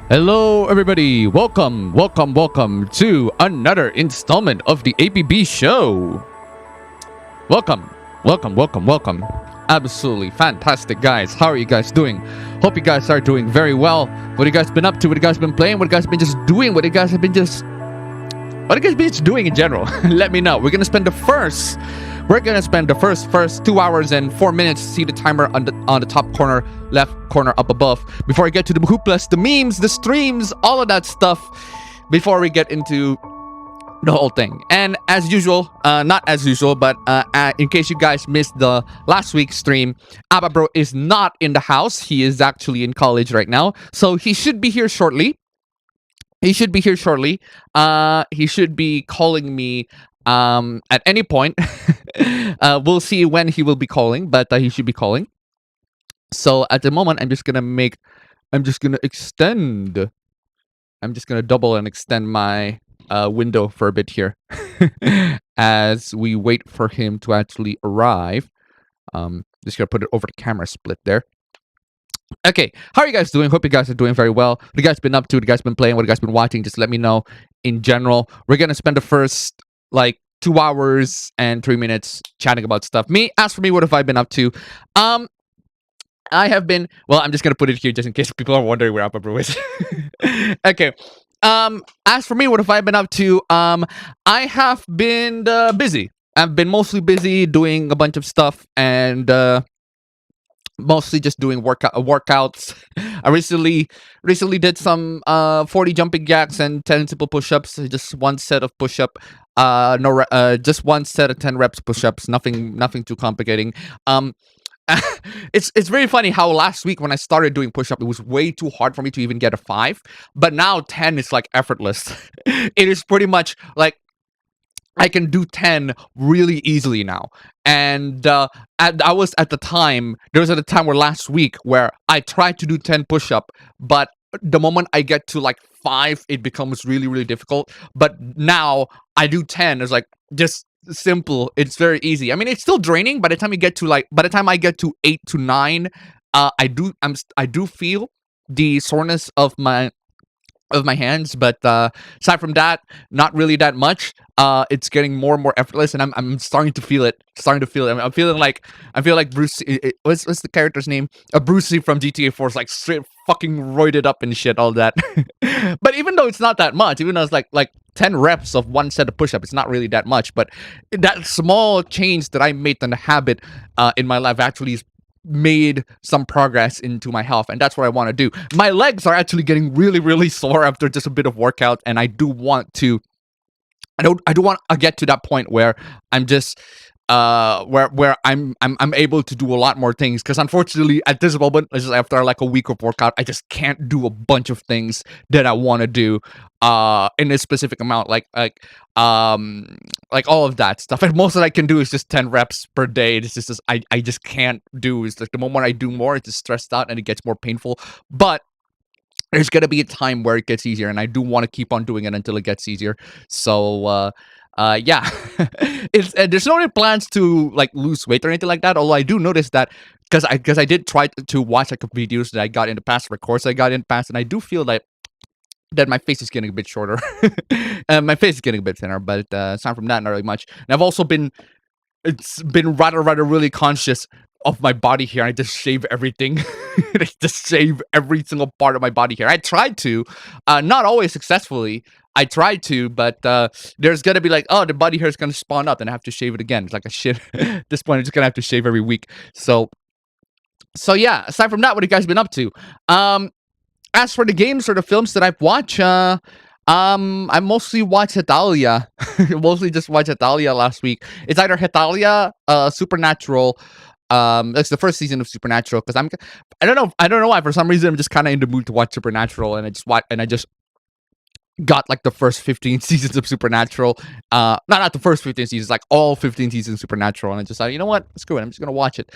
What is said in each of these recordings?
Hello everybody, welcome to another installment of the APB show. Welcome. Absolutely fantastic, guys. How are you guys doing? Hope you guys are doing very well. What have you guys been up to? What have you guys been playing? What have you guys been just doing? What have you guys been just doing in general? Let me know. We're gonna spend the first 2 hours and 4 minutes. See the timer on the top corner, left corner up above. Before I get to the hooplas, the memes, the streams, all of that stuff. Before we get into the whole thing. And as usual, not as usual, but in case you guys missed the last week's stream, Abba is not in the house. He is actually in college right now, so he should be here shortly. He should be calling me at any point. We'll see when he will be calling, but he should be calling. So at the moment, I'm just gonna double and extend my window for a bit here as we wait for him to actually arrive. Just gonna put it over the camera split there. Okay, how are you guys doing? Hope you guys are doing very well. What you guys been up to? What you guys been playing? What you guys been watching? Just let me know in general. We're gonna spend the first 2 hours and 3 minutes chatting about stuff. As for me, what have I been up to? I have been, well, I'm just gonna put it here just in case people are wondering where Alpha Brew is. Okay. As for me, what have I been up to? I have been busy. I've been mostly busy doing a bunch of stuff and mostly just doing workouts. I recently did some 40 jumping jacks and 10 simple push-ups. Just one set of push-up. Just one set of 10 reps push-ups. Nothing too complicating. It's very funny how last week when I started doing push-up, it was way too hard for me to even get a 5. But now 10 is effortless. It is pretty much I can do 10 really easily now. And there was a time where last week where I tried to do 10 push-up, but the moment I get to 5, it becomes really, really difficult. But now I do 10. It's just simple. It's very easy. I mean, it's still draining. By the time I get to 8 to 9, I do feel the soreness of my hands, but aside from that, not really that much. It's getting more and more effortless, and I'm starting to feel it. I feel like Bruce. What's the character's name? Brucey from GTA 4 is straight fucking roided up and shit, all that. But even though it's not that much, even though it's like 10 reps of one set of push-up, it's not really that much. But that small change that I made in the habit in my life actually made some progress into my health, and that's what I want to do. My legs are actually getting really, really sore after just a bit of workout, and I do want to get to that point where I'm just where I'm able to do a lot more things, because unfortunately at this moment, just after a week of workout, I just can't do a bunch of things that I want to do in a specific amount, like all of that stuff. And most that I can do is just 10 reps per day. It's just I just can't do. It's the moment I do more, it's just stressed out and it gets more painful. But there's gonna be a time where it gets easier, and I do want to keep on doing it until it gets easier. So yeah. There's no plans to lose weight or anything like that, although I do notice that because I did try to watch videos that I got in the past, records I got in the past, and I do feel that my face is getting a bit shorter. My face is getting a bit thinner, but aside from that, not really much. And I've also been rather really conscious of my body hair. I just shave everything. I just shave every single part of my body hair. I tried to, not always successfully. I tried to, but there's gonna be the body hair is gonna spawn up, and I have to shave it again. It's like a shit. At this point, I'm just gonna have to shave every week. So yeah. Aside from that, what have you guys been up to? As for the games or the films that I've watched, I mostly watched Hetalia. Mostly just watched Hetalia last week. It's either Hetalia, Supernatural. It's the first season of Supernatural, because I don't know why, for some reason I'm just kind of in the mood to watch Supernatural, and I just got the first 15 seasons of Supernatural. Not the first 15 seasons, all 15 seasons of Supernatural, and I just thought, you know what, screw it, I'm just gonna watch it.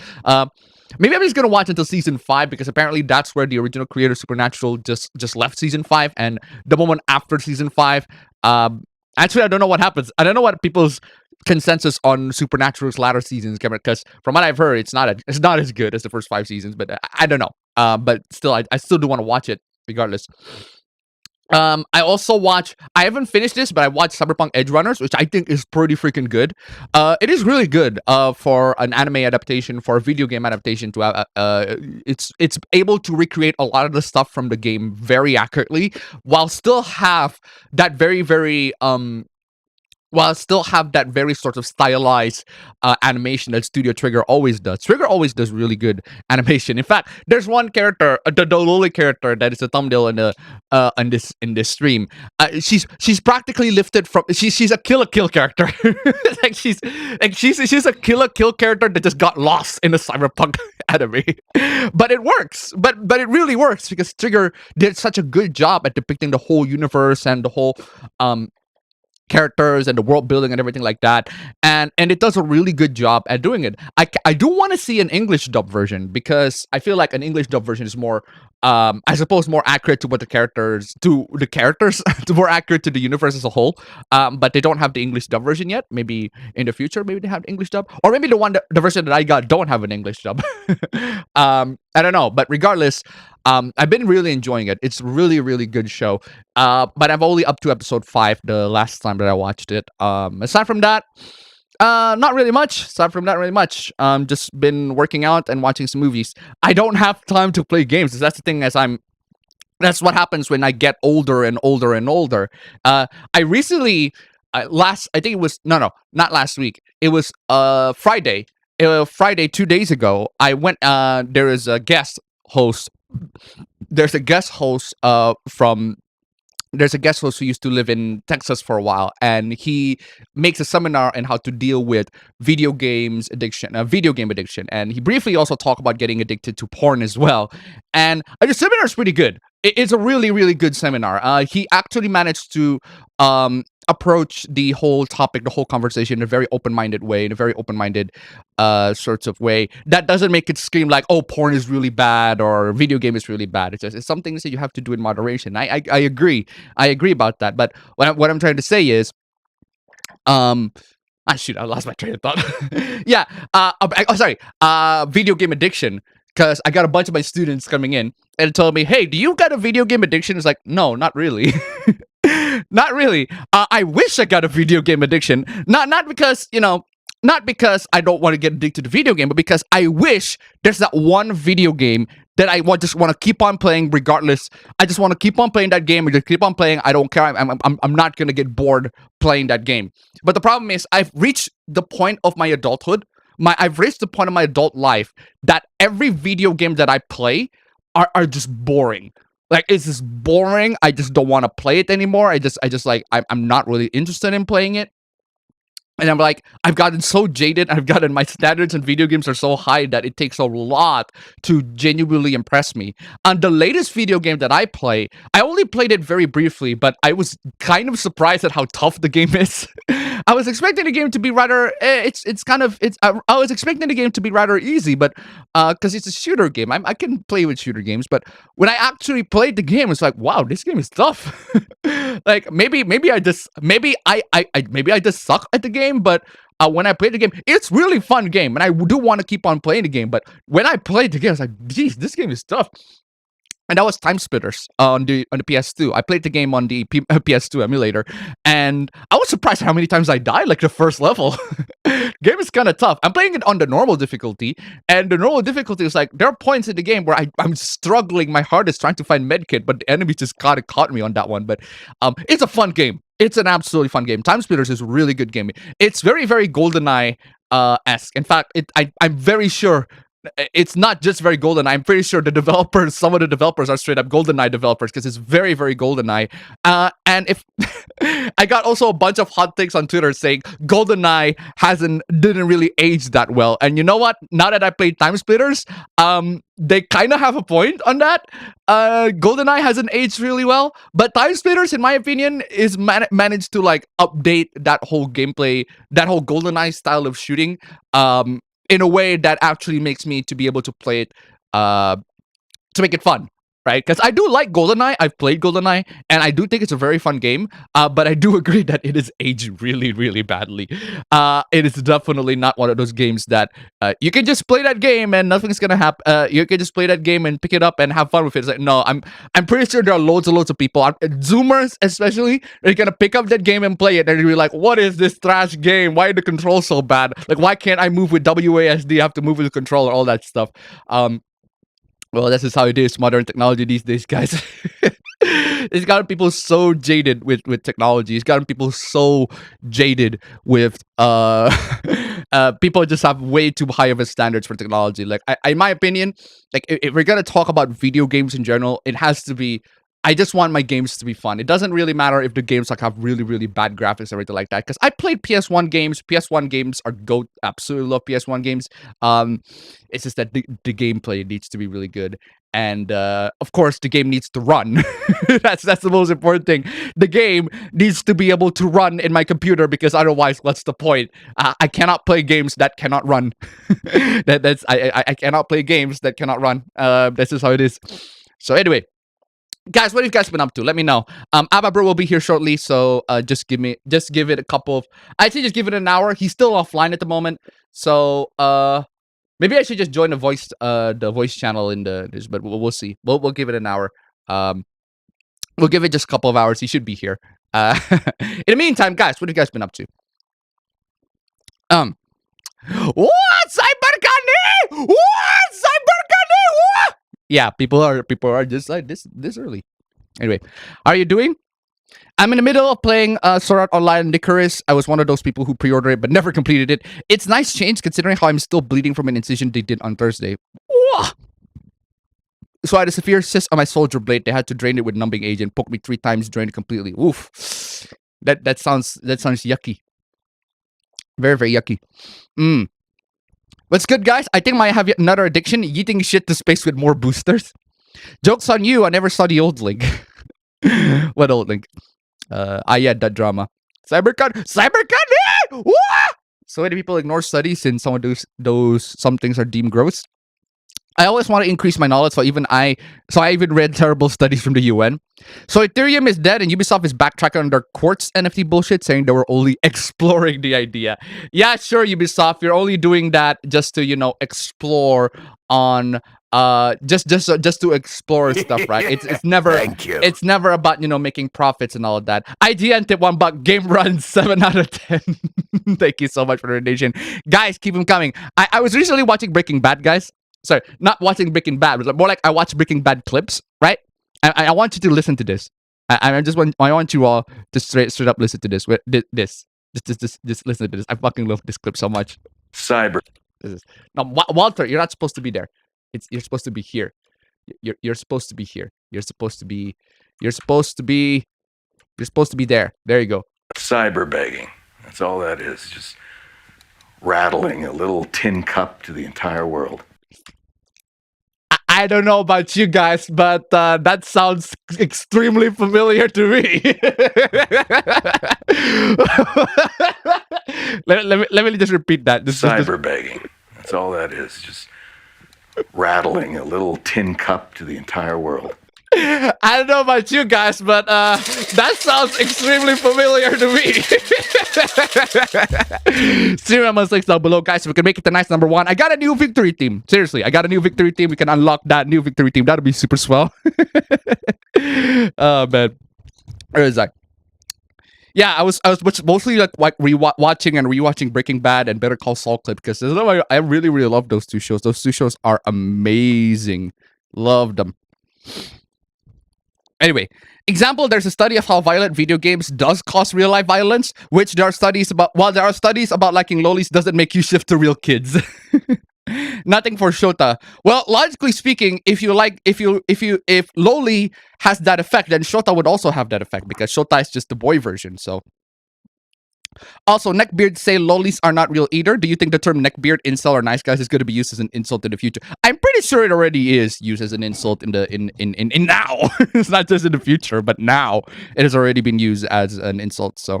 Maybe I'm just gonna watch until season 5, because apparently that's where the original creator of Supernatural just left season 5, and the moment after season 5, actually I don't know what happens. I don't know what people's consensus on Supernatural's latter seasons, because from what I've heard, it's not as good as the first 5 seasons, but I don't know. But still, I still do want to watch it regardless. I also watch. I haven't finished this, but I watched Cyberpunk Edge Runners, which I think is pretty freaking good. It is really good. For an anime adaptation, for a video game adaptation, it's able to recreate a lot of the stuff from the game very accurately, while still have that very sort of stylized animation that Studio Trigger always does. Trigger always does really good animation. In fact, there's one character, the lowly character that is the thumbnail in this stream. She's practically lifted from. She's a kill character. like she's a kill character that just got lost in the cyberpunk anime. But it works. But it really works because Trigger did such a good job at depicting the whole universe and the whole characters and the world building and everything like that, and it does a really good job at doing it. I do want to see an English dub version because I feel like an English dub version is more I suppose more accurate to what the characters more accurate to the universe as a whole. But they don't have the English dub version yet. Maybe in the future, maybe they have English dub, or maybe the version that I got don't have an English dub. I don't know, but regardless, I've been really enjoying it. It's really, really good show. But I'm only up to episode 5 the last time that I watched it. Aside from that, not really much. Aside from that, really much. Just been working out and watching some movies. I don't have time to play games. That's the thing. That's what happens when I get older and older and older. I recently, I think it was not last week. It was Friday. Friday 2 days ago. I went. There is a guest host. There's a guest host from there's a guest host who used to live in Texas for a while, and he makes a seminar on how to deal with video game addiction. And he briefly also talked about getting addicted to porn as well. And the seminar is pretty good. It's a really, really good seminar. He actually managed to approach the whole topic, the whole conversation in a very open-minded way, in a very open-minded sorts of way that doesn't make it scream like, oh, porn is really bad or video game is really bad. It's some things that you have to do in moderation. I agree. I agree about that. But what I'm trying to say is, shoot, I lost my train of thought. Yeah. Sorry. Video game addiction. Because I got a bunch of my students coming in and told me, hey, do you got a video game addiction? It's like, no, not really. Not really. I wish I got a video game addiction. Not because, not because I don't want to get addicted to video game, but because I wish there's that one video game that I just want to keep on playing regardless. I just want to keep on playing that game and just keep on playing. I don't care. I'm not gonna get bored playing that game. But the problem is, I've reached the point of my adulthood. I've reached the point of my adult life that every video game that I play are just boring. Like, it's just boring. I just don't want to play it anymore. I'm not really interested in playing it. And I'm like, I've gotten so jaded. My standards in video games are so high that it takes a lot to genuinely impress me. On the latest video game that I play, I only played it very briefly, but I was kind of surprised at how tough the game is. I was expecting the game to be rather, I was expecting the game to be rather easy, but, cause it's a shooter game. I can play with shooter games, but when I actually played the game, it's like, wow, this game is tough. Like, maybe I just suck at the game, but when I play the game, it's really fun game, and I do want to keep on playing the game. But when I played the game, I was like, geez, this game is tough. And that was Time Splitters on the PS2. I played the game on the PS2 emulator, and I was surprised how many times I died, like the first level. Game is kind of tough. I'm playing it on the normal difficulty, and the normal difficulty is like, there are points in the game where I'm struggling my hardest trying to find medkit, but the enemy just caught me on that one. But it's a fun game. It's an absolutely fun game. Time Splitters is a really good game. It's very, very GoldenEye esque. In fact, I'm very sure it's not just very GoldenEye. I'm pretty sure some of the developers are straight up GoldenEye developers because it's very, very GoldenEye. And if I got also a bunch of hot takes on Twitter saying GoldenEye didn't really age that well. And you know what? Now that I played Time Splitters, they kind of have a point on that. GoldenEye hasn't aged really well, but Time Splitters, in my opinion, is managed to like update that whole gameplay, that whole GoldenEye style of shooting, in a way that actually makes me to be able to play it, to make it fun. right? Because I do like GoldenEye. I've played GoldenEye, and I do think it's a very fun game. But I do agree that it is aged really, really badly. It is definitely not one of those games that you can just play that game and nothing's gonna happen. You can just play that game and pick it up and have fun with it. It's like, no, I'm pretty sure there are loads and loads of people, Zoomers especially, are gonna pick up that game and play it, and they'll be like, "What is this trash game? Why are the controls so bad? Like, why can't I move with WASD? I have to move with the controller, all that stuff." Well, this is how it is. Modern technology these days, guys. It's gotten people so jaded with technology. It's gotten people so jaded with people just have way too high of a standards for technology. Like, in my opinion, like if we're gonna talk about video games in general, it has to be. I just want my games to be fun. It doesn't really matter if the games like have really, really bad graphics or anything like that. Because I played PS1 games. PS1 games are GOAT. Absolutely love PS1 games. It's just that the gameplay needs to be really good. And of course, the game needs to run. That's the most important thing. The game needs to be able to run in my computer, because otherwise, what's the point? I cannot play games that cannot run. I cannot play games that cannot run. This is how it is. So anyway. Guys, what have you guys been up to? Let me know. Abba will be here shortly, so just give it a couple of. I'd say just give it an hour. He's still offline at the moment, so maybe I should just join the voice channel in this, but we'll see. We'll give it an hour. We'll give it just a couple of hours. He should be here. In the meantime, guys, what have you guys been up to? What? CyberCunny? What? CyberCunny? What? Yeah, people are just like this early. Anyway, how are you doing? I'm in the middle of playing Sword Art Online and Icarus. I was one of those people who pre-ordered it but never completed it. It's nice change considering how I'm still bleeding from an incision they did on Thursday. Whoa! So I had a severe cyst on my soldier blade. They had to drain it with numbing agent. Poked me 3 times, drained it completely. Oof. That sounds yucky. Very, very yucky. What's good, guys? I think I might have yet another addiction, yeeting shit to space with more boosters. Joke's on you, I never saw the old link. What old link? Yeah, that drama. CyberCunny! What? So many people ignore studies since some of some things are deemed gross. I always want to increase my knowledge, so I even read terrible studies from the UN. So Ethereum is dead and Ubisoft is backtracking on their Quartz NFT bullshit, saying they were only exploring the idea. Yeah, sure, Ubisoft, you're only doing that just to, explore on just to explore stuff, right? It's never Thank you. It's never about making profits and all of that. IGN tip $1 game runs 7 out of 10. Thank you so much for the donation, guys. Keep them coming. I was recently watching Breaking Bad, guys. Sorry, not watching Breaking Bad, but more like I watch Breaking Bad clips, right? I want you to listen to this. I want you all to straight up listen to this. Just listen to this. I fucking love this clip so much. Cyber. No, Walter, you're not supposed to be there. You're supposed to be here. You're supposed to be here. You're supposed to be there. There you go. Cyber begging. That's all that is. Just rattling a little tin cup to the entire world. I don't know about you guys, but that sounds extremely familiar to me. let me just repeat that. Cyber begging. That's all that is. Just rattling a little tin cup to the entire world. I don't know about you guys, but that sounds extremely familiar to me. Serial mistakes down below, guys. So we can make it the nice number 1. I got a new victory team. Seriously, I got a new victory team. We can unlock that new victory team. That'll be super swell. Oh man, where is that? Yeah, I was mostly like watching and rewatching Breaking Bad and Better Call Saul clip, because I really, really love those 2 shows. Those 2 shows are amazing. Love them. Anyway, example, there's a study of how violent video games does cause real-life violence, which there are studies about. While there are studies about liking lolis doesn't make you shift to real kids. Nothing for Shota. Well, logically speaking, if loli has that effect, then Shota would also have that effect, because Shota is just the boy version. So. Also, neckbeards say lolis are not real either. Do you think the term neckbeard, incel, or nice guys is going to be used as an insult in the future? I'm pretty sure it already is used as an insult in now. It's not just in the future, but now it has already been used as an insult. So,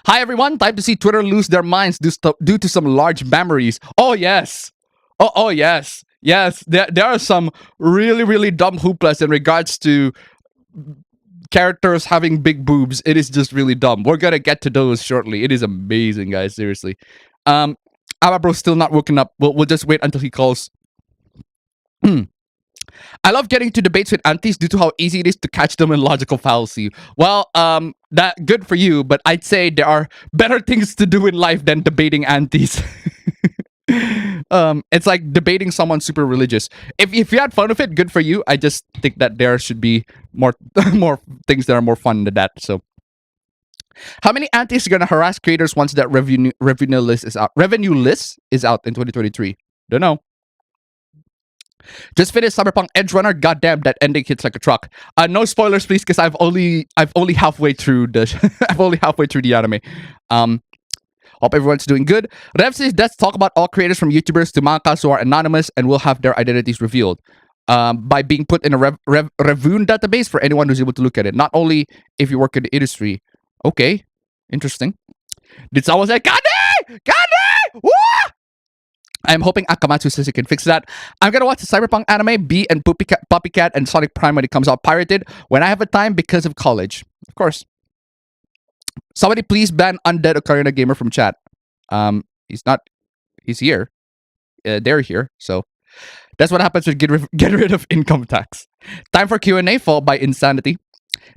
hi everyone. Time to see Twitter lose their minds due to some large memories. Oh yes. Oh yes. Yes, there are some really, really dumb hooplas in regards to characters having big boobs. It is just really dumb. We're gonna get to those shortly. It is amazing, guys. Seriously. Ababro's still not woken up. We'll just wait until he calls. I love getting to debates with aunties due to how easy it is to catch them in logical fallacy. Well, that good for you, but I'd say there are better things to do in life than debating aunties. It's like debating someone super religious. If you had fun with it, good for you. I just think that there should be more more things that are more fun than that. So, how many aunties are gonna harass creators once that revenue list is out? Revenue list is out in 2023. Don't know. Just finished Cyberpunk Edge Runner. Goddamn, that ending hits like a truck. No spoilers, please, because I've only halfway through the I've only halfway through the anime. Hope everyone's doing good. Rev says, let's talk about all creators from YouTubers to mangakas who are anonymous and will have their identities revealed by being put in a Revune database for anyone who's able to look at it. Not only if you work in the industry. Okay, interesting. Did someone say, Gandhi? Gandhi! Woo! I'm hoping Akamatsu says he can fix that. I'm gonna watch the Cyberpunk anime, Bee and Puppy Cat and Sonic Prime when it comes out pirated when I have a time because of college. Of course. Somebody please ban Undead Ocarina Gamer from chat. He's here. They're here, so that's what happens when get rid of income tax. Time for Q&A followed by Insanity.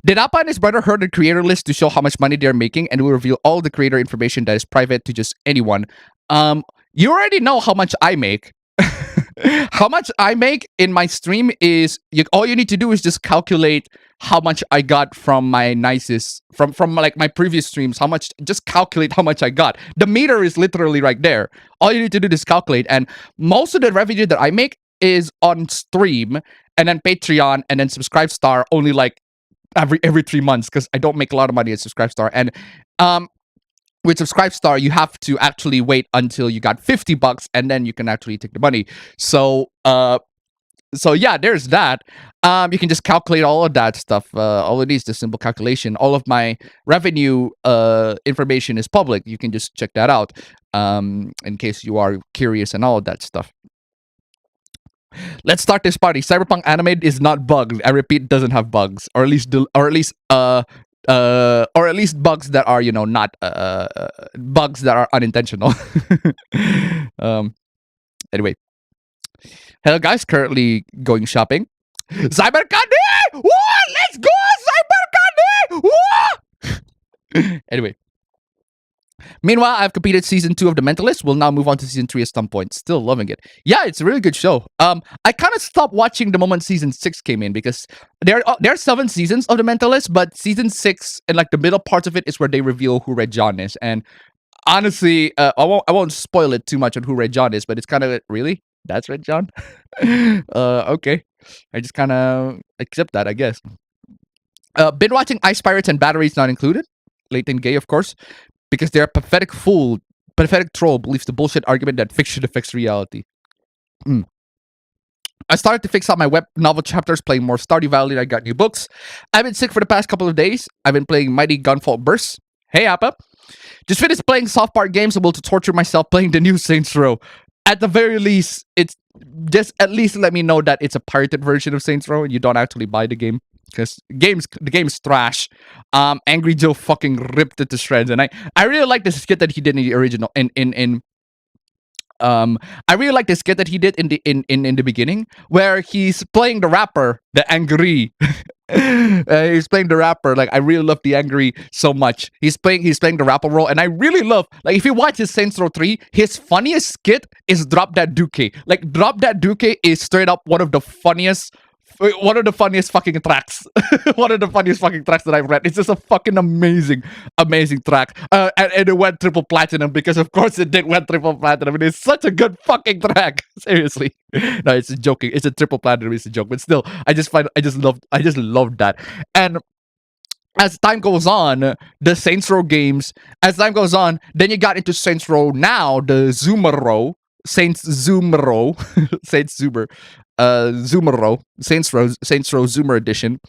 Did Appa and his brother hurt the creator list to show how much money they're making and will reveal all the creator information that is private to just anyone? You already know how much I make. How much I make in my stream is all you need to do is just calculate how much I got from my nicest from like my previous streams. How much? Just calculate how much I got. The meter is literally right there. All you need to do is calculate, and most of the revenue that I make is on stream, and then Patreon, and then Subscribe Star. Only like every 3 months because I don't make a lot of money at Subscribe Star, and with Subscribe Star, you have to actually wait until you got $50, and then you can actually take the money. So yeah, there's that. You can just calculate all of that stuff. All it is just simple calculation. All of my revenue information is public. You can just check that out in case you are curious and all of that stuff. Let's start this party. Cyberpunk anime is not bugged. I repeat, doesn't have bugs, or at least bugs that are not bugs that are unintentional. Anyway, hello guys, currently going shopping. Cyber Candy! Whoa, let's go, Cyber Candy! Whoa! Anyway, meanwhile, I've completed season 2 of The Mentalist. We'll now move on to season 3 at some point. Still loving it. Yeah, it's a really good show. I kind of stopped watching the moment season 6 came in because there are 7 seasons of The Mentalist, but season 6 and like the middle parts of it is where they reveal who Red John is. And honestly, I won't spoil it too much on who Red John is, but it's kind of really that's Red John. Okay, I just kind of accept that, I guess. Been watching Ice Pirates and Batteries Not Included. Latent Gay, of course. Because they're a pathetic fool, pathetic troll believes the bullshit argument that fiction affects reality. I started to fix out my web novel chapters, playing more Stardew Valley. I got new books. I've been sick for the past couple of days. I've been playing Mighty Gunfault Burst. Hey, Appa. Just finished playing Soft Part games, able to torture myself playing the new Saints Row. At the very least, it's just at least let me know that it's a pirated version of Saints Row and you don't actually buy the game. Because the game's trash. Angry Joe fucking ripped it to shreds, and I really like the skit that he did in the original. I really like the skit that he did in the beginning, where he's playing the rapper, the Angry. He's playing the rapper. Like, I really love the Angry so much. He's playing the rapper role, and I really love, like, if you watch his Saints Row 3, his funniest skit is Drop That Duke. Like, Drop That Duke is straight up one of the funniest fucking tracks. One of the funniest fucking tracks that I've read. It's just a fucking amazing track. And it went triple platinum because of course it did went triple platinum. It is such a good fucking track. Seriously. No, it's joking. It's a triple platinum, it's a joke. But still, I just love that. And as time goes on, the Saints Row games, then you got into Saints Row now, the Zoomer Row. Saints Zoomer. Zoomer Saints Row Zoomer edition,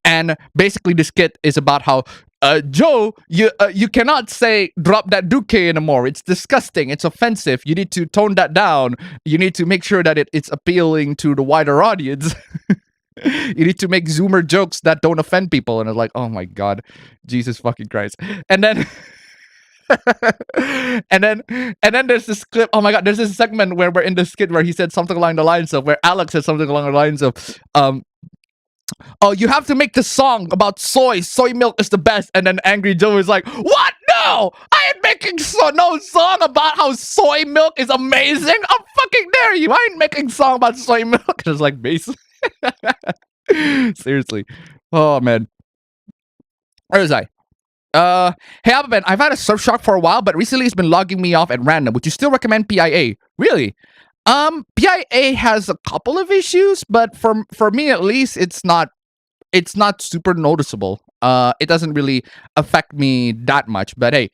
and basically this skit is about how Joe, you cannot say drop that duke anymore. It's disgusting. It's offensive. You need to tone that down. You need to make sure that it's appealing to the wider audience. You need to make Zoomer jokes that don't offend people. And it's like, oh my god, Jesus fucking Christ. And then and then there's this clip. Oh my god, there's this segment where we're in the skit where he said something along the lines of, where Alex said something along the lines of, oh, you have to make the song about soy milk is the best. And then Angry Joe is like, what? No, I ain't making no song about how soy milk is amazing. I'm fucking dare you. I ain't making song about soy milk. It's like, basically. Seriously. Oh man, where was I? Hey Alphabet, I've had a Surfshark for a while, but recently it's been logging me off at random. Would you still recommend PIA? Really? PIA has a couple of issues, but for me at least, it's not super noticeable. It doesn't really affect me that much. But hey,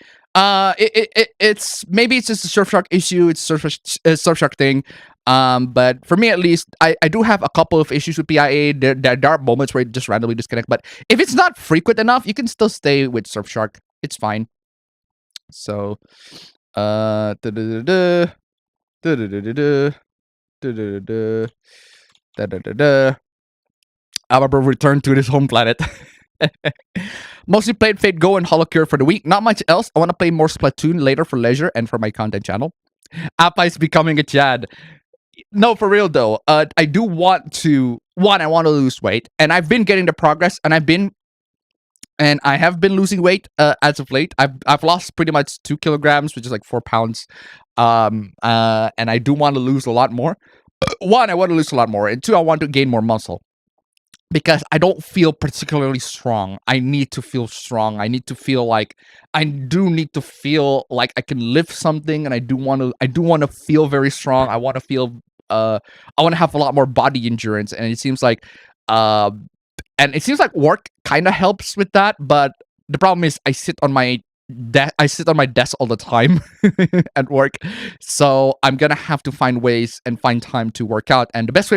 it's maybe it's just a Surfshark issue. It's Surfshark thing. But for me at least, I do have a couple of issues with PIA. There are moments where it just randomly disconnect. But if it's not frequent enough, you can still stay with Surfshark. It's fine. So, Albert returned to his home planet. Mostly played Fate Go and Holocure for the week. Not much else. I want to play more Splatoon later for leisure and for my content channel. Appa is becoming a Chad. No, for real though. I do want to. I want to lose weight, and I've been getting the progress, and I have been losing weight as of late. I've lost pretty much 2 kilograms, which is like 4 pounds. And I do want to lose a lot more. One, I want to lose a lot more, and two, I want to gain more muscle. Because I don't feel particularly strong. I need to feel strong. I do need to feel like I can lift something, and I do want to feel very strong. I want to feel I want to have a lot more body endurance, and it seems like work kind of helps with that, but the problem is I sit on my desk all the time at work, so I'm gonna have to find ways and find time to work out. And the best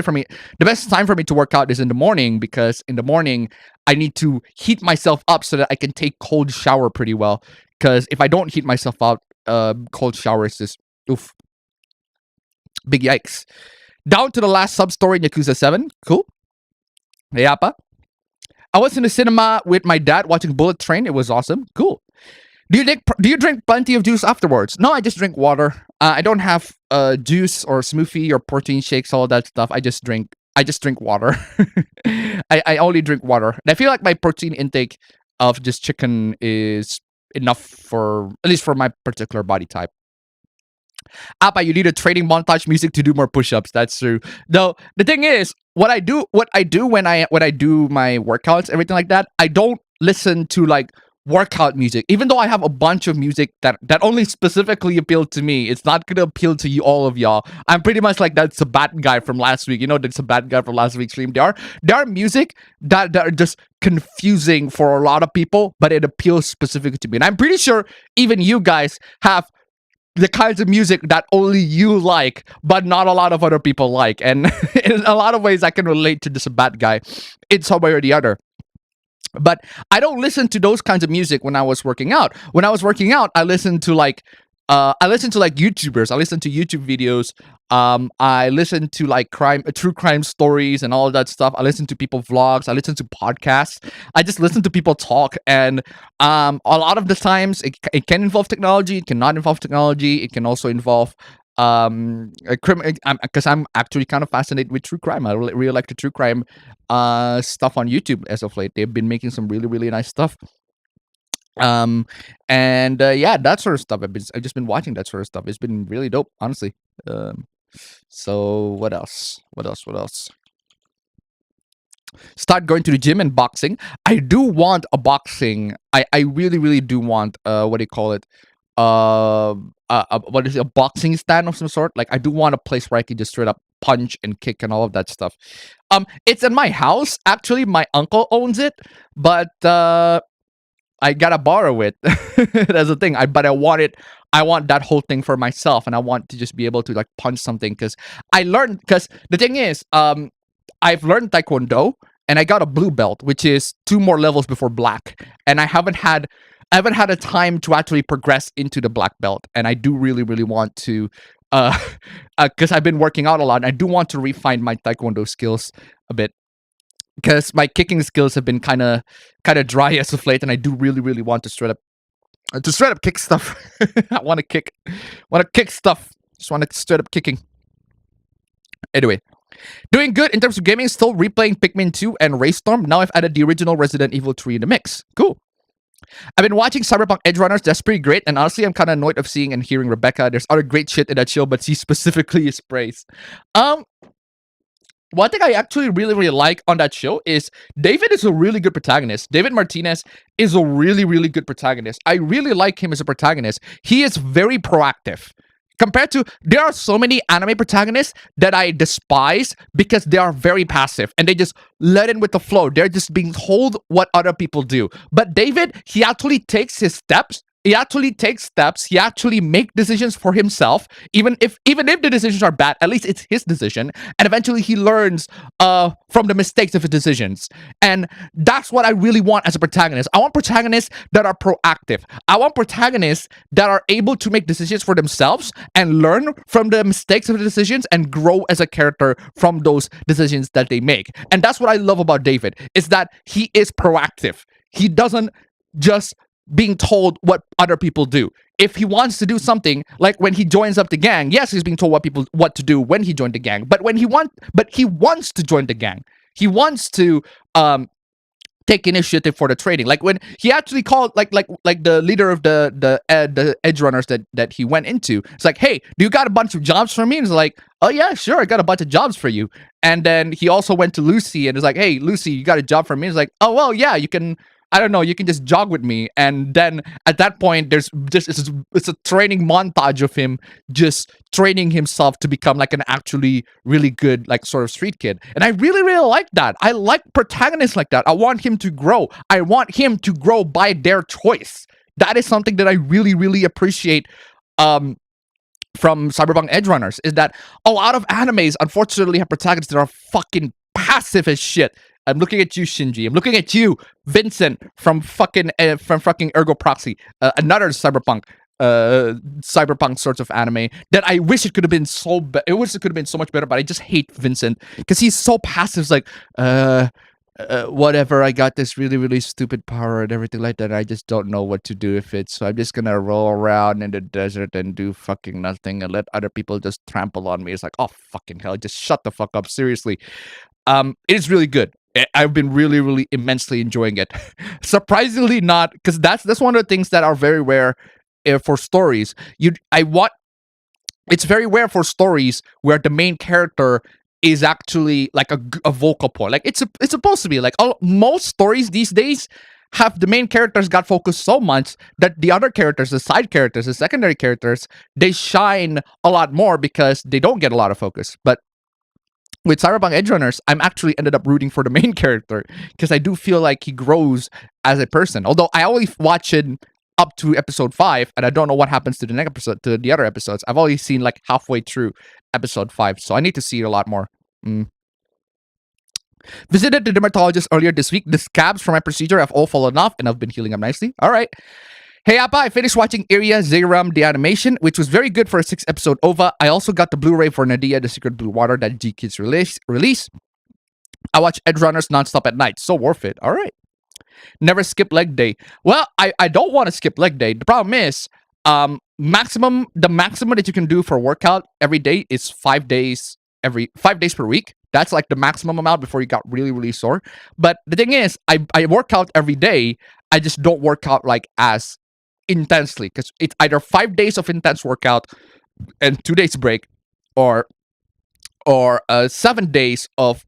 time for me to work out is in the morning, because in the morning I need to heat myself up so that I can take cold shower pretty well. Because if I don't heat myself up, cold shower is just oof, big yikes. Down to the last sub story in Yakuza 7. Cool. Hey, Appa. I was in the cinema with my dad watching Bullet Train. It was awesome. Cool. Do you drink plenty of juice afterwards? No, I just drink water. I don't have juice or smoothie or protein shakes, all that stuff. I just drink water. I only drink water. And I feel like my protein intake of just chicken is enough for, at least for my particular body type. Appa, you need a training montage music to do more push-ups. That's true. Though the thing is, what I do when I do my workouts, everything like that, I don't listen to like workout music. Even though I have a bunch of music that only specifically appeal to me, it's not gonna appeal to you, all of y'all. I'm pretty much like that Sabat guy from last week. You know, the Sabat guy from last week's stream. There are music that are just confusing for a lot of people, but it appeals specifically to me. And I'm pretty sure even you guys have the kinds of music that only you like, but not a lot of other people like. And in a lot of ways, I can relate to this Sabat guy in some way or the other. But I don't listen to those kinds of music when I was working out. When I was working out, I listened to like YouTubers. I listen to YouTube videos. I listen to like true crime stories and all of that stuff. I listen to people vlogs. I listen to podcasts. I just listen to people talk. And a lot of the times it can involve technology. It cannot involve technology. It can also involve because I'm actually kind of fascinated with true crime. I really like the true crime stuff on YouTube as of late. They've been making some really, really nice stuff. Yeah, that sort of stuff. I've just been watching that sort of stuff. It's been really dope, honestly. So what else? Start going to the gym and boxing. I do want a boxing. I really, really do want what do you call it? What is it, a boxing stand of some sort? Like I do want a place where I can just straight up punch and kick and all of that stuff. It's in my house. Actually, my uncle owns it, but I gotta borrow it. That's the thing. But I want it I want that whole thing for myself, and I want to just be able to like punch something because the thing is, I've learned Taekwondo and I got a blue belt, which is 2 more levels before black, and I haven't had a time to actually progress into the black belt, and I do really really want to, uh, because I've been working out a lot, and I do want to refine my Taekwondo skills a bit because my kicking skills have been kind of dry as of late, and I do really really want to straight up kick stuff. I want to kick stuff. Just want to straight up kicking. Anyway, doing good in terms of gaming. Still replaying Pikmin 2 and Raystorm. Now I've added the original Resident Evil 3 in the mix. Cool. I've been watching Cyberpunk Edge Runners. That's pretty great. And honestly, I'm kind of annoyed of seeing and hearing Rebecca. There's other great shit in that show, but she specifically is praised. One thing I actually really, really like on that show is David is a really good protagonist. David Martinez is a really, really good protagonist. I really like him as a protagonist. He is very proactive. Compared to, there are so many anime protagonists that I despise because they are very passive and they just let in with the flow. They're just being told what other people do. But David, he actually takes his steps. He actually takes steps. He actually makes decisions for himself. Even if the decisions are bad, at least it's his decision. And eventually he learns from the mistakes of his decisions. And that's what I really want as a protagonist. I want protagonists that are proactive. I want protagonists that are able to make decisions for themselves and learn from the mistakes of the decisions and grow as a character from those decisions that they make. And that's what I love about David, is that he is proactive. He doesn't just being told what other people do. If he wants to do something, like when he joins up the gang, yes, he's being told what to do when he joined the gang. But he wants to join the gang. He wants to take initiative for the trading. Like when he actually called like the leader of the edge runners that he went into. It's like, hey, do you got a bunch of jobs for me? And he's like, oh yeah, sure, I got a bunch of jobs for you. And then he also went to Lucy and is like, hey, Lucy, you got a job for me? He's like, oh well, yeah, you can. I don't know, you can just jog with me. And then at that point, there's just it's a training montage of him just training himself to become like an actually really good like sort of street kid. And I really, really like that. I like protagonists like that. I want him to grow. I want him to grow by their choice. That is something that I really, really appreciate from Cyberpunk Edge Runners, is that a lot of animes unfortunately have protagonists that are fucking passive as shit. I'm looking at you, Shinji. I'm looking at you, Vincent, from fucking Ergo Proxy, another cyberpunk sorts of anime that I wish it could have been I wish it could have been so much better, but I just hate Vincent because he's so passive. It's like, whatever. I got this really, really stupid power and everything like that. I just don't know what to do with it, so I'm just gonna roll around in the desert and do fucking nothing and let other people just trample on me. It's like, oh fucking hell, just shut the fuck up. Seriously. It is really good. I've been really, really immensely enjoying it. Surprisingly not, because that's one of the things that are very rare for stories. It's very rare for stories where the main character is actually like a vocal point. Like it's supposed to be like most stories these days have the main characters got focused so much that the other characters, the side characters, the secondary characters, they shine a lot more because they don't get a lot of focus. But with Cyberpunk Edge Runners, I'm actually ended up rooting for the main character because I do feel like he grows as a person. Although I only watched it up to episode 5, and I don't know what happens to the next episode, to the other episodes. I've only seen like halfway through episode 5, so I need to see it a lot more. Visited the dermatologist earlier this week. The scabs from my procedure have all fallen off, and I've been healing up nicely. All right. Hey Appa, I finished watching Iria Zayram the animation, which was very good for a 6-episode OVA. I also got the Blu-ray for Nadia, the Secret Blue Water that G-Kids release. I watch Edge Runners nonstop at night. So worth it. All right. Never skip leg day. Well, I don't want to skip leg day. The problem is, the maximum that you can do for workout every day is 5 days per week. That's like the maximum amount before you got really, really sore. But the thing is, I work out every day. I just don't work out like as intensely because it's either 5 days of intense workout and 2 days break, or 7 days of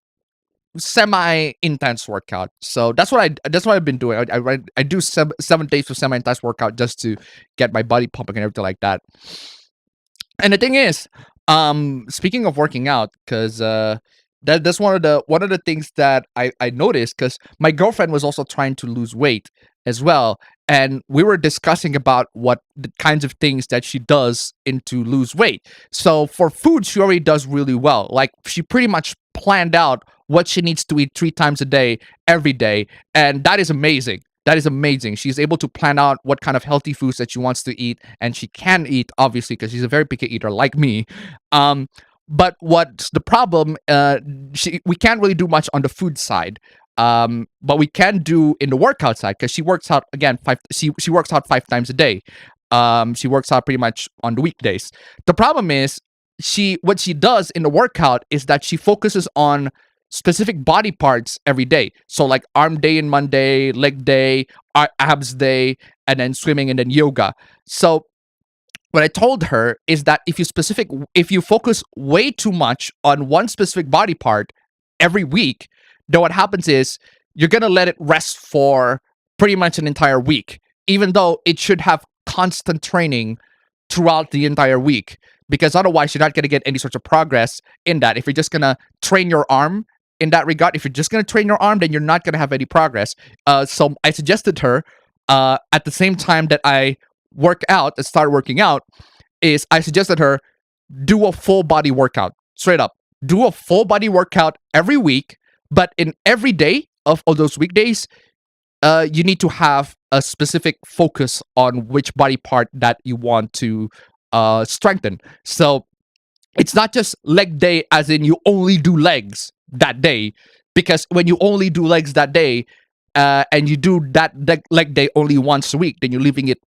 semi-intense workout. So that's what I've been doing. I do 7 days of semi-intense workout just to get my body pumping and everything like that. And the thing is, speaking of working out, because that's one of the things that I noticed, because my girlfriend was also trying to lose weight as well, and we were discussing about what the kinds of things that she does into lose weight. So for food, she already does really well. Like she pretty much planned out what she needs to eat 3 times a day, every day, and that is amazing. That is amazing. She's able to plan out what kind of healthy foods that she wants to eat, and she can eat, obviously, because she's a very picky eater like me. Um, but what's the problem? We can't really do much on the food side. But we can do in the workout side because she works out again she works out 5 times a day. She works out pretty much on the weekdays. The problem is what she does in the workout is that she focuses on specific body parts every day. So like arm day and Monday, leg day, abs day, and then swimming and then yoga. So what I told her is that if you focus way too much on one specific body part every week, then what happens is you're gonna let it rest for pretty much an entire week, even though it should have constant training throughout the entire week. Because otherwise, you're not gonna get any sorts of progress in that. If you're just gonna train your arm in that regard, if you're just gonna train your arm, then you're not gonna have any progress. So I suggested her at the same time that I start working out, is I suggested her do a full body workout, straight up. Do a full body workout every week, but in every day of all those weekdays, you need to have a specific focus on which body part that you want to strengthen. So it's not just leg day, as in you only do legs that day, because when you only do legs that day, and you do that leg day only once a week, then you're leaving it,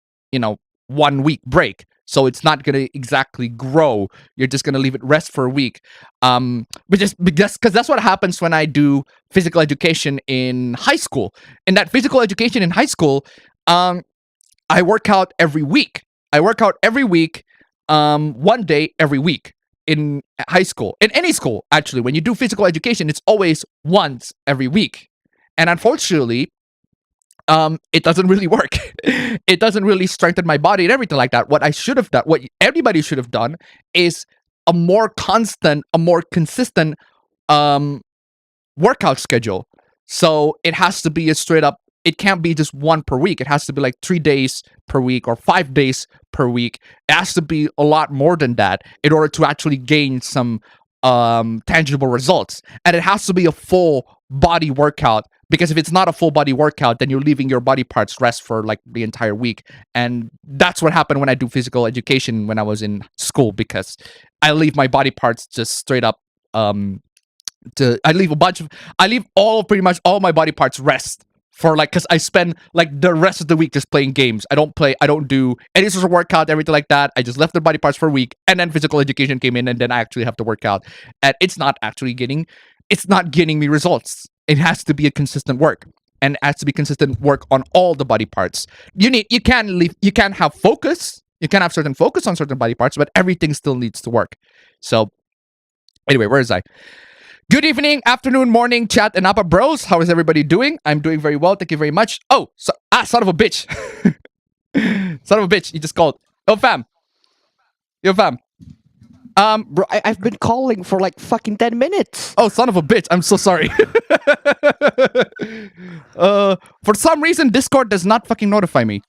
1 week break. So it's not gonna exactly grow. You're just gonna leave it rest for a week. Because that's what happens when I do physical education in high school. In that physical education in high school, I work out every week. I work out every week, 1 day every week in high school. In any school, actually, when you do physical education, it's always once every week. And unfortunately, it doesn't really work. It doesn't really strengthen my body and everything like that. What I should have done, what everybody should have done, is a more constant, a more consistent workout schedule. So it has to be a straight up. It can't be just one per week. It has to be like 3 days per week or 5 days per week. It has to be a lot more than that in order to actually gain some tangible results. And it has to be a full body workout, because if it's not a full body workout, then you're leaving your body parts rest for like the entire week. And that's what happened when I do physical education when I was in school, because I leave my body parts just straight up I leave pretty much all my body parts rest for like, because I spend like the rest of the week just playing games. I don't do any sort of workout, everything like that. I just left the body parts for a week, and then physical education came in, and then I actually have to work out. And it's not getting me results. It has to be a consistent work, and it has to be consistent work on all the body parts. You can have focus. You can have certain focus on certain body parts, but everything still needs to work. So anyway, where is I? Good evening, afternoon, morning, chat, and Appa Bros. How is everybody doing? I'm doing very well. Thank you very much. Oh, son of a bitch. Son of a bitch. You just called. Oh, fam. Yo, fam. Bro, I've been calling for like fucking 10 minutes. Oh, son of a bitch. I'm so sorry. For some reason, Discord does not fucking notify me.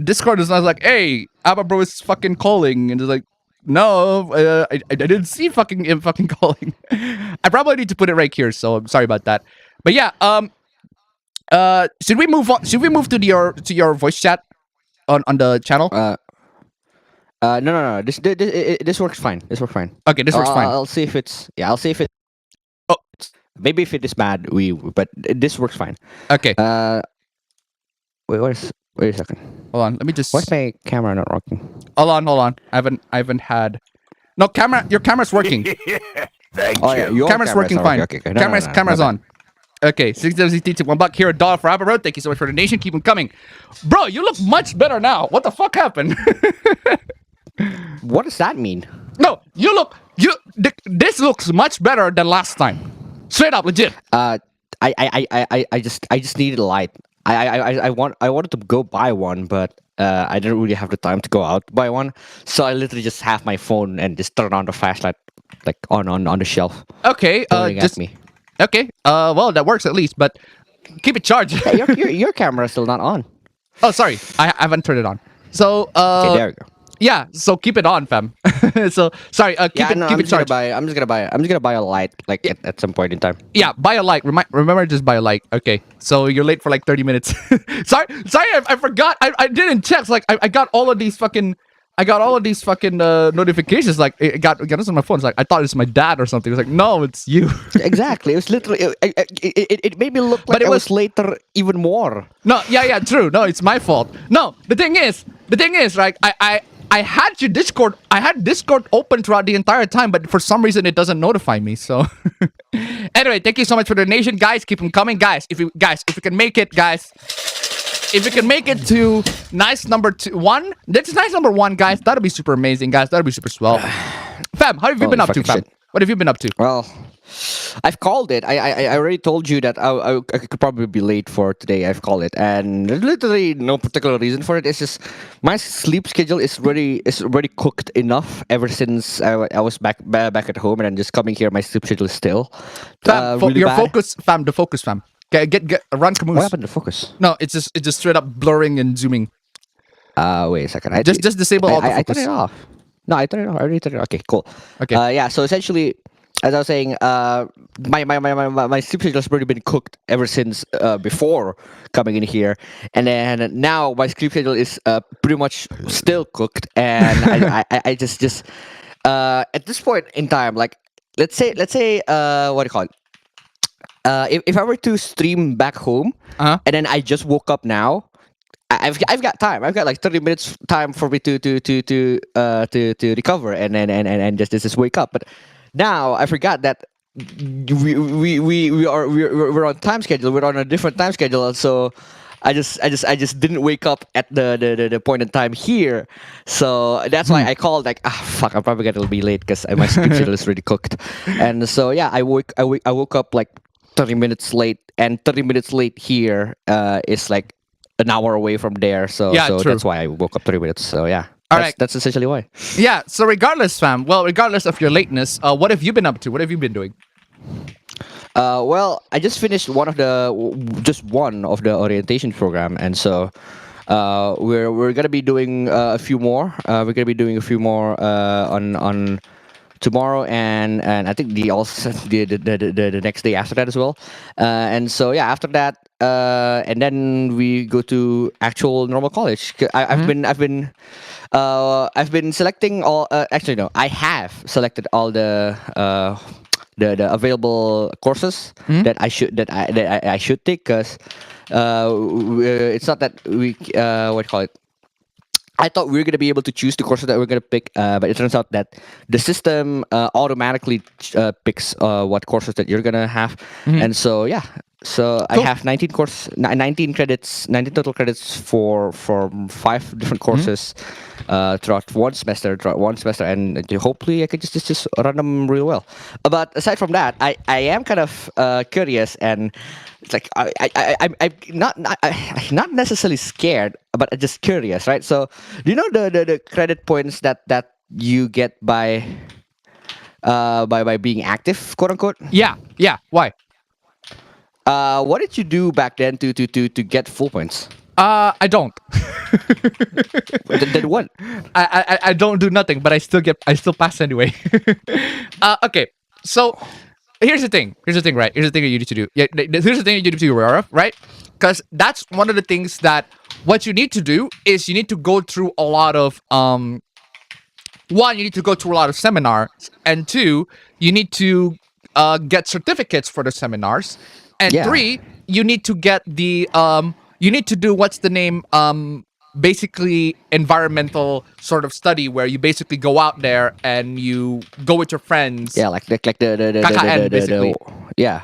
Discord is not like, hey, Appa Bro is fucking calling. And it's like, no, I didn't see him fucking calling. I probably need to put it right here, so I'm sorry about that. But yeah, should we move on? Should we move to your voice chat on the channel? No. This works fine. This works fine. Okay, this works fine. I'll see if it's I'll see if it. Oh, maybe if it is bad, but this works fine. Okay. Wait a second. Hold on. Let me just. Why's my camera not working? Hold on. I haven't had. No camera. Your camera's working. Thank Oh you. yeah, your camera's working fine. Okay. Camera's on. Okay, 6 1 buck here, $1 for Appa Bro. Thank you so much for the donation. Keep them coming, bro. You look much better now. What the fuck happened? What does that mean? No, this looks much better than last time. Straight up, legit. I just needed a light. I wanted to go buy one, but I didn't really have the time to go out to buy one. So I literally just have my phone and just turn on the flashlight, like on the shelf. Okay, Pointing at just me. okay. Well, that works at least. But keep it charged. Yeah, your camera is still not on. Oh, sorry, I haven't turned it on. So Okay, there we go. yeah, so keep it on, fam. So sorry, keep Yeah, it no, keep it charged. I'm just gonna buy a light like at some point in time. Yeah, buy a light. Remember, just buy a light. Okay, so you're late for like 30 minutes. sorry, I forgot. I didn't check. Like I got all of these fucking. I got all of these fucking notifications. Like it got this on my phone. It's like I thought it was my dad or something. It's like no, it's you. Exactly. It was literally. It made me look like But it I was- was later even more. No, yeah, true. No, it's my fault. No, the thing is, right? I had your Discord. I had Discord open throughout the entire time, but for some reason it doesn't notify me. So, anyway, thank you so much for the donation, guys. Keep them coming, guys. If you can make it, guys. If you can make it to nice number 1, that's nice number 1, guys. That'll be super amazing, guys. That'll be super swell. Fam, how have you Holy been up to, fucking fam? shit. What have you been up to? Well, I've called it. I already told you that I could probably be late for today. I've called it, and there's literally no particular reason for it. It's just my sleep schedule is already cooked enough ever since I was back at home, and then just coming here, my sleep schedule is still Fam, really your bad. focus, fam. The focus, fam. Get run camoose. What happened to focus? No, it's just straight up blurring and zooming. Wait a second. I Just disable I, auto I focus. turned it off. No, I turned it off. I already turned it off. Okay, cool. Okay. Yeah. So essentially, as I was saying, my sleep schedule has already been cooked ever since before coming in here, and then now my sleep schedule is pretty much still cooked, and I just at this point in time, like let's say what do you call it? If I were to stream back home, Uh-huh. and then I just woke up now, I've got time. I've got like 30 minutes time for me to recover and then just wake up. But now I forgot that we're on time schedule. We're on a different time schedule, and so I just didn't wake up at the point in time here. So that's why I called like fuck, I'm probably gonna be late because my sleep schedule is really cooked. And so yeah, I woke up like 30 minutes late, and 30 minutes late here is like an hour away from there. So Yeah, so true. that's why I woke up 30 minutes. So yeah. All That's, right. that's essentially why. Yeah. So regardless, fam. Well, regardless of your lateness, what have you been up to? What have you been doing? Well, I just finished one of the orientation program, and so we're gonna be doing a few more. We're gonna be doing a few more on tomorrow, and I think the next day after that as well. And so yeah, after that, and then we go to actual normal college. I've been selecting all. Actually, no, I have selected all the available courses that I should take, because it's not that we what do you call it. I thought we were going to be able to choose the courses that we're going to pick, but it turns out that the system automatically picks what courses that you're going to have. And so, yeah. So Cool. I have 19 total credits for 5 different courses throughout one semester, and hopefully I can just run them real well. But aside from that, I am kind of curious, and it's like I'm not necessarily scared, but just curious, right? So do you know the credit points that you get by being active, quote unquote? Yeah. Why? What did you do back then to get full points? I don't. Then what? I don't do nothing, but I still pass anyway. Okay, so here's the thing, right? Here's the thing that you need to do. Yeah, here's the thing you need to be aware of, right? Because that's one of the things that what you need to do is you need to go through a lot of one, you need to go through a lot of seminars, and 2, you need to get certificates for the seminars, and Yeah. 3, you need to get the you need to do what's the name basically environmental sort of study, where you basically go out there and you go with your friends. Yeah, like the KKN, basically. yeah.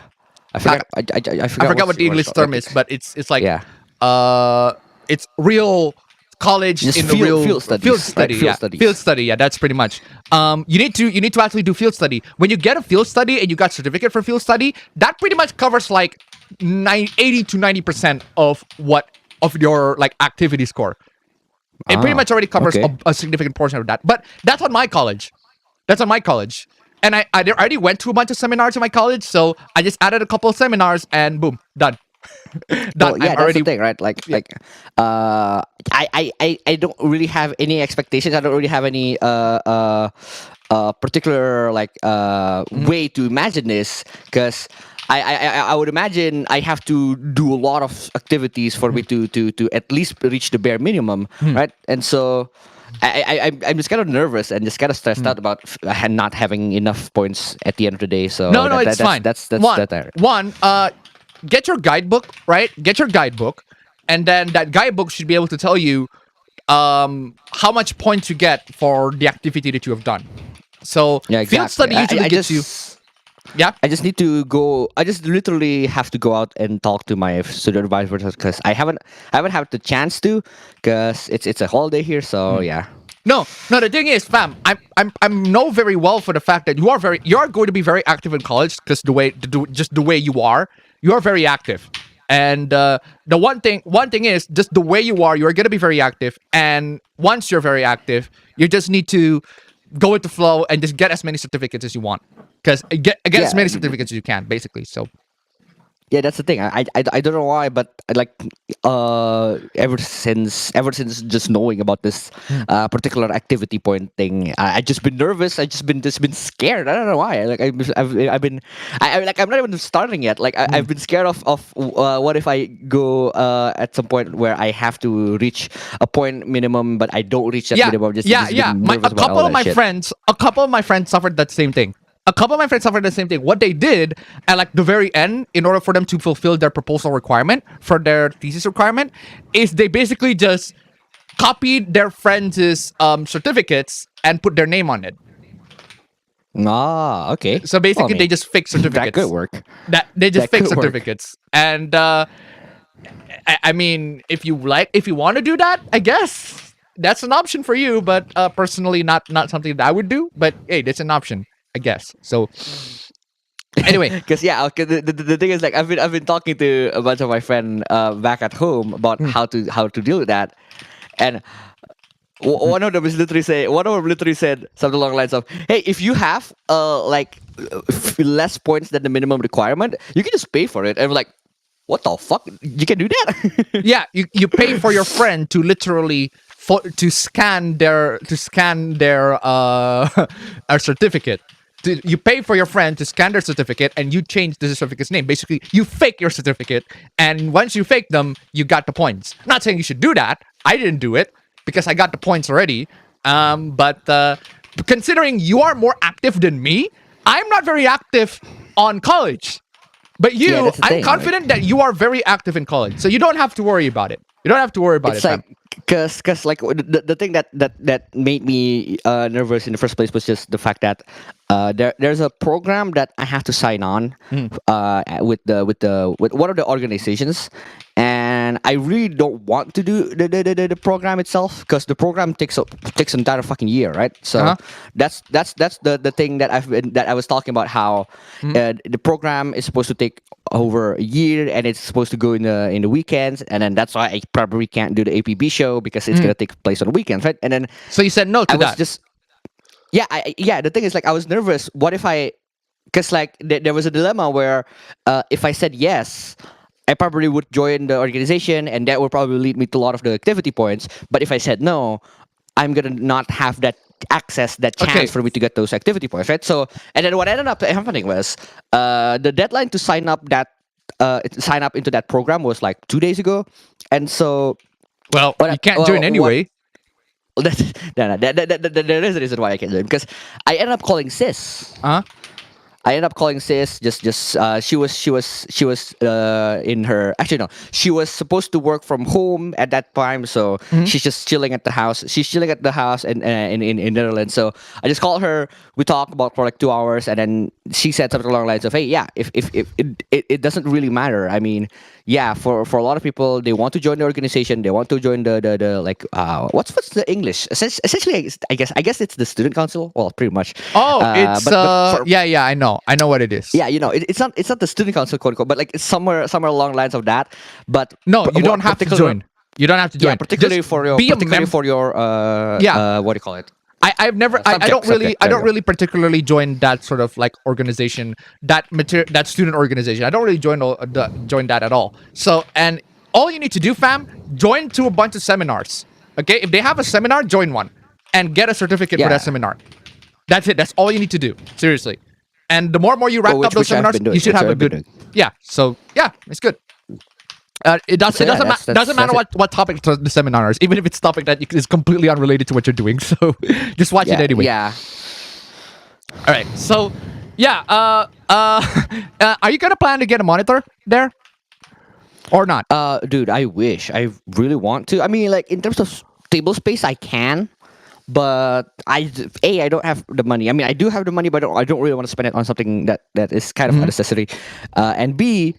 I forgot. I I forgot what the English term is, but it's like yeah. It's real college Just in the field- real field studies, field like study. field Yeah, studies. field study. Yeah, that's pretty much. You need to actually do field study. When you get a field study and you got certificate for field study, that pretty much covers like 80 to 90% of your like activity score. It pretty Ah, much already covers okay. a significant portion of that. But that's on my college. And I already went to a bunch of seminars in my college, so I just added a couple of seminars and boom, done. that Well, yeah, I'm that's already the thing, right? Like, yeah. I don't really have any expectations. I don't really have any particular like Mhm. way to imagine this because I would imagine I have to do a lot of activities for me to at least reach the bare minimum, Mhm. right? And so I'm just kind of nervous and just kind of stressed Mhm. out about not having enough points at the end of the day. So No, it's fine. that's One, that. one, get your guidebook, right? Get your guidebook, and then that guidebook should be able to tell you how much points you get for the activity that you have done. So Yeah, field exactly. study usually gets you. Yeah. I just need to go. I just literally have to go out and talk to my student advisor because I haven't had the chance to because it's a holiday here. So yeah. No, no. The thing is, fam, I'm know very well for the fact that you are going to be very active in college because just the way you are very active, and the one thing is just the way you are going to be very active, and once you're very active, you just need to go with the flow and just get as many certificates as you want, because get as Yeah, many certificates as you can, basically. So yeah, that's the thing. I don't know why, but like ever since just knowing about this particular activity point thing, I just been nervous. I just been scared. I don't know why. Like I've been like I'm not even starting yet. Like I've been scared of what if I go at some point where I have to reach a point minimum, but I don't reach that yeah, minimum. Just yeah. been nervous A about couple all of that my shit. friends, suffered that same thing. A couple of my friends suffered the same thing. What they did at like the very end, in order for them to fulfill their proposal requirement for their thesis requirement, is they basically just copied their friends' certificates and put their name on it. Ah, okay. So Well, I basically, they mean, just fake that could certificates. work. That they just That fake could work. certificates, and I mean, if you want to do that, I guess that's an option for you. But personally, not something that I would do. But hey, that's an option, I guess. So anyway, Because yeah, okay, the thing is like I've been talking to a bunch of my friend back at home about how to deal with that, and one of them literally said something along the lines of, "Hey, if you have less points than the minimum requirement, you can just pay for it." And we're like, "What the fuck? You can do that?" yeah, you pay for your friend to literally to scan their a certificate. You pay for your friend to scan their certificate, and you change the certificate's name. Basically, you fake your certificate, and once you fake them, you got the points. Not saying you should do that. I didn't do it because I got the points already. But considering you are more active than me, I'm not very active on college. But Yeah, you, that's the I'm thing. Like, confident that you are very active in college, so you don't have to worry about it. You don't have to worry about it's it, like fam. because like the thing that made me nervous in the first place was just the fact that there's a program that I have to sign on with one of the organizations, and I really don't want to do the program itself because the program takes an entire fucking year, right? So Uh-huh. that's the thing that I was talking about, how the program is supposed to take over a year and it's supposed to go in the weekends, and then that's why I probably can't do the APB show because it's gonna take place on the weekends, right? And then So you said no I to was that. just yeah. The thing is, like, I was nervous. What if because like there was a dilemma where if I said yes, I probably would join the organization, and that would probably lead me to a lot of the activity points. But if I said no, I'm gonna not have that access, that chance Okay. for me to get those activity points, right? So, and then what ended up happening was the deadline to sign up into that program was like 2 days ago, and so Well, what you can't join what anyway. that, no, there is a reason why I can't join because I ended up calling sis. Uh huh. I ended up calling sis. She was in her, actually no, she was supposed to work from home at that time, so she's just chilling at the house. She's chilling at the house in Netherlands. So I just called her. We talked about for like 2 hours, and then she said something along the lines of, "Hey, yeah, if it doesn't really matter. I mean, yeah, for a lot of people, they want to join the organization. They want to join the like what's the English? Essentially, I guess it's the student council. Well, pretty much. Oh, it's but for, yeah, I know what it is. yeah, it's not the student council, quote unquote, but like it's somewhere along the lines of that. But No, you don't have to particular- join. You don't have to join. Yeah, particularly Just for your be a what do you call it? I've never I don't really particularly join that sort of like organization, that student organization. I don't really join that at all. So, and all you need to do, fam, join to a bunch of seminars. Okay, if they have a seminar, join one and get a certificate for that seminar. That's it. That's all you need to do. Seriously. And the more you rack up those seminars, you should have a good. Yeah. So yeah, it's good. It doesn't matter what topic the seminar is, even if it's topic that is completely unrelated to what you're doing. So just watch it anyway. Yeah. All right. So yeah. Are you gonna plan to get a monitor there, or not? Dude, I wish. I really want to. I mean, like in terms of table space, I can. But I don't have the money. I mean, I do have the money, but I don't really want to spend it on something that is kind of unnecessary. And B,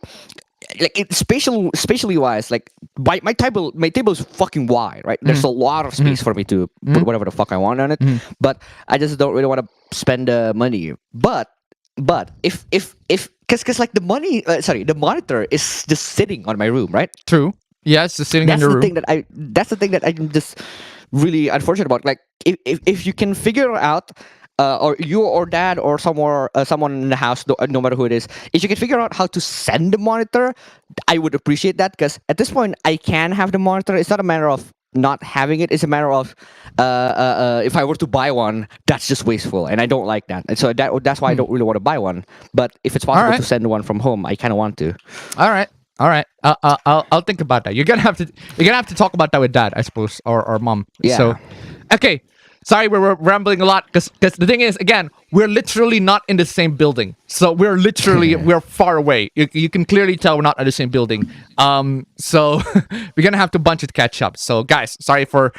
like spatially wise, like my table is fucking wide, right? There's a lot of space for me to put whatever the fuck I want on it. But I just don't really want to spend the money. But if because like the monitor is just sitting on my room, right? True. Yeah, it's just sitting in your room. That's the thing that I'm just really unfortunate about. Like if you can figure out or you or dad or someone in the house, no matter who it is, if you can figure out how to send the monitor, I would appreciate that, because at this point I can have the monitor. It's not a matter of not having it. It's a matter of if I were to buy one, that's just wasteful, and I don't like that. And so that's why I don't really want to buy one. But if it's possible to send one from home, I kind of want to. All right. I'll think about that. You're gonna have to talk about that with dad, I suppose, or mom. Yeah. So, okay. Sorry, we're rambling a lot because the thing is, again, we're literally not in the same building. So we're far away. You can clearly tell we're not in the same building. So we're gonna have to bunch it catch up. So guys, sorry for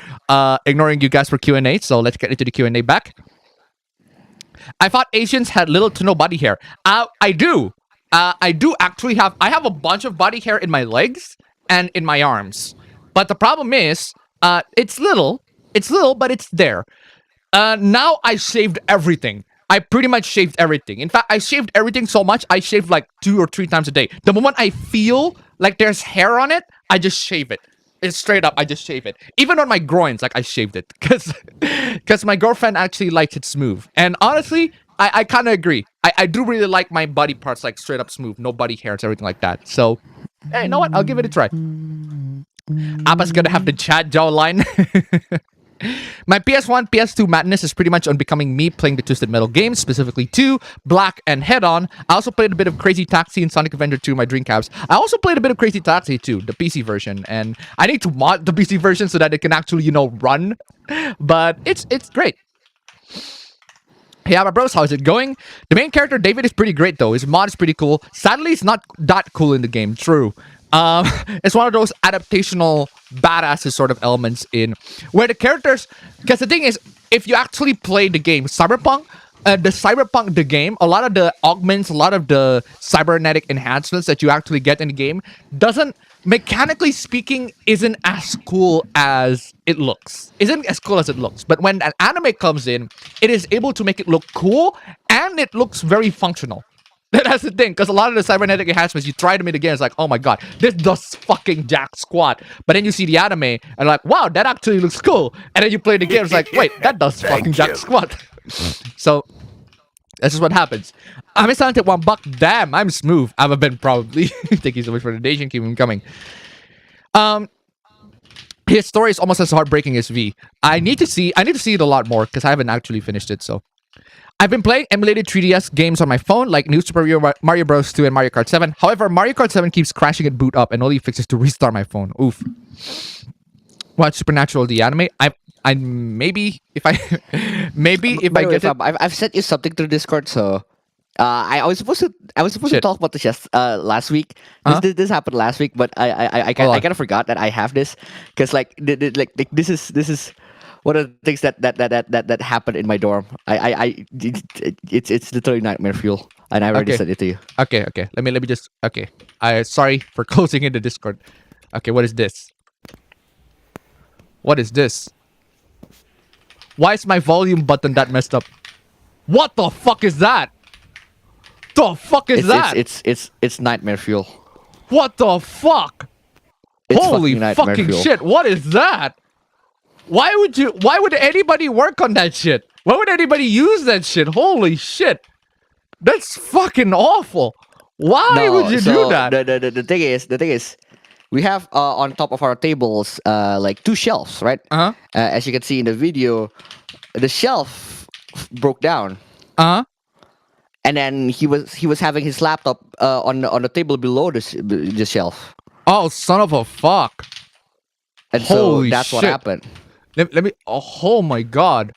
ignoring you guys for Q&A. So let's get into the Q&A back. I thought Asians had little to no body hair. I do. I do actually have. I have a bunch of body hair in my legs and in my arms, but the problem is, it's little. It's little, but it's there. Now I shaved everything. I pretty much shaved everything. In fact, I shaved everything so much, I shaved like 2 or 3 times a day. The moment I feel like there's hair on it, I just shave it. It's straight up, I just shave it. Even on my groins, like I shaved it. Because my girlfriend actually likes it smooth. And honestly, I kind of agree. I do really like my body parts like straight up smooth. No body hairs, everything like that. So, hey, you know what? I'll give it a try. Appa's gonna have the chat jawline. My PS1, PS2 madness is pretty much on becoming me playing the Twisted Metal games, specifically 2, Black, and Head On. I also played a bit of Crazy Taxi and Sonic Adventure 2, my Dreamcast. I also played a bit of Crazy Taxi 2, the PC version, and I need to mod the PC version so that it can actually, run. But it's great. Hey, my bros, how's it going? The main character, David, is pretty great, though. His mod is pretty cool. Sadly, it's not that cool in the game. True. It's one of those adaptational badasses sort of elements in where the characters, because the thing is, if you actually play the game Cyberpunk, the game, a lot of the augments, a lot of the cybernetic enhancements that you actually get in the game doesn't, mechanically speaking, isn't as cool as it looks. But when an anime comes in, it is able to make it look cool, and it looks very functional. That's the thing, because a lot of the cybernetic enhancements, you try them in the game, it's like, oh my god, this does fucking jack squat. But then you see the anime, and like, wow, that actually looks cool. And then you play the game, it's like, wait, that does fucking jack squat. So, that's just what happens. I'm talented $1. Damn, I'm smooth. I'm a Ben probably. Thank you so much for the donation. Keep him coming. His story is almost as heartbreaking as V. I need to see it a lot more because I haven't actually finished it. So, I've been playing emulated 3DS games on my phone, like New Super Mario Bros. 2 and Mario Kart 7. However, Mario Kart 7 keeps crashing at boot up and only fixes to restart my phone. Oof. Watch Supernatural the anime. I maybe if I By the way, I've sent you something through Discord, so I was supposed to talk about this last week. This happened last week, but I kind of forgot that I have this, because like this is one of the things that happened in my dorm. It's literally nightmare fuel, and I already sent it to you. Okay. Let me just. Okay. Sorry for closing in the Discord. Okay, what is this? What is this? Why is my volume button that messed up? What the fuck is that? The fuck is that? It's nightmare fuel. What the fuck? It's Holy fucking fuel. shit! What is that? Why would anybody work on that shit? Why would anybody use that shit? Holy shit. That's fucking awful. Why would you do that? The thing is, we have on top of our tables like 2 shelves, right? Uh-huh. As you can see in the video, the shelf broke down, Uh-huh. and then he was having his laptop on the table below the shelf, Oh, son of a fuck. and Holy so that's what shit. happened. Let me oh my god.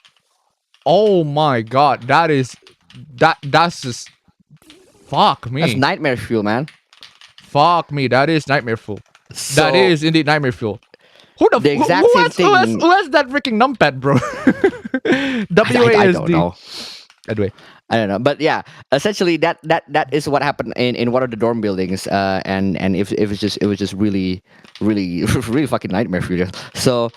Oh my god. That's just fuck me. That's nightmare fuel, man. Fuck me. That is nightmare fuel. That So- is indeed nightmare fuel. Who the, The who, exact who same has, who has, thing- who has that freaking numpad, bro? WASD. I don't know. Anyway. I don't know, but yeah, essentially that is what happened in one of the dorm buildings, and it was just really really fucking nightmare for you. So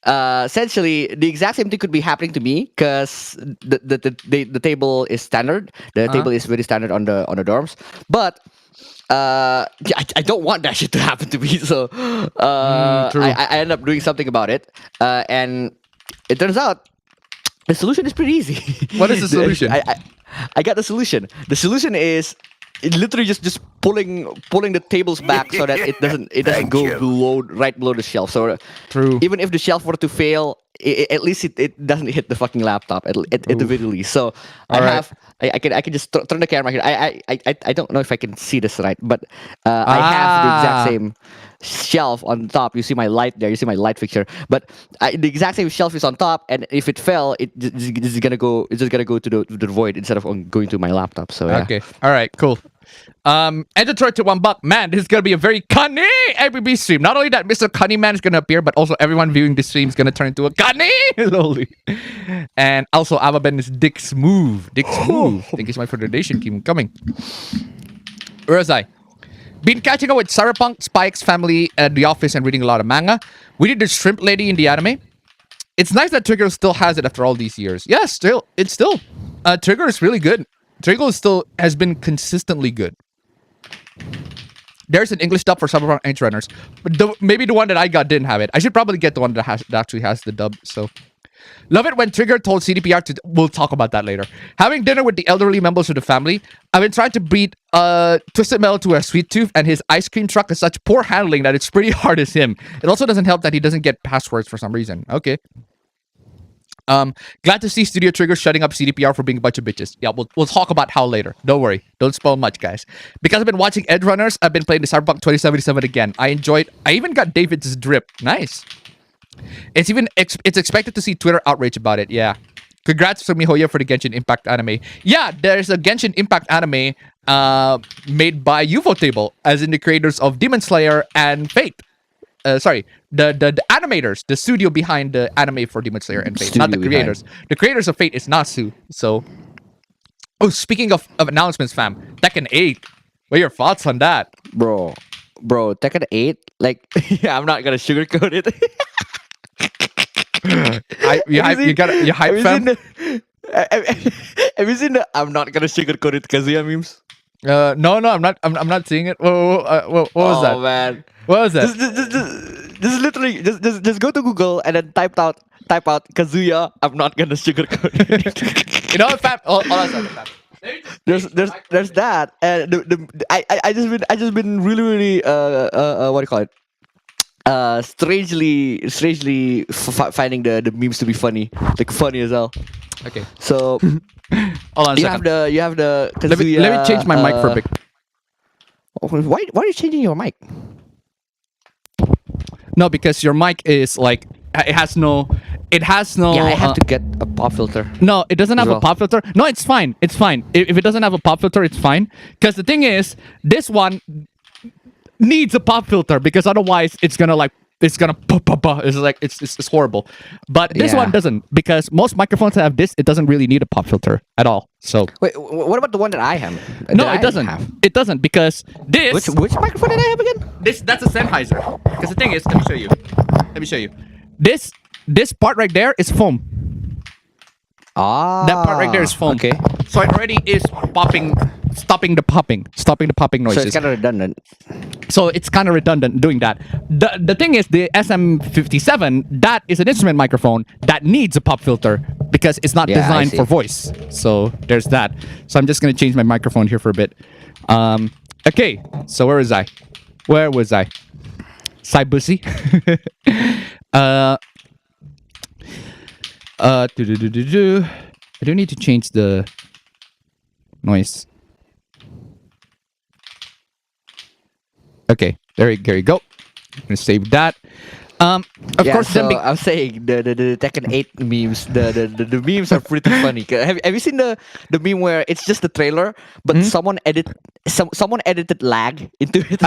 essentially, the exact same thing could be happening to me because the table is standard. The table is very standard on the dorms, but I don't want that shit to happen to me. So true. I end up doing something about it, and it turns out the solution is pretty easy. What is the solution? I got the solution. The solution is literally just pulling the tables back so that it doesn't Thank go you. right below the shelf. So True. even if the shelf were to fail, at least it doesn't hit the fucking laptop at the very least. So Alright. I can just turn the camera here. I don't know if I can see this right, but I have the exact same shelf on top. You see my light there. You see my light fixture. But the exact same shelf is on top, and if it fell, it's just gonna go to the void instead of going to my laptop. So yeah. Okay. All right. Cool. Enter to $1. Man, this is gonna be a very cunny APB stream. Not only that, Mr. Cunny Man is gonna appear, but also everyone viewing this stream is gonna turn into a cunny slowly. And also, Ababen is Dick's move. Dick's move. Thank you so much for the donation. Keep coming. Where was I? Been catching up with Cyberpunk, Spike's family at the office, and reading a lot of manga. We did the shrimp lady in the anime. It's nice that Trigger still has it after all these years. Yeah, it's still. Trigger is really good. Trigger has been consistently good. There's an English dub for Cyberpunk Edge Runners, but maybe the one that I got didn't have it. I should probably get the one that actually has the dub. So, love it when Trigger told CDPR to. We'll talk about that later. Having dinner with the elderly members of the family. I've been trying to beat Twisted Metal to a sweet tooth, and his ice cream truck is such poor handling that it's pretty hard as him. It also doesn't help that he doesn't get passwords for some reason. Okay. Glad to see Studio Trigger shutting up CDPR for being a bunch of bitches. Yeah, we'll talk about how later. Don't worry. Don't spoil much, guys. Because I've been watching Edge Runners, I've been playing the Cyberpunk 2077 again. I even got David's drip. Nice. It's expected to see Twitter outrage about it. Yeah. Congrats to Mihoyo for the Genshin Impact anime. Yeah, there's a Genshin Impact anime made by UFO Table, as in the creators of Demon Slayer and Fate. Sorry, the animators, the studio behind the anime for Demon Slayer and Fate, not the creators. Behind. The creators of Fate is Nasu. So, speaking of announcements, fam, Tekken 8. What are your thoughts on that? Bro, Tekken 8, like, yeah, I'm not gonna sugarcoat it. You hype, fam? Have you seen the I'm not gonna sugarcoat it Kazuya memes? No, I'm not seeing it. What was that? Oh man, What was that? just literally just go to Google and then type out Kazuya. I'm not gonna sugarcoat it. You know what, fam? Hold on a second, fam. There's that, and I just been really what do you call it? Strangely finding the memes to be funny, like funny as hell. Okay. So Hold on a you second. have the Let me Kazuya, change my mic for a bit. Why are you changing your mic? No, because your mic is like it has no. Yeah, I have to get a pop filter. No, it doesn't have well. a pop filter. No, it's fine. It's fine. If it doesn't have a pop filter, it's fine. Because the thing is, this one needs a pop filter because otherwise it's gonna it's like it's horrible. But this Yeah. one doesn't, because most microphones that have this, it doesn't really need a pop filter at all. So Wait, what about the one that I have? no, that I it doesn't. have? It doesn't, because this Which microphone did I have again? that's a Sennheiser. Because the thing is, let me show you. This part right there is foam. Ah, That part right there is foam. Okay, So it already is stopping the popping so noises. it's kind of redundant. So it's kind of redundant doing that. The thing is, the SM57, that is an instrument microphone that needs a pop filter because it's not Yeah, I designed see. for voice. So there's that. So I'm just going to change my microphone here for a bit. Okay, so where was I? Bussy. I do need to change the noise. Okay, there you go. I'm gonna save that. Of course, so then I'm saying the Tekken 8 memes, the memes are pretty funny. Have you seen the meme where it's just the trailer, but someone edited lag into it?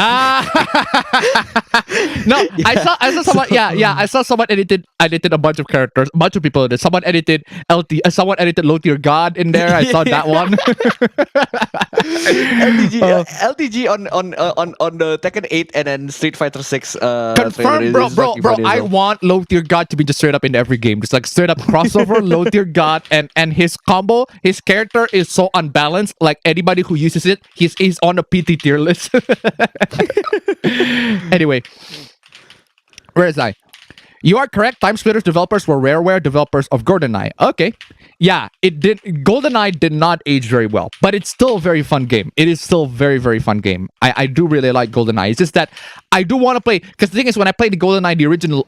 No, I saw someone. Yeah, I saw someone edited a bunch of characters, a bunch of people. Someone edited someone edited Low Tier God in there. I saw that one. LTG on the Tekken 8 and then Street Fighter 6 Confirm, trailer bro. I want Low Tier God to be just straight up in every game, just like straight up crossover. Low Tier God and his combo, his character is so unbalanced. Like anybody who uses it, he's on a PT tier list. Anyway, where is I? You are correct. Time Splitters developers were Rareware developers of GoldenEye. Okay. Yeah, GoldenEye did not age very well, but it's still a very fun game. It is still a very, very fun game. I do really like GoldenEye. It's just that I do want to play, because the thing is, when I played the GoldenEye, the original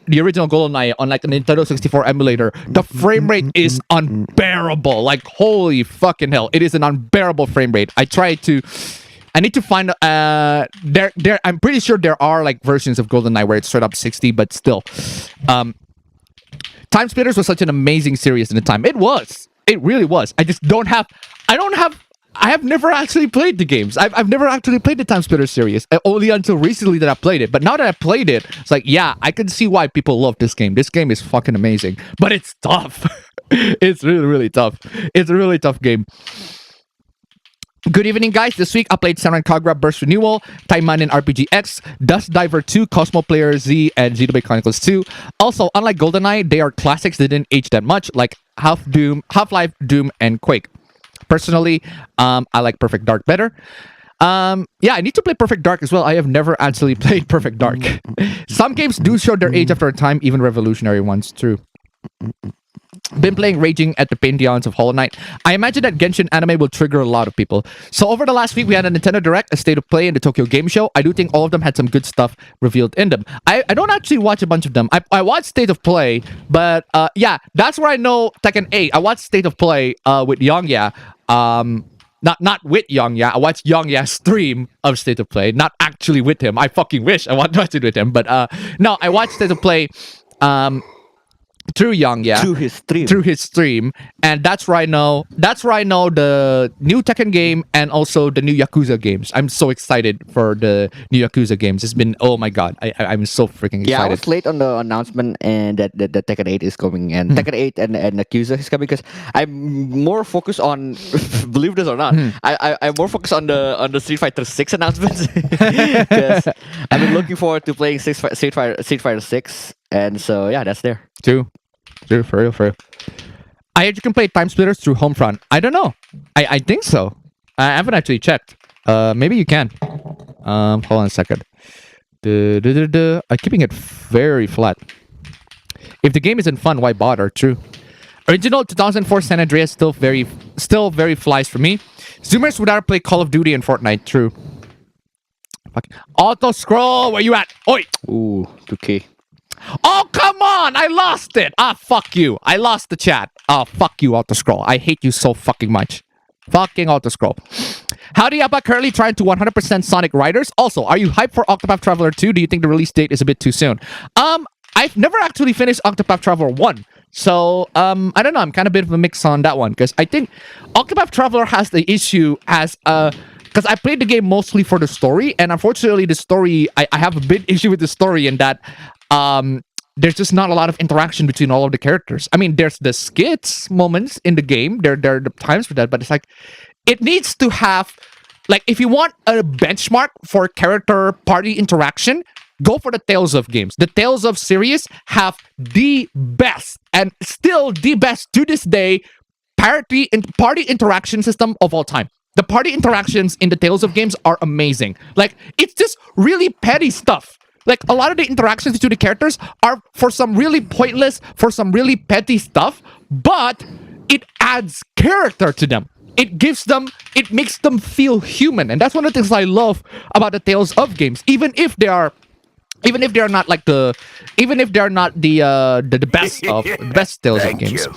GoldenEye on like a Nintendo 64 emulator, the frame rate is unbearable. Like, holy fucking hell. It is an unbearable frame rate. I need to find I'm pretty sure there are like versions of GoldenEye where it's straight up 60, but still. Time Splitters was such an amazing series in the time. It was. It really was. I have never actually played the games. I've never actually played the Time Splitters series. Only until recently that I played it. But now that I played it, it's like, yeah, I can see why people love this game. This game is fucking amazing. But it's tough. It's really, really tough. It's a really tough game. Good evening, guys. This week I played Senran Kagura Burst Renewal, Taiman and RPG X, Dust Diver 2, Cosmo Player Z, and Xenoblade Chronicles 2. Also, unlike GoldenEye, they are classics that didn't age that much, like Half-Life, Doom, and Quake. Personally, I like Perfect Dark better. Yeah, I need to play Perfect Dark as well. I have never actually played Perfect Dark. Some games do show their age after a time, even revolutionary ones. True. Been playing Raging at the Pantheons of Hollow Knight. I imagine that Genshin anime will trigger a lot of people. So over the last week, we had a Nintendo Direct, a State of Play, and the Tokyo Game Show. I do think all of them had some good stuff revealed in them. I don't actually watch a bunch of them. I watched State of Play, but yeah, that's where I know Tekken 8. I watched State of Play with Yongya. Not with Yongya. I watched Yongya's stream of State of Play, not actually with him. I fucking wish I watched it with him, but no, I watched State of Play through Yongya, through his stream, and that's where I know the new Tekken game and also the new Yakuza games. I'm so excited for the new Yakuza games. It's been, oh my god, I'm so freaking excited. Yeah, I was late on the announcement and that the Tekken 8 is coming, and Tekken 8 and Yakuza is coming, because I'm more focused on believe this or not, I'm more focused on the Street Fighter 6 announcements, because I've been looking forward to playing Street Fighter 6, and so yeah, that's there. True, for real. I heard you can play Time Splitters through Homefront. I don't know. I think so. I haven't actually checked. Maybe you can. Hold on a second. I'm keeping it very flat. If the game isn't fun, why bother? True. Original 2004 San Andreas still very flies for me. Zoomers would rather play Call of Duty and Fortnite. True. Fuck. Auto scroll. Where you at? Oi. Ooh, 2K. Oh, come on! I lost it! Ah, fuck you. I lost the chat. Oh, fuck you, Autoscroll. I hate you so fucking much. Fucking Autoscroll. Howdy, Appa. Currently trying to 100% Sonic Riders. Also, are you hyped for Octopath Traveler 2? Do you think the release date is a bit too soon? I've never actually finished Octopath Traveler 1. So, I don't know. I'm kind of a bit of a mix on that one. Because I think Octopath Traveler has the issue as because I played the game mostly for the story. And unfortunately, the story, I have a big issue with the story in that there's just not a lot of interaction between all of the characters. I mean, there's the skits moments in the game. There are the times for that, but it's like it needs to have, like, if you want a benchmark for character party interaction, go for the Tales of games. The Tales of series have the best, and still the best to this day, party interaction system of all time. The party interactions in the Tales of games are amazing. Like, it's just really petty stuff. Like, a lot of the interactions between the characters are for some really pointless, for some really petty stuff, but it adds character to them. It makes them feel human. And that's one of the things I love about the Tales of games. Even if they're not the best Tales of games.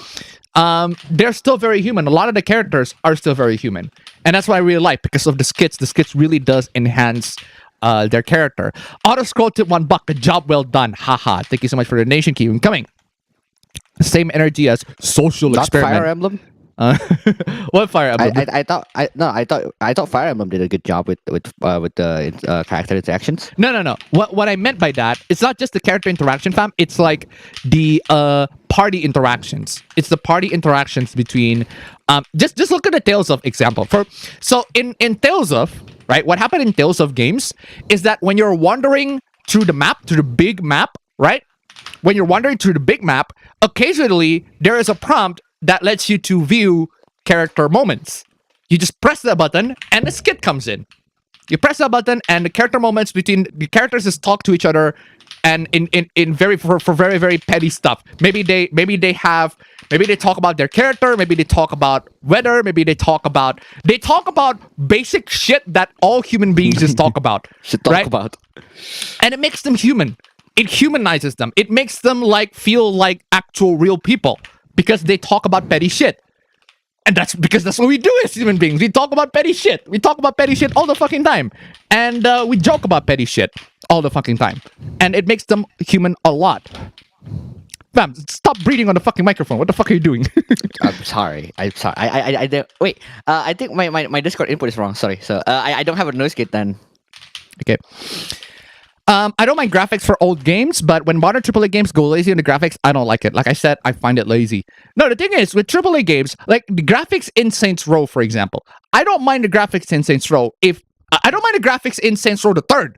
They're still very human. A lot of the characters are still very human, and that's what I really like because of the skits. The skits really does enhance their character. Auto scroll tip $1. A job well done. Haha. Thank you so much for the donation. Keep them coming. Same energy as social Not experiment. Fire Emblem. What Fire Emblem? I thought Fire Emblem did a good job with the character interactions. No. What I meant by that, it's not just the character interaction, fam. It's like the party interactions. It's the party interactions between. Just look at the Tales of example. So in Tales of, right, what happened in Tales of games is that when you're wandering through the big map, right? When you're wandering through the big map, occasionally there is a prompt that lets you to view character moments. You just press that button and the skit comes in. You press that button and the character moments between the characters just talk to each other and in very very petty stuff. Maybe they talk about their character, maybe they talk about weather, maybe they talk about basic shit that all human beings just talk about. Talk about. And it makes them human. It humanizes them. It makes them feel like actual real people. Because they talk about petty shit. And that's what we do as human beings. We talk about petty shit. We talk about petty shit all the fucking time. And we joke about petty shit all the fucking time. And it makes them human a lot. Fam, stop breathing on the fucking microphone. What the fuck are you doing? I'm sorry. I wait. I think my Discord input is wrong. Sorry. So I don't have a noise gate then. Okay. I don't mind graphics for old games, but when modern AAA games go lazy on the graphics, I don't like it. Like I said, I find it lazy. No, the thing is, with AAA games, like the graphics in Saints Row, for example, I don't mind the graphics in Saints Row I don't mind the graphics in Saints Row the 3rd.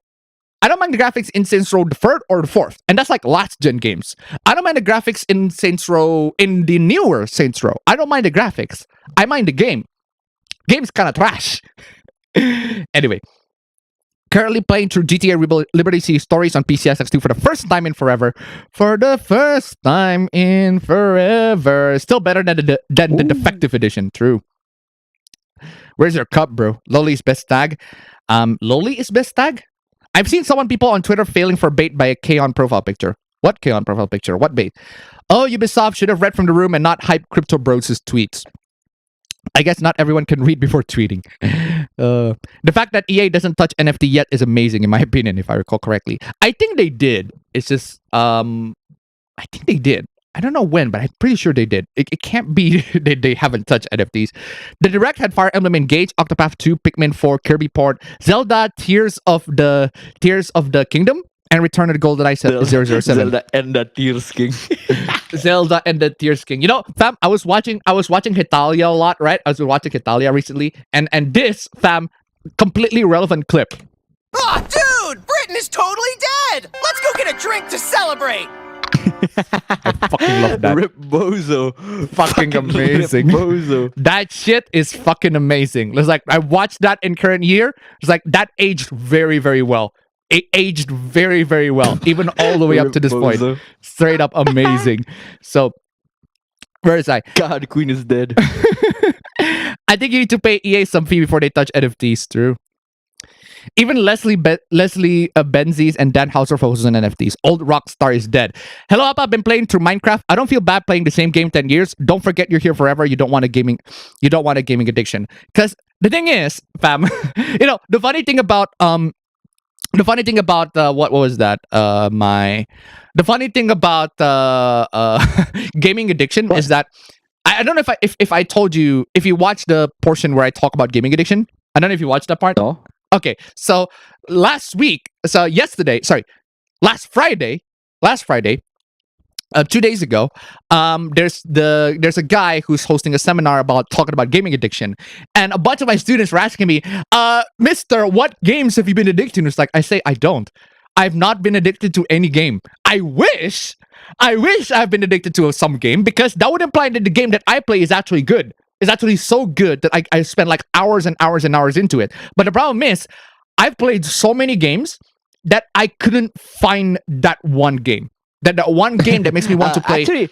I don't mind the graphics in Saints Row the 3rd or the 4th. And that's like last gen games. I don't mind the graphics in Saints Row, in the newer Saints Row. I don't mind the graphics. I mind the game. Game's kind of trash. Anyway. Currently playing through GTA Liberty City Stories on PCSX2 for the first time in forever. For the first time in forever. Still better than the defective edition. True. Where's your cup, bro? Loli's best tag. Loli is best tag? I've seen people on Twitter failing for bait by a K-On profile picture. What K-On profile picture? What bait? Oh, Ubisoft should have read from the room and not hype Crypto Bros' tweets. I guess not everyone can read before tweeting. The fact that EA doesn't touch NFT yet is amazing, in my opinion, if I recall correctly. I think they did. It's just, I think they did. I don't know when, but I'm pretty sure they did. It can't be they haven't touched NFTs. The Direct had Fire Emblem Engage, Octopath 2, Pikmin 4, Kirby Port, Zelda, Tears of the Kingdom, and Return of the GoldenEye 007. Zelda and the Tears King. Zelda and the Tears King. You know, fam, I was watching Hitalia a lot, right? I was watching Hitalia recently, and this, fam, completely relevant clip. Oh, dude! Britain is totally dead! Let's go get a drink to celebrate! I fucking love that. Rip Bozo. Fucking amazing. Rip Bozo. That shit is fucking amazing. It's like, I watched that in current year. It's like, that aged very, very well. It aged very, very well, even all the way up to this point. Straight up amazing. So, where is I? God, Queen is dead. I think you need to pay EA some fee before they touch NFTs, true. Even Leslie Benzies and Dan Hauser focuses on NFTs. Old Rockstar is dead. Hello, Appa. I've been playing through Minecraft. I don't feel bad playing the same game 10 years. Don't forget you're here forever. You don't want a gaming addiction. Because the thing is, fam, you know, the funny thing about what was that? The funny thing about gaming addiction is that I don't know if I told you, if you watch the portion where I talk about gaming addiction. I don't know if you watched that part. No. Okay, so last Friday, 2 days ago, there's a guy who's hosting a seminar talking about gaming addiction, and a bunch of my students were asking me, Mister, what games have you been addicted to? It's like, I say, I don't. I've not been addicted to any game. I wish I've been addicted to some game, because that would imply that the game that I play is actually good. is actually so good that I spend like hours and hours and hours into it. But the problem is, I've played so many games that I couldn't find that one game. That one game that makes me want to play Actually,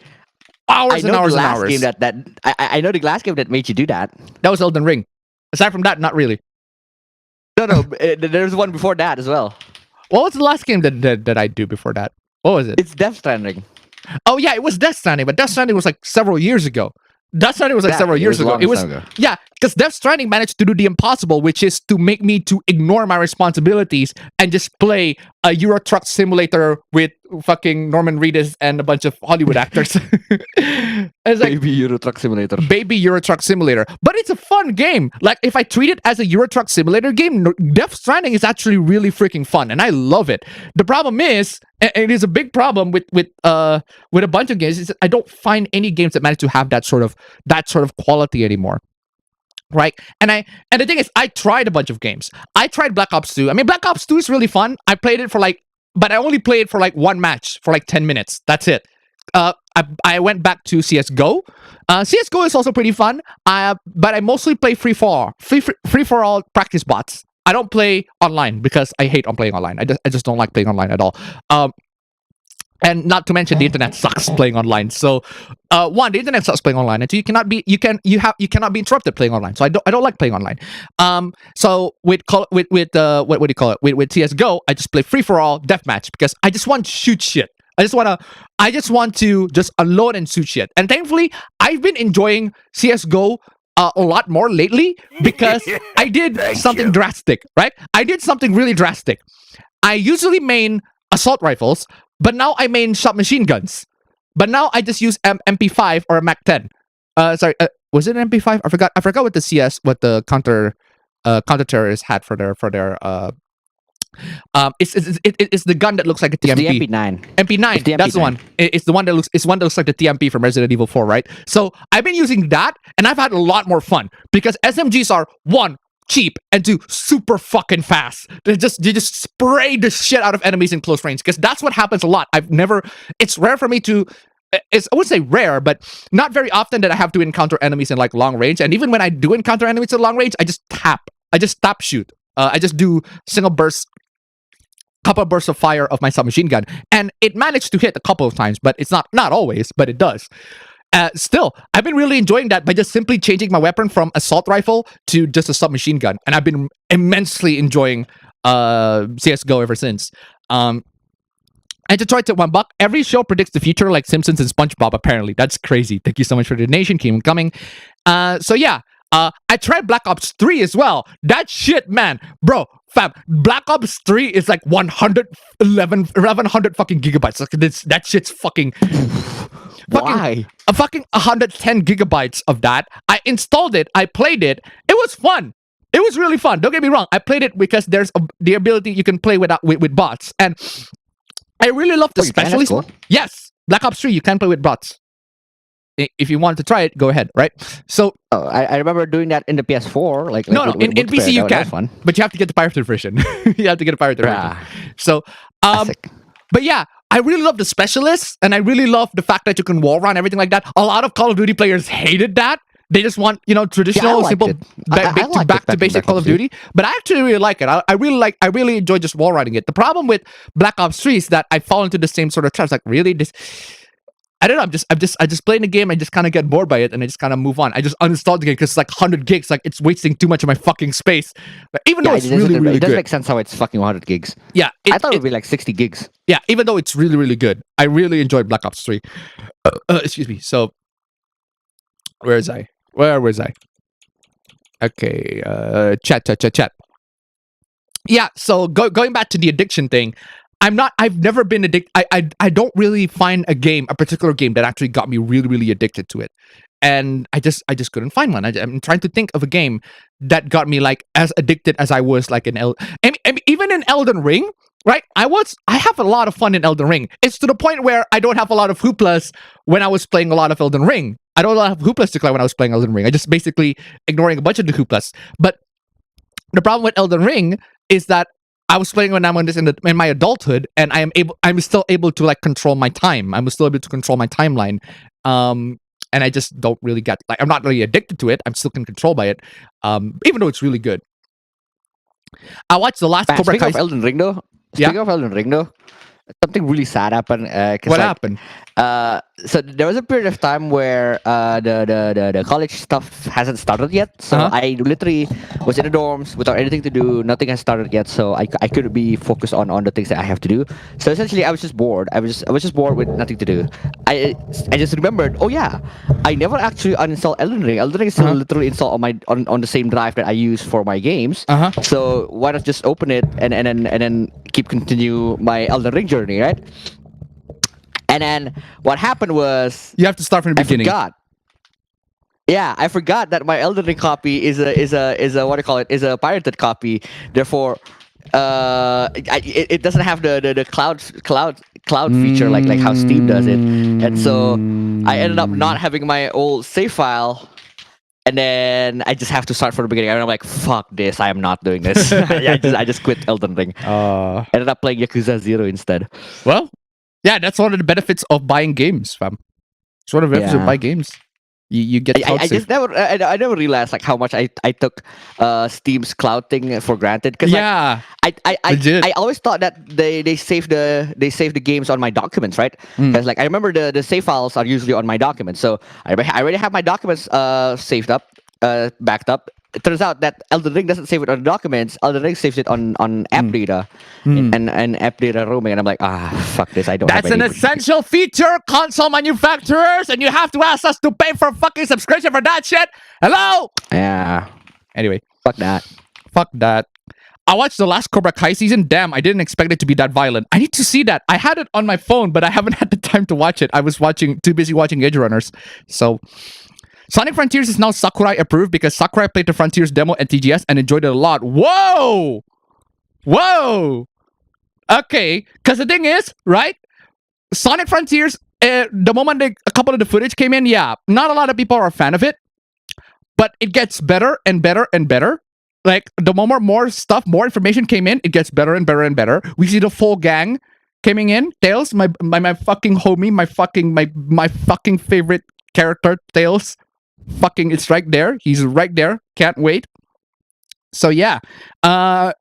hours and hours and hours. Game I know the last game that made you do that. That was Elden Ring. Aside from that, not really. No, there's one before that as well. What was the last game that I do before that? What was it? It's Death Stranding. Oh yeah, it was Death Stranding, but Death Stranding was like several years ago. Death Stranding was like several years ago. It was yeah, because Death Stranding managed to do the impossible, which is to make me to ignore my responsibilities and just play a Euro Truck Simulator with fucking Norman Reedus and a bunch of Hollywood actors. It's like Baby Euro Truck Simulator. Baby Euro Truck Simulator, but it's a fun game. Like if I treat it as a Euro Truck Simulator game, Death Stranding is actually really freaking fun, and I love it. The problem is, and it is a big problem with a bunch of games, is I don't find any games that manage to have that sort of quality anymore. Right, and the thing is, I tried a bunch of games. I tried Black Ops 2. I mean, Black Ops 2 is really fun. I played it but I only played it for like one match for like 10 minutes. That's it. I went back to CS:GO. CS:GO is also pretty fun. But I mostly play free for all practice bots. I don't play online because I hate on playing online. I just don't like playing online at all. And not to mention the internet sucks playing online. So, one, the internet sucks playing online, and two, you cannot be interrupted playing online. So I don't like playing online. So with what do you call it? With CS:GO, I just play free for all deathmatch because I just want to shoot shit. I just want to just unload and shoot shit. And thankfully, I've been enjoying CS:GO a lot more lately because I did something drastic. Right? I did something really drastic. I usually main assault rifles, but now I main submachine guns. But now I just use MP5 or a MAC-10. Sorry, was it an MP5? I forgot what the counter terrorists had for their it's the gun that looks like a TMP. It's the MP9. MP9. That's the one. It's the one that looks like the TMP from Resident Evil 4, right? So I've been using that, and I've had a lot more fun because SMGs are one, cheap, and two, super fucking fast. You just spray the shit out of enemies in close range because that's what happens a lot. It's rare for me to. I would say rare, but not very often that I have to encounter enemies in like long range. And even when I do encounter enemies in long range, I just tap shoot. I just do couple bursts of fire of my submachine gun, and it managed to hit a couple of times, but it's not always, but it does. Still, I've been really enjoying that by just simply changing my weapon from assault rifle to just a submachine gun, and I've been immensely enjoying CS:GO ever since. And to try to $1, every show predicts the future like Simpsons and SpongeBob. Apparently, that's crazy. Thank you so much for the donation. Keep them coming. So yeah. I tried Black Ops 3 as well. That shit, man. Bro, fam, Black Ops 3 is like 1100 fucking gigabytes. Like that shit's fucking... Why? Fucking 110 gigabytes of that. I installed it. I played it. It was fun. It was really fun. Don't get me wrong. I played it because there's the ability you can play with bots. And I really love the specialist. Cool. Yes. Black Ops 3, you can play with bots. If you want to try it, go ahead, right? So I remember doing that in the PS4. In PC you can, but you have to get the pirated version. You have to get a pirated version. So, but yeah, I really love the specialists, and I really love the fact that you can wall run everything like that. A lot of Call of Duty players hated that. They just want traditional, simple, back to basic Call of Duty. But I actually really like it. I really enjoy just wall running it. The problem with Black Ops 3 is that I fall into the same sort of traps. Like really, I don't know. I just play the game. I just kind of get bored by it, and I just kind of move on. I just uninstalled the game because it's like 100 gigs. Like it's wasting too much of my fucking space. But even though it's really good, it doesn't make sense how it's fucking 100 gigs. Yeah, I thought it would be like 60 gigs. Yeah, even though it's really really good, I really enjoyed Black Ops 3. Excuse me. So, where was I? Okay, chat. Yeah. So going back to the addiction thing. I've never been addicted. I don't really find a particular game that actually got me really, really addicted to it. And I just couldn't find one. I'm trying to think of a game that got me like as addicted as I was like even in Elden Ring, right? I have a lot of fun in Elden Ring. It's to the point where I don't have a lot of hooplas when I was playing a lot of Elden Ring. I don't have hooplas to play when I was playing Elden Ring. I just basically ignoring a bunch of the hooplas. But the problem with Elden Ring is that I was playing when I'm on this in my adulthood, and I'm still able to like control my time. I'm still able to control my timeline. and I just don't really get, like, I'm not really addicted to it. I'm still controlled by it, even though it's really good. I watched the last Man, Cobra speaking Kai. of Elden Ring though, something really sad happened. What happened? So there was a period of time where the college stuff hasn't started yet. So I literally was in the dorms without anything to do. Nothing has started yet. So I couldn't be focused on the things that I have to do. So essentially, I was just bored. I was just bored with nothing to do. I just remembered. Oh yeah, I never actually uninstalled Elden Ring. Elden Ring is still literally installed on my on the same drive that I use for my games. So why not just open it and then continue my Elden Ring journey, right? And then what happened was You have to start from the beginning. I forgot. Yeah, I forgot that my Elden Ring copy is a what do you call it? Is a pirated copy. Therefore, it doesn't have the cloud feature like how Steam does it. And so I ended up not having my old save file. And then I just have to start from the beginning. And I'm like, fuck this! I am not doing this. I just quit Elden Ring. Ended up playing Yakuza 0 instead. Well, yeah, that's one of the benefits of buying games, fam. It's one of the benefits of buying games. You get cloud I save. just never I never realized like how much I took Steam's cloud thing for granted. Cause Yeah, I always thought that they save the games on my documents, right? Because like I remember the save files are usually on my documents, so I already have my documents saved up, backed up. It turns out that Elden Ring doesn't save it on the documents. Elden Ring saves it on app data and app data roaming. And I'm like, fuck this. I don't. That's have an any essential feature, console manufacturers, and you have to ask us to pay for a fucking subscription for that shit. Hello. Yeah. Anyway, Fuck that. fuck that. I watched the last Cobra Kai season. Damn, I didn't expect it to be that violent. I need to see that. I had it on my phone, but I haven't had the time to watch it. I was too busy watching Edge Runners. So, Sonic Frontiers is now Sakurai approved because Sakurai played the Frontiers demo at TGS and enjoyed it a lot. Whoa! Whoa! Okay, because the thing is, right? Sonic Frontiers, the moment a couple of the footage came in, yeah, not a lot of people are a fan of it, but it gets better and better and better. Like, the moment more information came in, it gets better and better and better. We see the full gang coming in. Tails, my fucking homie, my fucking favorite character, Tails. Fucking, it's right there. He's right there. Can't wait. So yeah,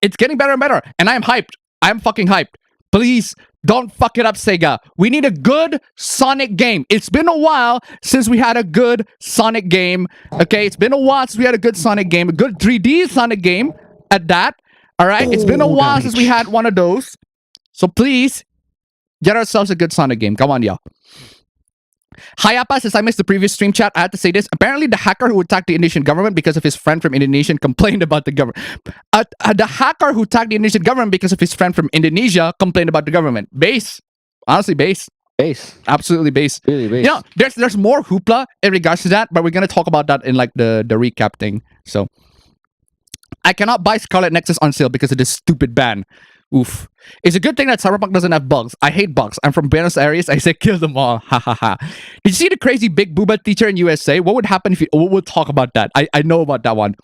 it's getting better and better, and I'm hyped. I'm fucking hyped. Please don't fuck it up, Sega. We need a good Sonic game. It's been a while since we had a good Sonic game. Okay, it's been a while since we had a good Sonic game, a good 3D Sonic game at that. All right, it's been a while since we had one of those. So please get ourselves a good Sonic game. Come on, y'all. Hayapa says, I missed the previous stream chat. I had to say this. Apparently, the hacker who attacked the Indonesian government because of his friend from Indonesia complained about the government. The hacker who attacked the Indonesian government because of his friend from Indonesia complained about the government. Base. Honestly, base. Base. Absolutely base. Really base. You know, there's more hoopla in regards to that, but we're going to talk about that in like the recap thing. So, I cannot buy Scarlet Nexus on sale because of this stupid ban. Oof. It's a good thing that Cyberpunk doesn't have bugs. I hate bugs. I'm from Buenos Aires. I say kill them all. Ha ha ha. Did you see the crazy big booba teacher in USA? What would happen if you... We'll talk about that. I know about that one.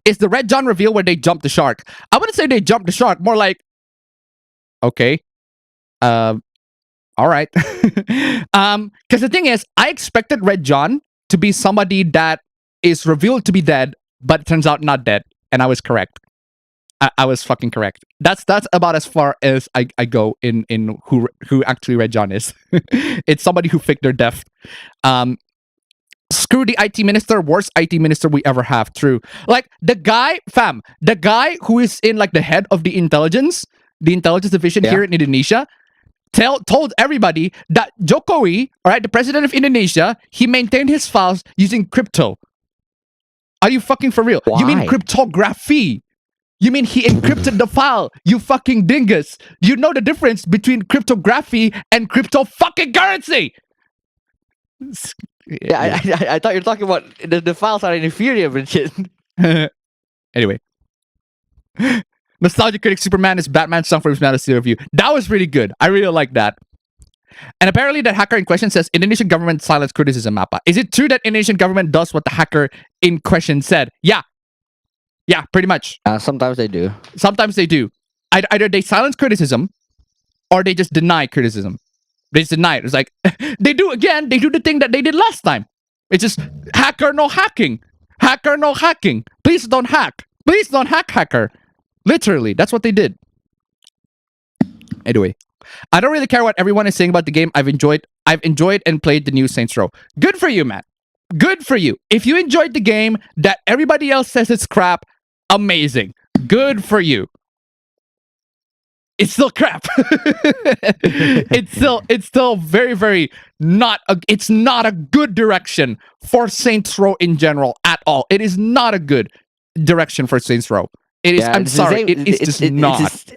It's the Red John reveal where they jumped the shark. I wouldn't say they jumped the shark. More like... Okay. All right. Because the thing is, I expected Red John to be somebody that is revealed to be dead, but turns out not dead. And I was correct. I was fucking correct. That's about as far as I go in who actually Red John is. It's somebody who faked their death. Screw the IT minister, worst IT minister we ever have. True. Like the guy who is in like the head of the intelligence division here in Indonesia, told everybody that Jokowi, all right, the president of Indonesia, he maintained his files using crypto. Are you fucking for real? Why? You mean cryptography? You mean he encrypted the file? You fucking dingus. You know the difference between cryptography and crypto fucking currency. Yeah, I thought you were talking about the files are in Ethereum and shit. Anyway. Nostalgia Critic Superman is Batman song for his Man of Steel review. That was really good. I really like that. And apparently that hacker in question says Indonesian government silence criticism mappa. Is it true that Indonesian government does what the hacker in question said? Yeah. Yeah, pretty much. Sometimes they do. Sometimes they do. Either they silence criticism or they just deny criticism. They just deny it. It's like they do the thing that they did last time. It's just hacker no hacking. Hacker no hacking. Please don't hack. Please don't hack, hacker. Literally, that's what they did. Anyway, I don't really care what everyone is saying about the game. I've enjoyed and played the new Saints Row. Good for you, man. Good for you. If you enjoyed the game that everybody else says it's crap, amazing. Good for you. It's still crap. it's still very, very it's not a good direction for Saints Row in general at all. It is not a good direction for Saints Row. It is. I'm sorry. It is just not.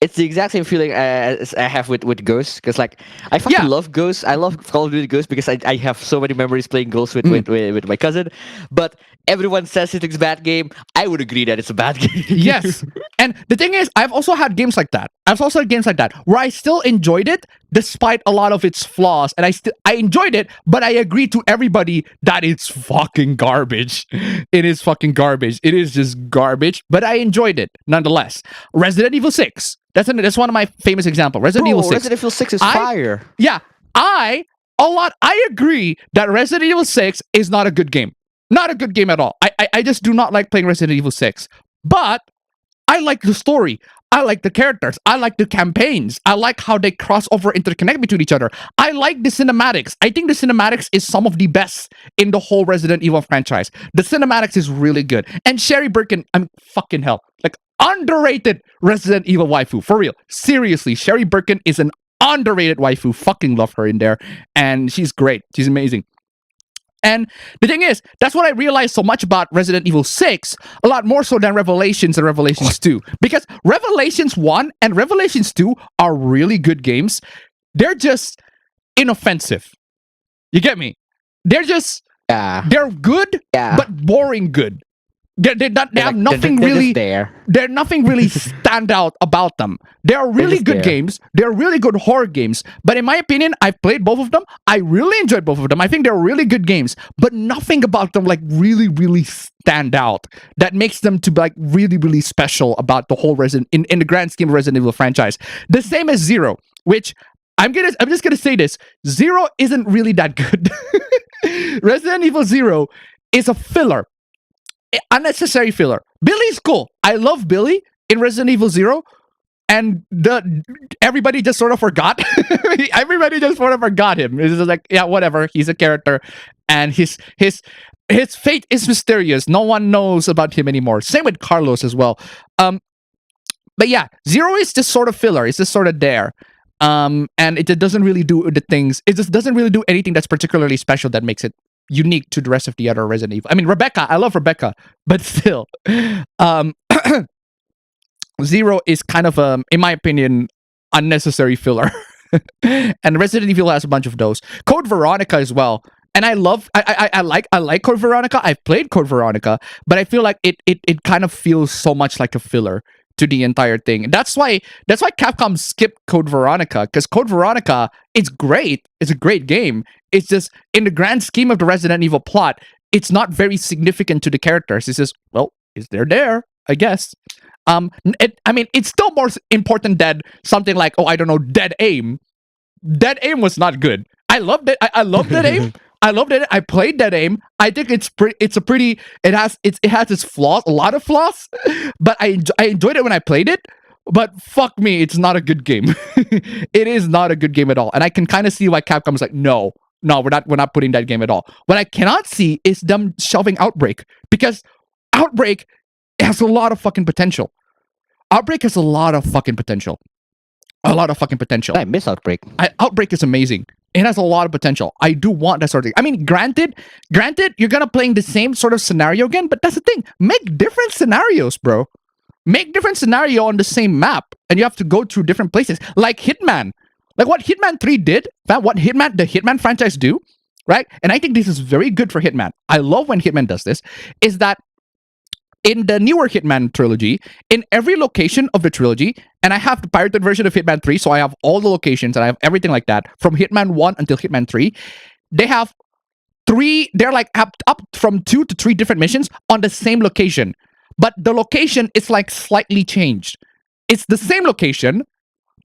It's the exact same feeling as I have with Ghosts, because like I fucking love Ghosts. I love Call of Duty Ghosts because I have so many memories playing Ghosts with my cousin. But everyone says it's a bad game. I would agree that it's a bad game. Yes, and the thing is, I've also had games like that. I've also had games like that where I still enjoyed it despite a lot of its flaws, and I enjoyed it, but I agree to everybody that it's fucking garbage. It is fucking garbage. It is just garbage, but I enjoyed it nonetheless. Resident Evil 6. That's one of my famous examples. Resident Evil 6. Resident Evil 6 is fire. Yeah, I agree that Resident Evil 6 is not a good game. Not a good game at all. I just do not like playing Resident Evil 6. But I like the story. I like the characters. I like the campaigns. I like how they cross over, interconnect between each other. I like the cinematics. I think the cinematics is some of the best in the whole Resident Evil franchise. The cinematics is really good. And Sherry Birkin, fucking hell. Like, underrated Resident Evil waifu. For real. Seriously, Sherry Birkin is an underrated waifu. Fucking love her in there. And she's great. She's amazing. And the thing is, that's what I realized so much about Resident Evil 6, a lot more so than Revelations and Revelations 2. Because Revelations 1 and Revelations 2 are really good games. They're just inoffensive. You get me? They're just, they're good, but boring good. They have nothing really there. They're nothing really stand out about them. They are really good games. They're really good horror games. But in my opinion, I've played both of them. I really enjoyed both of them. I think they're really good games. But nothing about them like really, really stand out that makes them to be like really, really special about the whole in the grand scheme of Resident Evil franchise. The same as Zero, which I'm just gonna say this. Zero isn't really that good. Resident Evil Zero is a filler. Unnecessary filler. Billy's cool. I love Billy in Resident Evil 0, and everybody just sort of forgot. Everybody just sort of forgot him. It's just like, yeah, whatever. He's a character, and his fate is mysterious. No one knows about him anymore. Same with Carlos as well. But yeah, 0 is just sort of filler. It's just sort of there. And it doesn't really do the things. It just doesn't really do anything that's particularly special that makes it unique to the rest of the other Resident Evil. I mean, Rebecca, I love Rebecca, but still, 0 is kind of in my opinion, unnecessary filler. And Resident Evil has a bunch of those. Code Veronica as well. And I like Code Veronica. I've played Code Veronica, but I feel like it kind of feels so much like a filler to the entire thing. That's why Capcom skipped Code Veronica, because Code Veronica, it's great. It's a great game. It's just, in the grand scheme of the Resident Evil plot, it's not very significant to the characters. It's just, well, they're there, I guess. It's still more important than something like, I don't know, Dead Aim. Dead Aim was not good. I loved it. I love Dead Aim. I loved it. I played Dead Aim. I think it has its flaws, a lot of flaws, but I enjoyed it when I played it. But fuck me, it's not a good game. It is not a good game at all. And I can kind of see why Capcom is like, no, we're not putting that game at all. What I cannot see is them shelving Outbreak, because Outbreak has a lot of fucking potential. Outbreak has a lot of fucking potential. A lot of fucking potential. I miss Outbreak. Outbreak is amazing. It has a lot of potential. I do want that sort of thing. I mean, granted, you're gonna playing the same sort of scenario again, but that's the thing. Make different scenarios, bro. Make different scenario on the same map, and you have to go through different places. Like Hitman. Like what Hitman 3 did, what the Hitman franchise do, right? And I think this is very good for Hitman. I love when Hitman does this, is that in the newer Hitman trilogy, in every location of the trilogy, and I have the pirated version of Hitman 3, so I have all the locations, and I have everything like that, from Hitman 1 until Hitman 3, they have they're like up from 2 to 3 different missions on the same location. But the location is like slightly changed. It's the same location,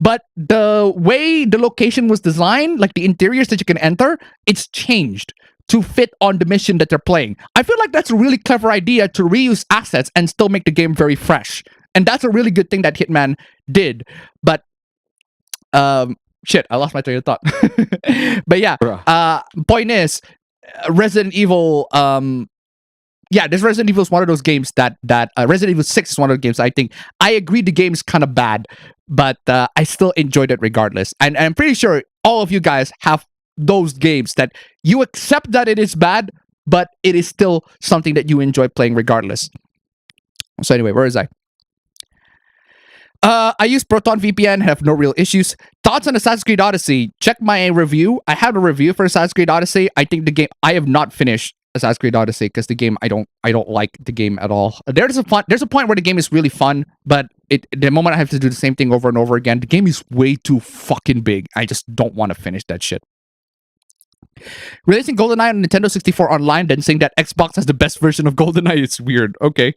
but the way the location was designed, like the interiors that you can enter, it's changed to fit on the mission that they're playing. I feel like that's a really clever idea to reuse assets and still make the game very fresh. And that's a really good thing that Hitman did. But shit, I lost my train of thought. But yeah, point is, Resident Evil. This Resident Evil is one of those games that Resident Evil 6 is one of the games I think I agree the game's kind of bad, but I still enjoyed it regardless. And I'm pretty sure all of you guys have those games that you accept that it is bad, but it is still something that you enjoy playing regardless. So anyway, where is I? I use Proton VPN, have no real issues. Thoughts on Assassin's Creed Odyssey? Check my review. I have a review for Assassin's Creed Odyssey. I think the game, I have not finished Assassin's Creed Odyssey because the game I don't like the game at all. There's a point where the game is really fun, but the moment I have to do the same thing over and over again, the game is way too fucking big. I just don't want to finish that shit. Releasing GoldenEye on Nintendo 64 online, then saying that Xbox has the best version of GoldenEye, it's weird. Okay.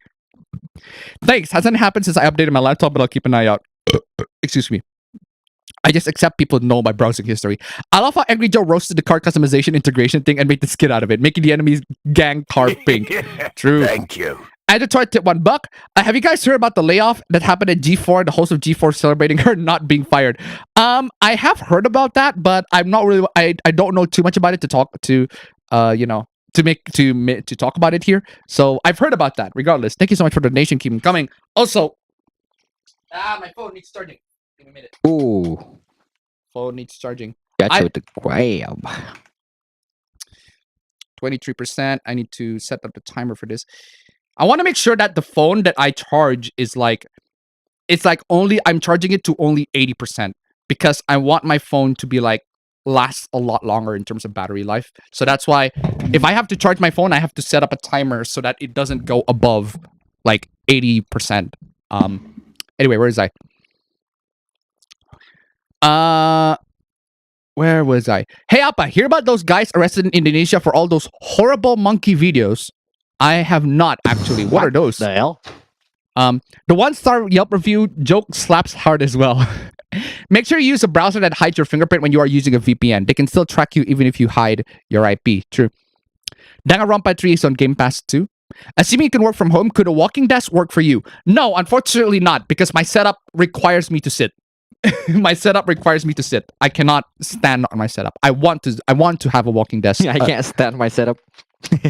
Thanks. Hasn't happened since I updated my laptop, but I'll keep an eye out. Excuse me. I just accept people know my browsing history. I love how Angry Joe roasted the car customization integration thing and made the skit out of it, making the enemy's gang car pink. True. Thank you. Editor tip $1. Have you guys heard about the layoff that happened at G4? The host of G4 celebrating her not being fired. I have heard about that, but I'm not really. I don't know too much about it to talk to. To talk about it here. So I've heard about that. Regardless, thank you so much for the donation. Keep them coming. Also, my phone needs charging. Give me a minute. Ooh. Phone needs charging. Got you the grab. 23%. I need to set up the timer for this. I want to make sure that the phone that I charge is like, it's like only, I'm charging it to only 80% because I want my phone to be like, last a lot longer in terms of battery life. So that's why if I have to charge my phone, I have to set up a timer so that it doesn't go above like 80%. Anyway, where is I? Where was I? Hey Appa, hear about those guys arrested in Indonesia for all those horrible monkey videos? I have not actually. What are those? The hell? The 1-star Yelp review joke slaps hard as well. Make sure you use a browser that hides your fingerprint when you are using a VPN. They can still track you even if you hide your IP. True. Danganronpa 3 is on Game Pass too. Assuming you can work from home, could a walking desk work for you? No, unfortunately not, because my setup requires me to sit. My setup requires me to sit. I cannot stand on my setup. I want to have a walking desk. I can't stand my setup.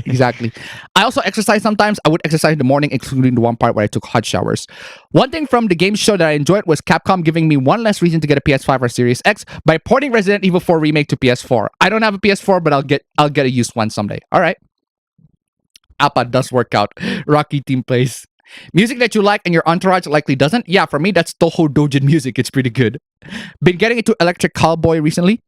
Exactly. I also exercise sometimes. I would exercise in the morning, including the one part where I took hot showers. One thing from the game show that I enjoyed was Capcom giving me one less reason to get a PS5 or Series X by porting Resident Evil 4 Remake to PS4. I don't have a PS4, but I'll get a used one someday. All right. Appa does work out. Rocky team plays. Music that you like and your entourage likely doesn't? Yeah, for me, that's Toho Dojin music. It's pretty good. Been getting into Electric Cowboy recently.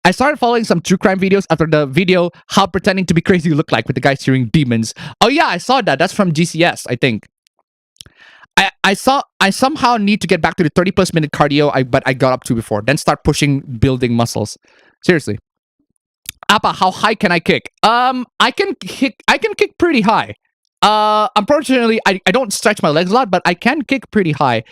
I started following some true crime videos after the video How Pretending to Be Crazy You Look Like with the guys hearing demons. Oh yeah, I saw that. That's from GCS, I think. I somehow need to get back to the 30+ minute cardio but I got up to before. Then start pushing, building muscles. Seriously. Appa, how high can I kick? I can kick pretty high. Unfortunately, I don't stretch my legs a lot, but I can kick pretty high.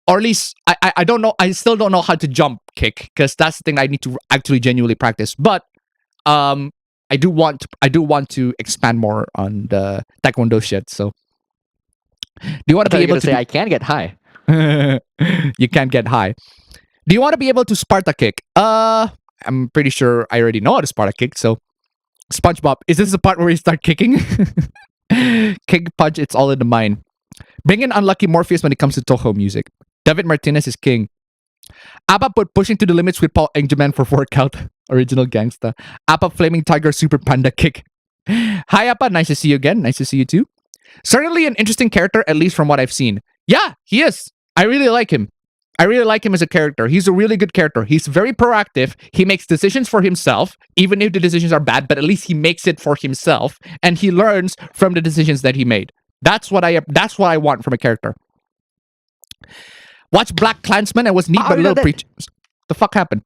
Or at least I don't know. I still don't know how to jump kick because that's the thing I need to actually genuinely practice. But I do want to expand more on the Taekwondo shit. So do you want to be able to say I can get high? You can get high. Do you want to be able to Sparta kick? I'm pretty sure I already know how to Sparta kick. So SpongeBob, is this the part where you start kicking? Kick punch, it's all in the mind. Bring in Unlucky Morpheus when it comes to Toho music. David Martinez is king. Appa put Pushing to the Limits with Paul Engelman for workout. Original gangsta. Appa Flaming Tiger Super Panda kick. Hi Appa, nice to see you again. Nice to see you too. Certainly an interesting character, at least from what I've seen. Yeah, he is. I really like him. I really like him as a character. He's a really good character. He's very proactive. He makes decisions for himself, even if the decisions are bad, but at least he makes it for himself, and he learns from the decisions that he made. That's what I want from a character. Watch Black Klansman and was neat but a little preachy. The fuck happened?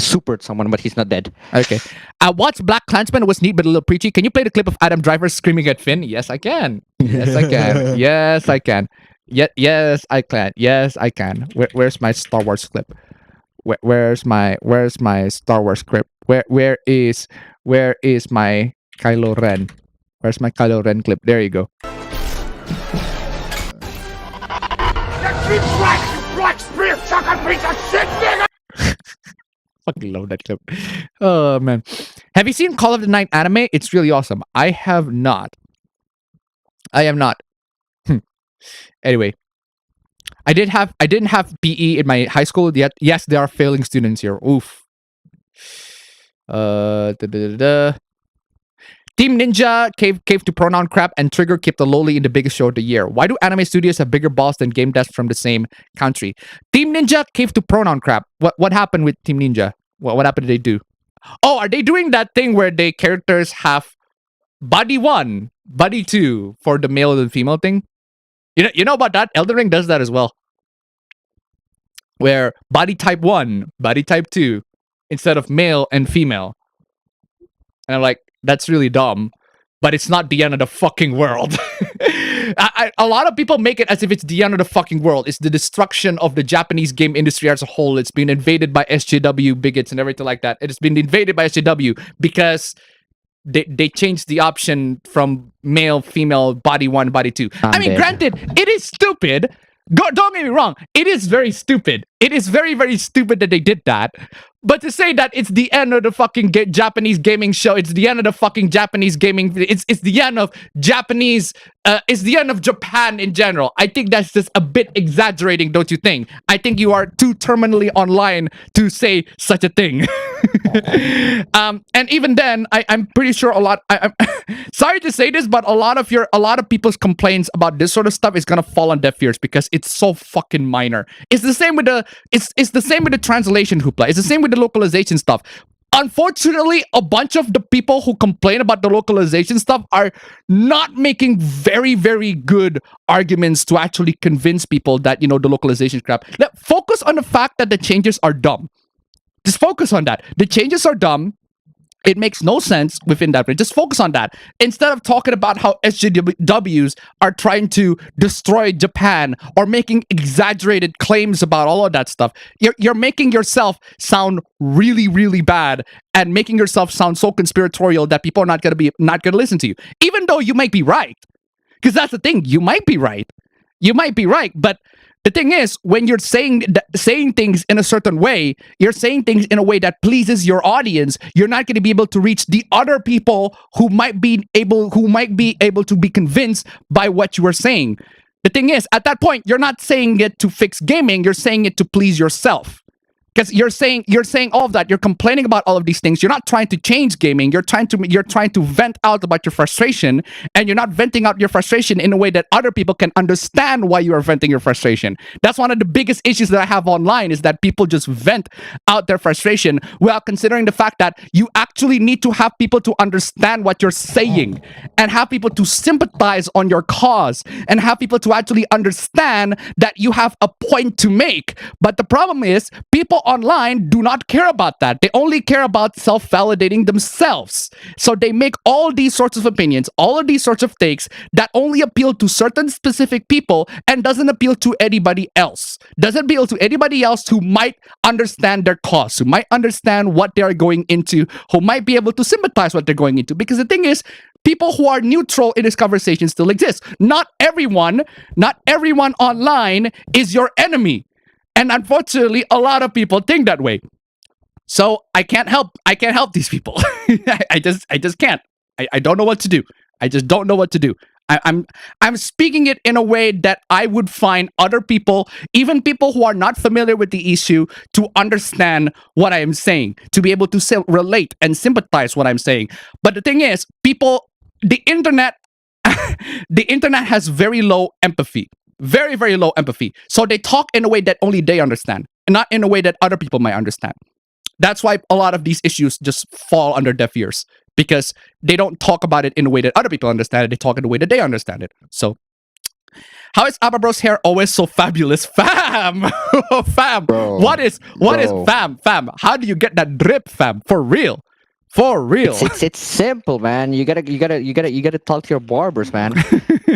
Supered someone, but he's not dead. Okay. I watched Black Klansman was neat but a little preachy. Can you play the clip of Adam Driver screaming at Finn? Yes, I can. Yes, I can. Yes, I can. Yes, I can. Yes, I can. Where's my Star Wars clip? Where's my Star Wars clip? Where is my Kylo Ren? Where's my Kylo Ren clip? There you go. Fucking love that clip. Oh man. Have you seen Call of the Night anime? It's really awesome. I have not. I am not. Anyway. I didn't have PE in my high school yet. Yes, there are failing students here. Oof. Team Ninja cave to pronoun crap, and Trigger kept the lowly in the biggest show of the year. Why do anime studios have bigger balls than game devs from the same country? Team Ninja cave to pronoun crap. What happened with Team Ninja? What happened did they do? Oh, are they doing that thing where the characters have body 1, body 2 for the male and female thing? You know about that? Elden Ring does that as well. Where body type 1, body type 2, instead of male and female. And I'm like, that's really dumb. But it's not the end of the fucking world. A lot of people make it as if it's the end of the fucking world. It's the destruction of the Japanese game industry as a whole. It's been invaded by SJW bigots and everything like that. It has been invaded by SJW because they changed the option from male, female, body 1, body 2. I mean, granted, it is stupid. Don't get me wrong. It is very stupid. It is very, very stupid that they did that. But to say that it's the end of the fucking Japanese gaming show, it's the end of the fucking Japanese gaming, it's the end of Japanese, it's the end of Japan in general. I think that's just a bit exaggerating, don't you think? I think you are too terminally online to say such a thing. And even then, I'm pretty sure I'm sorry to say this, but a lot of people's complaints about this sort of stuff is gonna fall on deaf ears because it's so fucking minor. It's the same with the translation hoopla. It's the same with the localization stuff. Unfortunately, a bunch of the people who complain about the localization stuff are not making very, very good arguments to actually convince people that, the localization crap. Focus on the fact that the changes are dumb. Just focus on that. The changes are dumb. It makes no sense within that. Just focus on that. Instead of talking about how SJWs are trying to destroy Japan or making exaggerated claims about all of that stuff, you're making yourself sound really, really bad and making yourself sound so conspiratorial that people are not gonna listen to you. Even though you might be right. Because that's the thing. You might be right. But the thing is, when you're saying things in a certain way, you're saying things in a way that pleases your audience. You're not going to be able to reach the other people who might be able to be convinced by what you are saying. The thing is, at that point, you're not saying it to fix gaming. You're saying it to please yourself. Because you're saying all of that. You're complaining about all of these things. You're not trying to change gaming. You're trying to vent out about your frustration, and you're not venting out your frustration in a way that other people can understand why you are venting your frustration. That's one of the biggest issues that I have online, is that people just vent out their frustration without considering the fact that you actually need to have people to understand what you're saying, and have people to sympathize on your cause, and have people to actually understand that you have a point to make. But the problem is, people online do not care about that. They only care about self-validating themselves. So they make all these sorts of opinions, all of these sorts of takes that only appeal to certain specific people and doesn't appeal to anybody else. Doesn't appeal to anybody else who might understand their cause, who might understand what they are going into, who might be able to sympathize what they're going into. Because the thing is, people who are neutral in this conversation still exist. Not everyone online is your enemy. And unfortunately, a lot of people think that way. So I can't help these people. I just can't. I don't know what to do. I just don't know what to do. I'm speaking it in a way that I would find other people, even people who are not familiar with the issue, to understand what I am saying, to be able to relate and sympathize what I'm saying. But the thing is, the internet has very low empathy. Very, very low empathy. So they talk in a way that only they understand, and not in a way that other people might understand. That's why a lot of these issues just fall under deaf ears, because they don't talk about it in a way that other people understand it. They talk in a way that they understand it. So, how is APB's hair always so fabulous? Fam! Fam! Bro, What is fam? Fam! How do you get that drip, fam? For real. For real. It's simple, man. You gotta talk to your barbers, man.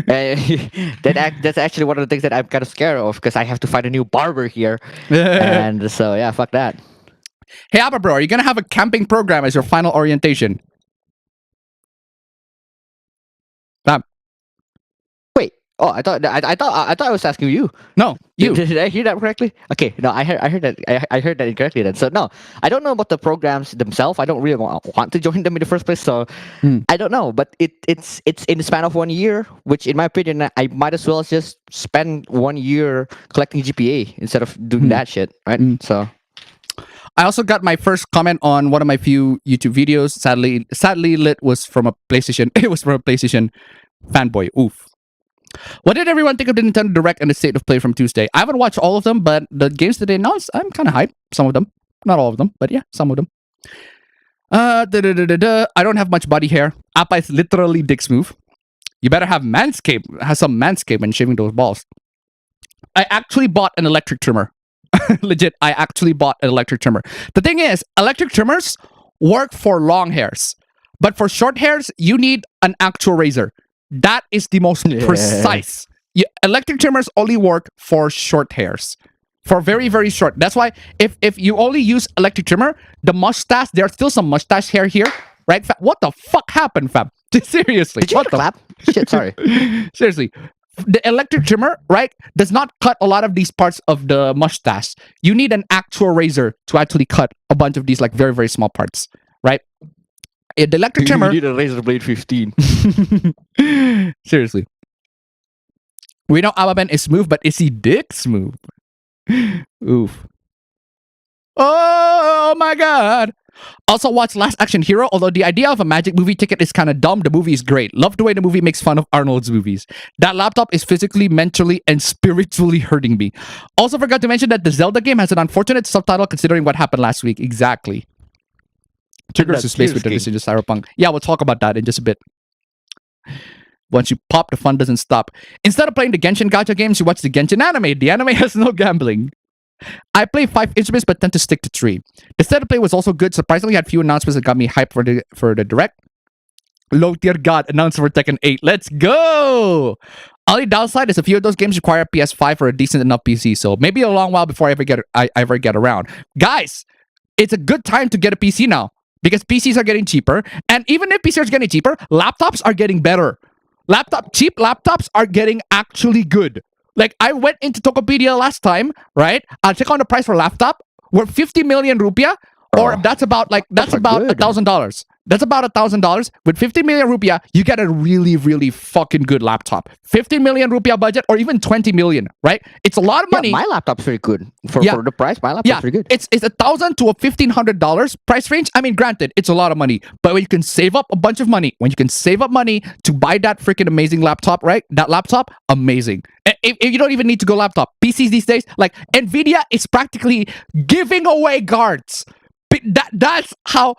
That's actually one of the things that I'm kind of scared of because I have to find a new barber here, and so yeah, fuck that. Hey, Abba bro, are you gonna have a camping program as your final orientation? Fam. Wait. Oh, I thought I was asking you. No, you. Did I hear that correctly? Okay, no, I heard that I heard that incorrectly then. So no, I don't know about the programs themselves. I don't really want to join them in the first place. So I don't know, but it's in the span of 1 year, which in my opinion, I might as well just spend 1 year collecting GPA instead of doing that shit, right? So I also got my first comment on one of my few YouTube videos. Sadly, lit was from a PlayStation. It was from a PlayStation fanboy. Oof. What did everyone think of the Nintendo Direct and the State of Play from Tuesday? I haven't watched all of them, but the games that they announced, I'm kind of hyped. Some of them. Not all of them, but yeah, some of them. I don't have much body hair. Appa is literally dick smooth. You better have some manscape when shaving those balls. I actually bought an electric trimmer. Legit, I actually bought an electric trimmer. The thing is, electric trimmers work for long hairs. But for short hairs, you need an actual razor. That is the most precise. Electric trimmers only work for short hairs. For very, very short. That's why if you only use electric trimmer, the mustache, there's still some mustache hair here, right? What the fuck happened, fam? Seriously. did you What the clap? Shit, sorry. Seriously. The electric trimmer, right, does not cut a lot of these parts of the mustache. You need an actual razor to actually cut a bunch of these like very, very small parts, right? The electric trimmer... You need a razor blade 15. Seriously. We know Ababen is smooth, but is he dick smooth? Oof. Oh my god. Also watch Last Action Hero, although the idea of a magic movie ticket is kind of dumb, the movie is great. Love the way the movie makes fun of Arnold's movies. That laptop is physically, mentally, and spiritually hurting me. Also forgot to mention that the Zelda game has an unfortunate subtitle considering what happened last week. Exactly. Triggers to space with the decision Cyberpunk. Yeah, we'll talk about that in just a bit. Once you pop, the fun doesn't stop. Instead of playing the Genshin gacha games, you watch the Genshin anime. The anime has no gambling. I play 5 instruments but tend to stick to 3. The State of Play was also good. Surprisingly, had few announcements that got me hyped for the Direct. Low tier god announced for Tekken 8. Let's go! Only downside is a few of those games require a PS5 or a decent enough PC, so maybe a long while before I ever get around. Guys, it's a good time to get a PC now because PCs are getting cheaper, and even if PCs are getting cheaper, laptops are getting better. Cheap laptops are getting actually good. Like, I went into Tokopedia last time, right? I'll check on the price for laptop. We're 50 million rupiah, or that's about $1,000. That's about $1,000. With 50 million rupiah, you get a really, really fucking good laptop. 15 million rupiah budget, or even 20 million, right? It's a lot of money. Yeah, my laptop's pretty good for the price. My laptop's pretty good. It's $1,000 to $1,500 price range. I mean, granted, it's a lot of money, but when you can save up a bunch of money, to buy that freaking amazing laptop, right? That laptop, amazing. If you don't even need to go laptop. PCs these days, like Nvidia is practically giving away cards. That's how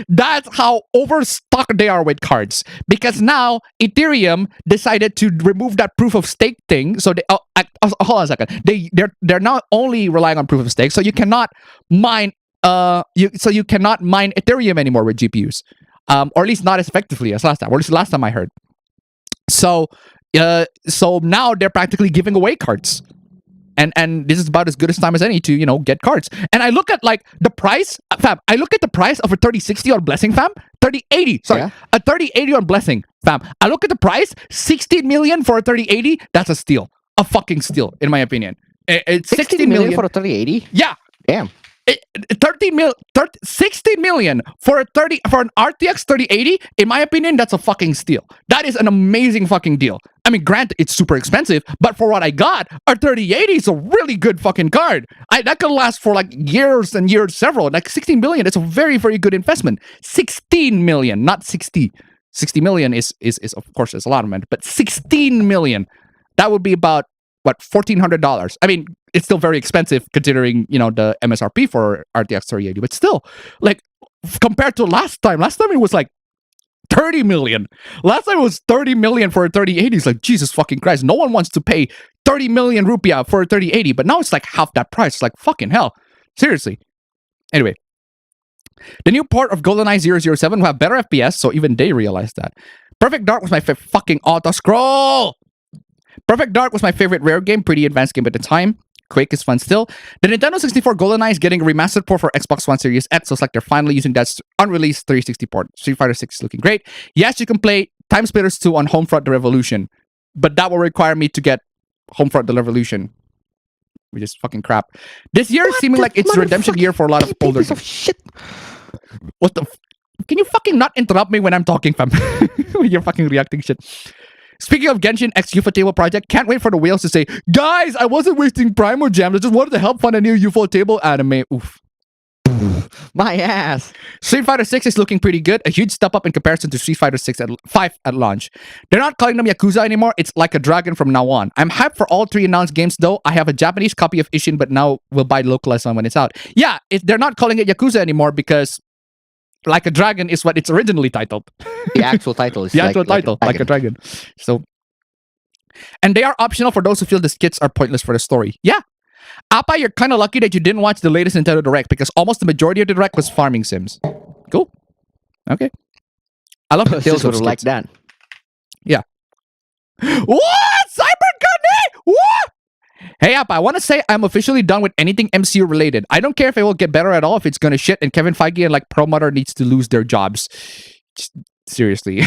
that's how overstocked they are with cards, because now Ethereum decided to remove that proof of stake thing. So they hold on a second. They're now only relying on proof of stake, so you cannot mine you cannot mine Ethereum anymore with GPUs, or at least not as effectively as last time. Or at least last time I heard. So now they're practically giving away cards. And this is about as good a time as any to, get cards. And I look at, like, the price, fam. I look at the price of a 3060 on Blessing, fam. 3080, sorry. Yeah. A 3080 on Blessing, fam. I look at the price, 16 million for a 3080. That's a steal. A fucking steal, in my opinion. It's 16 million for a 3080? Yeah. Damn. 60 million for an RTX 3080, in my opinion, that's a fucking steal. That is an amazing fucking deal. I mean, granted, it's super expensive, but for what I got, a 3080 is a really good fucking card. That could last for like years and years, several. Like 16 million, it's a very, very good investment. 16 million, not 60. 60 million is of course, it's a lot of money, but 16 million, that would be about, what, $1,400. I mean, it's still very expensive considering, the MSRP for RTX 3080, but still, like, compared to last time it was like 30 million. Last time it was 30 million for a 3080. It's like, Jesus fucking Christ. No one wants to pay 30 million rupiah for a 3080, but now it's like half that price. It's like, fucking hell. Seriously. Anyway. The new port of GoldenEye 007 will have better FPS, so even they realize that. Perfect Dark was my fucking auto scroll. Perfect Dark was my favorite rare game, pretty advanced game at the time. Quake is fun still. The Nintendo 64 GoldenEye is getting a remastered port for Xbox One Series X, so it's like they're finally using that unreleased 360 port. Street Fighter 6 is looking great. Yes, you can play Time Splitters 2 on Homefront The Revolution, but that will require me to get Homefront The Revolution, which is fucking crap. This year is seeming like it's redemption year for a lot of older Piece of shit. What the? Can you fucking not interrupt me when I'm talking, fam? When you're fucking reacting shit. Speaking of Genshin X UFO Table Project, can't wait for the whales to say, guys, I wasn't wasting Primo Gems. I just wanted to help fund a new UFO Table anime. Oof. My ass. Street Fighter 6 is looking pretty good. A huge step up in comparison to Street Fighter 5 at launch. They're not calling them Yakuza anymore. It's like a dragon from now on. I'm hyped for all 3 announced games though. I have a Japanese copy of Ishin, but now we'll buy localized one when it's out. Yeah, they're not calling it Yakuza anymore because Like a Dragon is what it's originally titled. The actual title is the actual title, Like a Dragon. So, and they are optional for those who feel the skits are pointless for the story. Yeah. Appa, you're kind of lucky that you didn't watch the latest Nintendo Direct because almost the majority of the Direct was farming sims. Cool. Okay. I love the Tales of skits. Like that. Yeah. What? CUNNY? What? Hey, Appa, I want to say I'm officially done with anything MCU related. I don't care if it will get better at all, if it's going to shit, and Kevin Feige and like Perlmutter needs to lose their jobs. Just, seriously.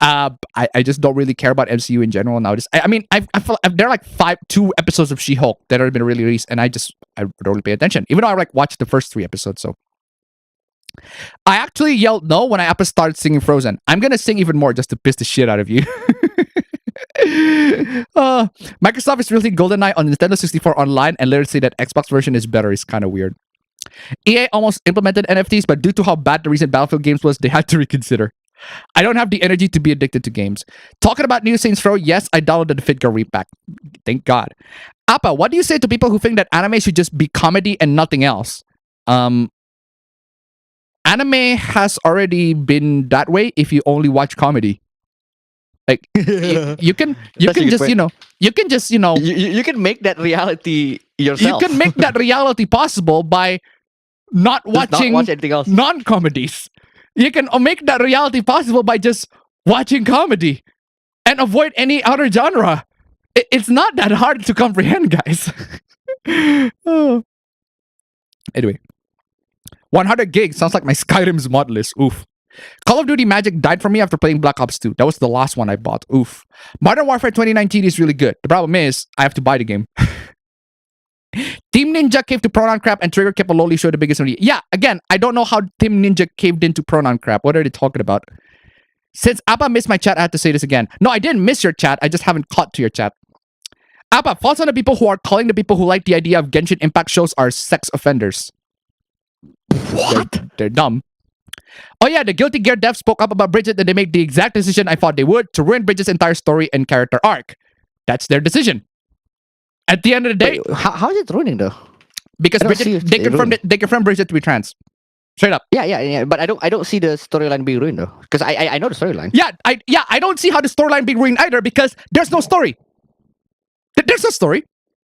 I just don't really care about MCU in general now. I mean, I feel there are like 2 episodes of She-Hulk that have been released, and I don't really pay attention, even though I like watched the first 3 episodes. So I actually yelled no when Appa started singing Frozen. I'm gonna sing even more just to piss the shit out of you. Microsoft is releasing GoldenEye on Nintendo 64 online and later say that Xbox version is better. It's kind of weird. EA almost implemented NFTs, but due to how bad the recent Battlefield games was, they had to reconsider. I don't have the energy to be addicted to games. Talking about New Saints Row, yes, I downloaded the Thicc repack. Thank God. Appa, what do you say to people who think that anime should just be comedy and nothing else? Anime has already been that way if you only watch comedy. Like you can just you can make that reality yourself. You can make that reality possible by not watching non-comedies. You can make that reality possible by just watching comedy and avoid any other genre. It's not that hard to comprehend, guys. Oh. Anyway, 100 gigs sounds like my Skyrim's mod list. Oof. Call of Duty Magic died for me after playing Black Ops 2. That was the last one I bought. Oof. Modern Warfare 2019 is really good. The problem is, I have to buy the game. Team Ninja caved to pronoun crap and Trigger kept a lowly show the biggest one. Yeah, again, I don't know how Team Ninja caved into pronoun crap. What are they talking about? Since Appa missed my chat, I had to say this again. No, I didn't miss your chat. I just haven't caught to your chat. Appa, thoughts on the people who are calling the people who like the idea of Genshin Impact shows are sex offenders. What? They're dumb. Oh yeah, the Guilty Gear devs spoke up about Bridget and they made the exact decision I thought they would to ruin Bridget's entire story and character arc. That's their decision. At the end of the day, how is it ruining though? Because Bridget, they confirmed Bridget to be trans. Straight up. Yeah. But I don't see the storyline being ruined though. Because I know the storyline. Yeah, I don't see how the storyline being ruined either because there's no story. There's no story.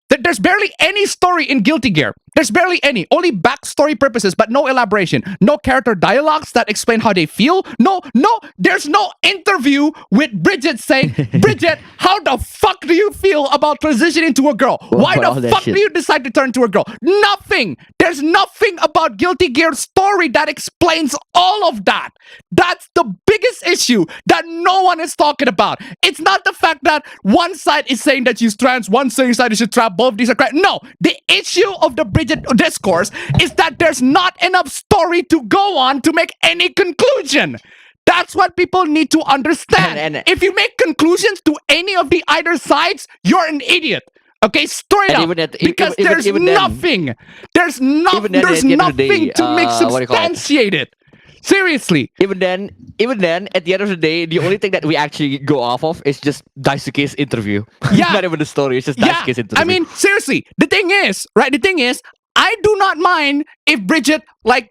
There's barely any story in Guilty Gear. There's barely any. Only backstory purposes, but no elaboration. No character dialogues that explain how they feel. No. There's no interview with Bridget saying, Bridget, how the fuck do you feel about transitioning to a girl? Why the fuck do you decide to turn to a girl? Nothing. There's nothing about Guilty Gear's story that explains all of that. That's the biggest issue that no one is talking about. It's not the fact that one side is saying that she's trans, one side is she's trans, both of these are correct. No, the issue of the Bridget discourse is that there's not enough story to go on to make any conclusion. That's what people need to understand. And if you make conclusions to any of the either sides, you're an idiot. Okay, straight up. Because there's nothing. There's nothing to make substantiated. Seriously. Even then, at the end of the day, the only thing that we actually go off of is just Daisuke's interview. Yeah. Not even the story, it's just Daisuke's interview. I mean, seriously, the thing is, I do not mind if Bridget, Bridget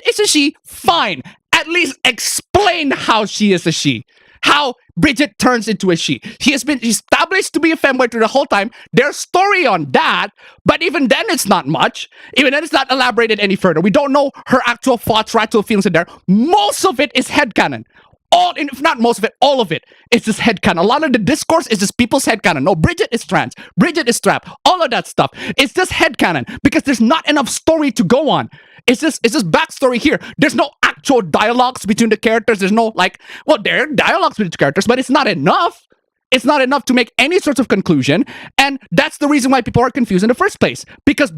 is a she, fine. At least explain how she is a she. how Bridget turns into a she. She has been established to be a femboy through the whole time. There's story on that, but even then it's not much. Even then it's not elaborated any further. We don't know her actual thoughts, her actual feelings in there. Most of it is headcanon. If not most of it, all of it is just headcanon. A lot of the discourse is just people's headcanon. No, Bridget is trans. Bridget is strapped. All of that stuff. It's just headcanon because there's not enough story to go on. It's just backstory here. There's no actual dialogues between the characters. There's no there are dialogues between the characters, but it's not enough. It's not enough to make any sorts of conclusion, and that's the reason why people are confused in the first place. Because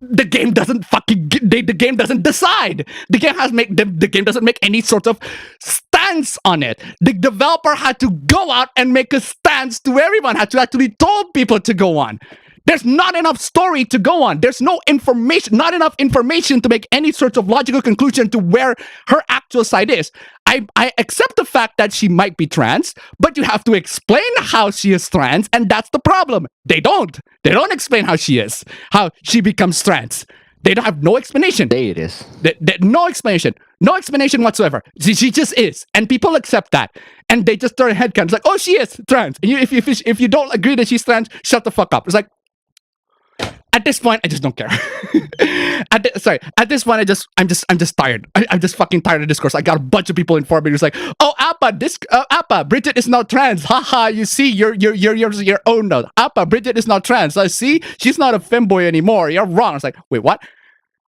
the game doesn't the game doesn't decide. The game doesn't make any sort of stance on it. The developer had to go out and make a stance to everyone. Had to actually told people to go on. There's not enough story to go on. There's no information, not enough information to make any sort of logical conclusion to where her actual side is. I accept the fact that she might be trans, but you have to explain how she is trans, and that's the problem. They don't. They don't explain how she becomes trans. They don't have no explanation. There it is. No explanation. No explanation whatsoever. She just is. And people accept that. And they just turn headcanon. It's like, oh, she is trans. And if you don't agree that she's trans, shut the fuck up. It's like, at this point, I just don't care. At this point, I'm just tired. I'm just fucking tired of discourse. I got a bunch of people in Foria who's like, "Oh, Appa, Bridget is not trans. Haha, you see, you're your own now. Appa, Bridget is not trans. I see, she's not a femboy anymore. You're wrong." It's like, wait, what?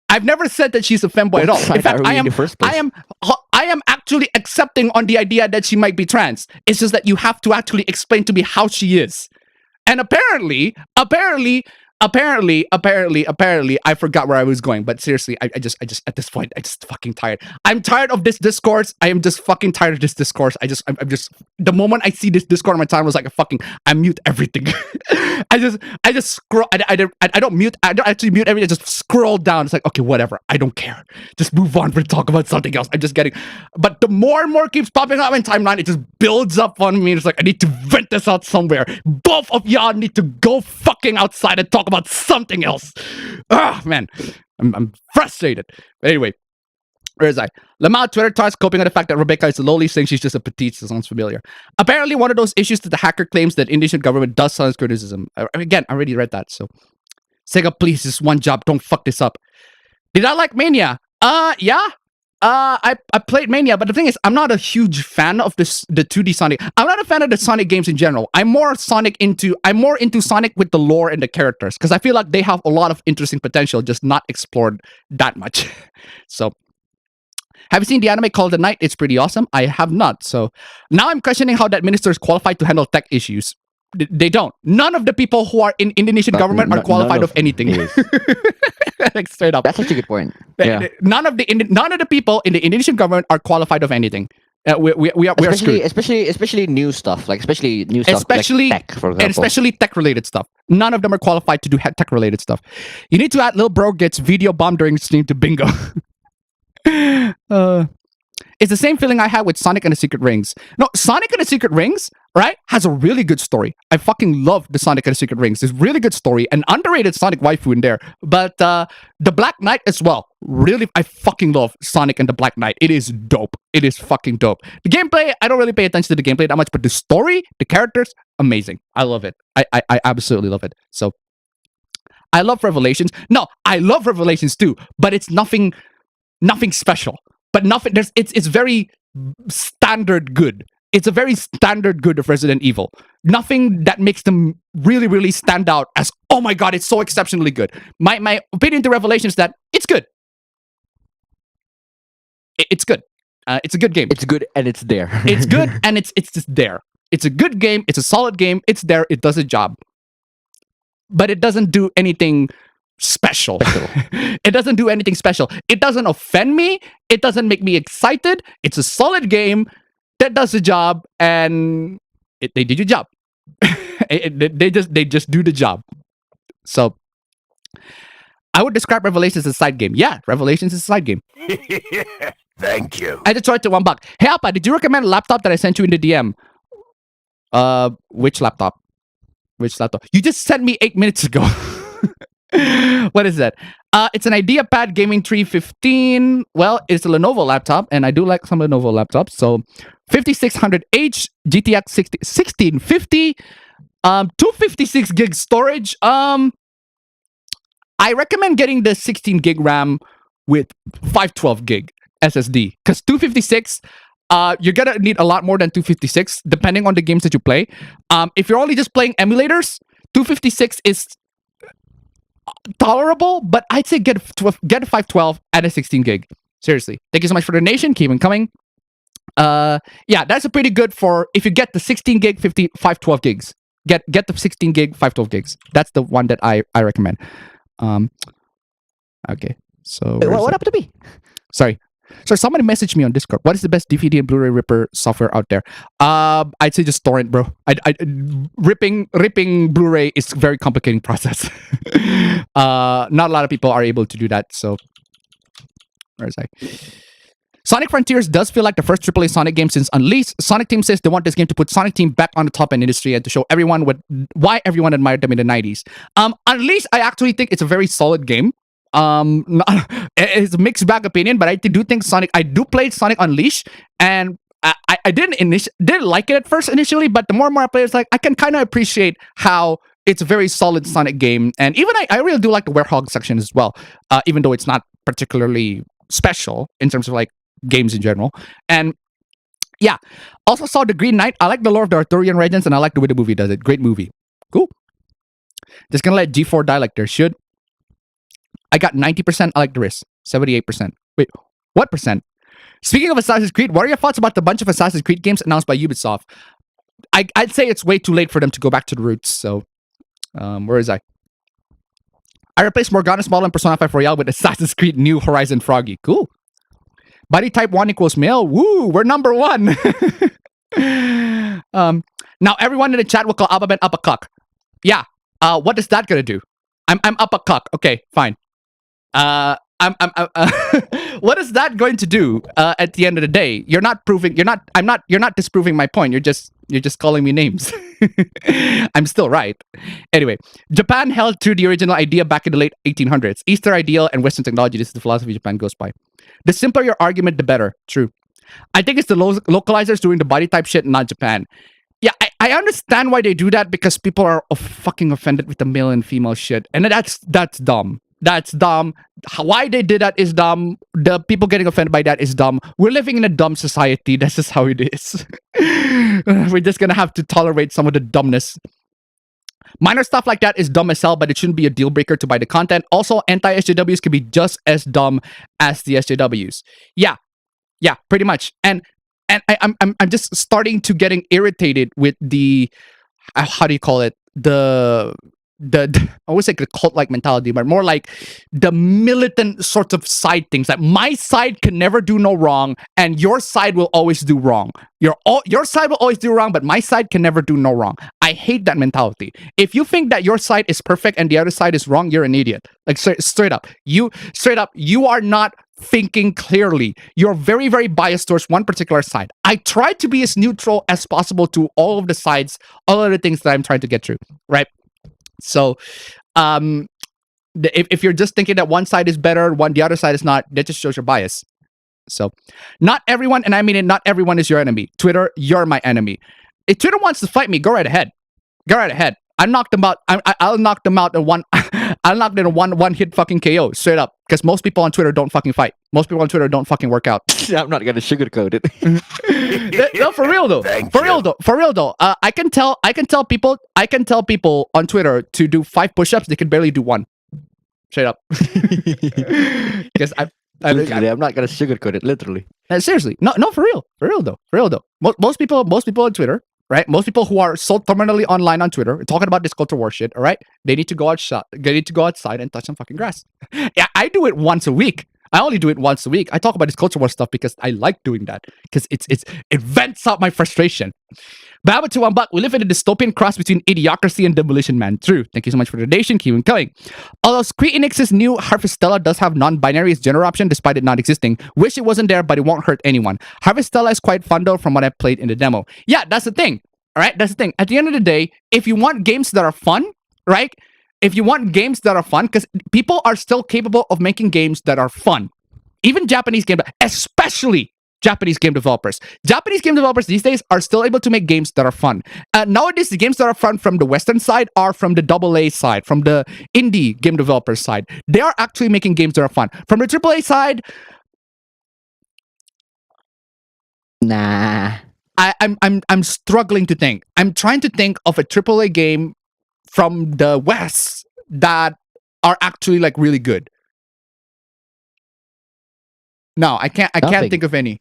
I've never said that she's a femboy at all. In fact, I am actually accepting on the idea that she might be trans. It's just that you have to actually explain to me how she is. And apparently, I forgot where I was going, but seriously, I just at this point, I just fucking tired. I'm tired of this discourse. I am just fucking tired of this discourse. I'm just the moment I see this discourse on my time, I was like, I mute everything. I just scroll. I don't actually mute everything. I just scroll down. It's like, okay, whatever. I don't care. Just move on. We're talk about something else. I'm just getting, but the more and more keeps popping up in timeline, it just builds up on me. It's like, I need to vent this out somewhere. Both of y'all need to go fucking outside and talk about something else. Ah, man, I'm frustrated. But anyway, where is I? Lamau Twitter starts coping with the fact that Rebecca is lowly saying she's just a petite. So sounds familiar. Apparently, one of those issues that the hacker claims that Indonesian government does silence criticism. Again, I already read that. So, Sega, please, just one job. Don't fuck this up. Did I like Mania? Yeah. I played Mania, but the thing is, I'm not a huge fan of the 2D Sonic. I'm not a fan of the Sonic games in general. I'm more into Sonic with the lore and the characters, because I feel like they have a lot of interesting potential, just not explored that much. So, have you seen the anime called The Knight? It's pretty awesome. I have not. So now I'm questioning how that minister is qualified to handle tech issues. They don't. None of the people who are in Indonesian government are qualified of anything. Like, straight up. That's such a good point. Yeah. None of the people in the Indonesian government are qualified of anything. We are screwed. Especially new stuff, like especially tech, for example. And especially tech related stuff. None of them are qualified to do tech related stuff. You need to add Lil Bro gets video bomb during stream to bingo. It's the same feeling I had with Sonic and the Secret Rings. No, Sonic and the Secret Rings, right, has a really good story. I fucking love the Sonic and the Secret Rings. There's really good story, and underrated Sonic waifu in there. But the Black Knight as well. Really, I fucking love Sonic and the Black Knight. It is dope. It is fucking dope. The gameplay, I don't really pay attention to the gameplay that much, but the story, the characters, amazing. I love it. I absolutely love it. So, I love Revelations. No, I love Revelations too, but it's nothing special. But nothing. It's very standard good. It's a very standard good of Resident Evil. Nothing that makes them really, really stand out as, oh my god, it's so exceptionally good. My opinion to Revelation is that it's good. It's good. It's a good game. It's good and it's there. It's good and it's just there. It's a good game. It's a solid game. It's there. It does a job. But it doesn't do anything special. It doesn't do anything special. It doesn't offend me. It doesn't make me excited. It's a solid game that does the job, and they did your job. They just do the job. So I would describe Revelations as a side game. Yeah, Revelations is a side game. Thank you. I just tried to $1. Hey Appa, did you recommend a laptop that I sent you in the DM? Which laptop? You just sent me 8 minutes ago. What is that? It's an IdeaPad Gaming 315. Well, it's a Lenovo laptop, and I do like some Lenovo laptops. So 5600H, GTX 1650, 256 gig storage. I recommend getting the 16 gig RAM with 512 gig SSD, because 256, you're gonna need a lot more than 256 depending on the games that you play. If you're only just playing emulators, 256 is tolerable, but I'd say get a 512 and a 16 gig. Seriously. Thank you so much for the donation. Keep on coming. Yeah, that's a pretty good for if you get the 16 gig 512 gigs. Get the 16 gig 512 gigs. That's the one that I recommend. Okay. So What happened to me? Sorry, somebody messaged me on Discord. What is the best DVD and Blu-ray ripper software out there? I'd say just torrent, bro. Ripping Blu-ray is a very complicating process. Not a lot of people are able to do that. So, where is I? Sonic Frontiers does feel like the first AAA Sonic game since Unleashed. Sonic Team says they want this game to put Sonic Team back on the top end industry and to show everyone why everyone admired them in the 90s. Unleashed, I actually think it's a very solid game. It's a mixed bag opinion, but I do think I do play Sonic Unleashed, and I didn't like it at first initially, but the more and more I play, it's like I can kind of appreciate how it's a very solid Sonic game, and even I really do like the Werehog section as well, even though it's not particularly special in terms of like games in general. And yeah, also saw The Green Knight. I like the lore of the Arthurian legends, and I like the way the movie does it. Great movie. Cool. Just gonna let G4 die like there should. I got 90%. I like the risk. 78%. Wait, what percent? Speaking of Assassin's Creed, what are your thoughts about the bunch of Assassin's Creed games announced by Ubisoft? I'd say it's way too late for them to go back to the roots. So, where is I? I replaced Morgana's model in Persona 5 Royale with Assassin's Creed New Horizon Froggy. Cool. Body type 1 equals male. Woo, we're number 1. Now everyone in the chat will call appabendyt up a cuck. Yeah. What is that gonna do? I'm up a cuck. Okay, fine. What is that going to do at the end of the day? You're not disproving my point. You're just calling me names. I'm still right. Anyway, Japan held true to the original idea back in the late 1800s. Eastern ideal and Western technology. This is the philosophy Japan goes by. The simpler your argument, the better. True. I think it's the localizers doing the body type shit, not Japan. Yeah, I understand why they do that, because people are fucking offended with the male and female shit, and that's dumb. That's dumb. Why they did that is dumb. The people getting offended by that is dumb. We're living in a dumb society. That's just how it is. We're just gonna have to tolerate some of the dumbness. Minor stuff like that is dumb as hell, but it shouldn't be a deal breaker to buy the content. Also, anti-SJWs can be just as dumb as the SJWs. Yeah, pretty much. And I'm just starting to getting irritated with the how do you call it, the I always say the cult-like mentality, but more like the militant sort of side things. Like my side can never do no wrong, and your side will always do wrong. Your side will always do wrong, but my side can never do no wrong. I hate that mentality. If you think that your side is perfect and the other side is wrong, you're an idiot. Like straight up, you are not thinking clearly. You're very, very biased towards one particular side. I try to be as neutral as possible to all of the sides, all of the things that I'm trying to get through, right? So, if you're just thinking that one side is better, the other side is not, that just shows your bias. So, not everyone, and I mean it, not everyone is your enemy. Twitter, you're my enemy. If Twitter wants to fight me, go right ahead. Go right ahead. I'll knock them out. I'll knock them out in one. I'll knock them in one hit fucking KO straight up. Because most people on Twitter don't fucking fight. Most people on Twitter don't fucking work out. I'm not gonna sugarcoat it. No, for real though. For real though. I can tell people on Twitter to do 5 push-ups. They can barely do 1. Straight up. Because I'm not gonna sugarcoat it. Literally. Seriously. No, for real though. Most people on Twitter. Right, most people who are so terminally online on Twitter talking about this culture war shit. All right, they need to go outside. They need to go outside and touch some fucking grass. Yeah, I do it once a week. I only do it once a week. I talk about this culture war stuff because I like doing that, because it vents out my frustration. Babba to $1. We live in a dystopian cross between Idiocracy and Demolition Man. True. Thank you so much for the donation. Keep on coming. Although Square Enix's new Harvestella does have non-binary as gender option despite it not existing. Wish it wasn't there, but it won't hurt anyone. Harvestella is quite fun though from what I played in the demo. Yeah, that's the thing. All right, that's the thing. At the end of the day, if you want games that are fun, right? if you want games that are fun, because people are still capable of making games that are fun. Even Japanese game, especially Japanese game developers. Japanese game developers these days are still able to make games that are fun. Nowadays, the games that are fun from the Western side are from the AA side, from the indie game developer side. They are actually making games that are fun. From the AAA side, Nah. I'm struggling to think. I'm trying to think of a AAA game from the West that are actually like really good. No, I can't Nothing. think of any.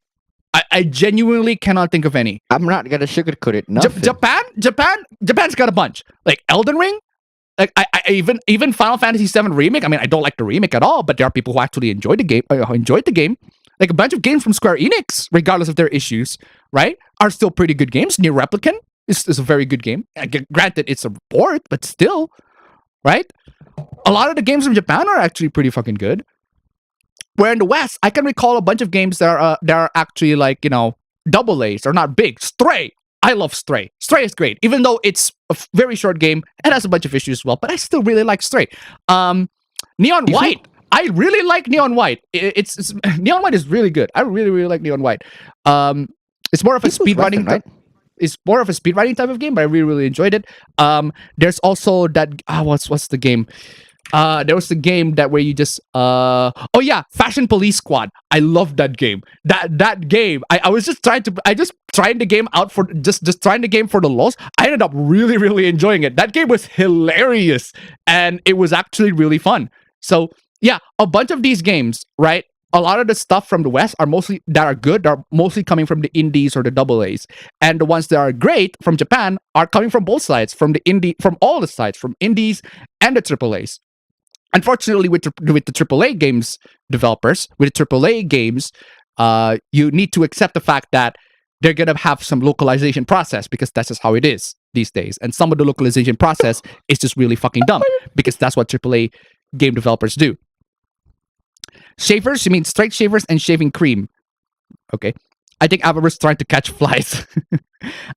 I genuinely cannot think of any. I'm not gonna sugarcoat it. Nothing. Japan's got a bunch. Like Elden Ring, like I even Final Fantasy VII Remake. I mean, I don't like the remake at all, but there are people who actually enjoyed the game. Like a bunch of games from Square Enix, regardless of their issues, right, are still pretty good games. Nier Replicant is a very good game. Granted, it's a port, but still, right? A lot of the games from Japan are actually pretty fucking good. Where in the West, I can recall a bunch of games that are actually like, you know, double A's. They're not big. Stray. I love Stray. Stray is great, even though it's a very short game and has a bunch of issues as well. But I still really like Stray. Neon White. I really like Neon White. It's Neon White is really good. I really like Neon White. It's more of a speedrunning, right? It's more of a speedrunning type of game, but I really enjoyed it. There's also that what's the game? There was the game that where you just Fashion Police Squad. I love that game. That game. I was just trying the game out for just trying the game for the lulz. I ended up really enjoying it. That game was hilarious and it was actually really fun. So yeah, a bunch of these games, right? A lot of the stuff from the West are mostly coming from the indies or the double A's, and the ones that are great from Japan are coming from both sides, from all the sides, from indies and the triple A's. Unfortunately, with the AAA games developers, with the AAA games, you need to accept the fact that they're gonna have some localization process because that's just how it is these days. And some of the localization process is just really fucking dumb because that's what AAA game developers do. Shavers, you mean straight shavers and shaving cream. Okay. I think Avaris trying to catch flies.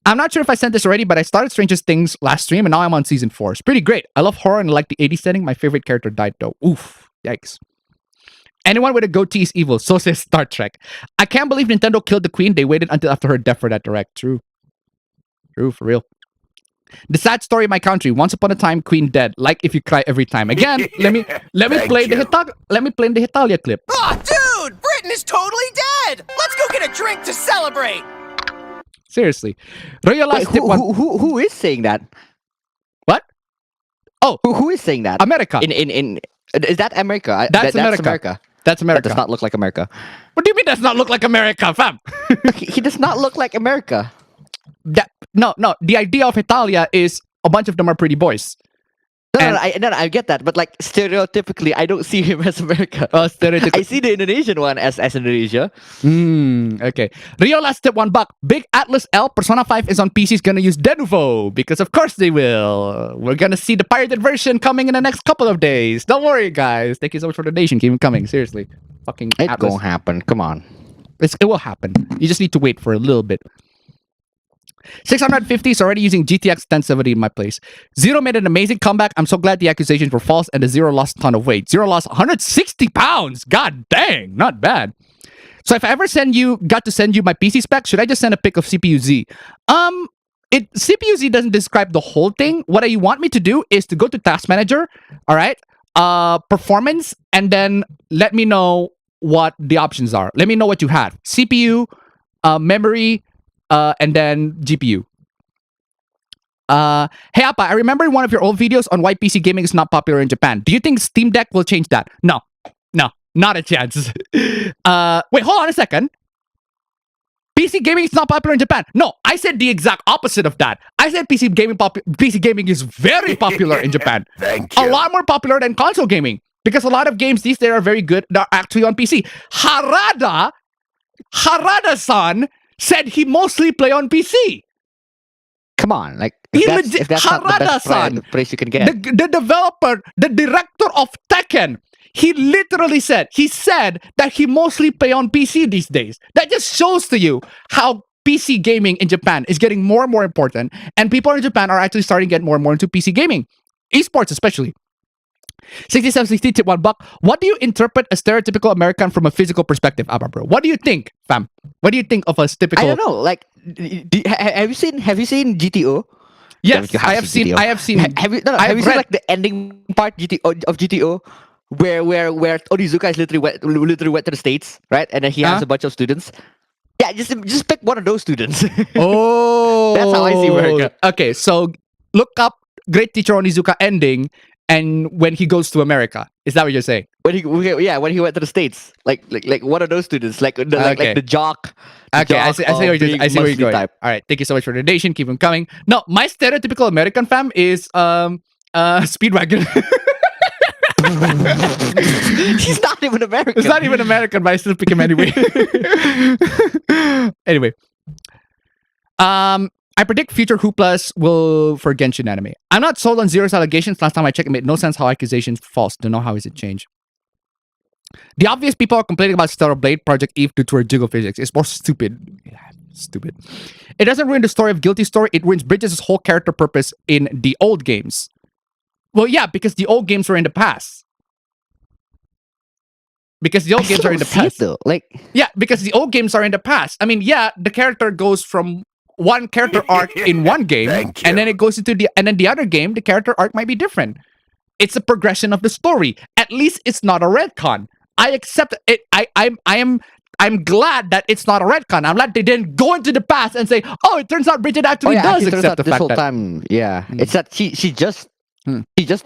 I'm not sure if I sent this already, but I started Stranger Things last stream and now I'm on season 4. It's pretty great. I love horror and I like the 80s setting. My favorite character died though. Oof. Yikes. Anyone with a goatee is evil. So says Star Trek. I can't believe Nintendo killed the queen. They waited until after her death for that direct. True, for real. The sad story of my country. Once upon a time, queen dead. Like if you cry every time. Again, let me play the Hitalia clip. Oh, dude! Britain is totally dead! Let's go get a drink to celebrate! Seriously. Wait, who is saying that? What? Oh, who is saying that? America. In is that America? That's America. That's America. That does not look like America. What do you mean does not look like America, fam? He does not look like America. No. The idea of Italia is a bunch of them are pretty boys. No, I get that, but like stereotypically, I don't see him as America. Stereotypically. I see the Indonesian one as Indonesia. Okay. Rio last tip $1. Big Atlas L Persona 5 is on PC is gonna use Denuvo because of course they will. We're gonna see the pirated version coming in the next couple of days. Don't worry, guys. Thank you so much for the donation. Keep it coming. Seriously, fucking. It's gonna happen. Come on. It will happen. You just need to wait for a little bit. 650 is already using GTX 1070 in my place. Zero made an amazing comeback. I'm so glad the accusations were false and the Zero lost a ton of weight. Zero lost 160 pounds. God dang, not bad. So if I ever got to send you my PC spec, should I just send a pic of CPU-Z? CPU-Z doesn't describe the whole thing. What you want me to do is to go to Task Manager, all right, performance, and then let me know what the options are. Let me know what you have. CPU, memory, and then GPU. Hey Appa, I remember in one of your old videos on why PC gaming is not popular in Japan. Do you think Steam Deck will change that? No, not a chance. Wait, hold on a second. PC gaming is not popular in Japan. No, I said the exact opposite of that. I said PC gaming is very popular in Japan. Thank you. A lot more popular than console gaming because a lot of games these days are very good that are actually on PC. Harada-san said he mostly play on PC. Come on, like If that's not the best price you can get. The developer, the director of Tekken, he literally said that he mostly play on PC these days. That just shows to you how PC gaming in Japan is getting more and more important, and people in Japan are actually starting to get more and more into PC gaming, esports especially. 6760 tip $1. What do you interpret a stereotypical American from a physical perspective, Abba bro? What do you think, fam? What do you think of a typical? I don't know. Like, have you seen GTO? Yes, You I have seen. GTO. I have seen. Have you? No, I have you read- seen like the ending part of GTO, where Onizuka is literally went to the States, right? And then he has a bunch of students. Yeah, just pick one of those students. Oh, That's how I see America. Okay, so look up Great Teacher Onizuka ending, and when he goes to America. Is that what you're saying? when he went to the States, like one of those students, like the Okay. jock. the Okay, I jock see of where you're, being I see where you're Muslim going. type. All right, thank you so much for the donation. Keep them coming. No, my stereotypical American fam is Speedwagon. He's not even American. It's not even American, but I still pick him anyway. Anyway, I predict future hooplas will for Genshin anime. I'm not sold on Zero's allegations. Last time I checked, it made no sense how accusations false. Don't know how is it changed. The obvious people are complaining about Stellar Blade Project Eve due to her jiggle physics. It's more stupid. Yeah, stupid. It doesn't ruin the story of Guilty Story. It ruins Bridges' whole character purpose in the old games. Well, yeah, because the old games were in the past. Because the old games are in the past. Though. Like, Yeah, because the old games are in the past. I mean, yeah, the character goes from one character arc in one game, Thank and then you. it goes into the other game, the character arc might be different. It's a progression of the story. At least it's not a retcon. I accept it. I'm glad that it's not a retcon. I'm glad they didn't go into the past and say, "Oh, it turns out Bridget actually does actually, turns accept out the this fact whole that." time, yeah, it's that she just transformed. he just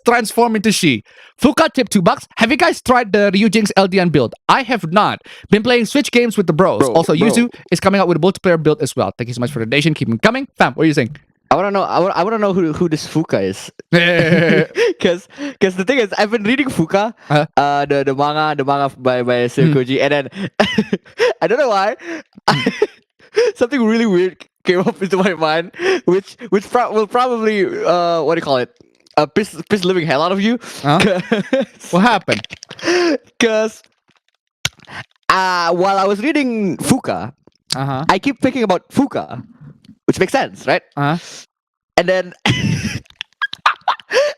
transformed into she. Fuka tip $2. Have you guys tried the Ryujinx LDN build? I have not. Been playing Switch games with the bros. Also, Yuzu is coming out with a multiplayer build as well. Thank you so much for the donation. Keep them coming. Fam, what are you saying? I want to know. I want to know who this Fuka is. Because the thing is, I've been reading Fuka, the manga by Seikoji, and then I don't know why something really weird came up into my mind, which will probably what do you call it? Piss living hell out of you. What happened? Because while I was reading Fuka, I keep thinking about Fuka, which makes sense, right? And then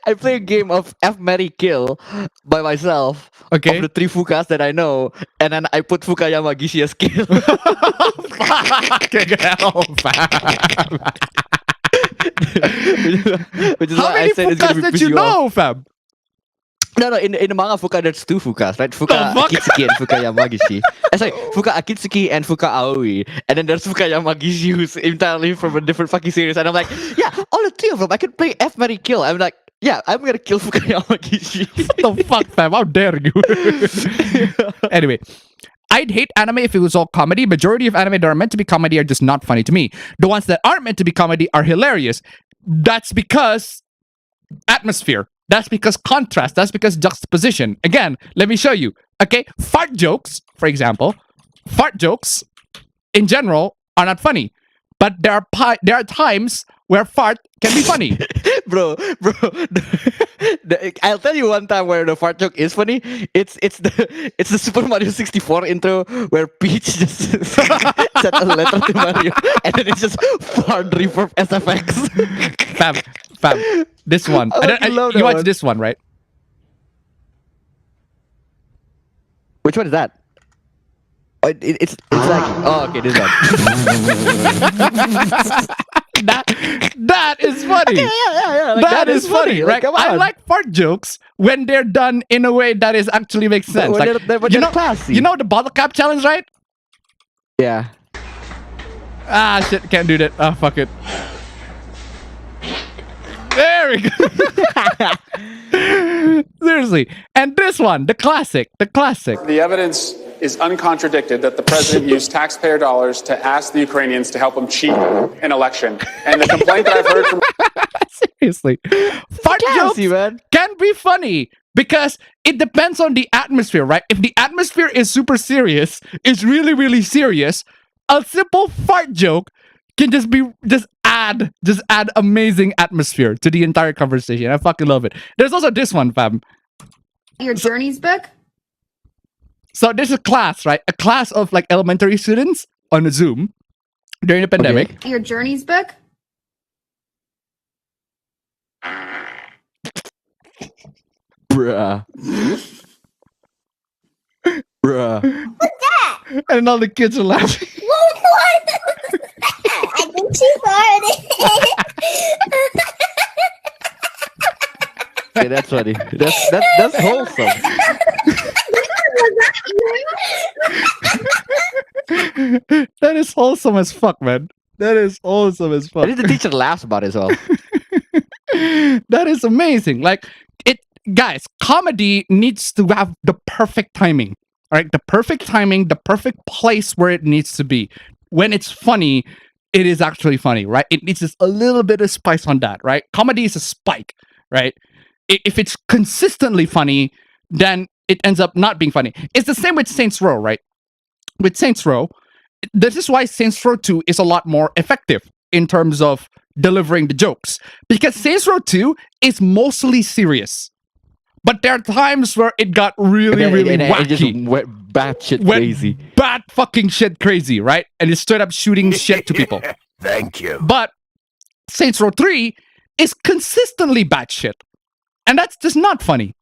I play a game of F Marry Kill by myself. Okay. Of the 3 Fukas that I know, and then I put Fuka Yamagishi as kill. Fucking hell, fam. Which is How why many I said it's gonna Fukas be did piss you off. know, fam? No, in the manga Fuka there's 2 Fukas, right? Fuka The fuck? Akitsuki and Fuka Yamagishi. Sorry, Fuka Akitsuki and Fuka Aoi. And then there's Fuka Yamagishi who's entirely from a different fucking series. And I'm like, yeah, all the 3 of them, I can play F Marry Kill. I'm like, yeah, I'm gonna kill Fuka Yamagishi. What the fuck, fam? How dare you? Anyway. I'd hate anime if it was all comedy. Majority of anime that are meant to be comedy are just not funny to me. The ones that aren't meant to be comedy are hilarious. That's because atmosphere. That's because contrast. That's because juxtaposition. Again, let me show you. Okay, fart jokes, for example, fart jokes in general are not funny, but there are times where fart can be funny. bro. I'll tell you one time where the fart joke is funny. It's the Super Mario 64 intro where Peach just said a letter to Mario, and then it's just fart reverb SFX. Fam, this one. You watch this one, right? Which one is that? Oh, it's like, oh, okay, this one. that is funny. Yeah. Like, that is funny, right? Like, come on. I like fart jokes when they're done in a way that is actually makes sense. When Like, they're classy. you know the bottle cap challenge, right? Yeah. Ah, shit, can't do that. Ah, fuck it. There we go. Seriously. And this one, the classic. The evidence is uncontradicted that the president used taxpayer dollars to ask the Ukrainians to help him cheat an election. And the complaint that I've heard from Seriously. Fart jokes Classy, man. can be funny because it depends on the atmosphere, right? If the atmosphere is super serious, it's really, really serious, a simple fart joke can just add amazing atmosphere to the entire conversation. I fucking love it. There's also this one, fam. Your journeys book? So there's a class, right? A class of like elementary students on a Zoom during the pandemic. Your journeys book? Bruh. Bruh. And all the kids are laughing. What? I think she farted. Okay, that's funny. That's wholesome. That is wholesome as fuck, man. That is wholesome as I fuck. think the teacher laughs about it as well. That is amazing. Like it, guys. Comedy needs to have the perfect timing. All right, the perfect timing, the perfect place where it needs to be. When it's funny, it is actually funny, right? It needs just a little bit of spice on that, right? Comedy is a spike, right? If it's consistently funny, then it ends up not being funny. It's the same with Saints Row, right? With Saints Row, this is why Saints Row 2 is a lot more effective in terms of delivering the jokes. Because Saints Row 2 is mostly serious. But there are times where it got really wacky. It just went batshit Went crazy. Bat fucking shit crazy, right? And it's straight up shooting shit to people. Thank you. But Saints Row 3 is consistently bad shit. And that's just not funny.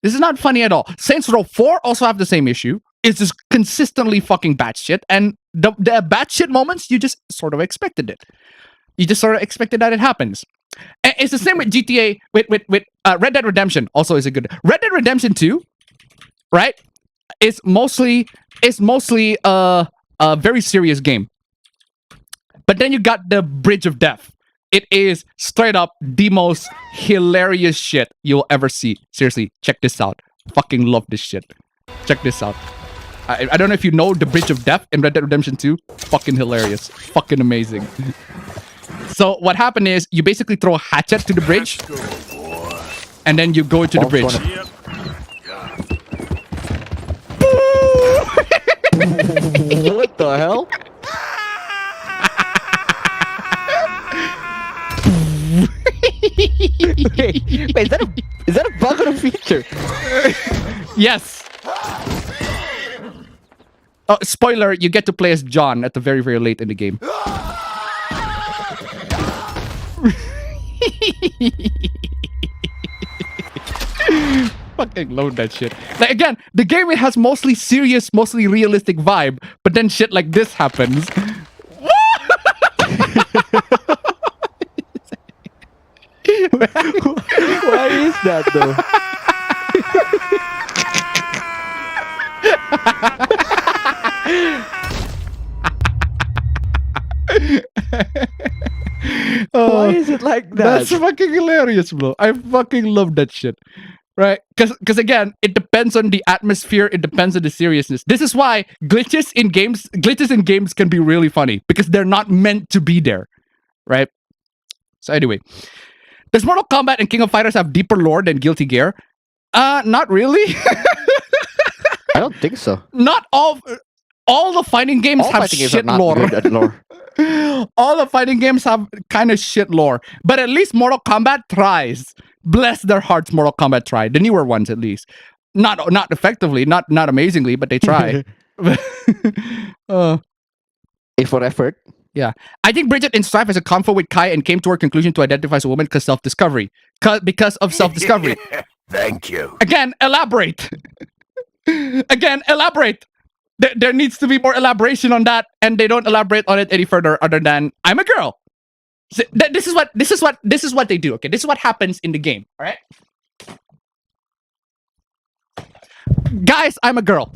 This is not funny at all. Saints Row 4 also have the same issue. It's just consistently fucking bad shit. And the bad shit moments, you just sort of expected it. You just sort of expected that it happens. And it's the same with GTA, with Red Dead Redemption also is a good... Red Dead Redemption 2, right, is mostly a very serious game. But then you got the Bridge of Death. It is straight up the most hilarious shit you'll ever see. Seriously, check this out. Fucking love this shit. Check this out. I don't know if you know the Bridge of Death in Red Dead Redemption 2. Fucking hilarious. Fucking amazing. So what happened is you basically throw a hatchet to the bridge. And then you go into the bridge. What the hell? Wait, is that a bug or a feature? Yes. Oh, spoiler, you get to play as John at the very, very late in the game. Fucking load that shit. Like, again, the game, it has mostly serious, mostly realistic vibe, but then shit like this happens. Why is that though? Why is it like that? That's fucking hilarious, bro. I fucking love that shit. Right? Because again, it depends on the atmosphere, it depends on the seriousness. This is why glitches in games can be really funny, because they're not meant to be there. Right? So anyway. Does Mortal Kombat and King of Fighters have deeper lore than Guilty Gear? Not really. I don't think so. Not all the fighting games All have fighting games shit are not lore. good at lore. All the fighting games have kind of shit lore. But at least Mortal Kombat tries. Bless their hearts, Mortal Kombat tried. The newer ones, at least. Not effectively, not amazingly, but they try. A for effort. Yeah. I think Bridget in Strife has a convo with Kai and came to her conclusion to identify as a woman because self-discovery. Because of self-discovery. Thank you. Again, elaborate. Again, elaborate. There needs to be more elaboration on that, and they don't elaborate on it any further other than I'm a girl. So this is what they do. Okay, this is what happens in the game. All right, guys, I'm a girl.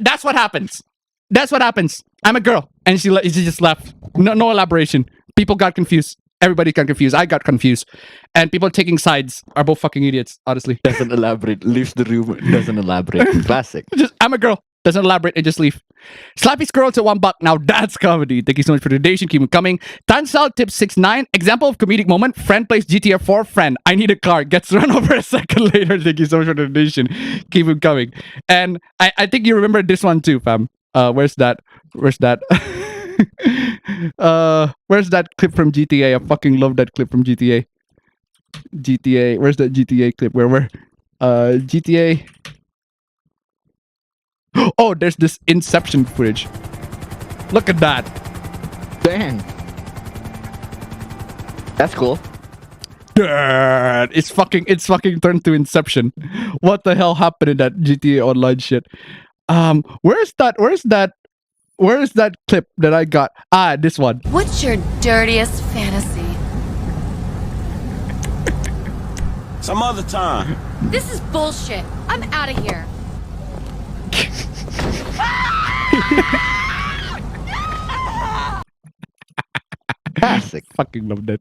That's what happens. That's what happens. I'm a girl, and she just left. No elaboration. People got confused. Everybody got confused. I got confused. And people taking sides are both fucking idiots, honestly. Doesn't elaborate. Leaves the room. Doesn't elaborate. Classic. Just, I'm a girl. Doesn't elaborate and just leave. Slappy Squirrel to $1. Now that's comedy. Thank you so much for the donation. Keep it coming. Tansal tip 69. Example of comedic moment. Friend plays GTA 4. Friend, I need a car. Gets run over a second later. Thank you so much for the donation. Keep it coming. And I think you remember this one too, fam. Where's that? Where's that clip from GTA? I fucking love that clip from GTA. Where's that GTA clip? Where GTA? Oh, there's this Inception footage. Look at that. Dang. That's cool. Dude, it's fucking turned to Inception. What the hell happened in that GTA Online shit? Where's that clip that I got? Ah, this one. What's your dirtiest fantasy? Some other time. This is bullshit. I'm out of here. Classic. Fucking love that.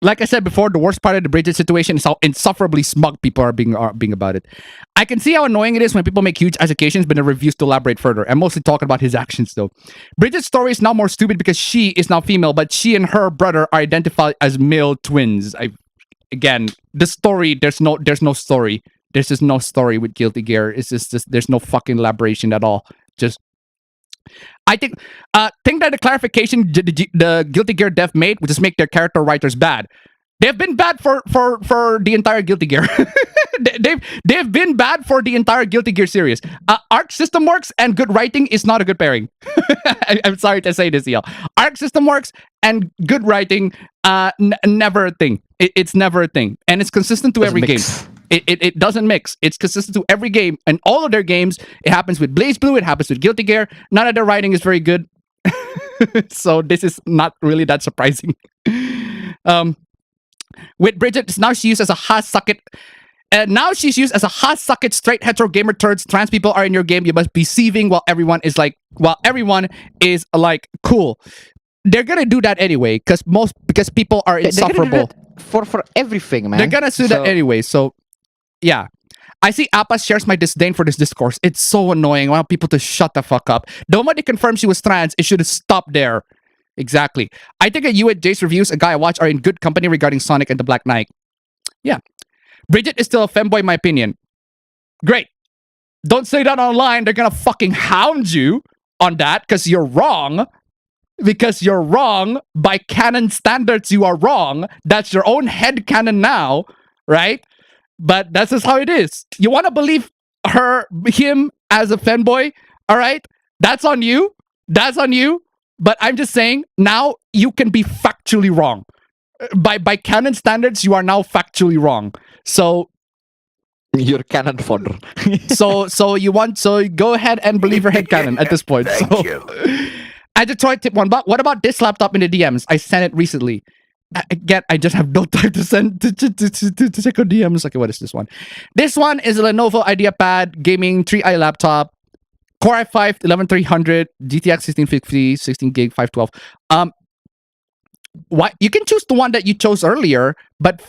Like I said before, the worst part of the Bridget situation is how insufferably smug people are being about it. I can see how annoying it is when people make huge accusations but then refuse to elaborate further. I'm mostly talking about his actions though. Bridget's story is now more stupid because she is now female, but she and her brother are identified as male twins. Again, the story, there's no story. There's just no story with Guilty Gear. It's just there's no fucking elaboration at all. Just I think that the clarification the Guilty Gear dev made would just make their character writers bad. They've been bad for the entire Guilty Gear. they've been bad for the entire Guilty Gear series. Arc system works and good writing is not a good pairing. I'm sorry to say this, y'all. Arc system works and good writing, never a thing. It's never a thing, and it's consistent to every game. It doesn't mix. It's consistent to every game and all of their games. It happens with Blaze Blue. It happens with Guilty Gear. None of their writing is very good. So this is not really that surprising. With Bridget, now she's used as a suck it straight hetero gamer turds. Trans people are in your game. You must be seething while everyone is like cool. They're gonna do that anyway because people are insufferable for everything, man. They're gonna do that anyway. So yeah. I see Appa shares my disdain for this discourse. It's so annoying. I want people to shut the fuck up. The moment they confirm she was trans, it should have stopped there. Exactly. I think you and Jace reviews, a guy I watch, are in good company regarding Sonic and the Black Knight. Yeah. Bridget is still a femboy in my opinion. Great. Don't say that online. They're gonna fucking hound you on that because you're wrong. Because you're wrong. By canon standards, you are wrong. That's your own head canon now, right? But that's just how it is. You want to believe him as a fanboy, all right? That's on you. That's on you. But I'm just saying, now you can be factually wrong. By canon standards, you are now factually wrong. So you're canon fodder. so go ahead and believe your head canon at this point. Thank you. At Detroit tip one, but what about this laptop in the DMs? I sent it recently. Again, I just have no time to send to check out DMs. Okay, what is this one? This one is a Lenovo IdeaPad gaming 3i laptop, Core i5 11300, GTX 1650, 16 gig 512. Why you can choose the one that you chose earlier, but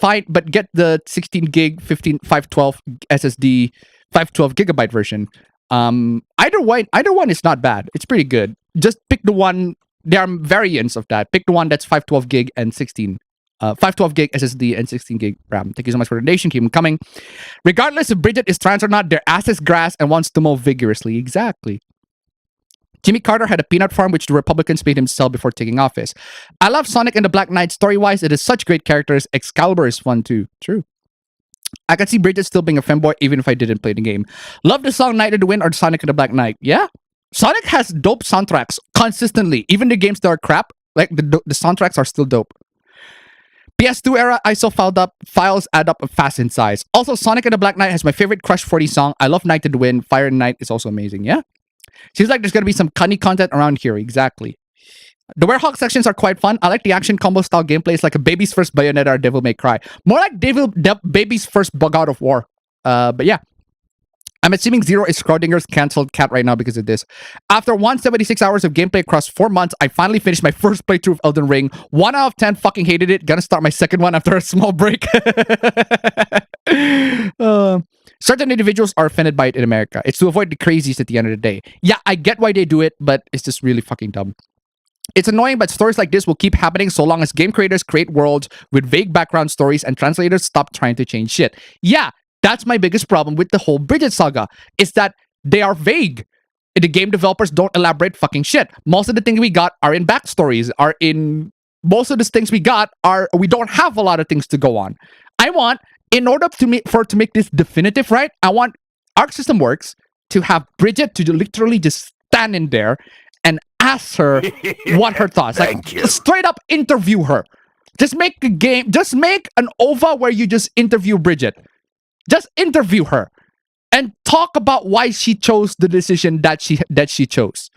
get the 16 gig 512 SSD 512 gigabyte version. Either one is not bad. It's pretty good. Just pick the one. There are variants of that. Pick the one that's 512 gig and 512 gig SSD and 16 gig RAM. Thank you so much for the donation. Keep them coming. Regardless if Bridget is trans or not, their ass is grass and wants to mow vigorously. Exactly. Jimmy Carter had a peanut farm which the Republicans made him sell before taking office. I love Sonic and the Black Knight story-wise. It is such great characters. Excalibur is fun too. True. I can see Bridget still being a femboy even if I didn't play the game. Love the song Night of the Wind or Sonic and the Black Knight. Yeah. Sonic has dope soundtracks consistently. Even the games that are crap, like the soundtracks are still dope. PS2 era ISO files add up fast in size. Also, Sonic and the Black Knight has my favorite Crush 40 song. I love Night of the Wind. Fire and Night is also amazing. Yeah? Seems like there's going to be some CUNNY content around here. Exactly. The Werehog sections are quite fun. I like the action combo style gameplay. It's like a baby's first Bayonetta or Devil May Cry. More like baby's first Bug Out of War. But yeah. I'm assuming Zero is Schrodinger's cancelled cat right now because of this. After 176 hours of gameplay across 4 months, I finally finished my first playthrough of Elden Ring. 1 out of 10 fucking hated it. Gonna start my second one after a small break. Certain individuals are offended by it in America. It's to avoid the crazies at the end of the day. Yeah, I get why they do it, but it's just really fucking dumb. It's annoying, but stories like this will keep happening so long as game creators create worlds with vague background stories and translators stop trying to change shit. Yeah, that's my biggest problem with the whole Bridget saga, is that they are vague. The game developers don't elaborate fucking shit. Most of the things we got are in backstories, most of the things we got we don't have a lot of things to go on. I want, in order to make this definitive, right, I want Arc System Works to have Bridget to literally just stand in there and ask her what her thoughts. Thank you. Straight up interview her. Just make a game. Just make an OVA where you just interview Bridget. Just interview her and talk about why she chose the decision that she chose.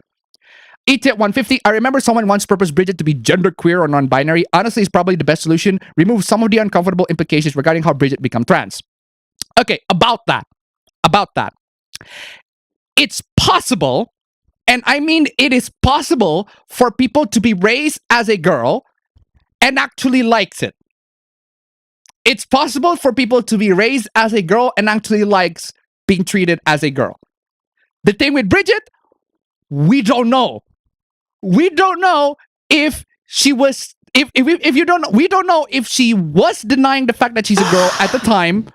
ET 150. I remember someone once proposed Bridget to be genderqueer or non-binary. Honestly, it's probably the best solution. Remove some of the uncomfortable implications regarding how Bridget become trans. Okay, about that. It's possible, and I mean it is possible for people to be raised as a girl and actually likes it. It's possible for people to be raised as a girl and actually likes being treated as a girl. The thing with Bridget, we don't know. We don't know if she was if you don't know, we don't know if she was denying the fact that she's a girl at the time,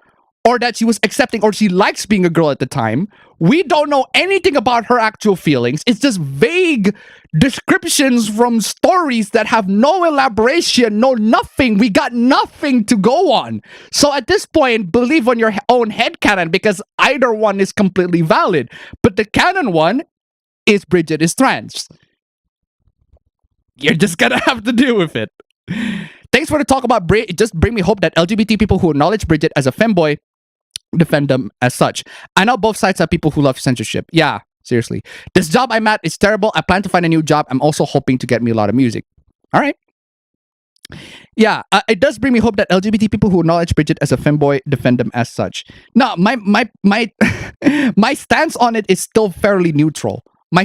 or that she was accepting, or she likes being a girl at the time. We don't know anything about her actual feelings. It's just vague descriptions from stories that have no elaboration, no nothing. We got nothing to go on. So at this point, believe on your own headcanon, because either one is completely valid. But the canon one is Bridget is trans. You're just gonna have to deal with it. Thanks for the talk about Brit. It just bring me hope that LGBT people who acknowledge Bridget as a femboy defend them as such. I know both sides have people who love censorship. Yeah, seriously. This job I'm at is terrible. I plan to find a new job. I'm also hoping to get me a lot of music. All right. Yeah, it does bring me hope that LGBT people who acknowledge Bridget as a femboy defend them as such. No, my my stance on it is still fairly neutral.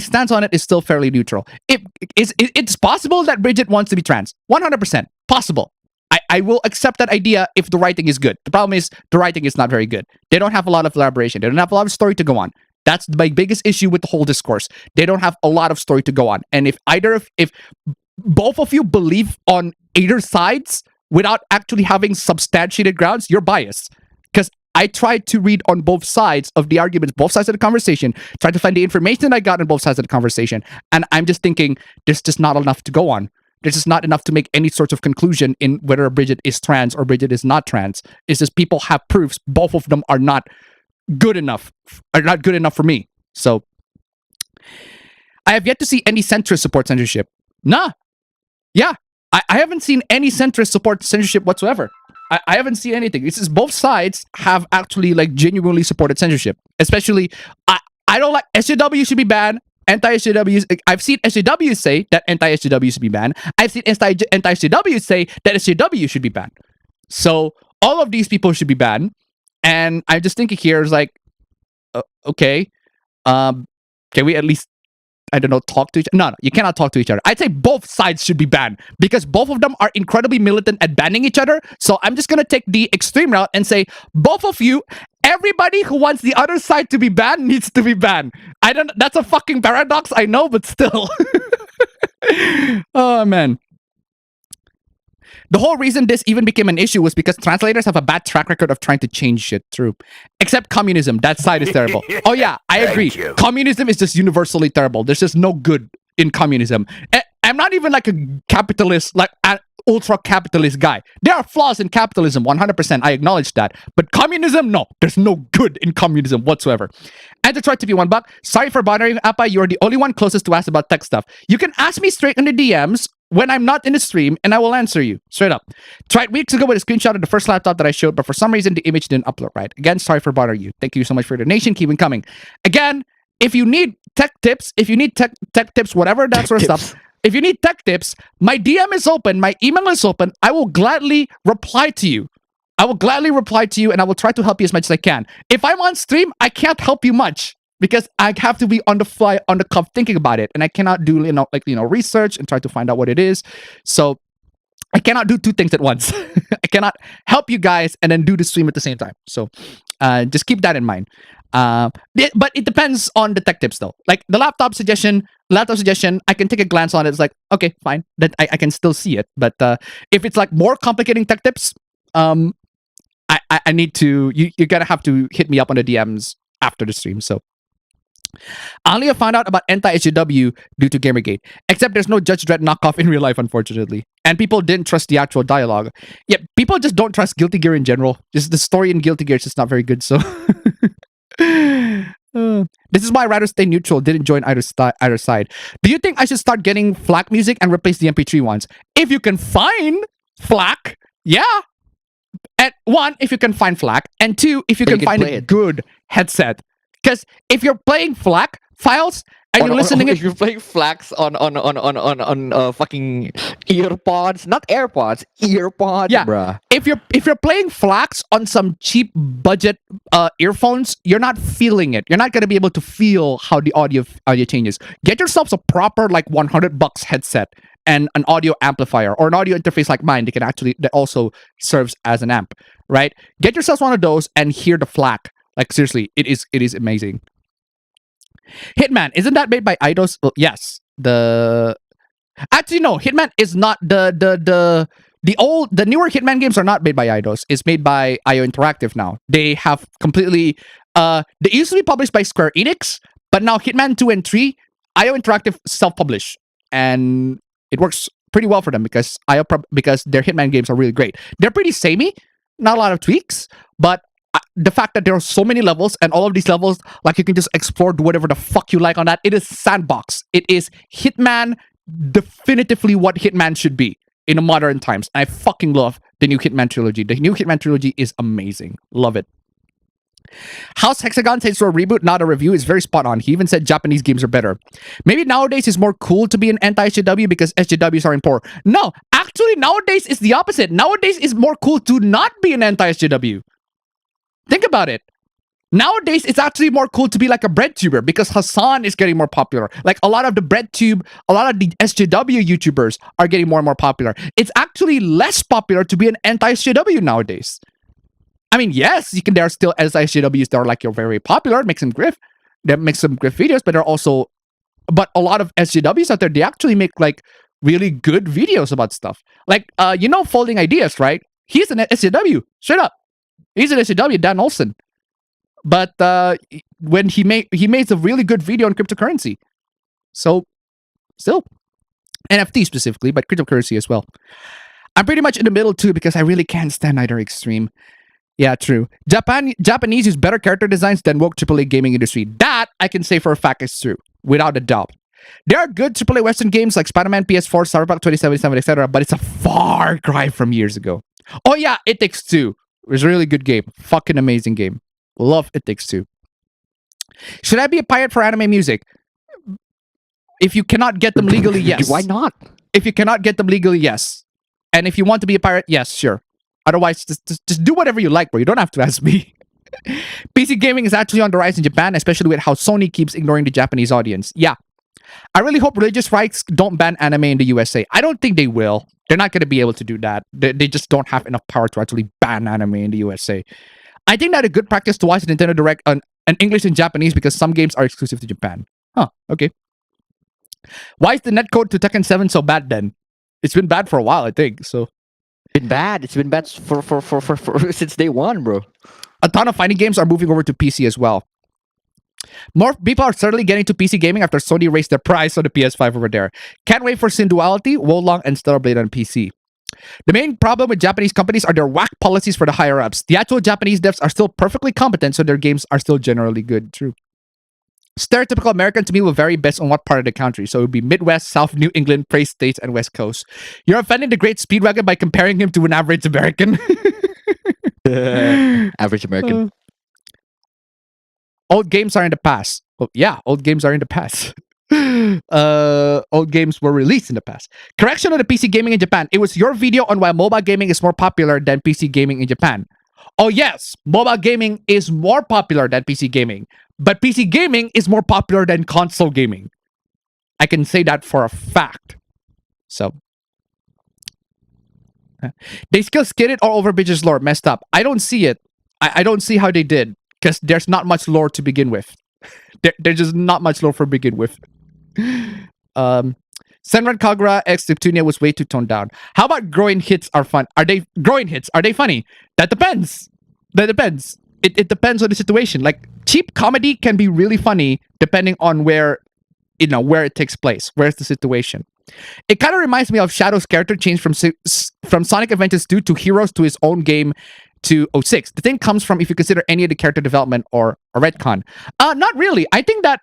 It's possible that Bridget wants to be trans. 100% possible. I will accept that idea if the writing is good. The problem is the writing is not very good. They don't have a lot of elaboration. They don't have a lot of story to go on. That's my biggest issue with the whole discourse. They don't have a lot of story to go on. And if both of you believe on either sides without actually having substantiated grounds, you're biased. Because I tried to read on both sides of the arguments, both sides of the conversation, tried to find the information I got on both sides of the conversation, and I'm just thinking there's just not enough to go on. There's just not enough to make any sort of conclusion in whether Bridget is trans or Bridget is not trans. It's just people have proofs. Both of them are not good enough for me. So I have yet to see any centrist support censorship. Nah. Yeah. I haven't seen any centrist support censorship whatsoever. I haven't seen anything. It's just both sides have actually like genuinely supported censorship. Especially, I don't like SJW should be banned. Anti-SJWs, I've seen SJWs say that anti-SJWs should be banned. I've seen anti-SJWs say that SJW should be banned. So all of these people should be banned. And I'm just thinking here is like, okay, can we at least, I don't know, talk to each other? No, you cannot talk to each other. I'd say both sides should be banned because both of them are incredibly militant at banning each other. So I'm just going to take the extreme route and say both of you, everybody who wants the other side to be banned needs to be banned. That's a fucking paradox, I know, but still. Oh, man. The whole reason this even became an issue was because translators have a bad track record of trying to change shit. True. Except communism. That side is terrible. Oh, yeah, I agree. Communism is just universally terrible. There's just no good in communism. I'm not even like a capitalist, like an ultra-capitalist guy. There are flaws in capitalism, 100%. I acknowledge that. But communism, no. There's no good in communism whatsoever. And to try to be $1, sorry for bothering you, Appa. You're the only one closest to ask about tech stuff. You can ask me straight in the DMs when I'm not in the stream, and I will answer you. Straight up. Tried weeks ago with a screenshot of the first laptop that I showed, but for some reason, the image didn't upload right. Again, sorry for bothering you. Thank you so much for your donation. Keep it coming. Again, if you need tech tips, whatever that sort of stuff, if you need tech tips, my DM is open, my email is open. I will gladly reply to you. And I will try to help you as much as I can. If I'm on stream, I can't help you much because I have to be on the fly, on the cuff, thinking about it, and I cannot do research and try to find out what it is. So I cannot do two things at once. I cannot help you guys and then do the stream at the same time. So just keep that in mind. But it depends on the tech tips though. Like the laptop suggestion, I can take a glance on it. It's like, okay, fine. That I can still see it. But if it's like more complicating tech tips, I need to, you're gonna have to hit me up on the DMs after the stream. So I only have found out about anti-SJW due to Gamergate. Except there's no Judge Dredd knockoff in real life, unfortunately. And people didn't trust the actual dialogue. Yeah, people just don't trust Guilty Gear in general. Just the story in Guilty Gear is just not very good, so... This is why I'd rather stay neutral, didn't join either side. Do you think I should start getting FLAC music and replace the MP3 ones? If you can find FLAC, yeah. And one, if you can find FLAC, and two, if you can find a good headset. Because if you're playing FLAC files and you're listening, if you're playing FLACs on fucking earpods, not AirPods, earpods, yeah, bruh. If you're playing FLACs on some cheap budget earphones, you're not feeling it. You're not gonna be able to feel how the audio changes. Get yourselves a proper like $100 headset and an audio amplifier or an audio interface like mine that also serves as an amp, right? Get yourselves one of those and hear the FLAC. Like seriously, it is amazing. Hitman, isn't that made by Eidos? Well, yes. Actually no, Hitman is not the newer Hitman games are not made by Eidos. It's made by IO Interactive now. They have completely they used to be published by Square Enix, but now Hitman 2 and 3, IO Interactive self-publish. And it works pretty well for them because their Hitman games are really great. They're pretty samey, not a lot of tweaks, but the fact that there are so many levels and all of these levels, like you can just explore, do whatever the fuck you like on that. It is sandbox. It is Hitman, definitively what Hitman should be in the modern times. I fucking love the new Hitman trilogy. The new Hitman trilogy is amazing. Love it. House Hexagon says for a reboot, not a review, is very spot on. He even said Japanese games are better. Maybe nowadays it's more cool to be an anti-SJW because SJWs are in poor. No, actually nowadays it's the opposite. Nowadays it's more cool to not be an anti-SJW. Think about it. Nowadays, it's actually more cool to be like a bread tuber because Hassan is getting more popular. Like a lot of the bread tube, a lot of the SJW YouTubers are getting more and more popular. It's actually less popular to be an anti-SJW nowadays. I mean, yes, there are still SJWs that are like you're very popular, make some griff videos, but a lot of SJWs out there, they actually make like really good videos about stuff. Like Folding Ideas, right? He's an SJW, straight up. He's an SJW, Dan Olsen. But when he made a really good video on cryptocurrency. So, still. NFT specifically, but cryptocurrency as well. I'm pretty much in the middle too because I really can't stand either extreme. Yeah, true. Japanese use better character designs than woke AAA gaming industry. That I can say for a fact is true. Without a doubt. There are good AAA Western games like Spider-Man, PS4, Cyberpunk 2077, etc. But it's a far cry from years ago. Oh yeah, It Takes Two. It was a really good game. Fucking amazing game. Love It Takes Two. Should I be a pirate for anime music? If you cannot get them legally, yes. Why not? If you cannot get them legally, yes. And if you want to be a pirate, yes, sure. Otherwise, just do whatever you like, bro. You don't have to ask me. PC gaming is actually on the rise in Japan, especially with how Sony keeps ignoring the Japanese audience. Yeah. I really hope religious rights don't ban anime in the USA. I don't think they will. They're not going to be able to do that. They just don't have enough power to actually ban anime in the USA. I think that a good practice to watch the Nintendo Direct on English and Japanese because some games are exclusive to Japan. Huh, okay. Why is the netcode to Tekken 7 so bad then? It's been bad for a while, I think, so. It's been bad for since day one, bro. A ton of fighting games are moving over to PC as well. More people are certainly getting to PC gaming after Sony raised their price on the PS5 over there. Can't wait for Sin Duality, Wolong, and Stellar Blade on PC. The main problem with Japanese companies are their whack policies for the higher-ups. The actual Japanese devs are still perfectly competent, so their games are still generally good. True. Stereotypical American to me will vary based on what part of the country. So it would be Midwest, South New England, Prairie States, and West Coast. You're offending the Great Speedwagon by comparing him to an average American. Average American. Old games are in the past. Oh, yeah, old games are in the past. Old games were released in the past. Correction on the PC gaming in Japan. It was your video on why mobile gaming is more popular than PC gaming in Japan. Oh yes, mobile gaming is more popular than PC gaming. But PC gaming is more popular than console gaming. I can say that for a fact. So. They still skidded all over bitches lore. Messed up. I don't see it. I don't see how they did. Because there's not much lore to begin with. There's just not much lore to begin with. Senran Kagura X Neptunia was way too toned down. How about groin hits are fun? Are they groin hits? Are they funny? That depends. That depends. It depends on the situation. Like cheap comedy can be really funny depending on where it takes place. Where's the situation? It kind of reminds me of Shadow's character change from Sonic Adventures 2 to Heroes to his own game to 06. The thing comes from if you consider any of the character development or a retcon. Not really. I think that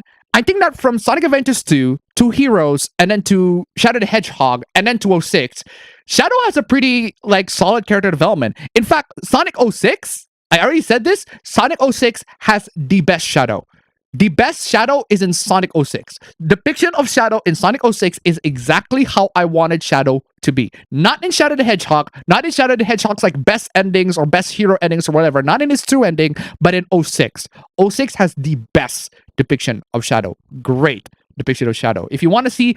from Sonic Adventures 2 to Heroes and then to Shadow the Hedgehog and then to 06, Shadow has a pretty like solid character development. In fact, Sonic 06, I already said this, Sonic 06 has the best Shadow. The best Shadow is in Sonic 06. Depiction of Shadow in Sonic 06 is exactly how I wanted Shadow to be. Not in Shadow the Hedgehog, not in Shadow the Hedgehog's like best endings or best hero endings or whatever, not in his true ending, but in 06. 06 has the best depiction of Shadow. Great depiction of Shadow. If you want to see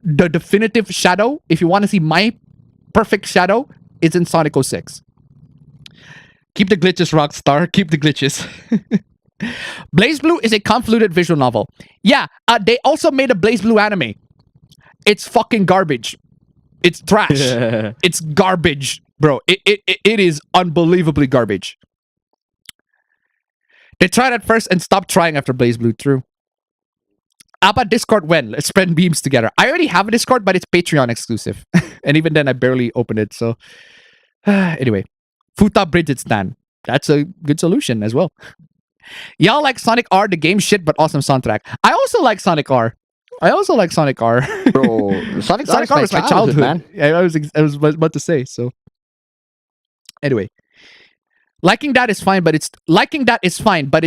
the definitive Shadow, if you want to see my perfect Shadow, it's in Sonic 06. Keep the glitches, Rockstar. Keep the glitches. Blaze Blue is a convoluted visual novel. Yeah, they also made a Blaze Blue anime. It's fucking garbage. It's trash. It's garbage, bro. It is unbelievably garbage. They tried at first and stopped trying after Blaze Blue. True. How about Discord when? Let's spread beams together. I already have a Discord, but it's Patreon exclusive. And even then, I barely open it. So, anyway. Futa Bridget Stan. That's a good solution as well. Y'all like Sonic R, the game shit, but awesome soundtrack. I also like Sonic R. Bro, Sonic R was my childhood, man. I was about to say, so. Anyway. Liking that is fine, but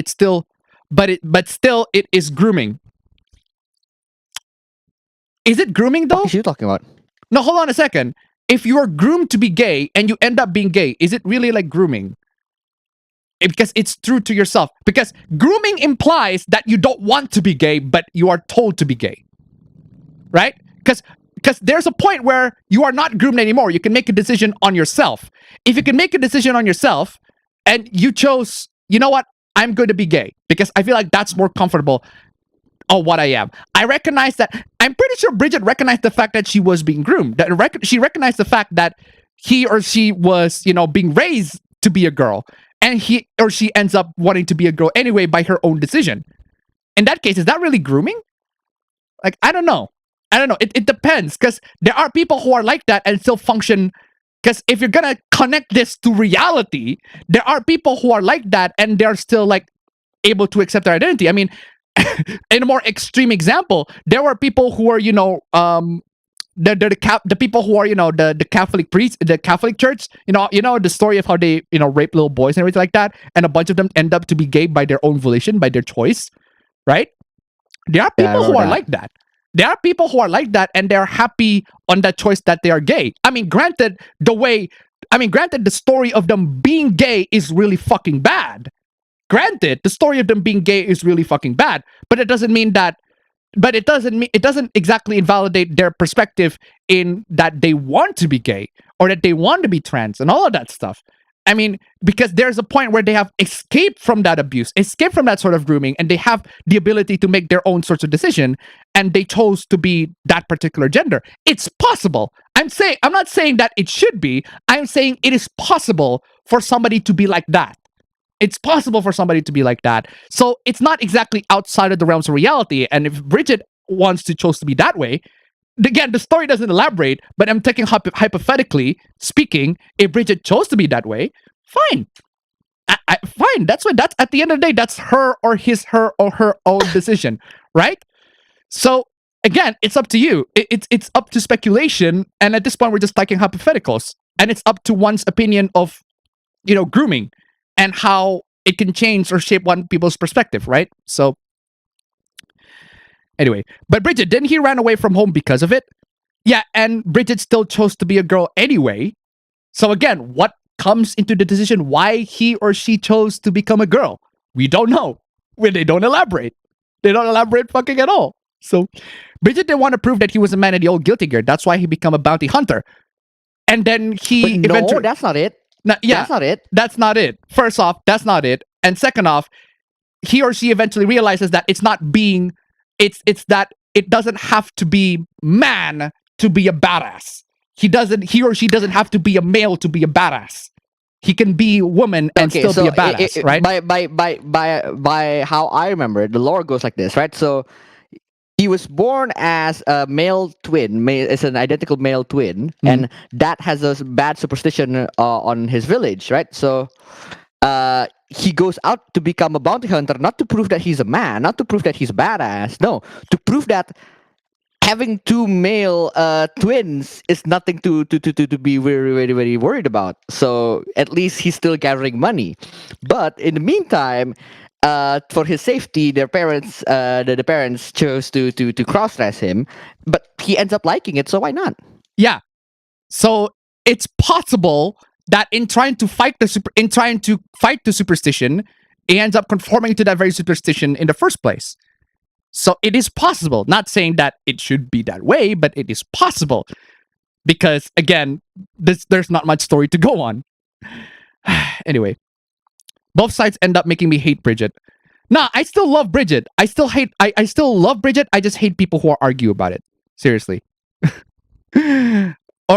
still it is grooming. Is it grooming though? What are you talking about? No, hold on a second. If you are groomed to be gay and you end up being gay, is it really like grooming? Because it's true to yourself. Because grooming implies that you don't want to be gay, but you are told to be gay. Right? Because there's a point where you are not groomed anymore. You can make a decision on yourself. If you can make a decision on yourself and you chose, you know what? I'm going to be gay because I feel like that's more comfortable of what I am. I recognize that. I'm pretty sure Bridget recognized the fact that she was being groomed. She recognized the fact that he or she was, being raised to be a girl. And he or she ends up wanting to be a girl anyway by her own decision. In that case, is that really grooming? Like, I don't know. It depends, because there are people who are like that and still function. Because if you're gonna connect this to reality, there are people who are like that and they're still like able to accept their identity. I mean, in a more extreme example, there were people who are, the people who are, the Catholic priests, the Catholic Church, the story of how they, rape little boys and everything like that, and a bunch of them end up to be gay by their own volition, by their choice, right? There are people who are like that. There are people who are like that, and they're happy on that choice that they are gay. I mean, granted, the story of them being gay is really fucking bad. Granted, the story of them being gay is really fucking bad, but it doesn't mean that. But it doesn't exactly invalidate their perspective in that they want to be gay or that they want to be trans and all of that stuff. I mean, because there's a point where they have escaped from that abuse, escaped from that sort of grooming, and they have the ability to make their own sorts of decision, and they chose to be that particular gender. It's possible. I'm not saying that it should be. I'm saying it is possible for somebody to be like that. It's possible for somebody to be like that. So it's not exactly outside of the realms of reality. And if Bridget wants to choose to be that way, again, the story doesn't elaborate, but I'm taking hypothetically speaking, if Bridget chose to be that way, fine. Fine. That's at the end of the day, that's her or her own decision, right? So again, it's up to you. It's up to speculation. And at this point, we're just taking hypotheticals. And it's up to one's opinion of, grooming. And how it can change or shape one people's perspective, right? So, anyway. But Bridget, didn't he run away from home because of it? Yeah, and Bridget still chose to be a girl anyway. So again, what comes into the decision why he or she chose to become a girl? We don't know. When they don't elaborate. They don't elaborate fucking at all. So, Bridget didn't want to prove that he was a man in the old Guilty Gear. That's why he became a bounty hunter. And then he eventually... No, that's not it. That's not it. That's not it. First off, that's not it. And second off, he or she eventually realizes that it's not being, it's that it doesn't have to be man to be a badass. He or she doesn't have to be a male to be a badass. He can be a woman and still be a badass, right? By how I remember it, the lore goes like this, right? So He was born as a male twin. It's an identical male twin, and that has a bad superstition on his village, right? So, he goes out to become a bounty hunter, not to prove that he's a man, not to prove that he's badass. No, to prove that having two male twins is nothing to be very, very, very worried about. So at least he's still gathering money. But in the meantime, for his safety, their parents, the parents chose to cross-dress him. But he ends up liking it, so why not? Yeah. So it's possible that in trying to fight the superstition, he ends up conforming to that very superstition in the first place. So it is possible. Not saying that it should be that way, but it is possible. Because again, there's not much story to go on. Anyway, both sides end up making me hate Bridget. Nah, I still love Bridget. I still love Bridget. I just hate people who argue about it. Seriously. or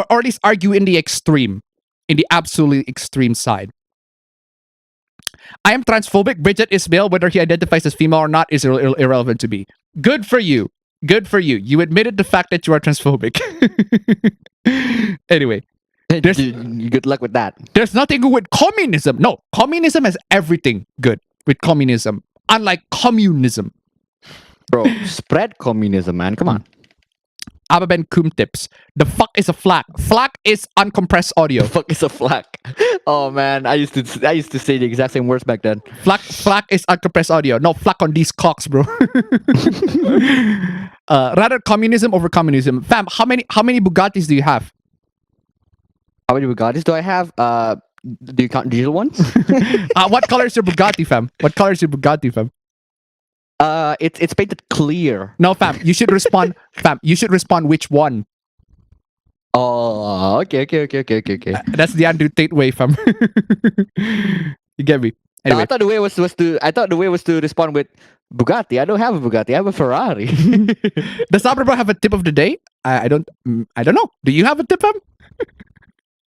at least argue in the extreme. In the absolutely extreme side. I am transphobic. Bridget is male. Whether he identifies as female or not is irrelevant to me. Good for you. Good for you. You admitted the fact that you are transphobic. Anyway. Good luck with that. There's nothing good with communism. No, communism has everything good with communism. Unlike communism. Bro, spread communism, man. Come on. Ababen tips. The fuck is a FLAC? FLAC is uncompressed audio. The fuck is a FLAC? Oh man, I used to say the exact same words back then. FLAC is uncompressed audio. No, FLAC on these cocks, bro. Rather communism over communism. Fam, how many Bugattis do you have? How many Bugattis do I have? Do you count digital ones? What color is your Bugatti, fam? What color is your Bugatti, fam? It's painted clear. No, fam. You should respond. Fam, you should respond which one. Oh, okay. That's the Andrew Tate way, fam. You get me? Anyway. No, I thought the way was to respond with Bugatti. I don't have a Bugatti. I have a Ferrari. Does Sabra have a tip of the day? I don't know. Do you have a tip, fam?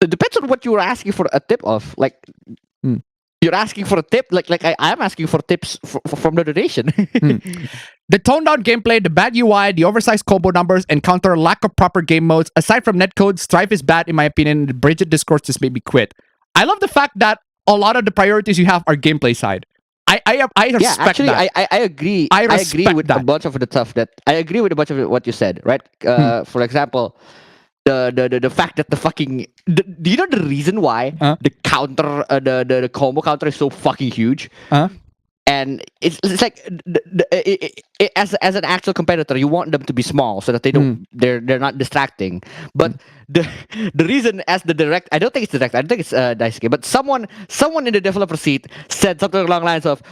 It depends on what you were asking for a tip of. Like, you're asking for a tip? Like I am asking for tips from the donation. The toned down gameplay, the bad UI, the oversized combo numbers, and counter lack of proper game modes. Aside from netcode, Strife is bad in my opinion. The Bridget discourse just made me quit. I love the fact that a lot of the priorities you have are gameplay side. I respect that. I agree. I agree with that. a bunch of the stuff that I agree with a bunch of what you said, right? For example, the fact that the fucking do you know the reason why the counter the combo counter is so fucking huge? And it's like as an actual competitor, you want them to be small so that they don't they're not distracting. But the reason as the direct, I don't think it's direct, I don't think it's Daisuke, but someone in the developer seat said something along the lines of,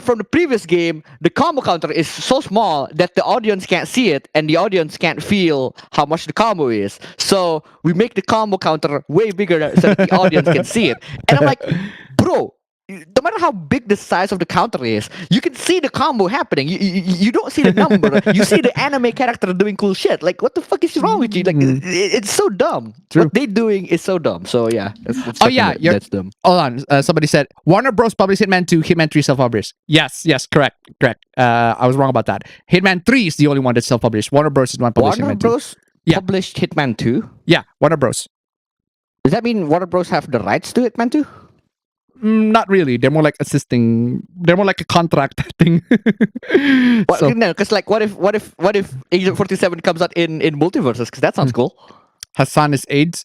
from the previous game, the combo counter is so small that the audience can't see it and the audience can't feel how much the combo is. So we make the combo counter way bigger so that the audience can see it. And I'm like, bro, no matter how big the size of the counter is, you can see the combo happening. You don't see the number. You see the anime character doing cool shit. Like, what the fuck is wrong with you? Like, it's so dumb. True. What they doing is so dumb. So yeah. That's dumb. Hold on. Somebody said Warner Bros. Published Hitman 2, Hitman 3 self-published. Yes, correct. I was wrong about that. Hitman 3 is the only one that's self-published. Warner Bros. Is one published Warner Hitman 2. Bros. Published Hitman 2? Yeah, Warner Bros. Does that mean Warner Bros. Have the rights to Hitman 2? Not really. They're more like assisting. They're more like a contract thing. Well, no, because like, what if Agent 47 comes out in multiverses? Because that sounds cool. Hassan is AIDS.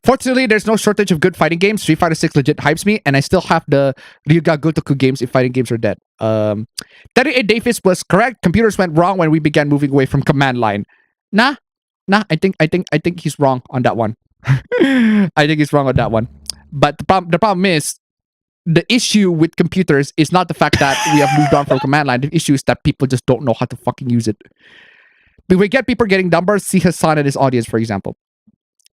Fortunately, there's no shortage of good fighting games. Street Fighter 6 legit hypes me, and I still have the Ryuga Gotoku games if fighting games are dead. 38 Davis was correct. Computers went wrong when we began moving away from command line. Nah. I think he's wrong on that one. I think he's wrong on that one. But the problem is, the issue with computers is not the fact that we have moved on from command line. The issue is that people just don't know how to fucking use it. But we get people getting numbers. See Hassan and his audience, for example.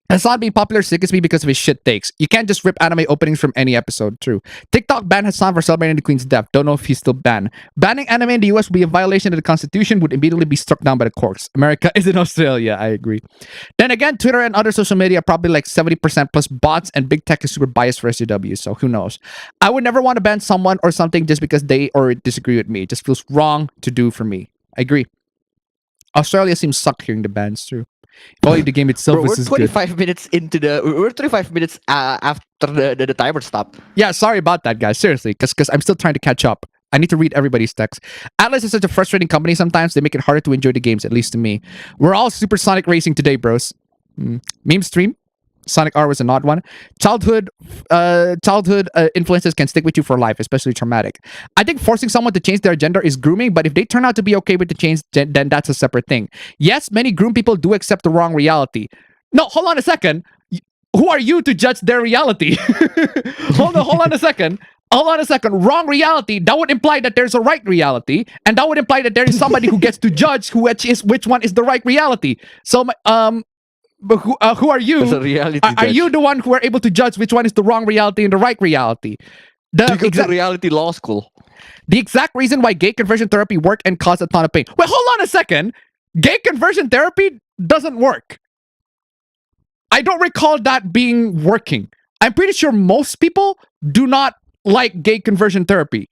Hassan being popular sickens me because of his shit takes. You can't just rip anime openings from any episode. True. TikTok banned Hassan for celebrating the Queen's death. Don't know if he's still banned. Banning anime in the US would be a violation of the Constitution, would immediately be struck down by the courts. America is in Australia. I agree. Then again, Twitter and other social media are probably like 70% plus bots, and big tech is super biased for SJW, so who knows. I would never want to ban someone or something just because they or disagree with me. It just feels wrong to do for me. I agree. Australia seems suck hearing the bans too. If only the game itself Bro, we're was as good. 25 minutes into the. We're 25 minutes after the timer stopped. Yeah, sorry about that, guys. Seriously, because I'm still trying to catch up. I need to read everybody's text. Atlas is such a frustrating company sometimes. They make it harder to enjoy the games, at least to me. We're all supersonic racing today, bros. Meme stream. Sonic R was an odd one. Childhood influences can stick with you for life, especially traumatic. I think forcing someone to change their gender is grooming, but if they turn out to be okay with the change, then that's a separate thing. Yes, many groom people do accept the wrong reality. No, hold on a second. Who are you to judge their reality? hold on a second. Hold on a second. Wrong reality. That would imply that there's a right reality, and that would imply that there is somebody who gets to judge which one is the right reality. So, but who are you? As a reality Are judge. you the one who are able to judge which one is the wrong reality and the right reality? You go to reality law school. The exact reason why gay conversion therapy work and cause a ton of pain. Wait, hold on a second. Gay conversion therapy doesn't work. I don't recall that being working. I'm pretty sure most people do not like gay conversion therapy.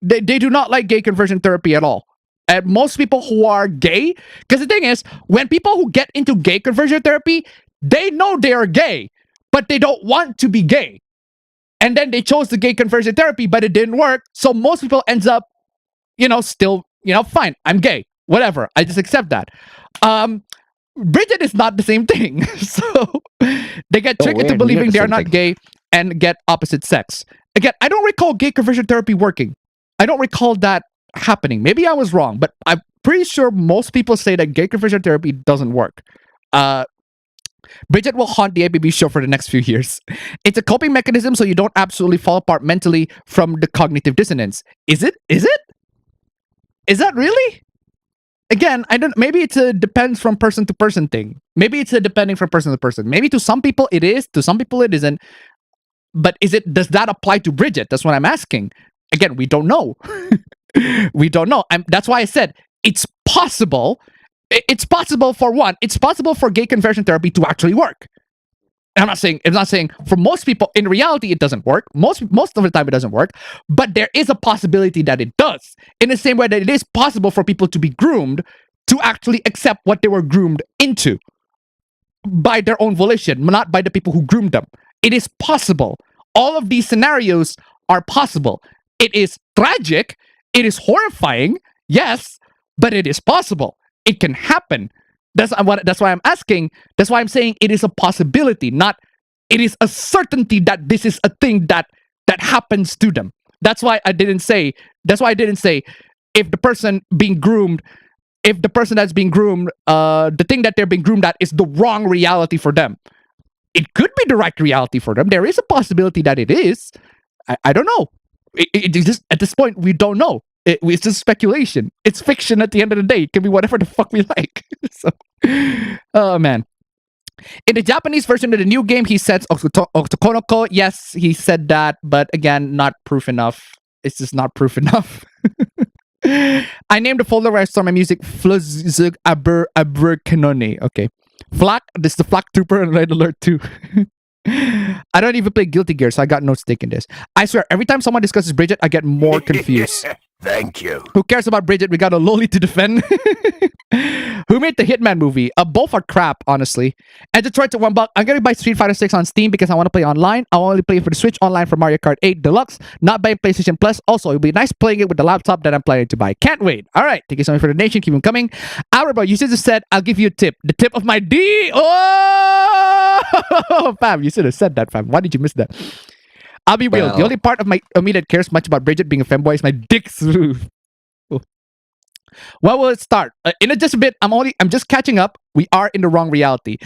They do not like gay conversion therapy at all. And most people who are gay, because the thing is, when people who get into gay conversion therapy, they know they are gay, but they don't want to be gay. And then they chose the gay conversion therapy, but it didn't work. So most people ends up, still, fine, I'm gay. Whatever. I just accept that. Bridget is not the same thing. So they get tricked into believing they are not gay and get opposite sex. Again, I don't recall gay conversion therapy working. I don't recall that happening. Maybe I was wrong, but I'm pretty sure most people say that gay conversion therapy doesn't work. Bridget will haunt the APB show for the next few years. It's a coping mechanism so you don't absolutely fall apart mentally from the cognitive dissonance. Is it? Is that really? Again, I don't. Maybe it's a depends from person to person thing. Maybe it's a depending from person to person. Maybe to some people it is, to some people it isn't. But does that apply to Bridget? That's what I'm asking. Again, we don't know. We don't know. That's why I said it's possible. It's possible for one. It's possible for gay conversion therapy to actually work. I'm not saying for most people in reality it doesn't work. Most of the time it doesn't work. But there is a possibility that it does. In the same way that it is possible for people to be groomed to actually accept what they were groomed into by their own volition, not by the people who groomed them. It is possible. All of these scenarios are possible. It is tragic. It is horrifying. Yes, but it is possible. It can happen. That's why I'm asking. That's why I'm saying it is a possibility, not it is a certainty that this is a thing that happens to them. That's why I didn't say if the person being groomed, if the person that's being groomed, the thing that they're being groomed at is the wrong reality for them. It could be the right reality for them. There is a possibility that it is. I don't know. It just at this point we don't know. It's just speculation. It's fiction at the end of the day. It can be whatever the fuck we like. So, oh man. In the Japanese version of the new game, he says Otokonoko. Yes, he said that, but again, not proof enough. It's just not proof enough. I named the folder where I store my music Fluzug Aber Kanone. Okay. Flak, this is the Flak Trooper and Red Alert 2. I don't even play Guilty Gear, so I got no stake in this. I swear, every time someone discusses Bridget, I get more confused. Thank you. Who cares about Bridget? We got a loli to defend. Who made the Hitman movie? Both are crap, honestly. And Detroit's at $1. I'm gonna buy Street Fighter 6 on Steam because I want to play online. I'll only play it for the Switch online for Mario Kart 8 Deluxe, not buying PlayStation Plus. Also, it'll be nice playing it with the laptop that I'm planning to buy. Can't wait. All right, thank you so much for the donation. Keep them coming. Albert, you should have said, I'll give you a tip. The tip of my D. Oh, fam, you should have said that, fam. Why did you miss that? I'll be real. The only part of me that cares much about Bridget being a femboy is my dick smooth. When will it start? In just a bit. I'm just catching up. We are in the wrong reality.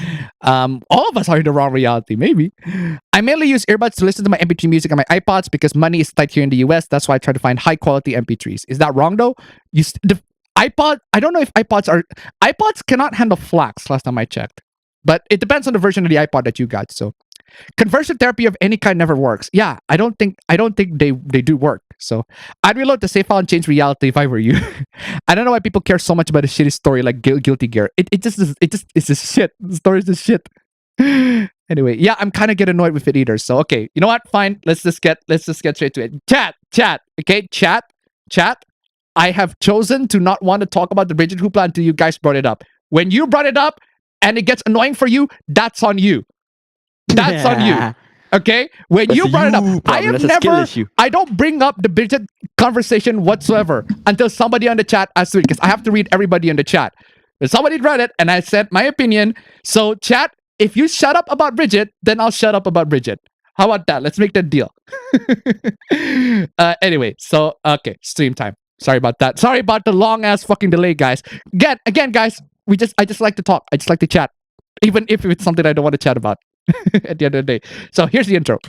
All of us are in the wrong reality. Maybe. I mainly use earbuds to listen to my MP3 music on my iPods because money is tight here in the US. That's why I try to find high quality MP3s. Is that wrong though? The iPod. I don't know if iPods cannot handle FLACs. Last time I checked, but it depends on the version of the iPod that you got. So. Conversion therapy of any kind never works. Yeah, I don't think they do work. So I'd reload the save file and change reality if I were you. I don't know why people care so much about a shitty story like Guilty Gear. It's just shit. The story's just shit. Anyway, yeah, I'm kind of get annoyed with it either. So okay, you know what? Fine. Let's just get straight to it. Chat. Okay, chat. I have chosen to not want to talk about the Bridget hoopla until you guys brought it up. When you brought it up and it gets annoying for you, that's on you. That's on you. Okay? When That's you a brought it up, you I problem. have That's a skill never, issue. I don't bring up the Bridget conversation whatsoever until somebody on the chat asks me, because I have to read everybody in the chat. But somebody read it and I said my opinion. So, chat, if you shut up about Bridget, then I'll shut up about Bridget. How about that? Let's make that deal. Anyway, so, okay, stream time. Sorry about that. Sorry about the long ass fucking delay, guys. Again, guys, I just like to talk. I just like to chat. Even if it's something I don't want to chat about at the end of the day. So here's the intro.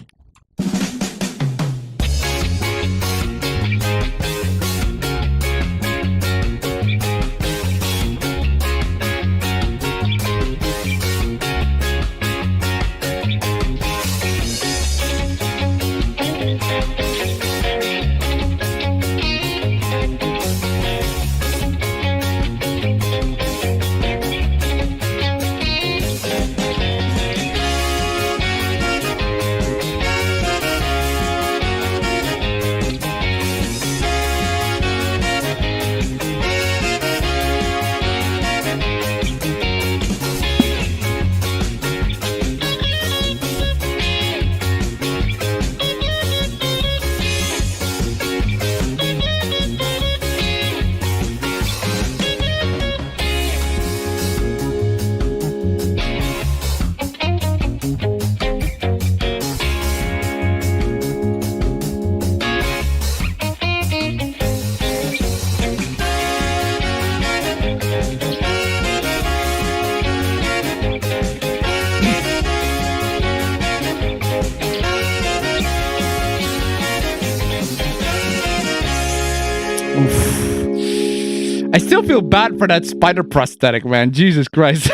I still feel bad for that spider prosthetic, man. Jesus Christ.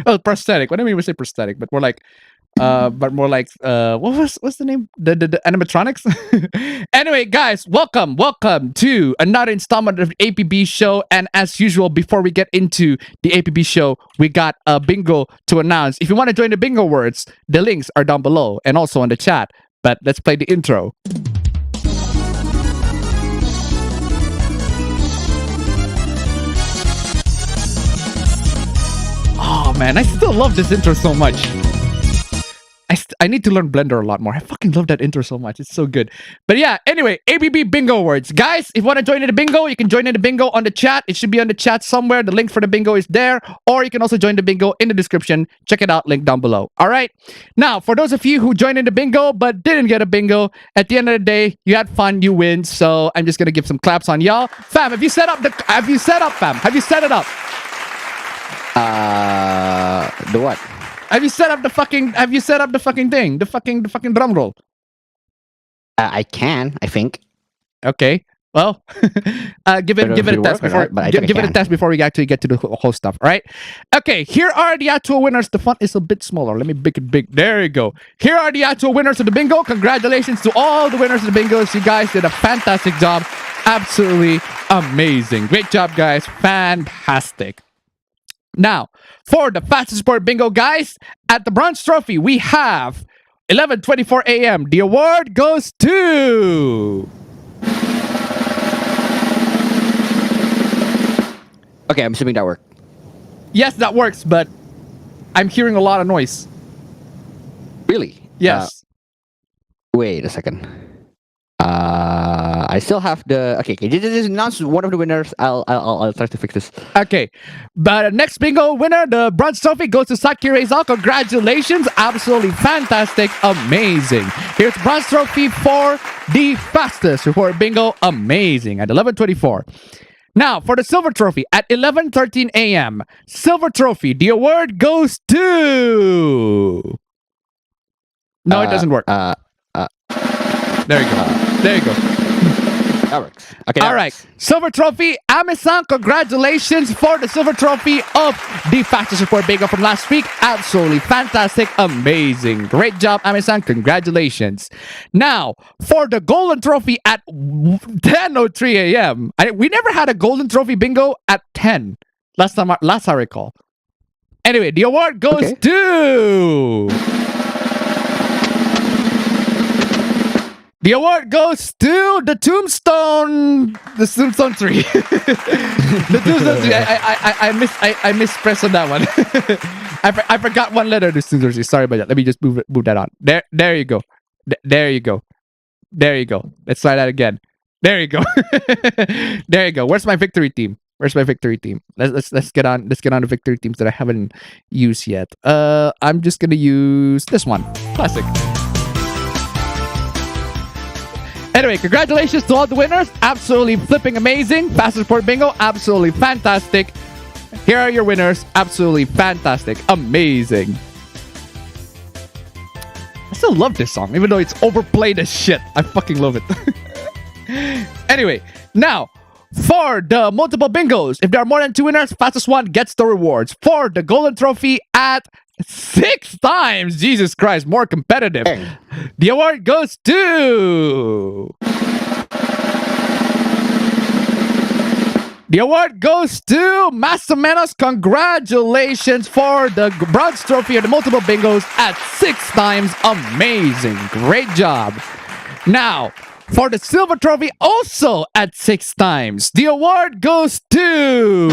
Oh, prosthetic. What do I mean we say prosthetic? But more like what's the name? The animatronics? Anyway, guys, welcome to another installment of the APB show. And as usual, before we get into the APB show, we got a bingo to announce. If you want to join the bingo words, the links are down below and also in the chat. But let's play the intro. Oh man, I still love this intro so much. I need to learn Blender a lot more. I fucking love that intro so much. It's so good. But yeah, anyway, ABB bingo words. Guys, if you want to join in the bingo, you can join in the bingo on the chat. It should be on the chat somewhere. The link for the bingo is there. Or you can also join the bingo in the description. Check it out, link down below. All right. Now, for those of you who joined in the bingo but didn't get a bingo, at the end of the day, you had fun, you win. So I'm just gonna give some claps on y'all. Fam, have you set up, fam? Have you set it up? The what? Have you set up the fucking thing? The fucking drum roll. I can, I think. Okay. Well, give it a test before give it a test before we actually get to the whole stuff. All right. Okay. Here are the actual winners. The font is a bit smaller. Let me make it big. There you go. Here are the actual winners of the bingo. Congratulations to all the winners of the bingos. You guys did a fantastic job. Absolutely amazing. Great job, guys. Fantastic. Now, for the fastest sport bingo, guys, at the bronze trophy, we have 11:24 a.m. The award goes to... Okay, I'm assuming that worked. Yes, that works, but I'm hearing a lot of noise. Really? Yes. Wait a second. I still have the... Okay, just announce one of the winners. I'll try to fix this. Okay. But next bingo winner, the bronze trophy goes to Saki Rezal. Congratulations. Absolutely fantastic. Amazing. Here's the bronze trophy for the fastest report bingo. Amazing. At 11:24. Now, for the silver trophy at 11:13 a.m. Silver trophy. The award goes to... No, it doesn't work. There you go. There you go. That works. Okay. All right. Silver trophy. Amisan, congratulations for the silver trophy of the fastest report bingo from last week. Absolutely fantastic. Amazing. Great job, Amisan. Congratulations. Now, for the golden trophy at 10:03 a.m. We never had a golden trophy bingo at 10. Last I recall. Anyway, the award goes to... The award goes to the tombstone. The tombstone tree. The tombstone tree. I mispressed on that one. I forgot one letter. The tombstone tree. Sorry about that. Let me just move that on. There you go. There you go. There you go. Let's try that again. There you go. There you go. Where's my victory team? Where's my victory team? Let's get on the victory teams that I haven't used yet. I'm just gonna use this one. Classic. Anyway, congratulations to all the winners. Absolutely flipping amazing. Fastest Report Bingo, absolutely fantastic. Here are your winners. Absolutely fantastic. Amazing. I still love this song, even though it's overplayed as shit. I fucking love it. Anyway, now, for the multiple bingos, if there are more than 2 winners, fastest one gets the rewards. For the golden trophy at 6 times, Jesus Christ, more competitive. The award goes to... The award goes to Master Menos. Congratulations for the bronze trophy of the multiple bingos at 6 times. Amazing. Great job. Now, for the silver trophy also at 6 times, the award goes to...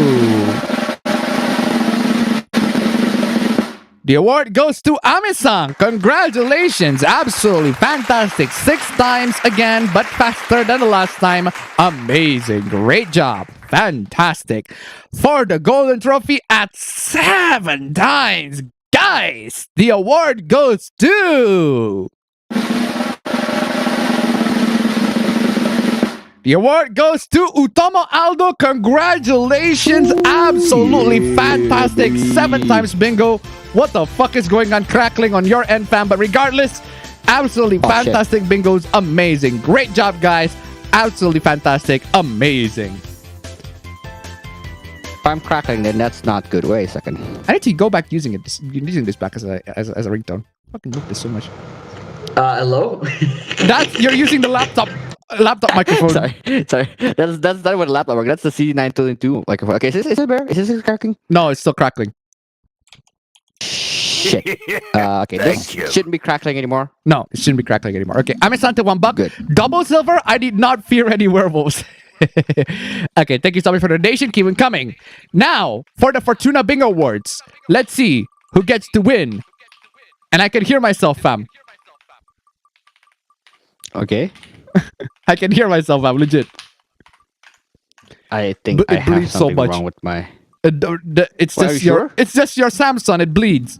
The award goes to Ami-san. Congratulations. Absolutely fantastic. 6 times again, but faster than the last time. Amazing. Great job. Fantastic. For the golden trophy at 7 times, guys, the award goes to... The award goes to Utomo Aldo. Congratulations. Absolutely fantastic. 7 times bingo. What the fuck is going on crackling on your end, fam? But regardless, absolutely fantastic bingos. Amazing. Great job, guys. Absolutely fantastic. Amazing. If I'm crackling, then that's not good. Wait a second. I need to go back using this back as a ringtone. I fucking love this so much. Hello? You're using the laptop microphone. sorry. That's not what a laptop works. That's the CD922 microphone. Okay, is it better? Is this cracking? No, it's still crackling. Shit. Okay, this shouldn't be crackling anymore. No, it shouldn't be crackling anymore. Okay, I'm Santa $1. Good. Double silver. I did not fear any werewolves. Okay, thank you so much for the donation. Keep it coming. Now, for the Fortuna Bingo Awards, let's see who gets to win. And I can hear myself, fam. Okay. I can hear myself, fam. Legit. I think I have something wrong with my... It's just your Samsung. It bleeds.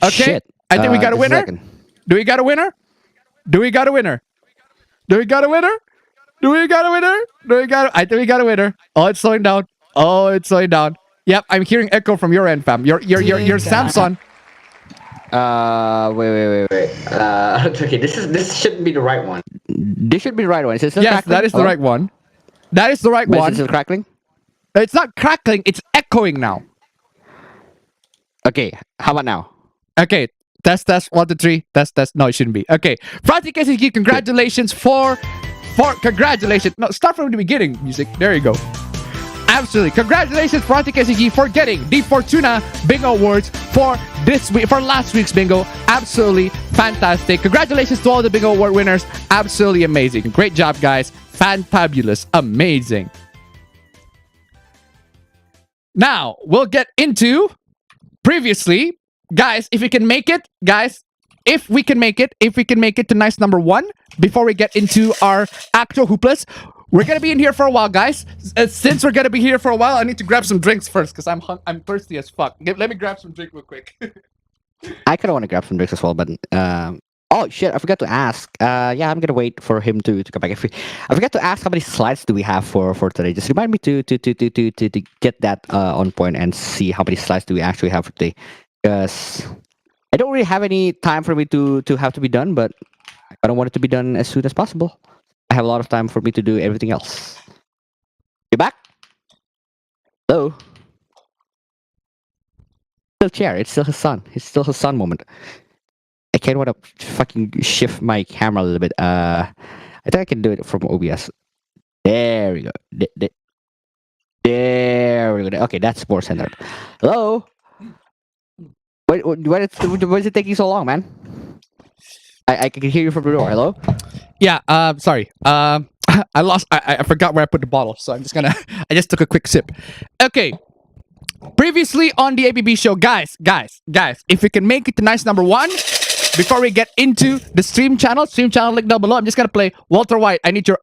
Okay. Shit. I think we got a winner. Do we got a winner? Do we got a winner? Do we got a winner? Do we got a winner? I think we got a winner. Oh, it's slowing down. Oh, it's slowing down. Yep, I'm hearing echo from your end, fam. Your Samsung. Wait. Okay, this shouldn't be the right one. This should be the right one. Yes, that is the right one. That is the right one. Is it crackling? It's not crackling. It's echoing now. Okay, how about now? Okay, test. 1, 2, 3. Test. No, it shouldn't be. Okay, Franti KCG, congratulations for congratulations. No, start from the beginning. Music. There you go. Absolutely. Congratulations, Franti KCG, for getting the Fortuna Bingo Awards for last week's bingo. Absolutely fantastic. Congratulations to all the Bingo Award winners. Absolutely amazing. Great job, guys. Fantabulous. Amazing. Now, we'll get into previously. Guys, if we can make it to nice number 1 before we get into our actual hooplas. We're gonna be in here for a while, guys. Since we're gonna be here for a while, I need to grab some drinks first because I'm thirsty as fuck. Let me grab some drink real quick. I kind of want to grab some drinks as well, but oh shit, I forgot to ask. Yeah, I'm gonna wait for him to come back. I forgot to ask how many slides do we have for today. Just remind me to get that on point and see how many slides do we actually have for today. Because I don't really have any time for me to have to be done, but I don't want it to be done as soon as possible. I have a lot of time for me to do everything else. You back? Hello? Still chair. It's still his son. It's still his son moment. I kind of want to fucking shift my camera a little bit. I think I can do it from OBS. There we go. There we go. Okay, that's more centered. Hello? Why is it taking so long, man? I can hear you from the door. Hello? Yeah. Sorry. I lost. I forgot where I put the bottle, so I'm just gonna. I just took a quick sip. Okay. Previously on the APB show, guys, if we can make it to nice number 1 before we get into the stream channel link down below. I'm just gonna play Walter White. I need your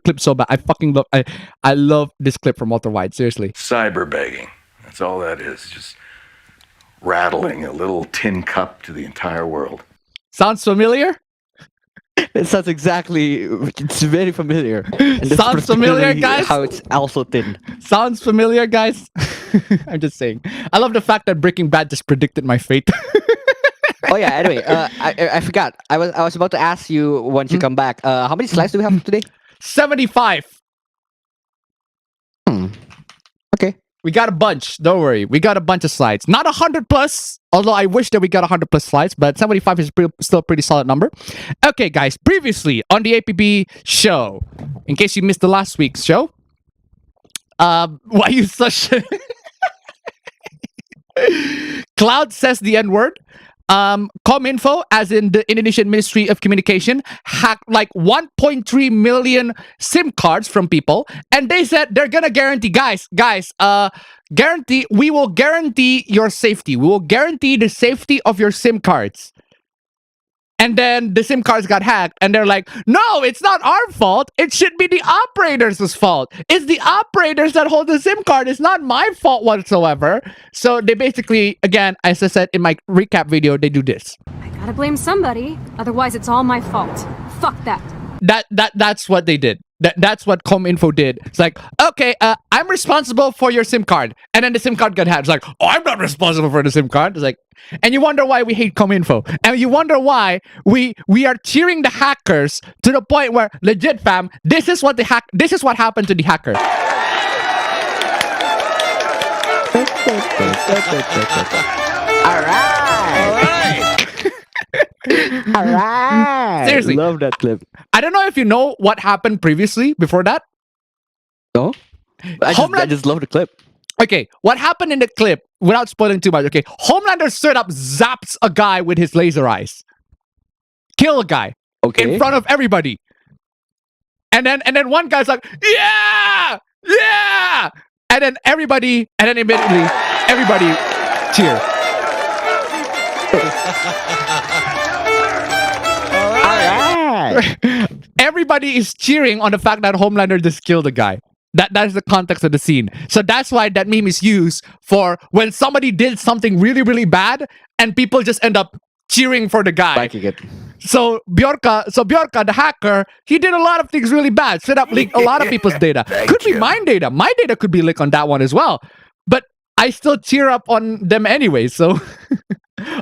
clip so bad. I fucking love. I love this clip from Walter White. Seriously. Cyber begging. That's all that is. Just rattling a little tin cup to the entire world. Sounds familiar? It sounds exactly. It's very familiar. And that's Sounds familiar, particularly guys? How it's also thin. Sounds familiar, guys? I'm just saying. I love the fact that Breaking Bad just predicted my fate. Oh yeah. Anyway, I forgot. I was about to ask you once you come back. How many slides do we have today? 75. Okay. We got a bunch. Don't worry. We got a bunch of slides. Not 100 plus, although I wish that we got 100 plus slides, but 75 is still a pretty solid number. Okay, guys. Previously on the APB show, in case you missed the last week's show, why you such... Cloud says the N-word. Cominfo, as in the Indonesian Ministry of Communication, hacked like 1.3 million SIM cards from people, and they said they're gonna guarantee, we will guarantee your safety. We will guarantee the safety of your SIM cards. And then the SIM cards got hacked, and they're like, no, it's not our fault. It should be the operators' fault. It's the operators that hold the SIM card. It's not my fault whatsoever. So they basically, again, as I said in my recap video, they do this. I gotta blame somebody, otherwise it's all my fault. Fuck that. That's what they did. That's what Cominfo did. It's like, okay, I'm responsible for your SIM card. And then the SIM card got hacked. It's like, oh, I'm not responsible for the SIM card. It's like, and you wonder why we hate Cominfo. And you wonder why we are cheering the hackers to the point where, legit fam, this is what happened to the hacker. All right. Seriously. Love that clip. I don't know if you know what happened previously before that. No? I just love the clip. Okay, what happened in the clip, without spoiling too much, okay, Homelander straight up zaps a guy with his laser eyes. Kill a guy. Okay. In front of everybody. And then one guy's like, yeah! Yeah! And then immediately, everybody cheer. Everybody is cheering on the fact that Homelander just killed a guy. That's the context of the scene. So that's why that meme is used for when somebody did something really, really bad and people just end up cheering for the guy. Liking it. So Bjorka, the hacker, he did a lot of things really bad. Straight up leaked a lot of people's data. Could be mine data. My data could be leaked on that one as well. But I still cheer up on them anyway, so...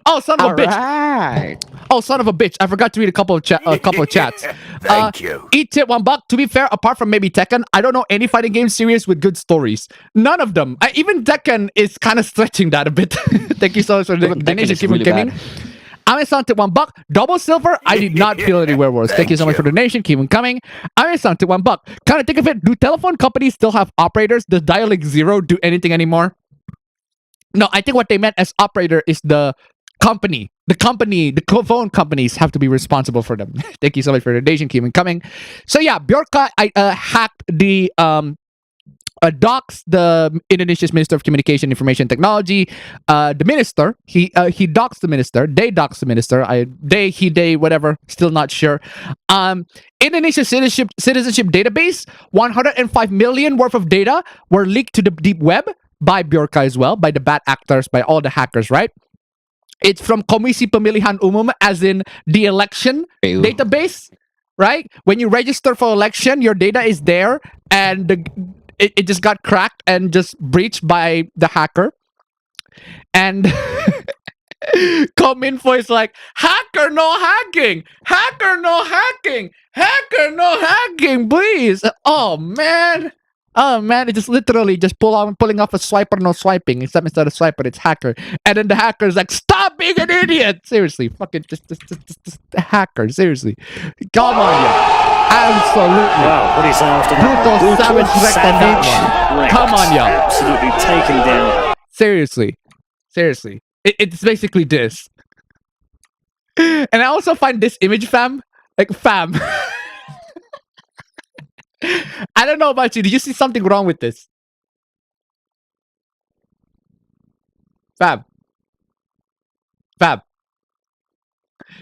Oh, son of a bitch. Right. Oh, son of a bitch. I forgot to read a couple of chats. Thank you. Eat tip $1. To be fair, apart from maybe Tekken, I don't know any fighting game series with good stories. None of them. Even Tekken is kind of stretching that a bit. Thank you so much for the donation. Keep on coming. Amazon tip $1. Double silver. I did not feel any werewolves. Thank you so much for the donation. Keep on coming. Amazon tip $1. Kind of think of it. Do telephone companies still have operators? Does Dialect Zero do anything anymore? No, I think what they meant as operator is the company. The phone companies have to be responsible for them. Thank you so much for the donation. Keep on coming. So yeah, Bjorka hacked the docs the Indonesia's Minister of Communication Information Technology. The minister, he docs the minister. They docs the minister. They, whatever. Still not sure. Indonesia's citizenship database, 105 million worth of data were leaked to the deep web by Bjorka as well, by the bad actors, by all the hackers, right? It's from Komisi Pemilihan Umum, as in the election database, right? When you register for election, your data is there, and it just got cracked and just breached by the hacker. And Cominfo is like, hacker no hacking, hacker no hacking, hacker no hacking, please. Oh man, it just literally just pulling off a swiper no swiping, except instead of swiper it's hacker. And then the hacker's like, stop being an idiot. Seriously, fucking just hacker. Seriously, come on, yeah. Absolutely. Wow, what is after that? Brutal savage wreck on that one. Come on, y'all. Absolutely taken down. Seriously. It's basically this. And I also find this image, fam. I don't know about you. Did you see something wrong with this? Fam. Fam.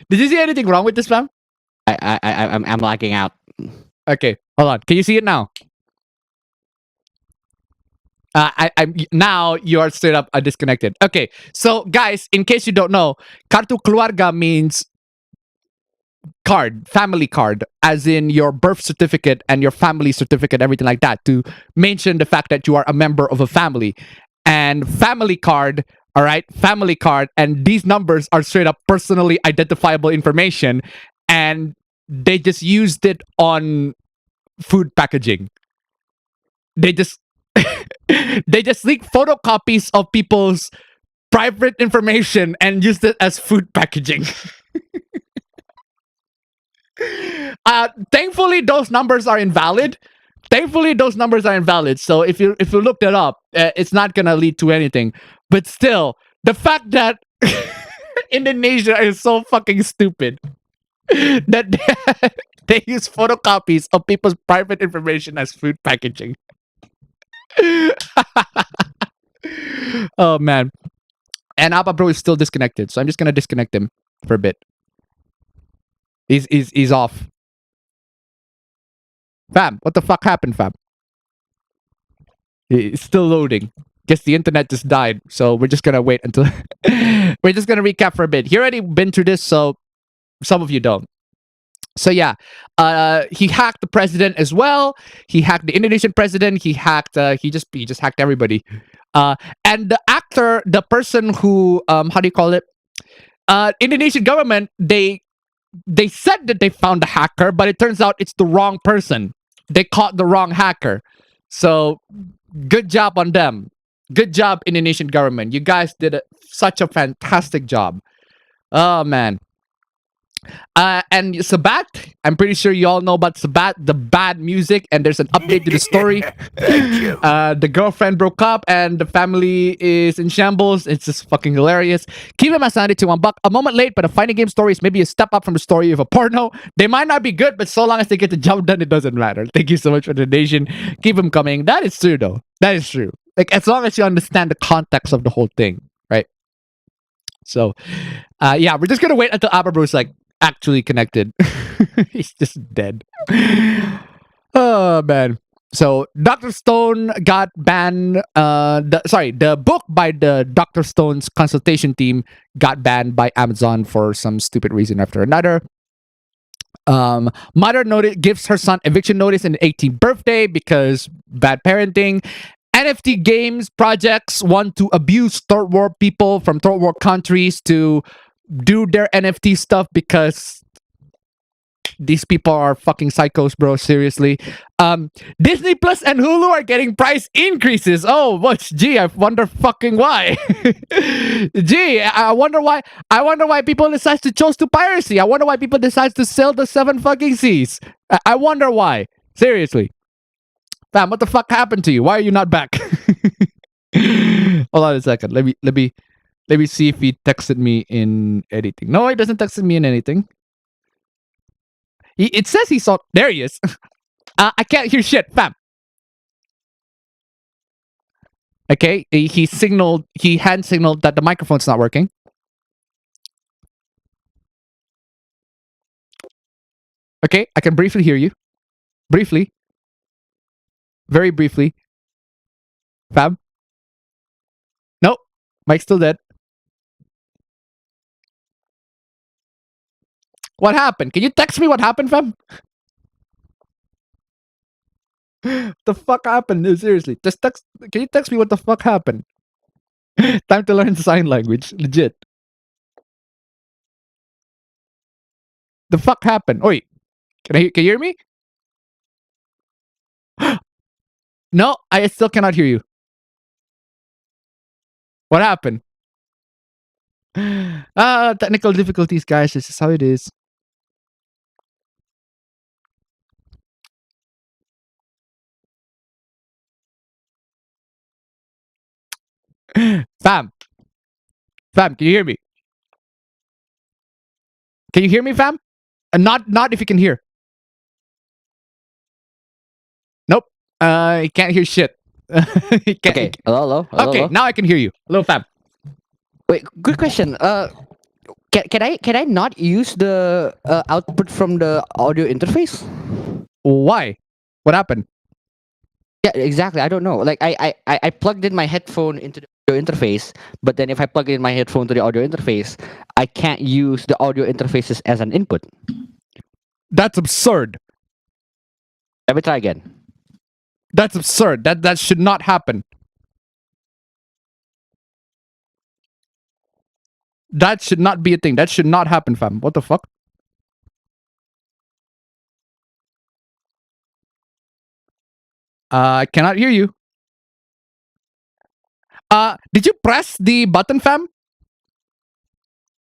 Did you see anything wrong with this, fam? I'm lagging out. Okay, hold on. Can you see it now? I'm now you are straight up disconnected. Okay, so guys, in case you don't know, kartu keluarga means card, family card, as in your birth certificate and your family certificate, everything like that, to mention the fact that you are a member of a family. And family card, all right, family card, and these numbers are straight up personally identifiable information, and they just used it on food packaging. They just they just leak photocopies of people's private information and used it as food packaging. Thankfully, those numbers are invalid. So if you look that up, it's not gonna lead to anything. But still, the fact that Indonesia is so fucking stupid that they use photocopies of people's private information as food packaging. Oh man. And Appa Bro is still disconnected, so I'm just gonna disconnect him for a bit. He's off. Fam, what the fuck happened, fam? It's still loading. Guess the internet just died, so we're just gonna wait until we're just gonna recap for a bit. He already been through this, so some of you don't. So yeah, he hacked the president as well. He hacked the Indonesian president. He just hacked everybody. And the actor, the person who how do you call it? Indonesian government, they said that they found the hacker, but it turns out it's the wrong person. They caught the wrong hacker. So good job on them. Good job, Indonesian government. You guys did such a fantastic job. Oh man. And Sabat, I'm pretty sure you all know about Sabat, the bad music, and there's an update to the story. The girlfriend broke up and the family is in shambles. It's just fucking hilarious. Keep him assigned to $1. A moment late, but a fighting game story is maybe a step up from the story of a porno. They might not be good, but so long as they get the job done, it doesn't matter. Thank you so much for the donation. Keep them coming. That is true, though. That is true. Like, as long as you understand the context of the whole thing, right? So, yeah, we're just gonna wait until Aberbro's like actually connected. He's just dead. Oh man. So Dr. Stone got banned. The book by the Dr. Stone's consultation team got banned by Amazon for some stupid reason after another. Mother gives her son eviction notice in the 18th birthday because bad parenting. NFT games projects want to abuse third world people from third world countries to do their NFT stuff because these people are fucking psychos, bro. Seriously. Disney Plus and Hulu are getting price increases. Oh, what's gee? I wonder fucking why. Gee, I wonder why people decide to choose to piracy. I wonder why people decide to sell the 7 fucking C's. I wonder why. Seriously. Fam, what the fuck happened to you? Why are you not back? Hold on a second. Let me see if he texted me in anything. No, he doesn't text me in anything. It says he saw. There he is. I can't hear shit, fam. Okay, he hand signaled that the microphone's not working. Okay, I can briefly hear you. Briefly. Very briefly. Fam. Nope. Mike's still dead. What happened? Can you text me what happened, fam? The fuck happened? No, seriously. Just text. Can you text me what the fuck happened? Time to learn sign language. Legit. The fuck happened? Oi. Can you hear me? No, I still cannot hear you. What happened? Technical difficulties, guys. This is how it is. Fam, can you hear me? Can you hear me, fam? Not if you can hear. I can't hear shit. Okay. Hello. Okay, now I can hear you. Hello, fam. Wait, good question. Can I not use the output from the audio interface? Why? What happened? Yeah, exactly. I don't know. Like I plugged in my headphone into the audio interface, but then if I plug in my headphone to the audio interface, I can't use the audio interfaces as an input. That's absurd. Let me try again. That's absurd. That should not happen. That should not be a thing. That should not happen, fam. What the fuck? I cannot hear you. Did you press the button, fam?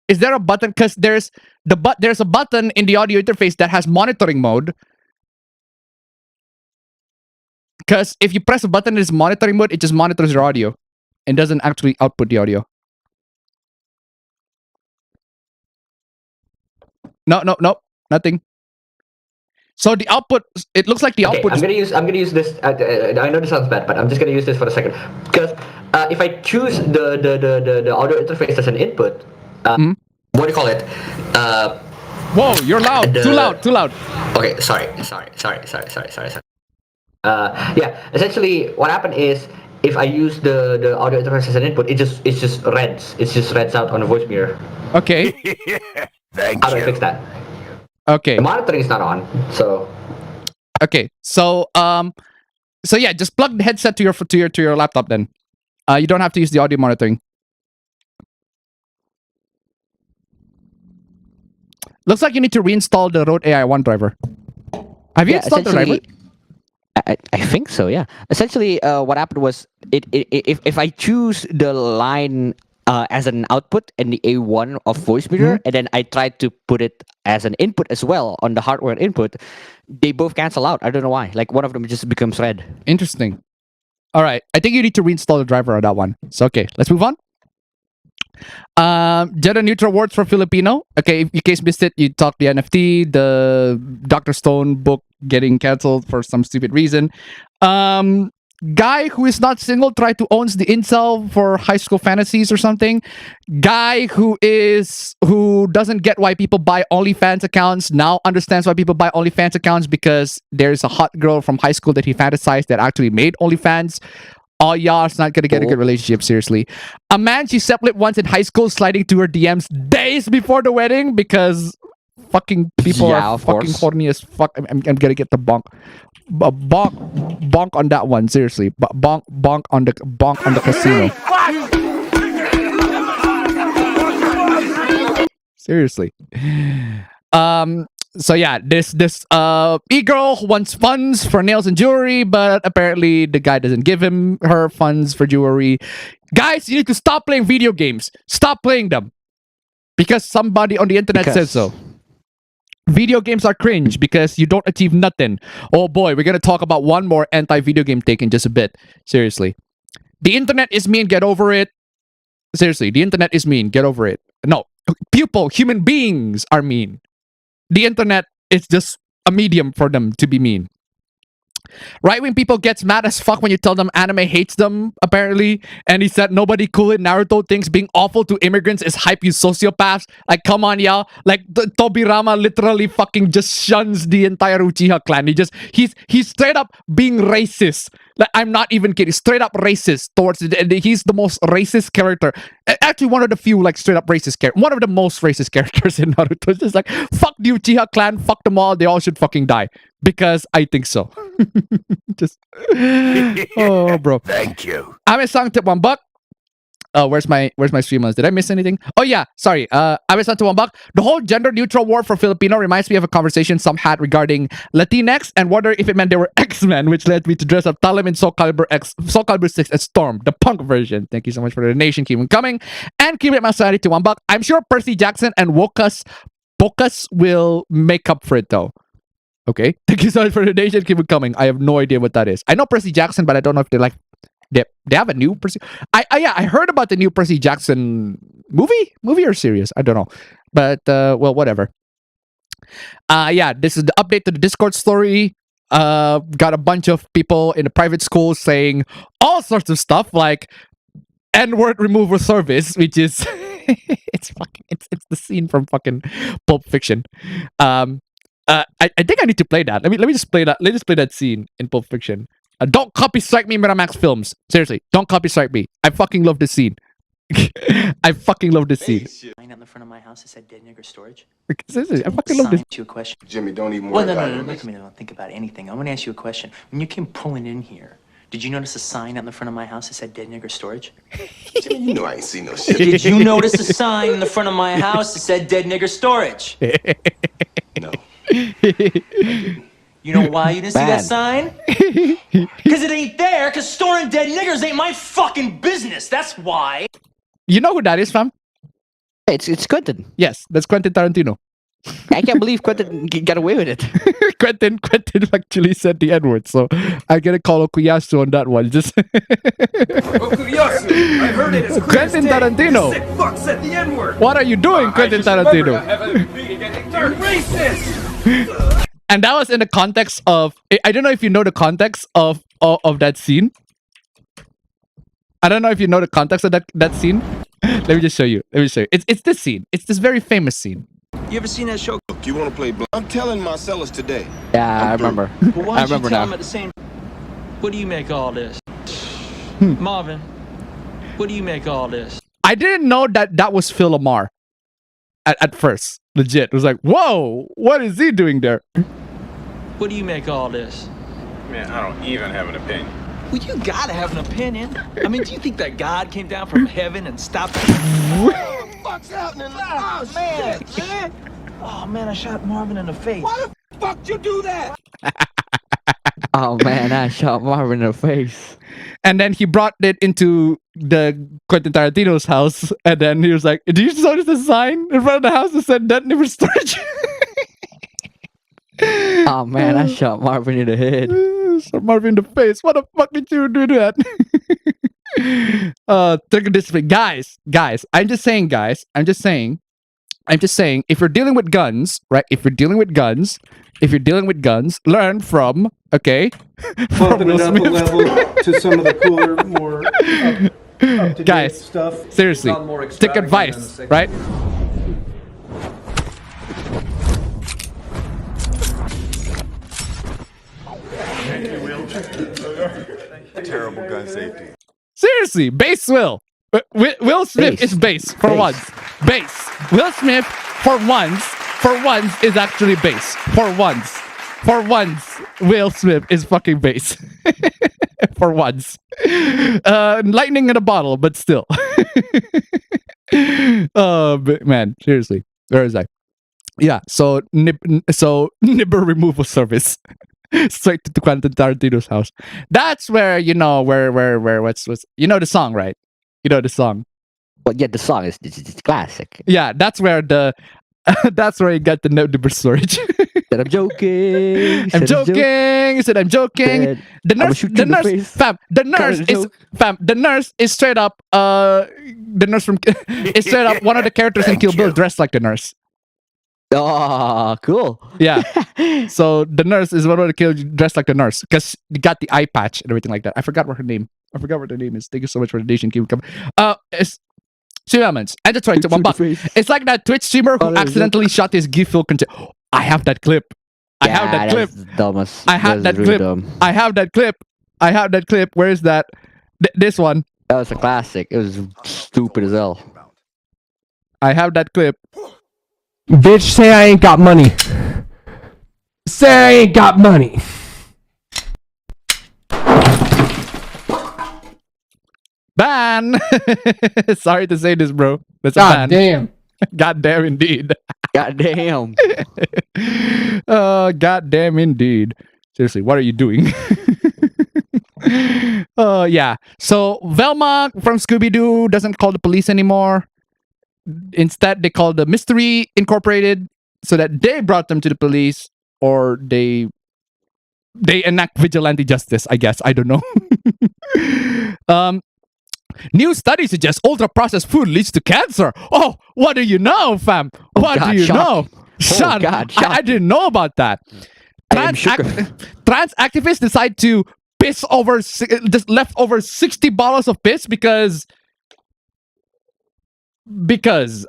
Is there a button? Because there's a button in the audio interface that has monitoring mode. Because if you press a button in its monitoring mode, it just monitors your audio and doesn't actually output the audio. No, nothing. So the output, it looks like the output. I'm gonna use this. I know this sounds bad, but I'm just gonna use this for a second because if I choose the audio interface as an input, what do you call it? Whoa, you're loud. Too loud. Okay, sorry. Yeah, essentially what happened is if I use the audio interface as an input, it just reds out on the voice mirror. Okay. How do I fix that? Okay. The monitoring is not on, so. Okay, so yeah, just plug the headset to your laptop then. You don't have to use the audio monitoring. Looks like you need to reinstall the Rode AI1 driver. Have you installed the driver? I think so, yeah. Essentially, what happened was if I choose the line as an output and the A1 of voice mirror, and then I tried to put it as an input as well on the hardware input, they both cancel out. I don't know why. Like one of them just becomes red. Interesting. All right, I think you need to reinstall the driver on that one. So okay, let's move on. Gender neutral words for Filipino. Okay, in case you missed it, you talked the NFT, the Dr. Stone book getting cancelled for some stupid reason. Guy who is not single tried to owns the incel for high school fantasies or something. Guy who doesn't get why people buy OnlyFans accounts now understands why people buy OnlyFans accounts because there's a hot girl from high school that he fantasized that actually made OnlyFans. Oh, y'all, it's not gonna get a good relationship, seriously. A man she slept with once in high school sliding to her DMs days before the wedding because fucking people are fucking horny as fuck. I'm gonna get the bonk on that one, seriously. Bonk on the casino. Seriously. So yeah, this e-girl wants funds for nails and jewelry, but apparently the guy doesn't give her funds for jewelry. Guys, you need to stop playing video games. Stop playing them. Because somebody on the internet says so. Video games are cringe because you don't achieve nothing. Oh boy, we're gonna talk about one more anti-video game take in just a bit. Seriously. The internet is mean, get over it. Seriously, the internet is mean, get over it. No, human beings are mean. The internet is just a medium for them to be mean. Right-wing people gets mad as fuck when you tell them anime hates them, apparently. And he said nobody cool in Naruto thinks being awful to immigrants is hype, you sociopaths. Like, come on, y'all. Like, Tobirama literally fucking just shuns the entire Uchiha clan. He's straight up being racist. Like, I'm not even kidding. Straight up racist towards it. And he's the most racist character. Actually, one of the few, like, straight up racist characters. One of the most racist characters in Naruto. It's just like, fuck the Uchiha clan. Fuck them all. They all should fucking die. Because I think so. Just oh, bro. Thank you. Ame-san tip $1. Where's my streamers? Did I miss anything? Oh yeah, sorry. Ame-san tip $1. The whole gender neutral word for Filipino reminds me of a conversation some had regarding Latinx and wonder if it meant they were X-Men, which led me to dress up Talim in Soul Calibur 6 as Storm, the punk version. Thank you so much for the donation. Keep them coming. And keep it my sanity to $1. I'm sure Percy Jackson and Pocus will make up for it though. Okay, thank you so much for the donation. Keep it coming. I have no idea what that is. I know Percy Jackson, but I don't know if they have a new Percy. I heard about the new Percy Jackson movie or series. I don't know, but well, whatever. Yeah, this is the update to the Discord story. got a bunch of people in the private schools saying all sorts of stuff like N-word removal service, which is it's the scene from fucking Pulp Fiction. I think I need to play that. Let me just play that. Let's just play that scene in Pulp Fiction. Don't copy strike me, Miramax Films. Seriously, don't copy strike me. I fucking love this scene. I fucking love this scene. Sign on the front of my house that said dead nigger storage. Seriously, I fucking love this. You a question. Jimmy, don't even Well, worry no, about no, it. no, look at me. Don't think about anything. I want to ask you a question. When you came pulling in here, did you notice a sign on the front of my house that said dead nigger storage? Jimmy, you know I ain't seen no shit. Did you notice a sign in the front of my house that said dead nigger storage? No. You know why you didn't see that sign? Because it ain't there, because storing dead niggers ain't my fucking business. That's why. You know who that is, fam? It's Quentin. Yes, that's Quentin Tarantino. I can't believe Quentin got away with it. Quentin actually said the N-word, so I gotta call Okuyasu on that one. Just Okuyasu, I heard it. It's Quentin Tarantino. Sick fuck said the N-word. What are you doing, Quentin Tarantino? You're racist. And that was in the context of I don't know if you know the context of that scene. I don't know if you know the context of that scene. Let me just show you. It's this scene. It's this very famous scene. You ever seen that show? Look, you want to play blind? I'm telling Marcellus today. Yeah, I remember. But why I don't you remember tell now. him at the same... What do you make of all this? Marvin, what do you make of all this? I didn't know that was Phil Lamar at first. Legit. It was like, whoa, what is he doing there? What do you make of all this? Man, I don't even have an opinion. Well, you gotta have an opinion. I mean, do you think that God came down from heaven and stopped... What the fuck's happening? Oh, man. Oh, man, I shot Marvin in the face. Why the fuck you do that? Oh man, I shot Marvin in the face. And then he brought it into the Quentin Tarantino's house, and then he was like, "Do you notice the sign in front of the house that said dead nigger storage?" Oh man, I shot Marvin in the head. Shot Marvin in the face. What the fuck did you do that? Take a discipline, guys. I'm just saying, if you're dealing with guns, right? If you're dealing with guns, learn from, okay? Bumping it up a level to some of the cooler, more up-to-date guys, stuff. seriously, take advice, right? Terrible gun safety. Seriously, base Will. Will Smith Base. is base for once. Base. Will Smith for once is actually base. For once, Will Smith is fucking base. For once. Lightning in a bottle, but still. But man, seriously. Where is I? Yeah, so nibber removal service. Straight to Quentin Tarantino's house. That's where what's you know the song, right? You know the song. Well, yeah, the song is it's classic. Yeah, that's where that's where you got the nibber storage. Said I'm joking. I'm joking. He said I'm joking. Said, The nurse, the nurse is straight up the nurse from is straight up one of the characters in Kill Bill dressed like the nurse. Oh, cool. Yeah. So the nurse is one of the kills dressed like the nurse because you got the eye patch and everything like that. I forgot what her name is. Thank you so much for the donation. Keep coming. It's two elements. And that's right. It's like that Twitch streamer who accidentally shot his GIF file content. I have that clip. I have that clip. I have that clip. Where is that? This one. That was a classic. It was stupid as hell. I have that clip. Bitch, say I ain't got money. Say I ain't got money. Ban! Sorry to say this, bro. That's a ban. God damn. God damn indeed. God damn. God damn indeed. Seriously, what are you doing? Yeah. So Velma from Scooby-Doo doesn't call the police anymore. Instead, they call the Mystery Incorporated so that they brought them to the police, or they enact vigilante justice, I guess. I don't know. New studies suggest ultra-processed food leads to cancer. Oh, what do you know, fam? What do you know? Shut. I didn't know about that. trans activists decide to piss over just left over 60 bottles of piss because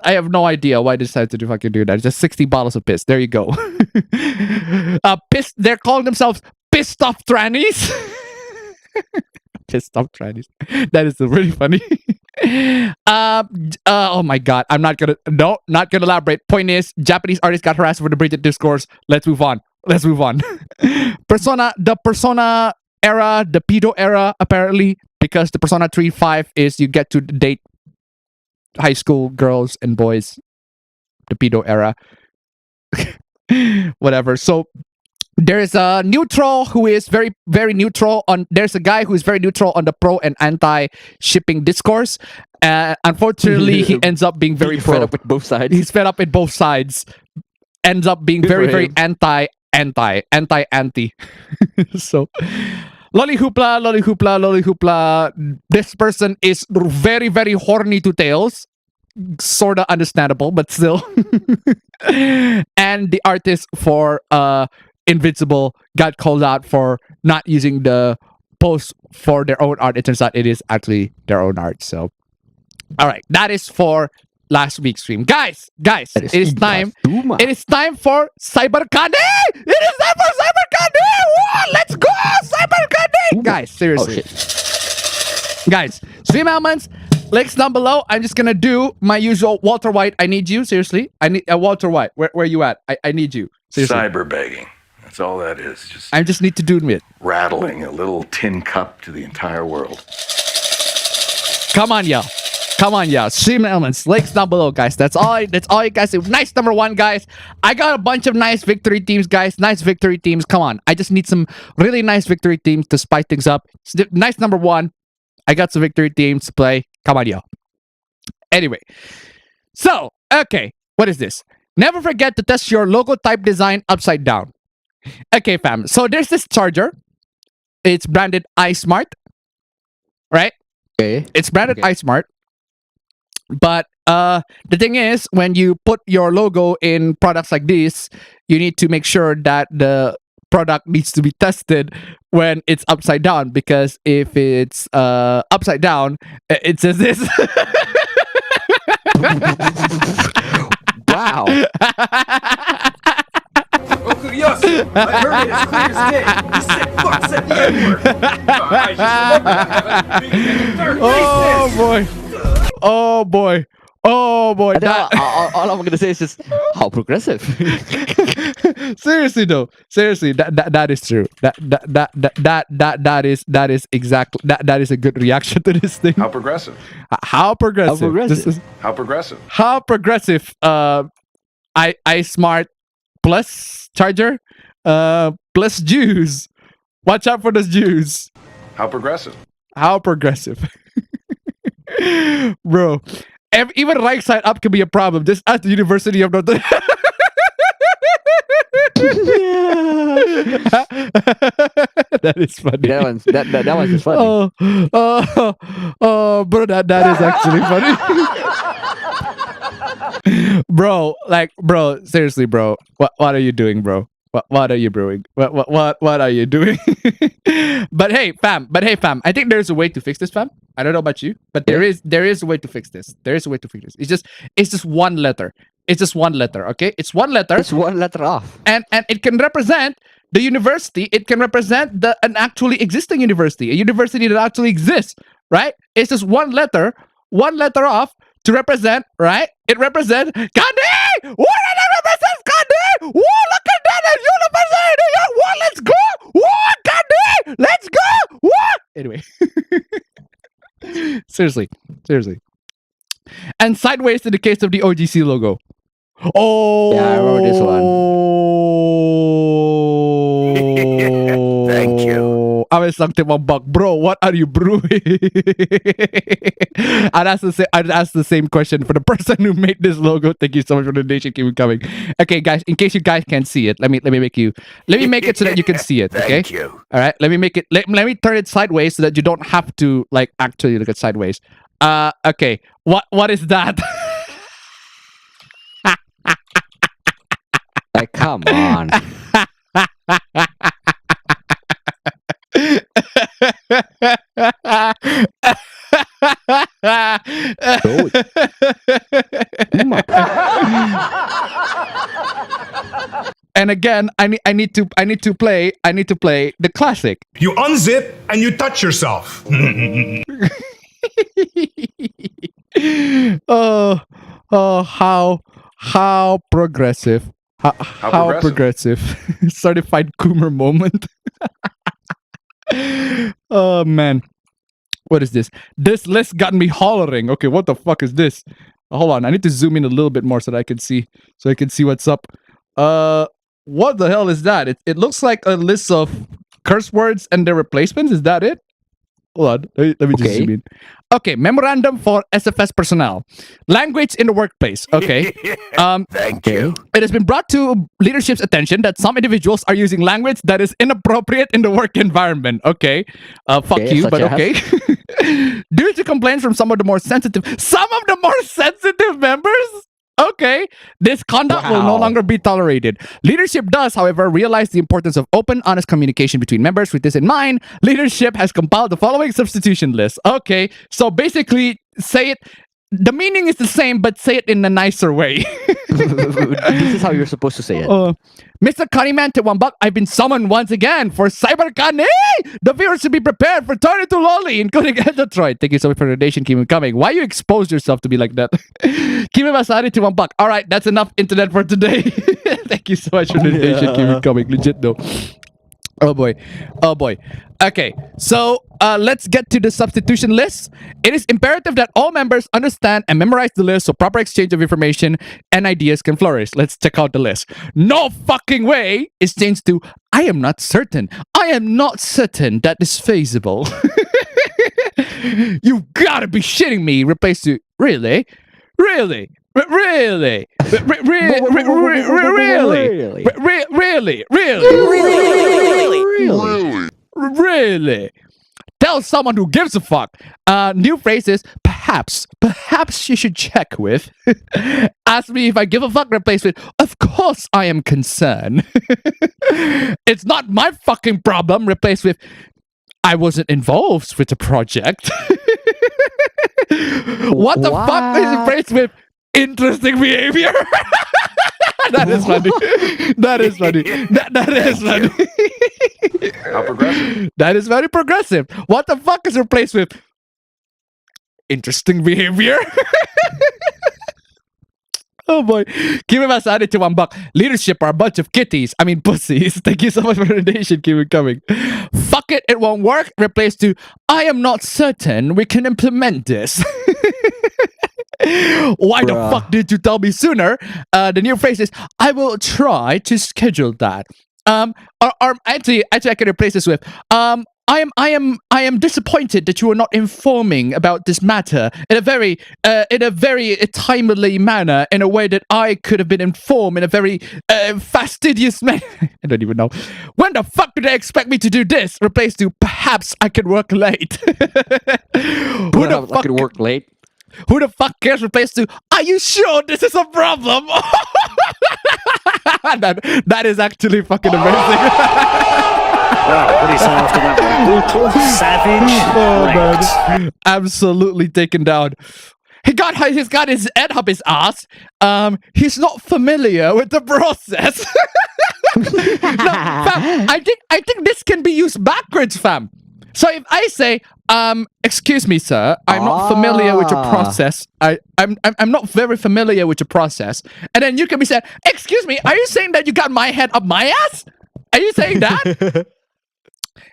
I have no idea why they decided to fucking do that. It's just 60 bottles of piss. There you go. They're calling themselves pissed off trannies. Pissed off trannies. That is really funny. Oh my god. I'm not gonna elaborate. Point is, Japanese artists got harassed for the British discourse. Let's move on. The Persona era, the pedo era, apparently, because the Persona 3.5 is you get to date high school girls and boys. The pedo era. Whatever. So there's a neutral who is very, very neutral on. There's a guy who is very neutral on the pro and anti shipping discourse. Unfortunately, he ends up being very pro. Fed up with both sides. He's fed up with both sides. Ends up being very, very anti. So, lolly hoopla. This person is very, very horny to tails. Sorta understandable, but still. And the artist for Invincible got called out for not using the post for their own art. It turns out it is actually their own art. So, all right, that is for last week's stream, guys. It is time. It is time for CyberCUNNY. It is time for CyberCUNNY. Whoa, let's go, CyberCUNNY, guys. Seriously, guys. Stream elements. Links down below. I'm just gonna do my usual Walter White. I need you. Seriously, I need Walter White. Where you at? I need you. Seriously. Cyber begging. That's all that is. I just need to do it. Rattling a little tin cup to the entire world. Come on, y'all. Stream elements. Links down below, guys. That's all you guys do. Nice number one, guys. I got a bunch of nice victory teams, guys. Nice victory teams. Come on. I just need some really nice victory teams to spice things up. Nice number one. I got some victory teams to play. Come on, y'all. Anyway. So, okay. What is this? Never forget to test your logo type design upside down. Okay, fam. So there's this charger. It's branded iSmart. Right? Okay. It's branded iSmart. But the thing is, when you put your logo in products like this, you need to make sure that the product needs to be tested when it's upside down, because if it's upside down, it says this. Wow. Uncle Yossi, I heard it as clear as day. You said fuck, said the N-word. I just Oh boy. All I'm gonna say is just how progressive. Seriously though, that is true. That is exactly that is a good reaction to this thing. How progressive? How progressive? How progressive? How progressive? iSmart Plus charger, plus Jews. Watch out for those Jews. How progressive? How progressive? Bro, even right side up can be a problem. Just ask the University of Notre Dame. That is funny. That one's just funny. Bro, that is actually funny. Bro, seriously, bro. What are you doing, bro? What are you brewing? What are you doing? But hey, fam. I think there's a way to fix this, fam. I don't know about you, but there is a way to fix this. It's just one letter. It's just one letter, okay? It's one letter. It's one letter off. And it can represent the university. It can represent an actually existing university, a university that actually exists, right? It's just one letter off to represent, right? It represents CUNNY! What represents CUNNY? Whoa, look at that! A university! What? Let's go! What? CUNNY! Let's go! What? Anyway. Seriously. And sideways in the case of the OGC logo. Oh, yeah, I remember this one. Thank you. I was talking about Buck, bro. What are you brewing? I'd ask the same question for the person who made this logo. Thank you so much for the donation. Keep it coming. Okay, guys. In case you guys can't see it, let me make it so that you can see it. Okay. Thank you. All right. Let me make it. Let me turn it sideways so that you don't have to actually look at sideways. Okay. What is that? Like, come on. And again, I need to play the classic. You unzip and you touch yourself. How progressive. How progressive. Certified Coomer moment. Oh man. What is this? This list got me hollering. Okay, what the fuck is this? Hold on, I need to zoom in a little bit more so that I can see what's up. What the hell is that? It looks like a list of curse words and their replacements. Is that it? Hold on, let me just zoom in. Okay, memorandum for SFS personnel. Language in the workplace. Okay. Thank you. It has been brought to leadership's attention that some individuals are using language that is inappropriate in the work environment. Okay. Fuck you, but okay. Due to complaints from some of the more sensitive members. Okay, this conduct will no longer be tolerated. Leadership does, however, realize the importance of open, honest communication between members. With this in mind, leadership has compiled the following substitution list. Okay, so basically, say it. The meaning is the same, but say it in a nicer way. This is how you're supposed to say it. Mr. Cunnyman to $1, I've been summoned once again for CyberCunny! The viewers should be prepared for turning to Lolly, including Detroit. Thank you so much for the donation. Keep it coming. Why you expose yourself to be like that? Keep it masari to $1. All right, that's enough internet for today. Thank you so much for the donation. Keep it coming. Legit though. Oh boy. Okay, so let's get to the substitution list. It is imperative that all members understand and memorize the list so proper exchange of information and ideas can flourish. Let's check out the list. No fucking way is changed to I am not certain. I am not certain that is feasible. You gotta be shitting me. Replace to really? Really? Really? Really? Tell someone who gives a fuck. New phrases. Perhaps you should check with. Ask me if I give a fuck. Replace with. Of course I am concerned. It's not my fucking problem. Replace with. I wasn't involved with the project. What the fuck is replaced with? Interesting behavior. That is funny. That is funny. That is funny. How progressive? That is very progressive. What the fuck is replaced with? Interesting behavior. Oh boy. Keep it masari to $1. Leadership are a bunch of kitties. I mean pussies. Thank you so much for the donation. Keep it coming. Fuck it, it won't work. Replace to I am not certain we can implement this. Why the fuck did you tell me sooner? The new phrase is I will try to schedule that. Or actually I can replace this with I am disappointed that you are not informing about this matter in a very timely manner, in a way that I could have been informed in a very fastidious manner. I don't even know. When the fuck do they expect me to do this? Replace to perhaps I can work late. Who the fuck can work late? Who the fuck cares? Replace to are you sure this is a problem? that is actually fucking amazing. Wow, what do you say after that one? Brutal, savage, man. Absolutely taken down. He's got his head up his ass. He's not familiar with the process. No, fam, I think this can be used backwards, fam. So if I say, excuse me, sir, I'm not familiar with your process. I'm not very familiar with your process. And then you can be saying, excuse me, are you saying that you got my head up my ass? Are you saying that?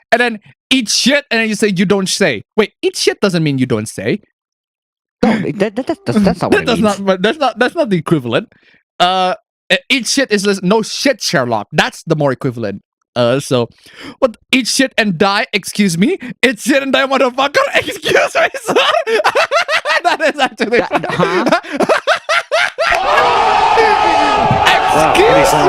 And then eat shit, and then you say you don't say. Wait, eat shit doesn't mean you don't say. No, that's not what it means. That's not the equivalent. Eat shit is no shit, Sherlock. That's the more equivalent. So what? Eat shit and die? Excuse me. Eat shit and die, motherfucker. Excuse me, sir. That is actually. Excuse me, sir.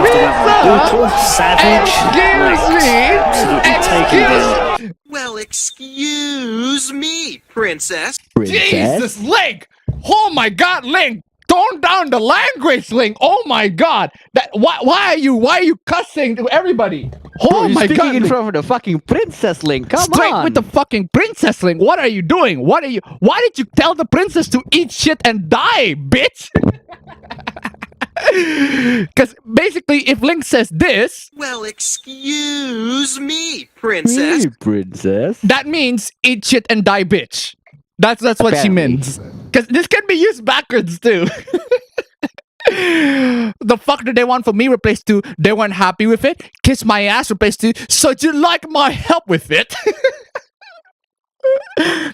Well, excuse me, princess. Jesus, Link! Oh my God, Link! Tone down the language, Link! Oh my God! Why are you cussing to everybody? Oh You're my speaking god! in front of the fucking princess, Link. Come Straight on. with the fucking princess, Link. What are you doing? Why did you tell the princess to eat shit and die, bitch? Because basically, if Link says this, Well, excuse me, princess. Princess. that means eat shit and die, bitch. That's what she Apparently. means. Because this can be used backwards too. The fuck did they want from me replaced to they weren't happy with it? Kiss my ass replaced to so do you like my help with it?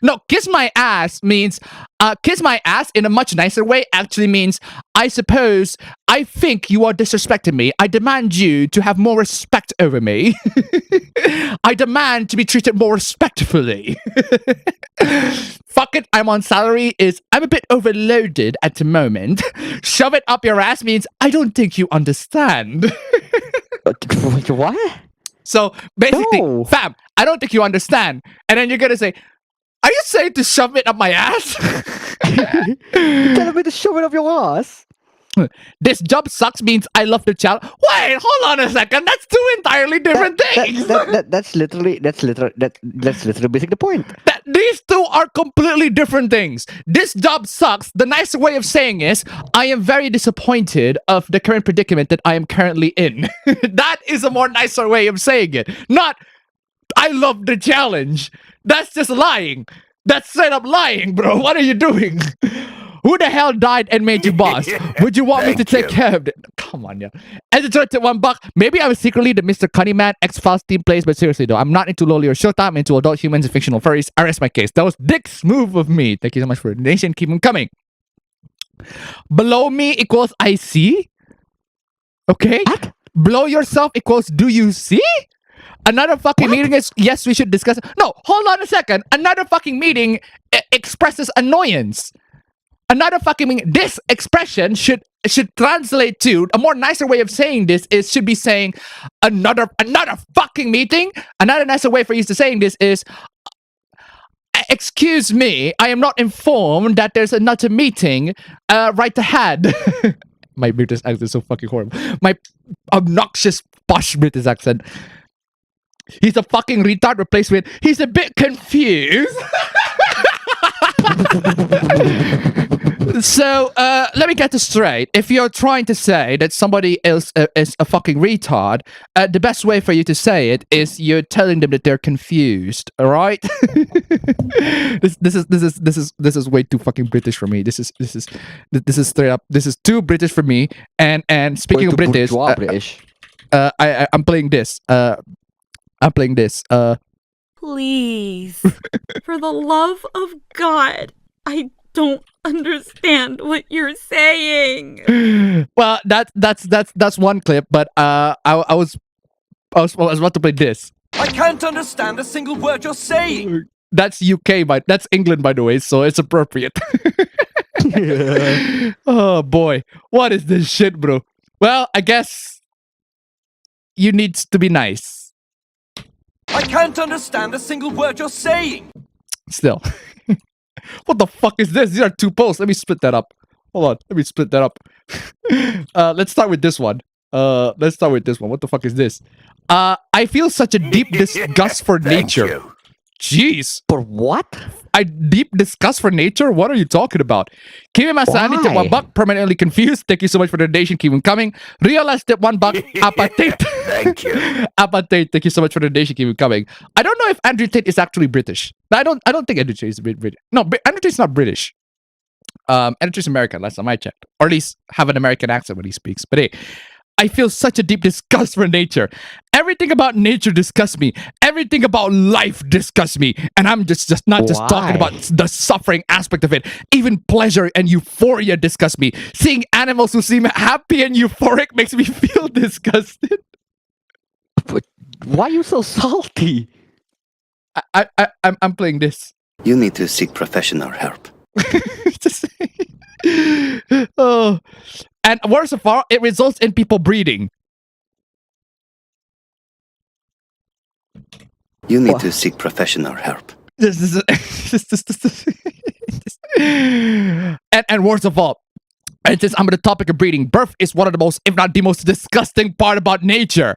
No, kiss my ass means kiss my ass in a much nicer way actually means I suppose I think you are disrespecting me. I demand you to have more respect over me. I demand to be treated more respectfully. Fuck it, I'm on salary I'm a bit overloaded at the moment. Shove it up your ass means I don't think you understand. What? So basically, No. fam, I don't think you understand. And then you're gonna say, are you saying to shove it up my ass? You're telling me to shove it up your ass? This job sucks means I love the challenge. Wait, hold on a second. That's two entirely different things. That's literally basically the point. These two are completely different things. This job sucks. The nicer way of saying is, I am very disappointed of the current predicament that I am currently in. That is a more nicer way of saying it. Not, I love the challenge. That's just lying. That's straight up lying, bro. What are you doing? Who the hell died and made you boss? Would you want me to take care of it? Come on, yeah. Editor at $1. Maybe I was secretly the Mr. Cunny Man X-Files team plays, but seriously though, I'm not into loli or showtime. I'm into adult humans and fictional furries. I rest my case. That was Thicc's move of me. Thank you so much for the donation. Keep them coming. Below me equals I see. Okay. What? Below yourself equals do you see? Another fucking meeting is yes, we should discuss. No, hold on a second. Another fucking meeting expresses annoyance. Another fucking meaning. This expression should translate to a more nicer way of saying this is should be saying another fucking meeting. Another nicer way for you to saying this is excuse me, I am not informed that there's another meeting right ahead. My British accent is so fucking horrible. My obnoxious posh British accent. He's a fucking retard replaced with he's a bit confused. So, let me get this straight. If you're trying to say that somebody else is a fucking retard, the best way for you to say it is you're telling them that they're confused. All right? This is way too fucking British for me. This is straight up. This is too British for me. And speaking of British, I'm playing this. I'm playing this. Please, for the love of God, I don't understand what you're saying. Well, that's one clip, but I was about to play this. I can't understand a single word you're saying. That's UK, that's England, by the way, so it's appropriate. Oh boy, what is this shit, bro? Well, I guess you need to be nice. I can't understand a single word you're saying. Still. What the fuck is this? These are two posts. Let me split that up. Hold on. Let me split that up. Let's start with this one. What the fuck is this? I feel such a deep disgust for nature. Jeez. For what? Deep disgust for nature? What are you talking about? Keep him asani tip $1. Permanently confused. Thank you so much for the donation. Keep him coming. Realize tip $1. Appabendyt. Thank you. Appabendyt. Thank you so much for the donation. Keep him coming. I don't know if Andrew Tate is actually British. I don't think Andrew Tate is British. No, Andrew Tate's not British. Andrew Tate's American. Last time I checked, or at least have an American accent when he speaks. But hey. I feel such a deep disgust for nature. Everything about nature disgusts me. Everything about life disgusts me. And I'm just not just talking about the suffering aspect of it. Even pleasure and euphoria disgust me. Seeing animals who seem happy and euphoric makes me feel disgusted. But why are you so salty? I'm playing this. You need to seek professional help. Oh. And worst of all, it results in people breeding. You need to seek professional help. And worst of all, and since I'm on the topic of breeding, birth is one of the most, if not the most disgusting part about nature.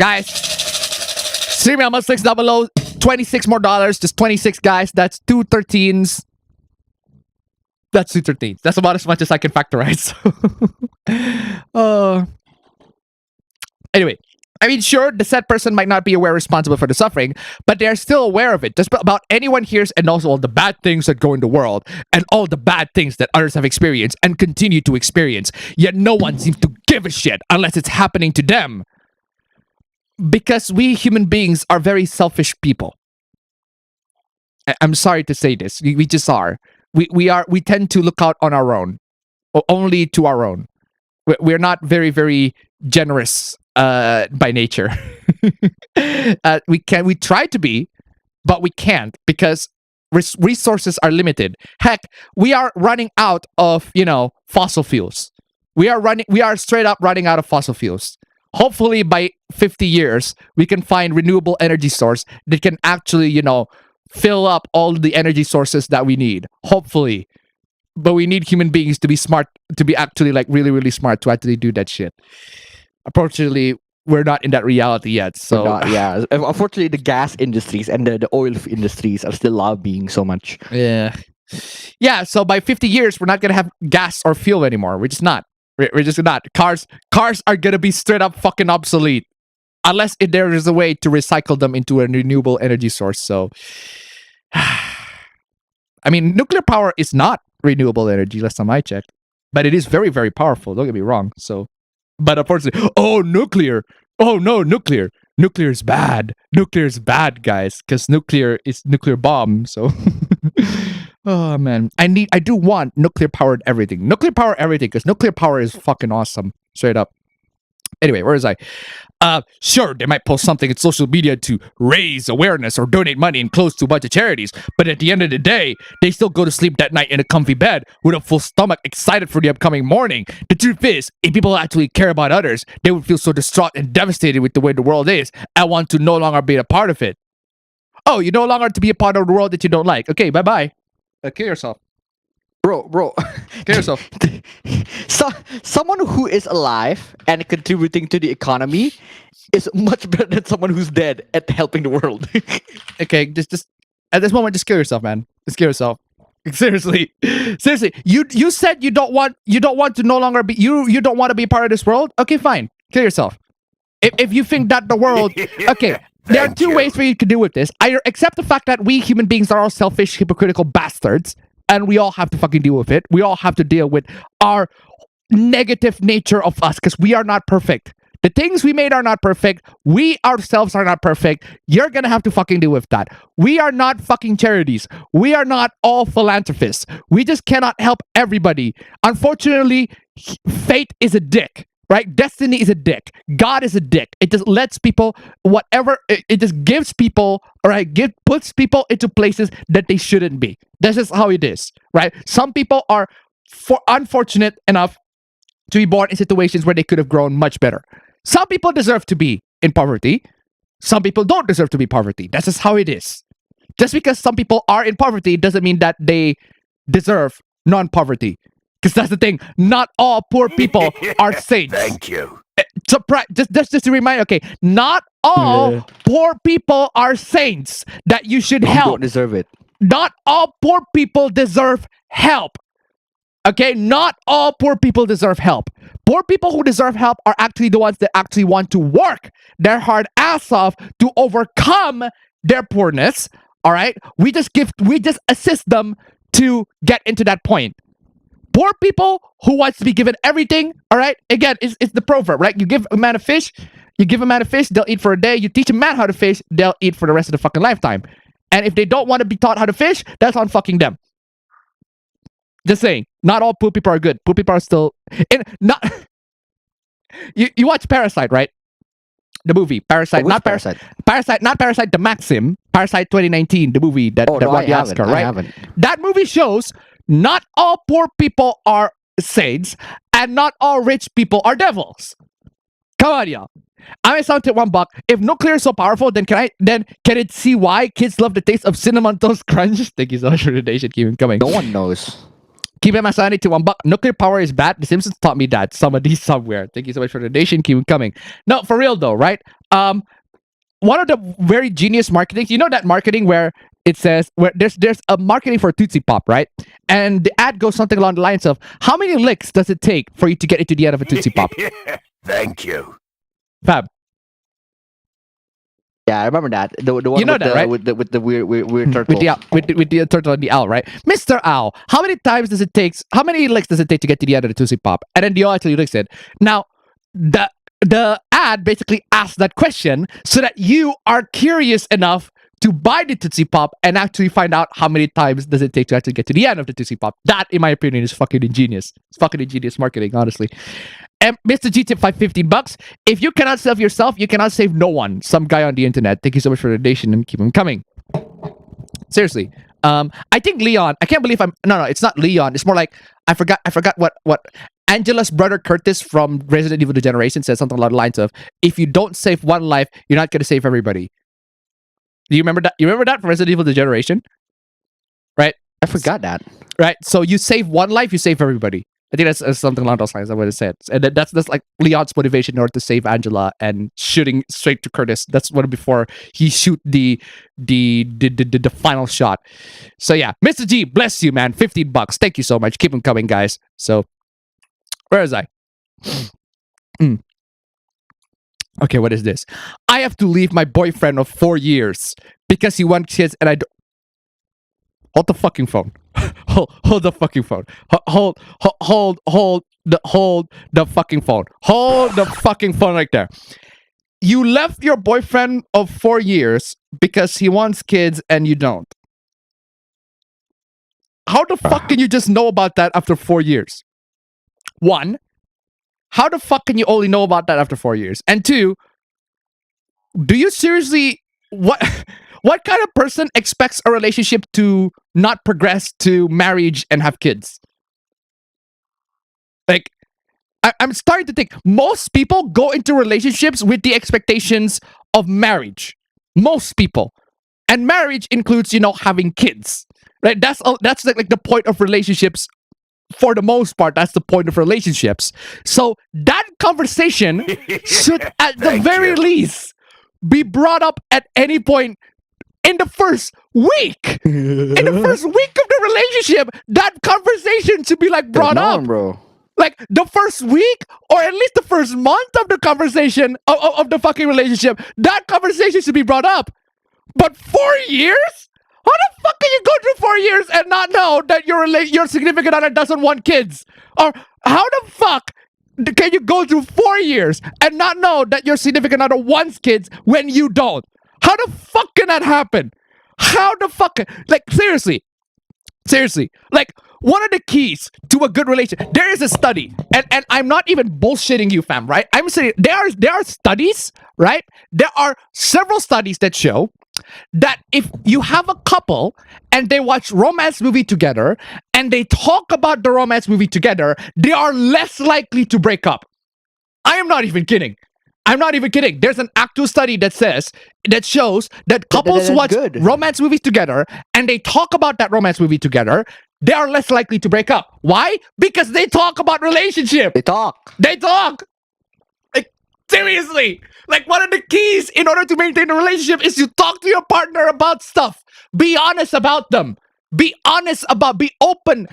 Guys, stream almost 6 down below. $26 more. Just 26, guys. That's 2 13s. That's 2 13s. That's about as much as I can factorize. Anyway. I mean, sure, the said person might not be aware responsible for the suffering, but they are still aware of it. Just about anyone hears and knows all the bad things that go in the world and all the bad things that others have experienced and continue to experience. Yet no one seems to give a shit unless it's happening to them. Because we human beings are very selfish people. I'm sorry to say this. We just are. We tend to look out on our own. Or only to our own. We're not very, very generous by nature. We try to be, but we can't because resources are limited. Heck, we are running out of, fossil fuels. We are straight up running out of fossil fuels. Hopefully by 50 years, we can find renewable energy source that can actually, fill up all the energy sources that we need. Hopefully. But we need human beings to be smart, to be actually like really, really smart to actually do that shit. Unfortunately, we're not in that reality yet. So yeah, unfortunately, the gas industries and the oil industries are still lobbying so much. Yeah. So by 50 years, we're not gonna have gas or fuel anymore. We're just not. We're just not. Cars are gonna be straight up fucking obsolete, unless there is a way to recycle them into a renewable energy source. So, I mean, nuclear power is not renewable energy. Last time I checked, but it is very, very powerful. Don't get me wrong. So. But unfortunately, nuclear. Oh no, nuclear. Nuclear is bad. Nuclear is bad, guys. Because nuclear is nuclear bomb. So, oh man, I do want nuclear powered everything. Nuclear power everything because nuclear power is fucking awesome. Straight up. Anyway, where was I? Sure, they might post something in social media to raise awareness or donate money and clothes to a bunch of charities, but at the end of the day, they still go to sleep that night in a comfy bed with a full stomach, excited for the upcoming morning. The truth is, if people actually care about others, they would feel so distraught and devastated with the way the world is and want to no longer be a part of it. Oh, you no longer to be a part of the world that you don't like. Okay, bye-bye. Kill yourself. Bro. Kill yourself. Someone who is alive and contributing to the economy is much better than someone who's dead at helping the world. Okay, just at this moment, just kill yourself, man. Just kill yourself. Seriously. You said you don't want to no longer be you don't want to be part of this world. Okay, fine. Kill yourself. If you think that the world, okay. There are two ways for you to deal with this. Either accept the fact that we human beings are all selfish, hypocritical bastards. And we all have to fucking deal with it. We all have to deal with our negative nature of us because we are not perfect. The things we made are not perfect. We ourselves are not perfect. You're gonna have to fucking deal with that. We are not fucking charities. We are not all philanthropists. We just cannot help everybody. Unfortunately, fate is a dick. Right? Destiny is a dick. God is a dick. It just lets people, whatever, it just gives people, all right, puts people into places that they shouldn't be. This is how it is, right? Some people are unfortunate enough to be born in situations where they could have grown much better. Some people deserve to be in poverty. Some people don't deserve to be in poverty. That's just how it is. Just because some people are in poverty doesn't mean that they deserve non-poverty. Because that's the thing. Not all poor people are saints. Thank you. Just to remind, okay, not all poor people are saints that you should help. You don't deserve it. Not all poor people deserve help. Okay, not all poor people deserve help. Poor people who deserve help are actually the ones that actually want to work their hard ass off to overcome their poorness. All right, we just assist them to get into that point. Poor people who wants to be given everything, all right? Again, it's the proverb, right? You give a man a fish, they'll eat for a day. You teach a man how to fish, they'll eat for the rest of the fucking lifetime. And if they don't want to be taught how to fish, that's on fucking them. Just saying, not all poor people are good. Poor people are still... You watch Parasite, right? The movie, Parasite. Not Parasite. Parasite, not Parasite, the Maxim. Parasite 2019, the movie that won the Oscar, right? I haven't. That movie shows... Not all poor people are saints, and not all rich people are devils. Come on, y'all. I'm gonna sound to $1. If nuclear is so powerful, then can it see why kids love the taste of cinnamon toast crunch? Thank you so much for the donation. Keep it coming. No one knows. Keep it my sanity to $1. Nuclear power is bad. The Simpsons taught me that. Somebody somewhere. Thank you so much for the donation. Keep it coming. No, for real though, right? one of the very genius marketing, you know that marketing where it says where there's a marketing for Tootsie Pop, right? And the ad goes something along the lines of, how many licks does it take for you to get into the end of a Tootsie Pop? Thank you. Fab. Yeah, I remember that. The one You know with that, the, right? with the weird turtle. With the turtle and the owl, right? Mr. Owl, how many licks does it take to get to the end of the Tootsie Pop? And then the owl actually licks it. Now, the ad basically asks that question so that you are curious enough to buy the Tootsie Pop and actually find out how many times does it take to actually get to the end of the Tootsie Pop. That, in my opinion, is fucking ingenious. It's fucking ingenious marketing, honestly. And Mr. G tip $5.15. If you cannot save yourself, you cannot save no one. Some guy on the internet. Thank you so much for the donation and keep them coming. Seriously. I think Leon. I can't believe no, it's not Leon. It's more like I forgot what Angela's brother Curtis from Resident Evil: The Generation said something along the lines of, if you don't save one life, you're not gonna save everybody. Do you remember that? You remember that from Resident Evil: The Generation? Right? I forgot that. Right. So you save one life, you save everybody. I think that's something along those lines. That's what it said. And that's like Leon's motivation in order to save Angela and shooting straight to Curtis. That's what before he shoot the final shot. So yeah, Mr. G, bless you, man. $15. Thank you so much. Keep them coming, guys. So where is I? Okay, what is this? I have to leave my boyfriend of 4 years because he wants kids and I don't. Hold the fucking phone. Hold the fucking phone. Hold the fucking phone. Hold the fucking phone right there. You left your boyfriend of 4 years because he wants kids and you don't. How the fuck can you just know about that after 4 years? One, how the fuck can you only know about that after 4 years? And two, do you seriously what kind of person expects a relationship to not progress to marriage and have kids? Like, I'm starting to think most people go into relationships with the expectations of marriage. Most people. And marriage includes, having kids. Right? That's like the point of relationships. For the most part, that's the point of relationships. So that conversation should, at the very least, be brought up at any point in the first week. In the first week of the relationship, that conversation should be like brought up, bro. Like the first week, or at least the first month of the conversation of the fucking relationship. That conversation should be brought up. But 4 years? How the fuck can you go through 4 years and not know that your significant other doesn't want kids? Or how the fuck can you go through 4 years and not know that your significant other wants kids when you don't? How the fuck can that happen? How the fuck? Like, seriously. Like, one of the keys to a good relationship, there is a study, and I'm not even bullshitting you, fam, right? I'm saying there are studies, right? There are several studies that show that if you have a couple and they watch romance movie together and they talk about the romance movie together, they are less likely to break up. I am not even kidding. There's an actual study that shows that couples who watch romance movies together and they talk about that romance movie together, they are less likely to break up. Why? Because they talk about relationship. They talk. Like, seriously. Like, one of the keys in order to maintain a relationship is you talk to your partner about stuff. Be honest about them. Be open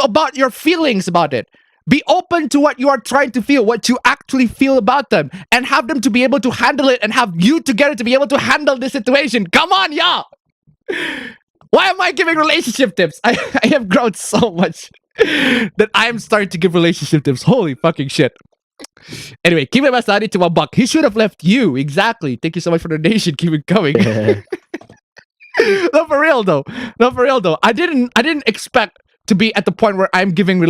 about your feelings about it. Be open to what you are trying to feel, what you actually feel about them, and have them to be able to handle it and have you together to be able to handle this situation. Come on, y'all. Why am I giving relationship tips? I have grown so much that I am starting to give relationship tips. Holy fucking shit. Anyway, keep it Masadi to $1. He should have left you. Exactly. Thank you so much for the donation. Keep it coming. No, for real though. I didn't expect to be at the point where I'm giving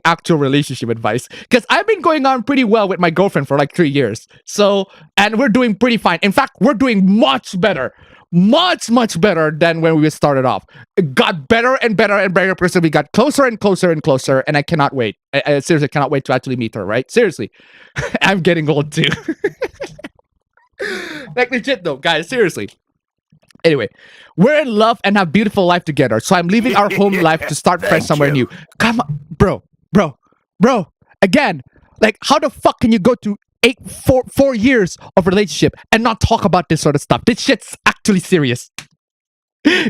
actual relationship advice, because I've been going on pretty well with my girlfriend for like 3 years. So, and we're doing pretty fine. In fact, we're doing much better than when we started off. It got better and better and better because we got closer and closer and closer, and I cannot wait. I seriously cannot wait to actually meet her, right? Seriously. I'm getting old too. Like, legit though, guys, seriously. Anyway, we're in love and have beautiful life together. So I'm leaving our home life to start fresh somewhere new. Come on, bro. Again, like, how the fuck can you go to 4 years of relationship and not talk about this sort of stuff. This shit's actually serious.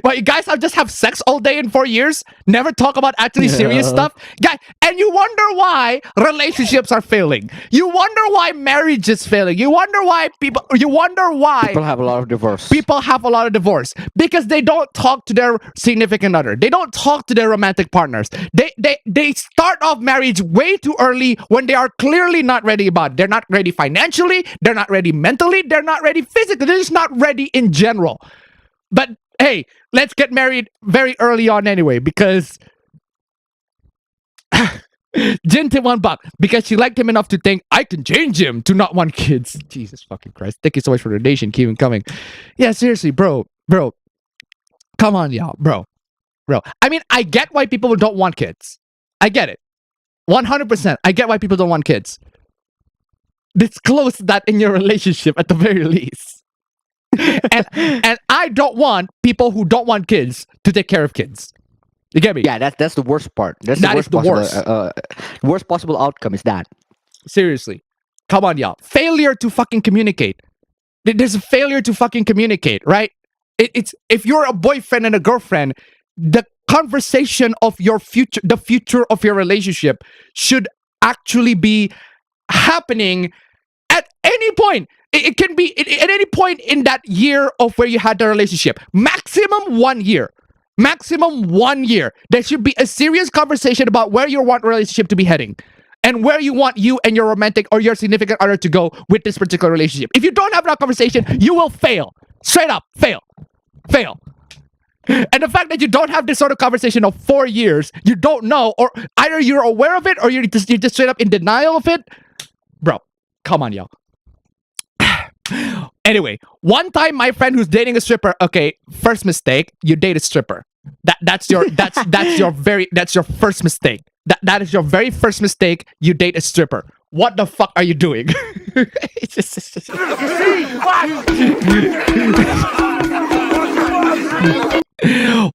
But you guys just have sex all day in 4 years, never talk about actually serious stuff, guys, and you wonder why relationships are failing. You wonder why marriage is failing. You wonder why people have a lot of divorce. People have a lot of divorce because they don't talk to their significant other. They don't talk to their romantic partners. They start off marriage way too early when they are clearly not ready about it. They're not ready financially. They're not ready mentally. They're not ready physically. They're just not ready in general. But hey, let's get married very early on anyway, because Jin to $1 because she liked him enough to think I can change him to not want kids. Jesus fucking Christ. Thank you so much for the donation. Keep him coming. Yeah, seriously, bro. Come on, y'all. Bro. I mean, I get why people don't want kids. I get it. 100%. I get why people don't want kids. Disclose that in your relationship at the very least. and I don't want people who don't want kids to take care of kids. You get me? Yeah, that's the worst part. That's the worst possible outcome is that. Seriously. Come on, y'all. Failure to fucking communicate. There's a failure to fucking communicate, right? It's if you're a boyfriend and a girlfriend, the conversation of your future, the future of your relationship should actually be happening at any point. It can be at any point in that year of where you had the relationship. Maximum 1 year. Maximum 1 year. There should be a serious conversation about where you want relationship to be heading. And where you want you and your romantic or your significant other to go with this particular relationship. If you don't have that conversation, you will fail. Straight up, fail. And the fact that you don't have this sort of conversation of 4 years, you don't know, or either you're aware of it or you're just straight up in denial of it. Bro, come on, y'all. Anyway, one time my friend who's dating a stripper, okay, first mistake, you date a stripper. That's your first mistake. That is your very first mistake, you date a stripper. What the fuck are you doing?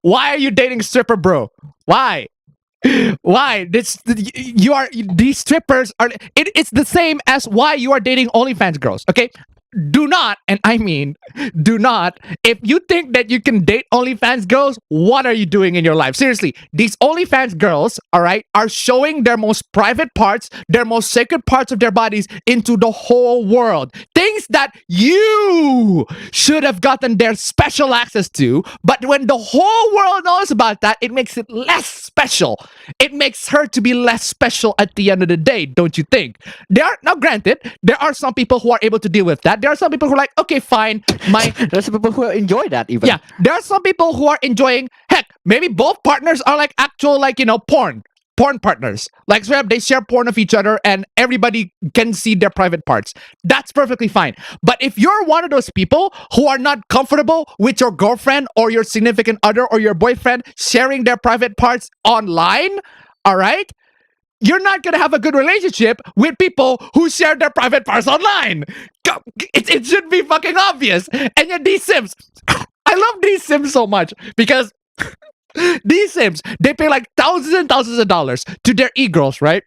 Why are you dating a stripper, bro? Why? These strippers are. It's the same as why you are dating OnlyFans girls. Okay, do not, and I mean, do not. If you think that you can date OnlyFans girls, what are you doing in your life? Seriously, these OnlyFans girls, all right, are showing their most private parts, their most sacred parts of their bodies into the whole world. Things that you should have gotten their special access to, but when the whole world knows about that, it makes it less special. It makes her to be less special at the end of the day, don't you think? Now granted, there are some people who are able to deal with that. There are some people who are like, okay, fine. There's some people who enjoy that even. Yeah, there are some people who are enjoying, heck, maybe both partners are like actual, like, you know, porn partners. Like, so they share porn of each other and everybody can see their private parts. That's perfectly fine. But if you're one of those people who are not comfortable with your girlfriend or your significant other or your boyfriend sharing their private parts online, all right? You're not going to have a good relationship with people who share their private parts online. It should be fucking obvious. And yet these Sims, I love these Sims so much because these Sims, they pay like thousands and thousands of dollars to their e-girls, right?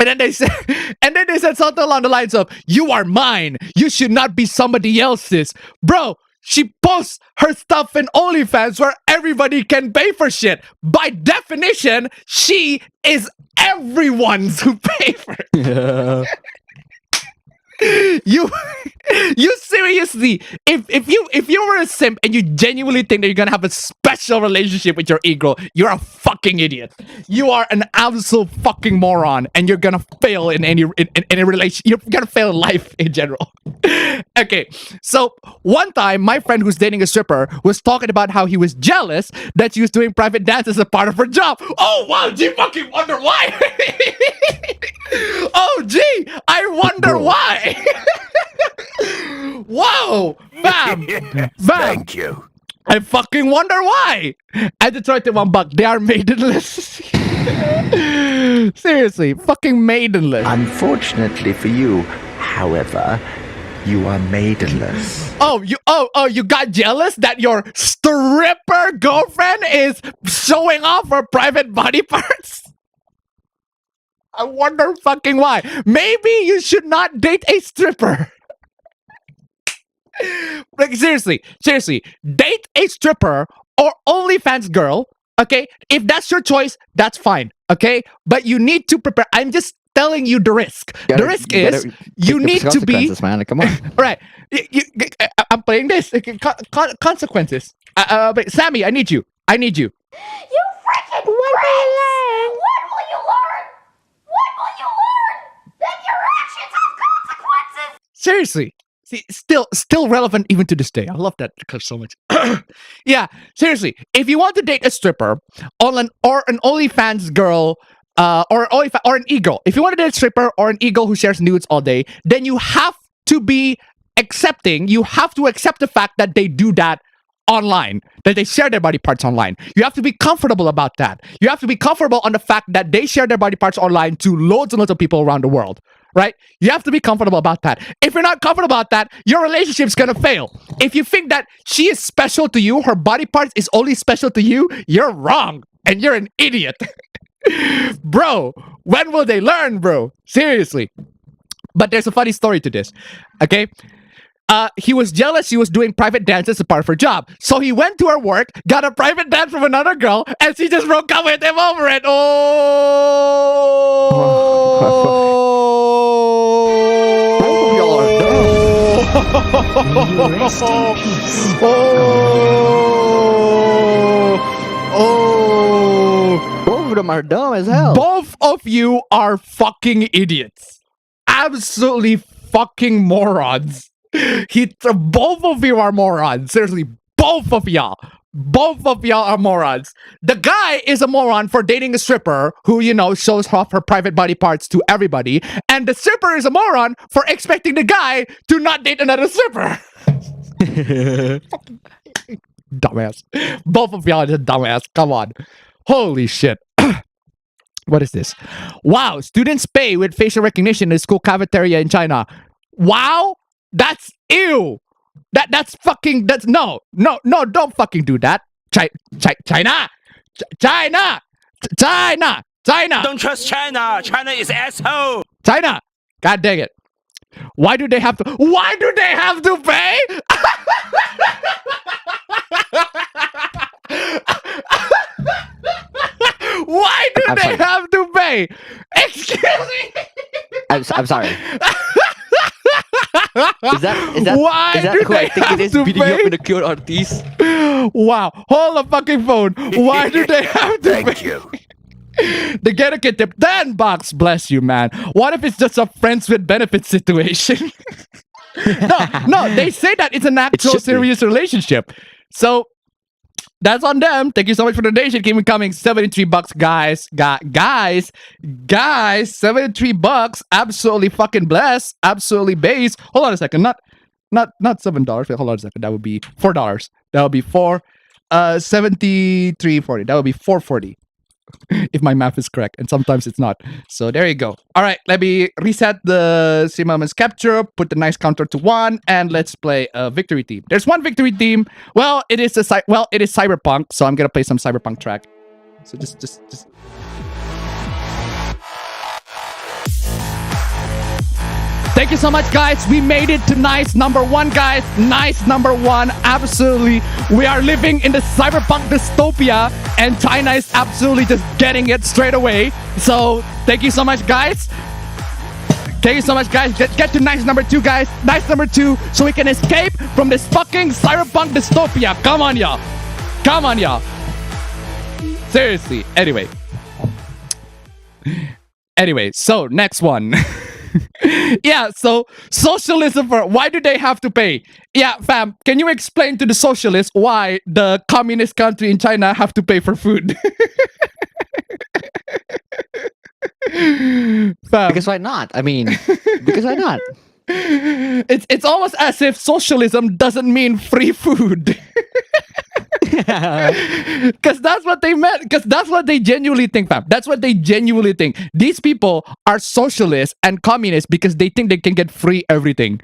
And then they said something along the lines of, you are mine. You should not be somebody else's. Bro, she posts her stuff in OnlyFans where everybody can pay for shit. By definition, she is everyone's who pay for it. Yeah. You seriously, if you were a simp and you genuinely think that you're gonna have a special relationship with your e-girl, you're a fucking idiot. You are an absolute fucking moron, and you're gonna fail in any relation. You're gonna fail in life in general. Okay, so one time my friend who's dating a stripper was talking about how he was jealous that she was doing private dance as a part of her job. Oh wow, do you fucking wonder why? Oh gee, I wonder why. Whoa, fam. Thank you. I fucking wonder why. At Detroit $1, they are maidenless. Seriously, fucking maidenless. Unfortunately for you, however, you are maidenless. Oh, you got jealous that your stripper girlfriend is showing off her private body parts? I wonder fucking why. Maybe you should not date a stripper. Like seriously, date a stripper or OnlyFans girl. Okay, if that's your choice, that's fine. Okay, but you need to prepare. I'm just telling you the risk. The risk is you need to be. Man, come on. Right. I'm playing this. Consequences. But Sammy, I need you. You freaking what will you learn? What will you learn? What will you learn? That your actions have consequences. Seriously. See, still relevant even to this day. I love that so much. Yeah, seriously. If you want to date a stripper or an OnlyFans girl, or an e-girl, if you want to date a stripper or an e-girl who shares nudes all day, then you have to be accepting. You have to accept the fact that they do that online, that they share their body parts online. You have to be comfortable about that. You have to be comfortable on the fact that they share their body parts online to loads and loads of people around the world. Right? You have to be comfortable about that. If you're not comfortable about that, your relationship's gonna fail. If you think that she is special to you, her body parts is only special to you, you're wrong. And you're an idiot. Bro, when will they learn, bro? Seriously. But there's a funny story to this. Okay? He was jealous she was doing private dances as part of her job. So he went to her work, got a private dance from another girl, and she just broke up with him over it. Both of them are dumb as hell. Both of you are fucking idiots. Absolutely fucking morons. Both of you are morons. Seriously, both of y'all. Both of y'all are morons. The guy is a moron for dating a stripper who, shows off her private body parts to everybody. And the stripper is a moron for expecting the guy to not date another stripper. Dumbass. Both of y'all are just dumbass. Come on. Holy shit. What is this? Wow. Students pay with facial recognition in the school cafeteria in China. Wow. That's ew. That's no, don't fucking do that. China. Don't trust China. China is asshole. China. God dang it. Why do they have to pay? Why do they have to pay? Excuse me. I'm sorry. Is that why is that do who I they think it is have to beating up pay? in the cute artiste? Wow. Hold the fucking phone. Why do they have to Thank pay? you. The etiquette tip. $10. Bless you, man. What if it's just a friends with benefits situation? No, they say that it's an actual serious relationship. So that's on them. Thank you so much for the donation. Keep it coming. $73, guys. Guys, $73. Absolutely fucking blessed. Absolutely base. Hold on a second. Not $7. Wait, hold on a second. That would be $4. That would be $73.40. That would be $4.40. If my math is correct, and sometimes it's not. So there you go. All right, let me reset the stream moments capture, put the nice counter to 1, and let's play a victory team. There's one victory team. Well, it is Cyberpunk, so I'm gonna play some Cyberpunk track. So just. Thank you so much, guys. We made it to nice number 1, guys. Nice number 1. Absolutely. We are living in the cyberpunk dystopia, and China is absolutely just getting it straight away. So thank you so much, guys. Thank you so much, guys. Get to nice number 2, guys. Nice number 2, so we can escape from this fucking cyberpunk dystopia. Come on, y'all. Come on, y'all. Seriously. Anyway, so next one. Yeah, so socialism why do they have to pay? Yeah, fam, can you explain to the socialists why the communist country in China have to pay for food? Fam. Because why not? I mean, because why not? It's almost as if socialism doesn't mean free food. Because that's what they meant. Because that's what they genuinely think, fam. That's what they genuinely think. These people are socialists and communists because they think they can get free everything.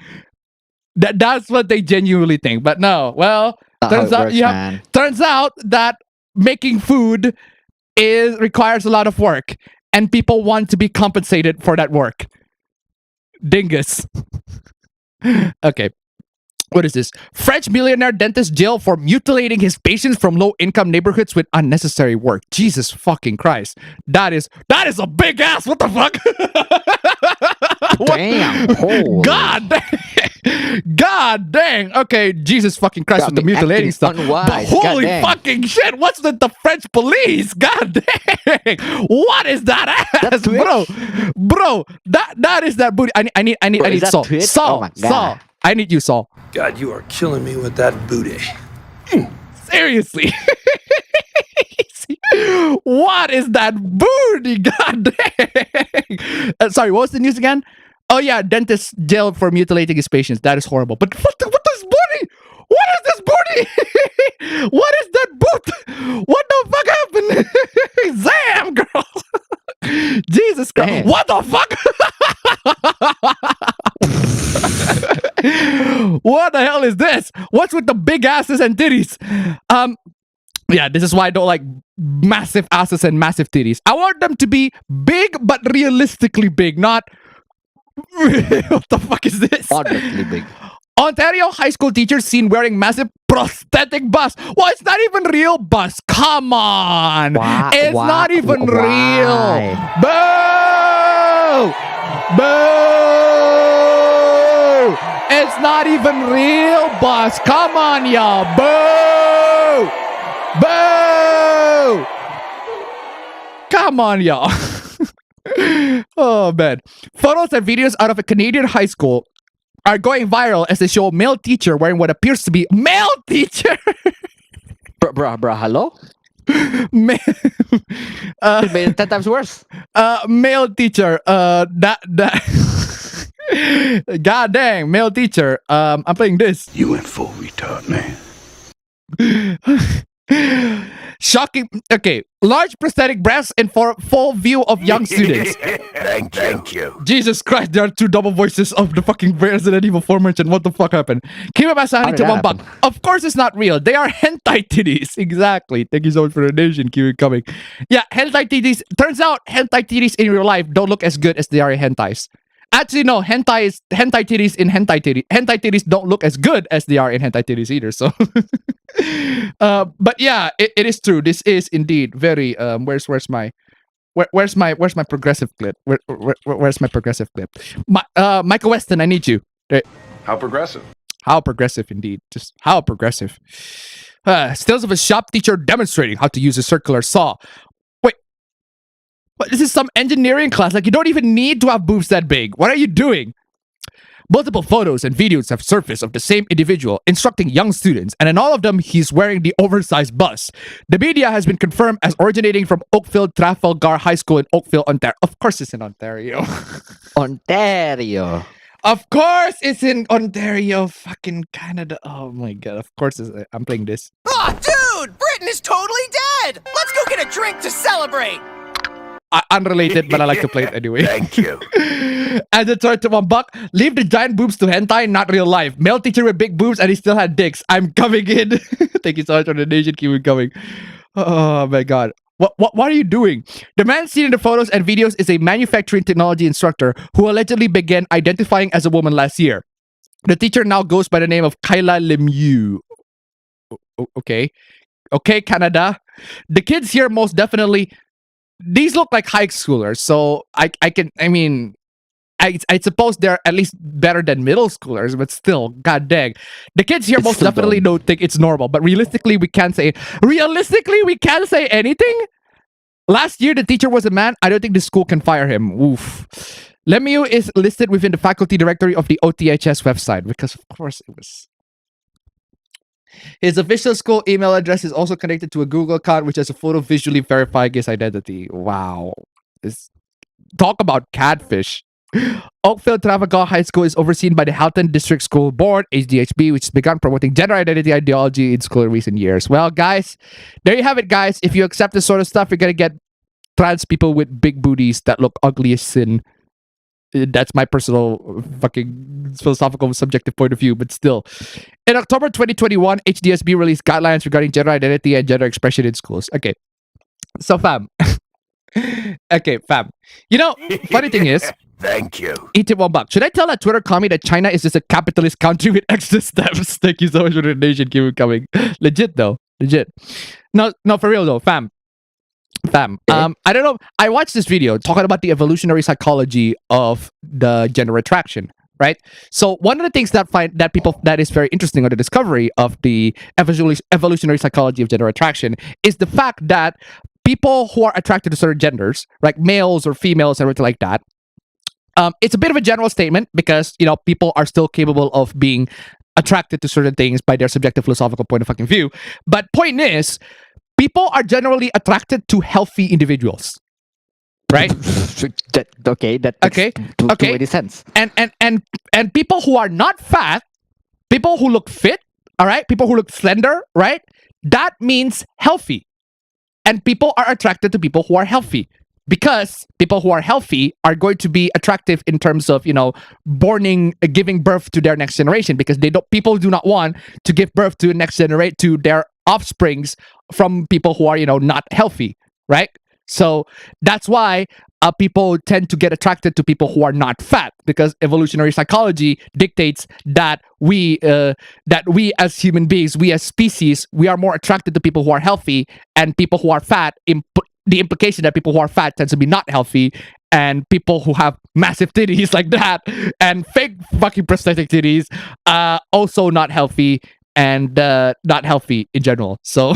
That's what they genuinely think. But no, well, turns out that making food requires a lot of work. and people want to be compensated for that work. Dingus. Okay. What is this? French millionaire dentist jailed for mutilating his patients from low-income neighborhoods with unnecessary work. Jesus fucking Christ. That is a big ass. What the fuck? Damn. Holy. God dang. God dang. Okay, Jesus fucking Christ with the mutilating stuff. But holy fucking shit. What's with the French police? God dang. What is that ass, bro? Bro, that is that booty. I need Saul. Saul. I need you, Saul. God, you are killing me with that booty. Seriously. What is that booty? God dang. Sorry, what was the news again? Oh yeah, dentist jailed for mutilating his patients. That is horrible. But what is booty? What is this booty? What is that boot? What the fuck happened? Zam, girl. Jesus Christ. Damn. What the fuck? What the hell is this? What's with the big asses and titties? Yeah, this is why I don't like massive asses and massive titties. I want them to be big, but realistically big, not... What the fuck is this? Moderately big. Ontario high school teachers seen wearing massive prosthetic bust. Well, it's not even real bust. Come on. It's not even real. Boo! Boo! It's not even real bust. Come on, y'all. Boo! Boo! Come on, y'all. Oh, man. Photos and videos out of a Canadian high school are going viral as they show a male teacher wearing what appears to be male teacher. Bruh, hello? It made it 10 times worse. Male teacher. God dang, male teacher. I'm playing this. You went full retard, man. Shocking. Okay, large prosthetic breasts in full view of young students. Thank you. Jesus Christ, there are two double voices of the fucking Resident Evil 4 merchant. What the fuck happened? Kima Masani to $1. Of course it's not real. They are hentai titties. Exactly. Thank you so much for the donation. Keep it coming. Yeah, hentai titties. Turns out hentai titties in real life don't look as good as they are in hentais. Actually, no, hentai titties in hentai titties. Hentai titties don't look as good as they are in hentai titties either. So, but yeah, it is true. This is indeed very. Where's my progressive clip? Where's my progressive clip? Michael Weston, I need you. How progressive? How progressive indeed. Just how progressive. Stills of a shop teacher demonstrating how to use a circular saw. But this is some engineering class. Like, you don't even need to have boobs that big. What are you doing? Multiple photos and videos have surfaced of the same individual instructing young students, and in all of them, he's wearing the oversized bust. The media has been confirmed as originating from Oakville Trafalgar High School in Oakville, Ontario. Of course it's in Ontario. Ontario. Of course it's in Ontario, fucking Canada. Oh my god, of course I'm playing this. Oh, dude! Britain is totally dead! Let's go get a drink to celebrate! Unrelated, but I like to play it anyway. Thank you. As a third to $1, leave the giant boobs to hentai, not real life. Male teacher with big boobs and he still had dicks. I'm coming in. Thank you so much for the donation. Keep it coming. Oh my god. What are you doing? The man seen in the photos and videos is a manufacturing technology instructor who allegedly began identifying as a woman last year. The teacher now goes by the name of Kyla Lemieux. Okay. Okay, Canada. The kids here most definitely... These look like high schoolers, so I suppose they're at least better than middle schoolers, but still, god dang. The kids here most definitely don't think it's normal, but realistically, we can't say anything? Last year, the teacher was a man. I don't think the school can fire him. Oof. Lemieux is listed within the faculty directory of the OTHS website, because of course it was... His official school email address is also connected to a Google account, which has a photo visually verifying his identity. Wow. Talk about catfish. Oakville Trafalgar High School is overseen by the Halton District School Board, HDHB, which has begun promoting gender identity ideology in school in recent years. Well, guys, there you have it, guys. If you accept this sort of stuff, you're going to get trans people with big booties that look ugly as sin. That's my personal fucking philosophical subjective point of view, but still. In October 2021, HDSB released guidelines regarding gender identity and gender expression in schools. Okay. So fam, Okay, fam. You know, funny thing is, Thank you. eat it $1. Should I tell that Twitter commie that China is just a capitalist country with extra steps? Thank you so much for the donation. Keep it coming. Legit though. Legit. No, for real though, fam. I don't know. I watched this video talking about the evolutionary psychology of the gender attraction. Right. So one of the things that is very interesting on the discovery of the evolutionary psychology of gender attraction is the fact that people who are attracted to certain genders, like males or females, everything like that. It's a bit of a general statement because, you know, people are still capable of being attracted to certain things by their subjective philosophical point of fucking view. But point is, people are generally attracted to healthy individuals. Right? That makes any sense. And people who are not fat, people who look fit, all right? People who look slender, right? That means healthy. And people are attracted to people who are healthy. Because people who are healthy are going to be attractive in terms of, you know, giving birth to their next generation, because people do not want to give birth to to their offsprings from people who are, you know, not healthy, right? So that's why people tend to get attracted to people who are not fat, because evolutionary psychology dictates that we as human beings, we as species, we are more attracted to people who are healthy, and people who are fat. The implication that people who are fat tends to be not healthy, and people who have massive titties like that and fake fucking prosthetic titties also not healthy, and not healthy in general. So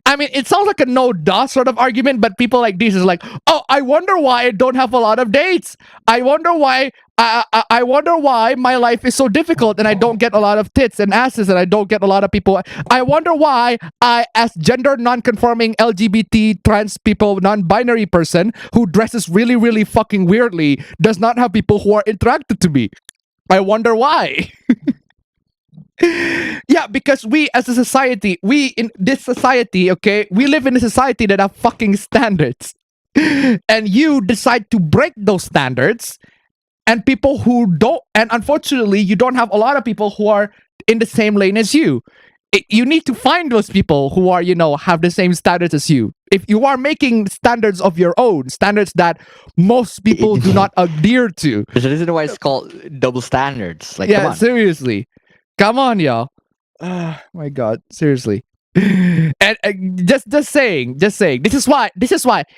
I mean, it sounds like a no-duh sort of argument, but people like this is like, oh, I wonder why I don't have a lot of dates. I wonder why my life is so difficult and I don't get a lot of tits and asses and I don't get a lot of people. I wonder why I, as gender non-conforming LGBT trans people, non-binary person who dresses really, really fucking weirdly, does not have people who are attracted to me. I wonder why. Yeah, because we as a society, in this society, okay, we live in a society that have fucking standards. And you decide to break those standards, and people who don't, and unfortunately, you don't have a lot of people who are in the same lane as you. You need to find those people who are, you know, have the same standards as you. If you are making standards of your own, standards that most people do not adhere to. There's a reason why it's called double standards. Like, yeah, come on. Seriously. Come on, y'all. My God, seriously. And just saying. This is why.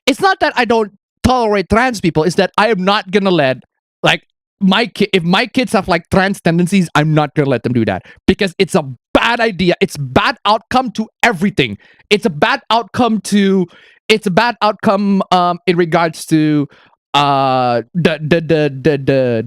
It's not that I don't tolerate trans people. It's that I am not gonna let, like, if my kids have like trans tendencies, I'm not gonna let them do that, because it's a bad idea. It's bad outcome to everything. It's a bad outcome in regards to the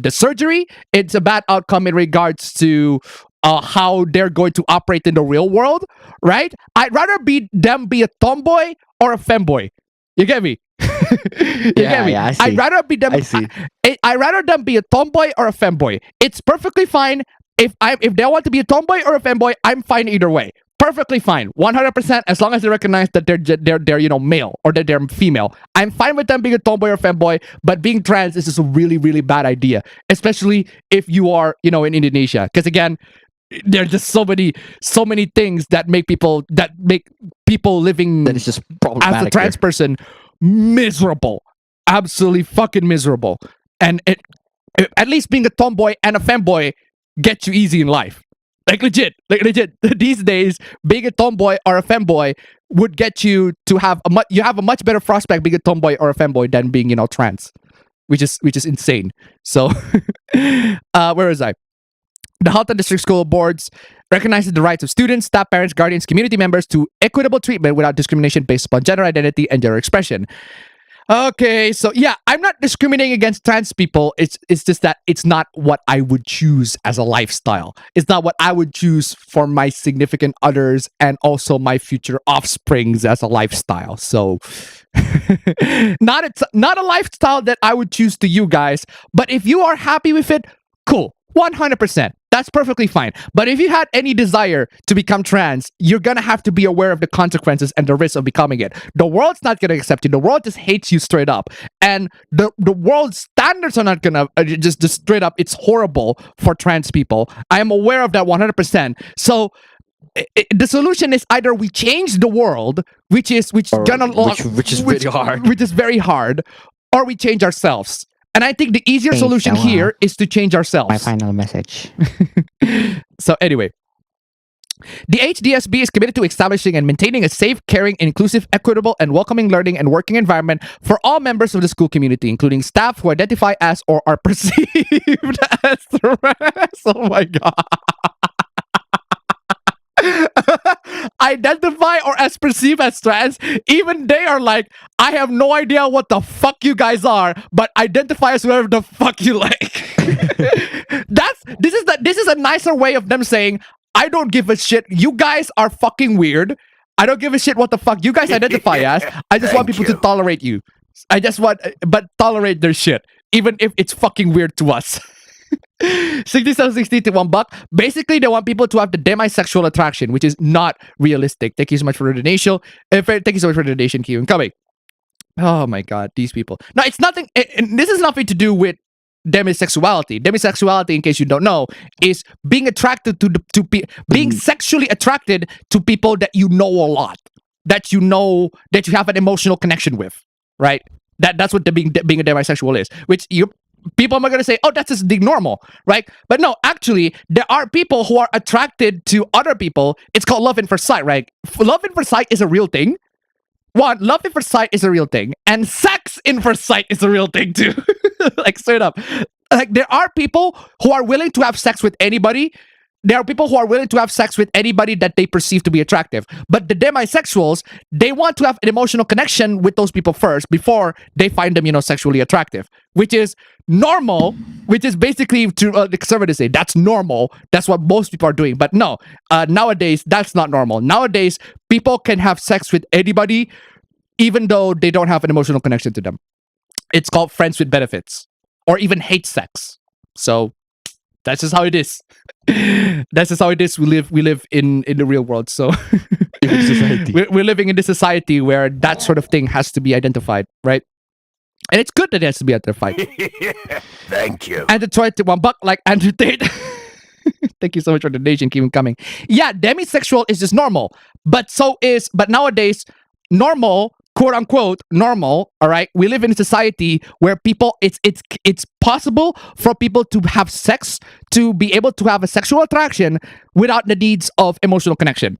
surgery. It's a bad outcome in regards to how they're going to operate in the real world, right? I'd rather them be a tomboy or a femboy. You get me? You get me? Yeah, I see. I'd rather be them. I'd rather them be a tomboy or a femboy. It's perfectly fine if they want to be a tomboy or a femboy. I'm fine either way. Perfectly fine, 100%, as long as they recognize that they're you know, male or that they're female. I'm fine with them being a tomboy or femboy, but being trans is just a really, really bad idea, especially if you are, you know, in Indonesia, because again, there are just so many things that make people living that is just as a trans person miserable, absolutely fucking miserable. And at least being a tomboy and a femboy gets you easy in life. Like legit. These days, being a tomboy or a femboy would get you to have a much better prospect being a tomboy or a femboy than being, you know, trans, which is insane. So, where was I? The Halton District School Boards recognizes the rights of students, staff, parents, guardians, community members to equitable treatment without discrimination based upon gender identity and gender expression. Okay, so yeah, I'm not discriminating against trans people. It's just that it's not what I would choose as a lifestyle. It's not what I would choose for my significant others and also my future offsprings as a lifestyle. So not a lifestyle that I would choose to you guys. But if you are happy with it, cool. 100%. That's perfectly fine. But if you had any desire to become trans, you're going to have to be aware of the consequences and the risks of becoming it. The world's not going to accept you. The world just hates you straight up. And the world's standards are not going to just straight up. It's horrible for trans people. I am aware of that 100%. So the solution is either we change the world, which is which is very hard. which is very hard, or we change ourselves. And I think the easier Change solution the world. here is to change ourselves. My final message. So anyway, the HDSB is committed to establishing and maintaining a safe, caring, inclusive, equitable, and welcoming learning and working environment for all members of the school community, including staff who identify as or are perceived as trans. Oh my god. Identify or as perceived as trans, even they are like, I have no idea what the fuck you guys are, but identify as whatever the fuck you like. This is a nicer way of them saying, I don't give a shit. You guys are fucking weird. I don't give a shit what the fuck you guys identify as. I just want people to tolerate you. I just want, but tolerate their shit, even if it's fucking weird to us. 6760 to $1. Basically, they want people to have the demisexual attraction, which is not realistic. Thank you so much for the donation. Thank you so much for the donation, Q. And coming. Oh my god, these people. Now, it's nothing. And this has nothing to do with demisexuality. Demisexuality, in case you don't know, is being attracted to being sexually attracted to people that you know a lot, that you know that you have an emotional connection with, right? That's what being a demisexual is. Which people are going to say, oh, that's just the normal, right? But no, actually, there are people who are attracted to other people. It's called love at first sight, right? Love at first sight is a real thing. One, love at first sight is a real thing, and sex in first sight is a real thing too. Like straight up, like there are people who are willing to have sex with anybody. There are people who are willing to have sex with anybody that they perceive to be attractive. But the demisexuals, they want to have an emotional connection with those people first before they find them, sexually attractive, which is normal, which is basically, to the conservatives say, that's normal. That's what most people are doing. But no, nowadays, that's not normal. Nowadays, people can have sex with anybody, even though they don't have an emotional connection to them. It's called friends with benefits, or even hate sex. So that's just how it is. That's just how it is. We live in the real world. So we're living in this society where that sort of thing has to be identified, right? And it's good that it has to be identified. Thank you. And to try to $1 like Andrew Tate. Thank you so much for the donation. Keep them coming. Yeah, demisexual is just normal, but nowadays, normal, quote unquote, normal. All right, we live in a society where people, it's possible for people to have sex, to be able to have a sexual attraction without the needs of emotional connection.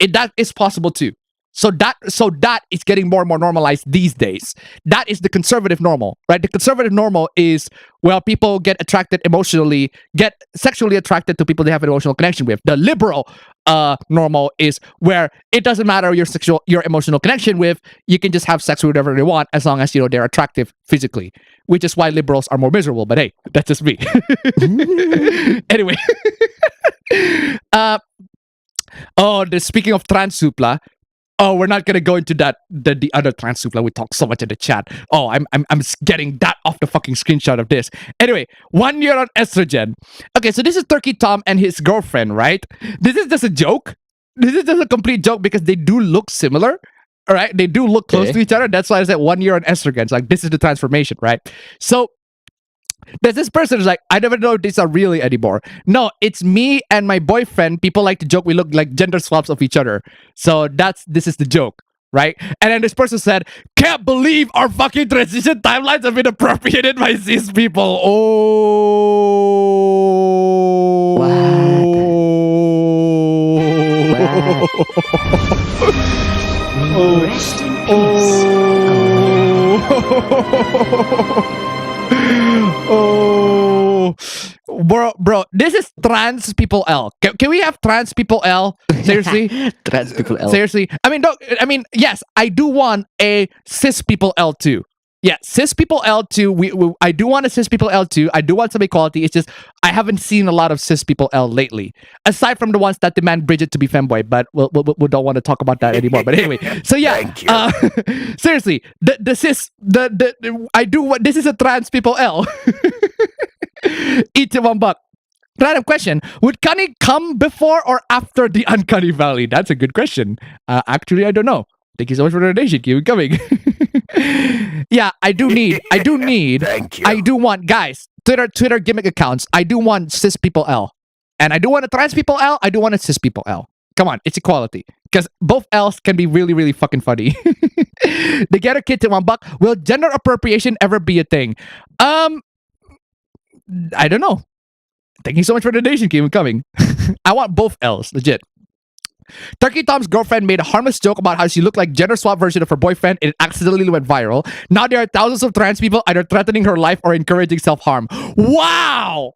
That is possible too. So that is getting more and more normalized these days. That is the conservative normal, right? The conservative normal is, well, people get attracted emotionally, get sexually attracted to people they have an emotional connection with. The liberal normal is where it doesn't matter your emotional connection with, you can just have sex with whatever they want as long as they're attractive physically. Which is why liberals are more miserable. But hey, that's just me. Anyway. Speaking of trans supla. Oh, we're not gonna go into that. The other trans supla. We talk so much in the chat. Oh, I'm getting that off the fucking screenshot of this. Anyway, 1 year on estrogen. Okay, so this is Turkey Tom and his girlfriend, right? This is just a joke. This is just a complete joke because they do look similar. All right, they do look close to each other. That's why I said 1 year on estrogen. It's like this is the transformation, right? So there's this person who's like, I never know if these are really anymore. No, it's me and my boyfriend. People like to joke we look like gender swaps of each other. So this is the joke, right? And then this person said, can't believe our fucking transition timelines have been appropriated by cis people. Oh. Rest in peace. Oh, bro, this is trans people L. Can we have trans people L? Seriously, trans people L. Seriously, yes, I do want a cis people L too. Yeah, cis people L too. I do want a cis people L too. I do want some equality. It's just I haven't seen a lot of cis people L lately, aside from the ones that demand Bridget to be femboy. But we don't want to talk about that anymore. But anyway, so yeah, seriously, the cis I do want. This is a trans people L. Eat $1. Random question: would CUNNY come before or after the Uncanny Valley? That's a good question. Actually, I don't know. Thank you so much for the donation. Keep coming. Yeah, I do need. Thank you. I do want, guys, Twitter gimmick accounts. I do want cis people L. And I do want a trans people L. I do want a cis people L. Come on, it's equality. Because both L's can be really, really fucking funny. The Getter Kid to $1. Will gender appropriation ever be a thing? I don't know. Thank you so much for the donation. Keep coming. I want both L's, legit. Turkey Tom's girlfriend made a harmless joke about how she looked like gender swap version of her boyfriend and it accidentally went viral. Now there are thousands of trans people either threatening her life or encouraging self-harm. Wow!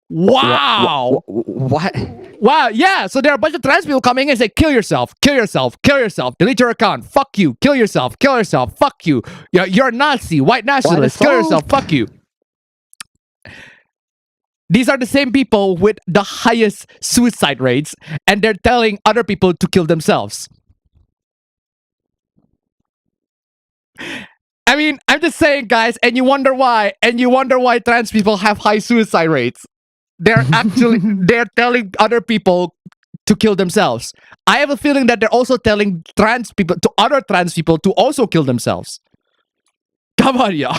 Wow! What? Wow, yeah, so there are a bunch of trans people coming in and say, kill yourself, kill yourself, kill yourself, delete your account, fuck you, kill yourself, fuck you. You're a Nazi, white nationalist, kill yourself, fuck you. These are the same people with the highest suicide rates, and they're telling other people to kill themselves. I mean, I'm just saying, guys, and you wonder why trans people have high suicide rates. They're telling other people to kill themselves. I have a feeling that they're also telling other trans people to also kill themselves. Come on, y'all.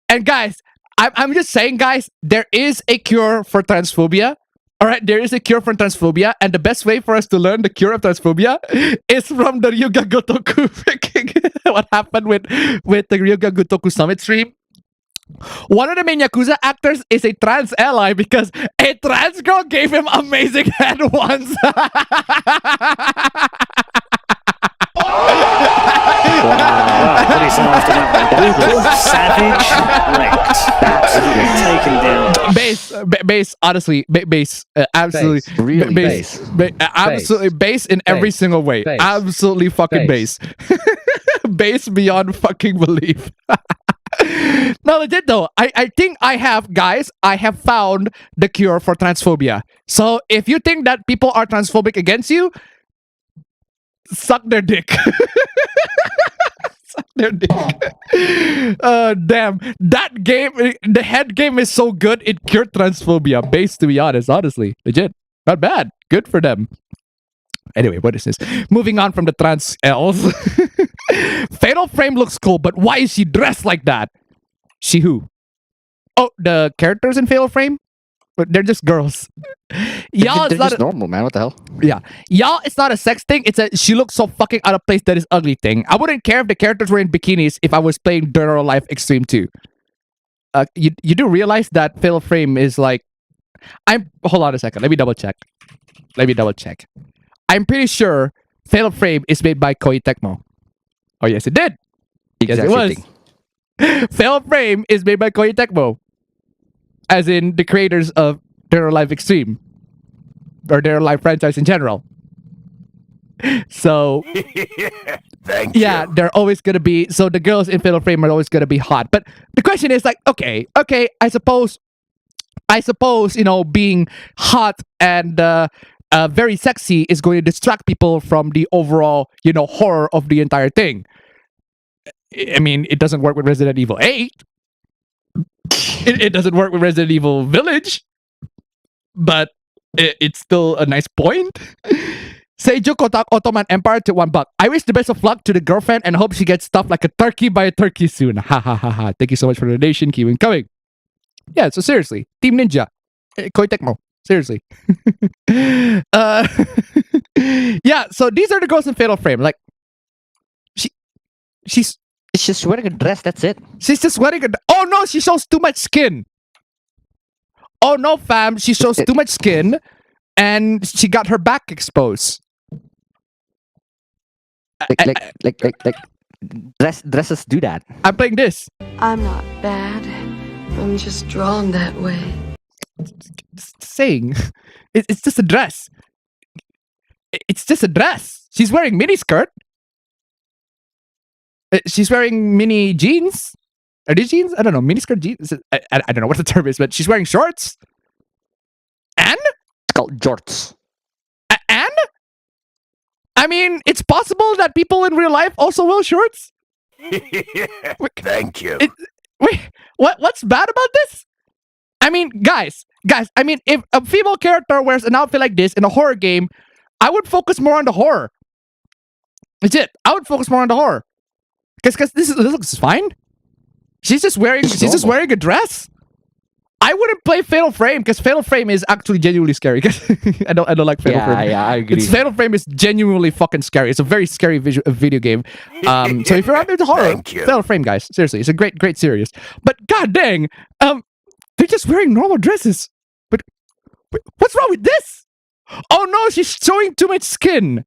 And guys, I'm just saying, guys, there is a cure for transphobia. All right, there is a cure for transphobia, and the best way for us to learn the cure of transphobia is from the Ryuga Gotoku freaking what happened with the Ryuga Gotoku Summit stream. One of the main Yakuza actors is a trans ally because a trans girl gave him amazing head once. Wow, what is after that one? Brutal, savage, wrecked. Absolutely taken down. Base, honestly, base, absolutely, really absolutely base in every single way. Base. Absolutely fucking base. Base beyond fucking belief. No, legit though. I think I have found the cure for transphobia. So if you think that people are transphobic against you, suck their dick. Suck their dick. Damn. That game, the head game is so good, it cured transphobia. Base, to be honest, honestly. Legit. Not bad. Good for them. Anyway, what is this? Moving on from the trans L's. Fatal Frame looks cool, but why is she dressed like that? She who? Oh, the characters in Fatal Frame? But they're just girls. Y'all, they're just normal, man. What the hell? Yeah. Y'all, it's not a sex thing. It's a she looks so fucking out of place that is ugly thing. I wouldn't care if the characters were in bikinis if I was playing Dead or Alive Extreme 2. You do realize that Fatal Frame is like... Hold on a second. Let me double check. I'm pretty sure Fatal Frame is made by Koei Tecmo. Oh, yes, it did. Yes, it was. Fatal Frame is made by Koei Tecmo. As in the creators of Dead or Alive Extreme. Or Dead or Alive franchise in general. So... Thank you. They're always going to be... So the girls in Fatal Frame are always going to be hot. But the question is like, okay, I suppose, you know, being hot and... very sexy is going to distract people from the overall, you know, horror of the entire thing. I mean, it doesn't work with Resident Evil 8. It doesn't work with Resident Evil Village. But it's still a nice point. Seijo Kotak Ottoman Empire to $1. I wish the best of luck to the girlfriend and hope she gets stuffed like a turkey by a turkey soon. Ha ha ha ha. Thank you so much for the donation. Keep on coming. Yeah, so seriously. Team Ninja. Koei Tecmo. Seriously. Yeah, so these are the girls in Fatal Frame. Like, she's just wearing a dress, that's it. She's just wearing a... Oh no, she shows too much skin. Oh no, fam, she shows too much skin and she got her back exposed. Dresses do that. I'm playing this. I'm not bad. I'm just drawn that way. Saying it's just a dress. It's just a dress. She's wearing mini skirt. She's wearing mini jeans. Are these jeans? I don't know. Mini skirt jeans. I don't know what the term is, but she's wearing shorts. And it's called jorts. And I mean, it's possible that people in real life also wear shorts. Thank you. Wait, what's bad about this? I mean, guys, I mean, if a female character wears an outfit like this in a horror game, I would focus more on the horror. Legit, I would focus more on the horror. Because this looks fine. She's just wearing a dress. I wouldn't play Fatal Frame because Fatal Frame is actually genuinely scary. I don't like Fatal Frame. Yeah, I agree. Fatal Frame is genuinely fucking scary. It's a very scary video game. So if you're out into horror, Fatal Frame, guys, seriously, it's a great series. But god dang, they're just wearing normal dresses. But what's wrong with this? Oh no, she's showing too much skin.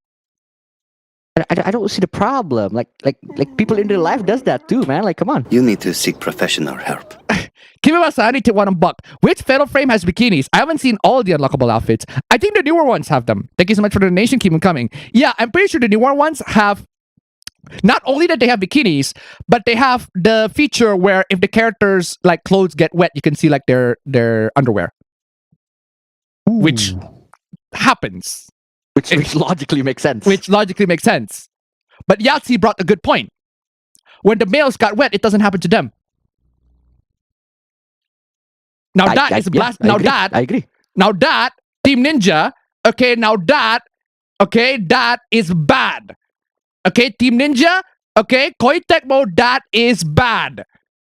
I don't see the problem. Like people in real life does that too, man. Like, come on. You need to seek professional help. Kimibasani to $1. Which Fatal Frame has bikinis? I haven't seen all the unlockable outfits. I think the newer ones have them. Thank you so much for the donation. Keep them coming. Yeah, I'm pretty sure the newer ones have. Not only that they have bikinis, but they have the feature where if the characters' like clothes get wet, you can see like their underwear, which happens. Which logically makes sense. But Yahtzee brought a good point. When the males got wet, it doesn't happen to them. Now that is a blast. I agree. Now that Team Ninja. Okay. Now that. Okay, that is bad. Okay, Team Ninja. Okay, Koei Tecmo. That is bad.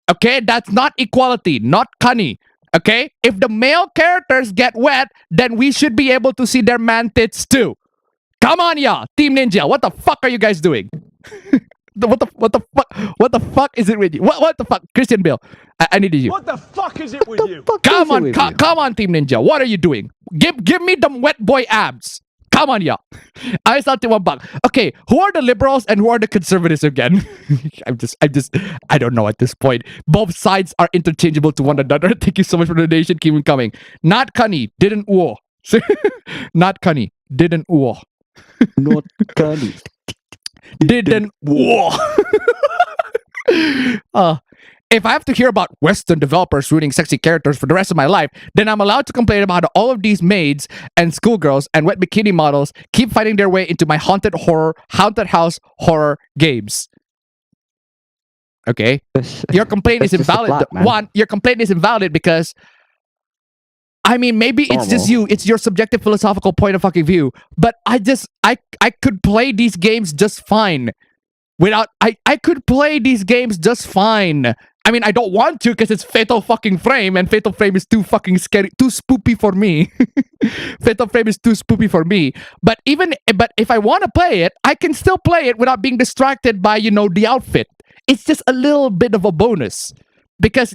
Okay, that's not equality. Not CUNNY. Okay, if the male characters get wet, then we should be able to see their man tits too. Come on, y'all, Team Ninja. What the fuck are you guys doing? What the fuck is it with you? What the fuck, Christian Bale? I needed you. What the fuck is it with you? Come on, Team Ninja. What are you doing? Give me them wet boy abs. Come on, y'all. I saw $1. Okay, who are the liberals and who are the conservatives again? I don't know at this point. Both sides are interchangeable to one another. Thank you so much for the donation. Keep it coming. Not CUNNY. Didn't war. Not CUNNY. Didn't war. Not CUNNY. Didn't war. If I have to hear about Western developers ruining sexy characters for the rest of my life, then I'm allowed to complain about how all of these maids and schoolgirls and wet bikini models keep finding their way into my haunted house horror games. Okay? Your complaint is invalid. Your complaint is invalid because I mean, maybe it's just you. It's your subjective philosophical point of fucking view. But I could play these games just fine. I could play these games just fine. I mean, I don't want to because it's Fatal fucking Frame, and Fatal Frame is too fucking scary, too spoopy for me. Fatal Frame is too spoopy for me. But if I want to play it, I can still play it without being distracted by, the outfit. It's just a little bit of a bonus. Because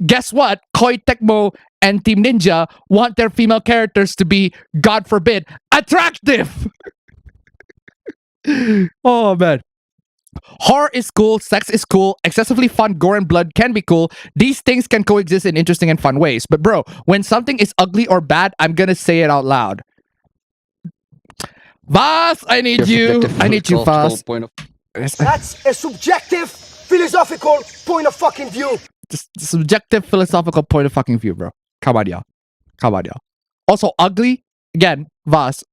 guess what? Koei Tecmo and Team Ninja want their female characters to be, God forbid, attractive. Oh, man. Horror is cool, sex is cool, excessively fun gore and blood can be cool. These things can coexist in interesting and fun ways. But bro, when something is ugly or bad, I'm gonna say it out loud. Vas, I need you. I need you, Vas. That's a subjective, philosophical point of fucking view. Subjective, philosophical point of fucking view, bro. Come on, y'all. Also, ugly, again, Vas.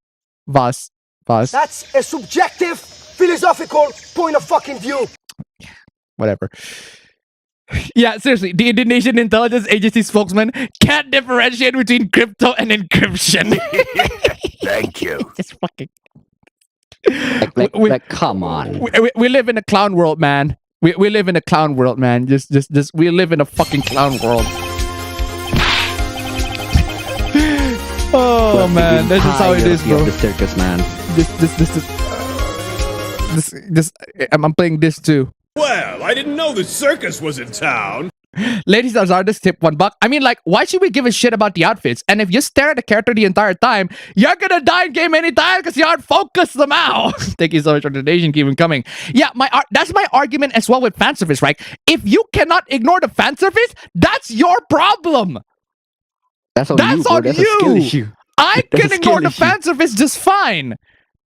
That's a subjective, philosophical point of fucking view. Whatever. Yeah, seriously, the Indonesian Intelligence Agency spokesman can't differentiate between crypto and encryption. Thank you. Just fucking. Like, come on. We live in a clown world, man. We live in a clown world, man. Just we live in a fucking clown world. Oh man, this is how it is, bro. The circus, man. I'm playing this too. Well, I didn't know the circus was in town. Ladies Azardus tip $1. I mean, like, why should we give a shit about the outfits? And if you stare at the character the entire time, you're gonna die in game anytime because you aren't focused somehow. Thank you so much for the donation. Keep coming. Yeah, that's my argument as well with fan service, right? If you cannot ignore the fan service, that's your problem. That's on you. I can ignore the fan service just fine.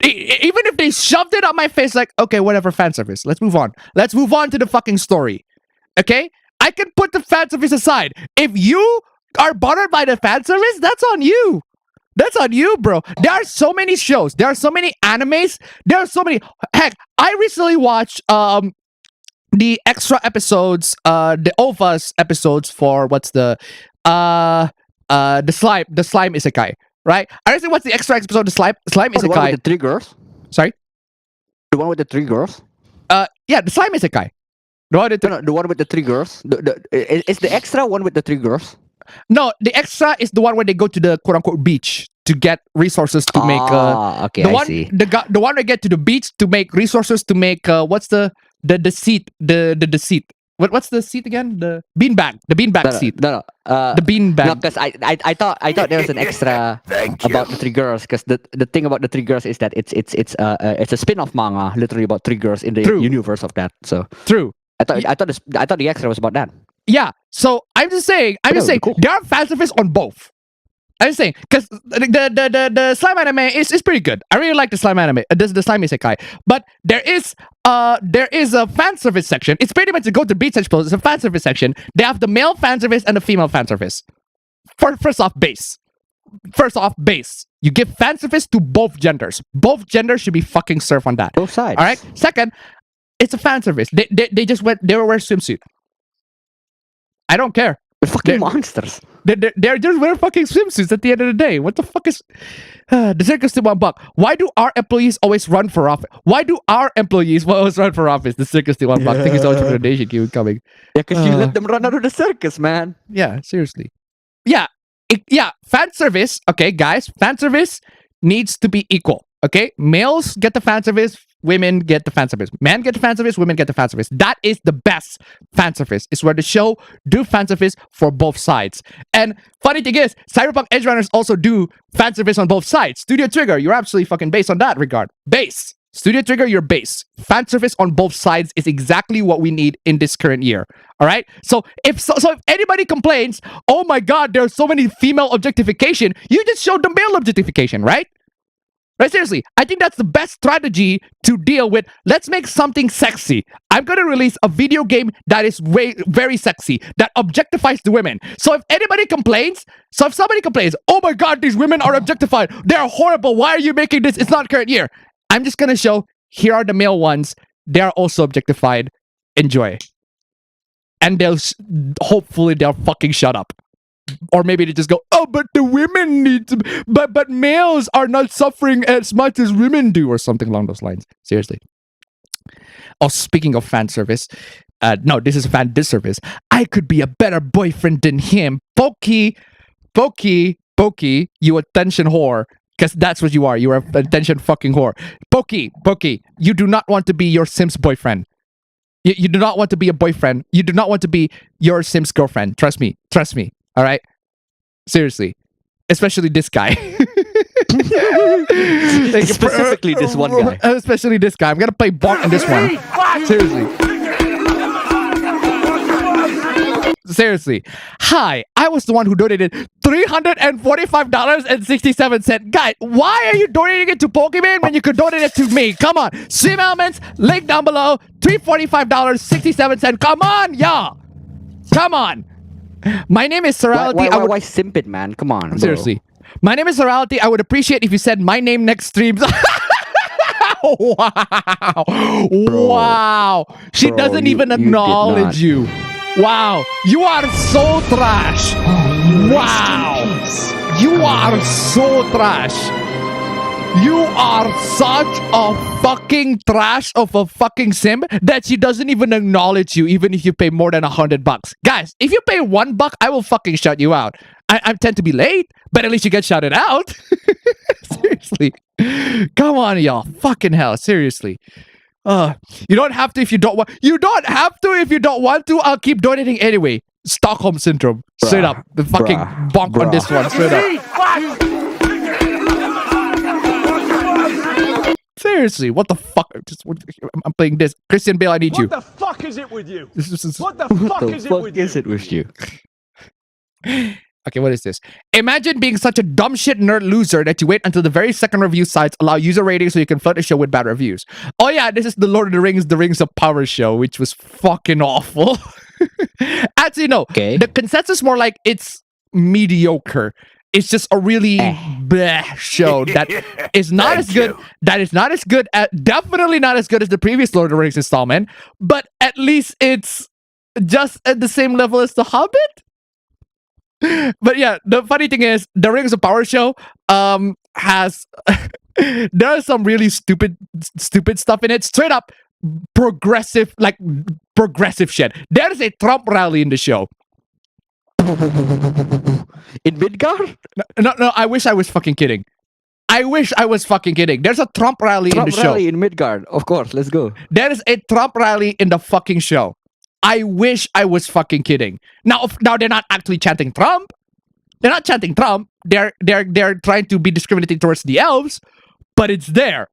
Even if they shoved it on my face, like, okay, whatever, fan service. Let's move on. Let's move on to the fucking story. Okay? I can put the fan service aside. If you are bothered by the fan service, that's on you. That's on you, bro. There are so many shows. There are so many animes. There are so many. Heck, I recently watched the extra episodes, the OVAs episodes for the slime isekai. Right? I recently watched the extra episode of the slime isekai. The one with the 3 girls? Sorry? The one with the 3 girls? Yeah, the slime isekai. The one with the 3 girls. It's the extra one with the 3 girls. No, the extra is the one where they go to the quote unquote beach to get resources to make. Okay, the I one, see. the one they get to the beach to make resources to make. What's the seat? The seat. What's the seat again? The beanbag. The beanbag seat. No. The beanbag. No, because I thought there was an extra about the 3 girls. Because the thing about the 3 girls is that it's a spin-off manga, literally about 3 girls in the universe of that. So true. I thought the extra was about that. Yeah. So I'm just saying. Cool. There are fan service on both. I'm just saying because the slime anime is pretty good. I really like the slime anime. The slime isekai. But there is a fan service section. It's pretty much a go to beach pose. It's a fan service section. They have the male fan service and the female fan service. First off base. You give fan service to both genders. Both genders should be fucking served on that. Both sides. All right. Second, it's a fan service. They just went. They were wearing swimsuit. I don't care. They're fucking monsters. They're just wearing fucking swimsuits at the end of the day. What the fuck is the circus to $1? Why do our employees always run for office? The circus to $1. Thank you so much for the donation. Keep coming. Yeah, because you let them run out of the circus, man. Yeah, seriously. Yeah, fan service. Okay, guys, fan service needs to be equal. Okay, males get the fan service. Women get the fan service. Men get the fan service. Women get the fan service. That is the best fan service. It's where the show do fan service for both sides. And funny thing is, Cyberpunk Edge Runners also do fan service on both sides. Studio Trigger, you're absolutely fucking base on that regard. Base. Studio Trigger, you're base. Fan service on both sides is exactly what we need in this current year. All right. So if anybody complains, oh my god, there's so many female objectification, you just show the male objectification, right? Right, seriously, I think that's the best strategy to deal with. Let's make something sexy. I'm going to release a video game that is very sexy, that objectifies the women. So if somebody complains, oh my god, these women are objectified. They're horrible. Why are you making this? It's not current year. I'm just going to show, here are the male ones. They are also objectified. Enjoy. And hopefully they'll fucking shut up. Or maybe they just go, oh, but the women need to, but males are not suffering as much as women do, or something along those lines. Seriously. Oh, speaking of fan service, no, this is fan disservice. I could be a better boyfriend than him. Pokey, you attention whore. Because that's what you are. You're an attention fucking whore. Pokey, you do not want to be your Sim's boyfriend. You do not want to be a boyfriend. You do not want to be your Sim's girlfriend. Trust me. All right? Seriously. Especially this guy. Specifically this one guy. Especially this guy. I'm going to play bonk in this one. Seriously. Hi, I was the one who donated $345.67. Guy, why are you donating it to Pokemon when you could donate it to me? Come on. Swim Elements, link down below. $345.67. Come on, y'all. Come on. My name is Serality. Why simp it, man? Come on. Seriously. Bro. My name is Serality. I would appreciate if you said my name next streams. Wow. She doesn't even acknowledge you. Wow. You are so trash. Wow. You are so trash. You are such a fucking trash of a fucking sim that she doesn't even acknowledge you, even if you pay more than $100. Guys, if you pay $1, I will fucking shut you out. I tend to be late, but at least you get shouted out. Seriously. Come on, y'all. Fucking hell. Seriously. You don't have to if you don't want. You don't have to if you don't want to. I'll keep donating anyway. Stockholm syndrome. Straight up. The fucking bonk on this one. Straight up. Seriously, what the fuck? I'm playing this. Christian Bale, I need you. What the fuck is it with you? What the fuck is it with you? Okay, what is this? Imagine being such a dumb shit nerd loser that you wait until the very second review sites allow user ratings so you can flood the show with bad reviews. Oh yeah, this is the Lord of the Rings of Power show, which was fucking awful. Actually, no. Okay. The consensus more like it's mediocre. It's just a really bleh show that is not as good. That is not as good. Definitely not as good as the previous Lord of the Rings installment. But at least it's just at the same level as The Hobbit. But yeah, the funny thing is, the Rings of Power show has there's some really stupid stuff in it. Straight up progressive shit. There is a Trump rally in the show. In Midgard? No, I wish I was fucking kidding. I wish I was fucking kidding. There's a Trump rally in the show. Trump rally in Midgard. Of course, let's go. There is a Trump rally in the fucking show. I wish I was fucking kidding. Now they're not actually chanting Trump. They're not chanting Trump. They're trying to be discriminating towards the elves, but it's there.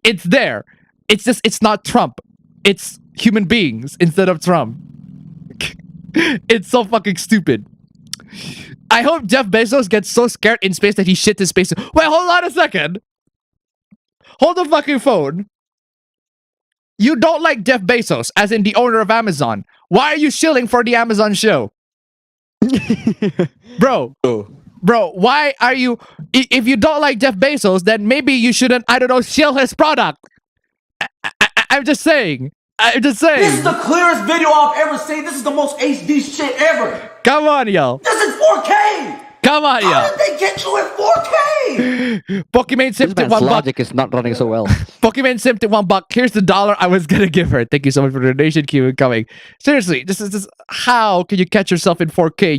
It's there. It's just it's not Trump. It's human beings instead of Trump. It's so fucking stupid. I hope Jeff Bezos gets so scared in space that he shit his space. Wait, hold on a second. Hold the fucking phone. You don't like Jeff Bezos, as in the owner of Amazon. Why are you shilling for the Amazon show? Bro, why are you... If you don't like Jeff Bezos, then maybe you shouldn't, I don't know, shill his product. I'm just saying. This is the clearest video I've ever seen. This is the most HD shit ever. Come on, yo. This is 4K. Come on, yo. How did they get you in 4K? Pokemon Sim to $1. Logic is not running so well. Pokemon Sim to $1. Here's the $1 I was gonna give her. Thank you so much for the donation. Keep coming. Seriously, this is how can you catch yourself in 4K?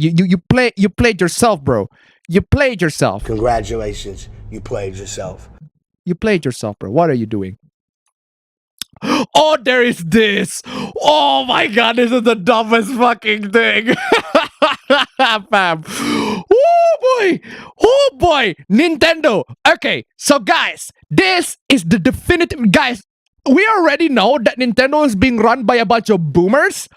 You played yourself, bro. You played yourself. Congratulations, you played yourself. You played yourself, bro. What are you doing? Oh, there is this. Oh my god, this is the dumbest fucking thing. Fam. Oh boy. Nintendo. Okay, so guys, this is the definitive. Guys, we already know that Nintendo is being run by a bunch of boomers,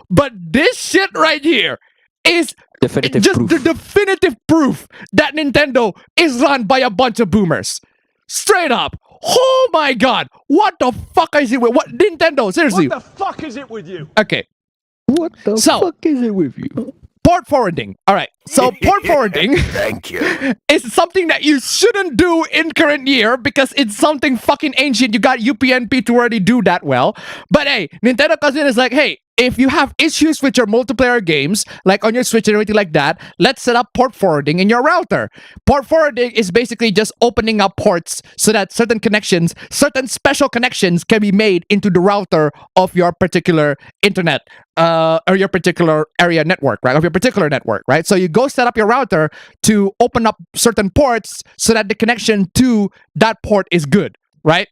but this shit right here is the definitive proof that Nintendo is run by a bunch of boomers. Straight up. Oh my god. What the fuck is it with what Nintendo? Seriously. What the fuck is it with you? Okay. What the fuck is it with you? Port forwarding. All right. So port forwarding Thank you. is something that you shouldn't do in current year because it's something fucking ancient. You got UPnP to already do that well. But hey, Nintendo comes in is like, hey, if you have issues with your multiplayer games, like on your Switch and everything like that, let's set up port forwarding in your router. Port forwarding is basically just opening up ports so that certain connections, certain special connections can be made into the router of your particular internet or your particular area network, right? Of your particular network, right? So you go set up your router to open up certain ports so that the connection to that port is good, right?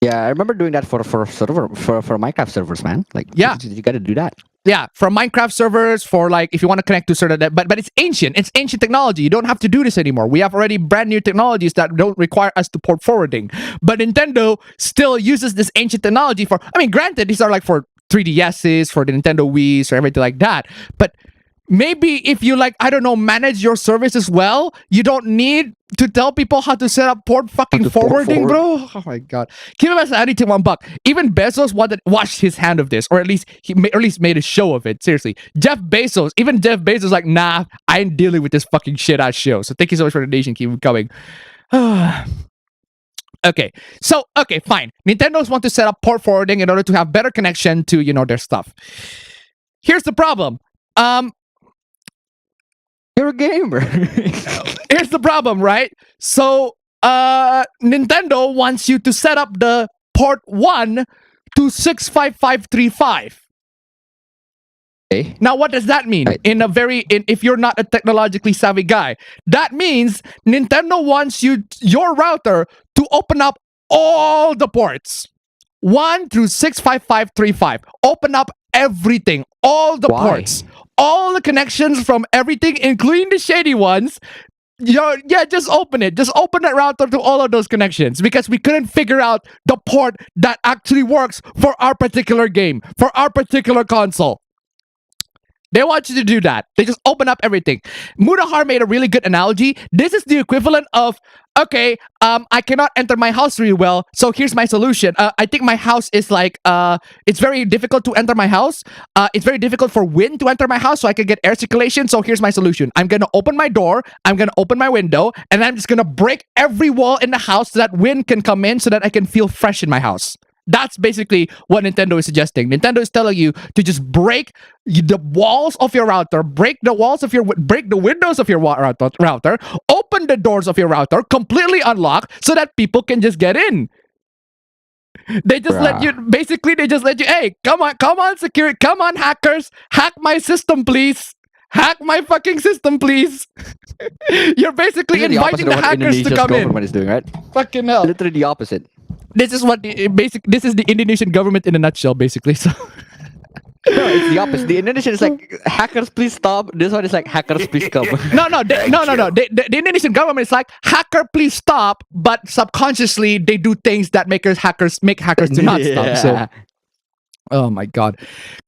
Yeah, I remember doing that for Minecraft servers, man. Like, yeah, you got to do that. Yeah, for Minecraft servers, for like if you want to connect to certain, but it's ancient. It's ancient technology. You don't have to do this anymore. We have already brand new technologies that don't require us to port forwarding. But Nintendo still uses this ancient technology for. I mean, granted, these are like for 3DSs, for the Nintendo Wii's, or everything like that. But maybe if you like, I don't know, manage your services well, you don't need to tell people how to set up port fucking forwarding, bro. Oh my god. Keep it as to $1. Even Bezos washed his hand of this, or at least made a show of it. Seriously. Jeff Bezos like, nah, I ain't dealing with this fucking shit ass show. So thank you so much for the donation. Keep coming. Okay, so fine. Nintendo's want to set up port forwarding in order to have better connection to, you know, their stuff. Here's the problem. You're a gamer. Here's the problem, right? So, Nintendo wants you to set up the port 1 to 65535. Okay. Now, what does that mean? If you're not a technologically savvy guy, that means Nintendo wants your router to open up all the ports 1 through 65535. Open up everything, all the ports, all the connections from everything, including the shady ones. Just open it. Just open that router to all of those connections because we couldn't figure out the port that actually works for our particular game, for our particular console. They want you to do that. They just open up everything. Mudahar made a really good analogy. This is the equivalent of, okay, I cannot enter my house really well, so here's my solution. I think my house is like, it's very difficult to enter my house. It's very difficult for wind to enter my house so I can get air circulation, so here's my solution. I'm going to open my door, I'm going to open my window, and I'm just going to break every wall in the house so that wind can come in so that I can feel fresh in my house. That's basically what Nintendo is suggesting. Nintendo is telling you to just break the walls of your router, break the windows of your router, open the doors of your router, completely unlock so that people can just get in. They just let you, hey, come on, security, come on, hackers, hack my system, please. Hack my fucking system, please. You're basically This is inviting the opposite of what hackers to Indonesia's come in. government is doing, right? Fucking hell. Literally the opposite. This is what this is the Indonesian government in a nutshell, basically. So No, it's the opposite. The Indonesian is like, hackers, please stop. This one is like, hackers, please come. no. The Indonesian government is like, hacker, please stop. But subconsciously, they do things that make hackers to not stop. So, oh my god.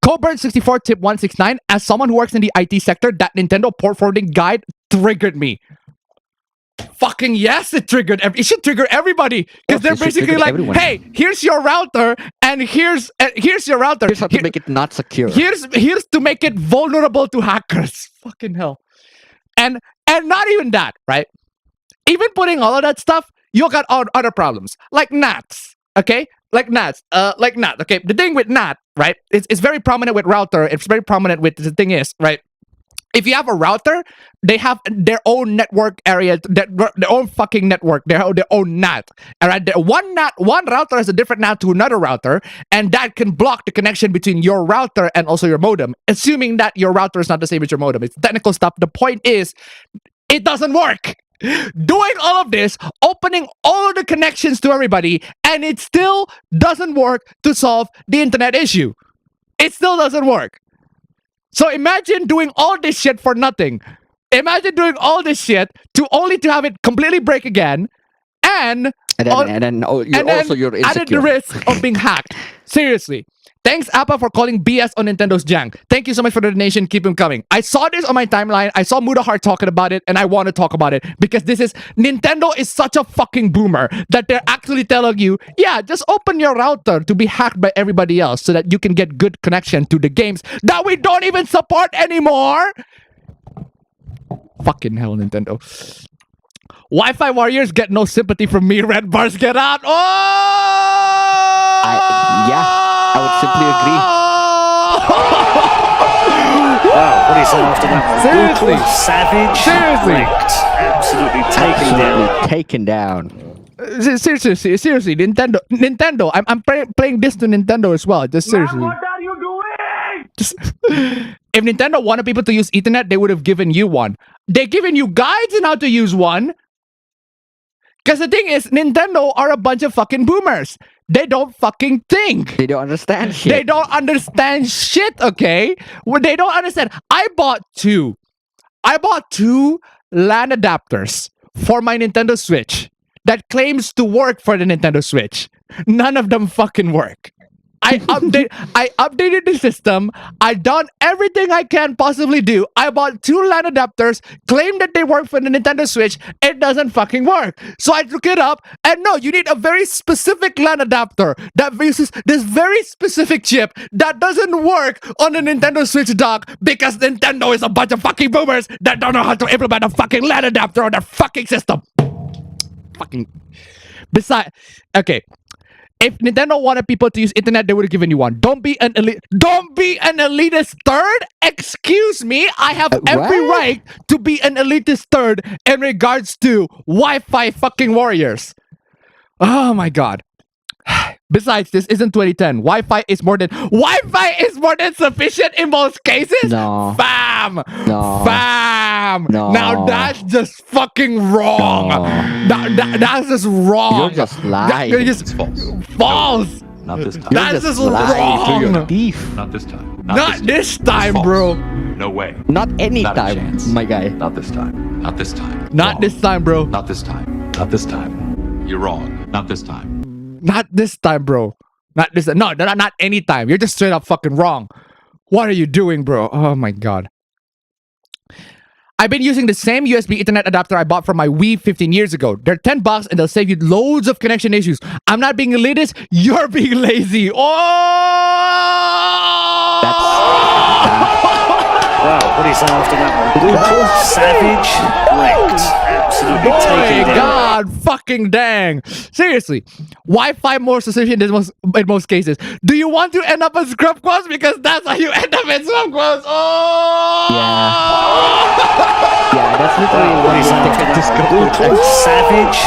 Coburn64 tip 169. As someone who works in the IT sector, that Nintendo port forwarding guide triggered me. Fucking yes, it triggered. It should trigger everybody because they're basically like, everyone. hey, here's your router, and here's your router. Here's how to make it not secure. Here's to make it vulnerable to hackers. Fucking hell. And not even that, right? Even putting all of that stuff, you got other problems like NATs. Okay, like NAT. Okay, the thing with NAT, right? It's very prominent with router. It's very prominent with the thing is, right? If you have a router, they have their own network area, their own fucking network, their own NAT. All right, one router has a different NAT to another router, and that can block the connection between your router and also your modem, assuming that your router is not the same as your modem. It's technical stuff. The point is, it doesn't work. Doing all of this, opening all of the connections to everybody, and it still doesn't work to solve the internet issue. It still doesn't work. So imagine doing all this shit for nothing. Imagine doing all this shit to have it completely break again, and then you're insecure. added the risk of being hacked. Seriously. Thanks, Appa, for calling BS on Nintendo's jank. Thank you so much for the donation. Keep them coming. I saw this on my timeline. I saw Mudahar talking about it, and I want to talk about it because Nintendo is such a fucking boomer that they're actually telling you, yeah, just open your router to be hacked by everybody else so that you can get good connection to the games that we don't even support anymore. Fucking hell, Nintendo. Wi-Fi warriors get no sympathy from me. Red bars get out. I would simply agree. Wow, what is after that one? Seriously. Brutal, savage, Seriously. wrecked, absolutely taken down. Seriously, Nintendo. I'm playing this to Nintendo as well. Just seriously. What are you doing? If Nintendo wanted people to use Ethernet, they would have given you one. They're giving you guides on how to use one. Because the thing is, Nintendo are a bunch of fucking boomers. They don't fucking think. They don't understand shit. They don't understand shit, okay? Well, they don't understand. I bought two LAN adapters for my Nintendo Switch that claims to work for the Nintendo Switch. None of them fucking work. I updated the system. I done everything I can possibly do. I bought two LAN adapters, claimed that they work for the Nintendo Switch. It doesn't fucking work. So I look it up, and no, you need a very specific LAN adapter that uses this very specific chip that doesn't work on the Nintendo Switch dock because Nintendo is a bunch of fucking boomers that don't know how to implement a fucking LAN adapter on their fucking system. Fucking. Besides, okay. If Nintendo wanted people to use internet, they would have given you one. Don't be an elitist third. Excuse me. I have every right to be an elitist third in regards to Wi-Fi fucking warriors. Oh my god. Besides, this isn't 2010. Wi-Fi is more than sufficient in most cases. No. Fam. No. Fam. No. Now that's just fucking wrong. That's just wrong. You're just lying. You're just false. Not this time. That's just wrong. Thief. Not this time. Not this time, bro. No way. Not any Not a time, chance. my guy. Not this time. Not this time. Not Wrong. this time, bro. Not this time. Not this time. You're wrong. Not this time. Not this time, bro. Not this. No, not any time. You're just straight up fucking wrong. What are you doing, bro? Oh my god. I've been using the same USB Ethernet adapter I bought for my Wii 15 years ago. They're $10 and they'll save you loads of connection issues. I'm not being elitist. You're being lazy. Wow, what is after that one? Brutal, savage, wrecked, absolutely taken down. God fucking dang. Seriously. Wi-Fi more sufficient in most cases. Do you want to end up in scrub quotes? Because that's how you end up in scrub quotes. Oh! Yeah, that's literally What is after that one? Brutal, savage,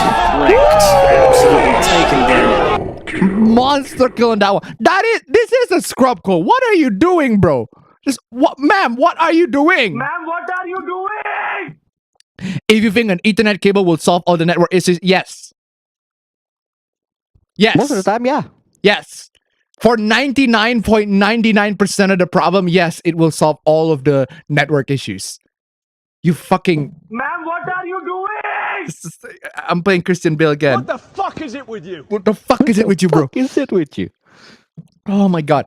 wrecked, absolutely taken down. Monster killing that one. This is a scrub quote. What are you doing, bro? Just what, ma'am? What are you doing? Ma'am, what are you doing? If you think an Ethernet cable will solve all the network issues, yes. Yes. Most of the time, yeah. Yes. For 99.99% of the problem, yes, it will solve all of the network issues. You fucking... Ma'am, what are you doing? I'm playing Christian Bale again. What the fuck is it with you? What the fuck is it with you, bro? What is it with you? Oh my god.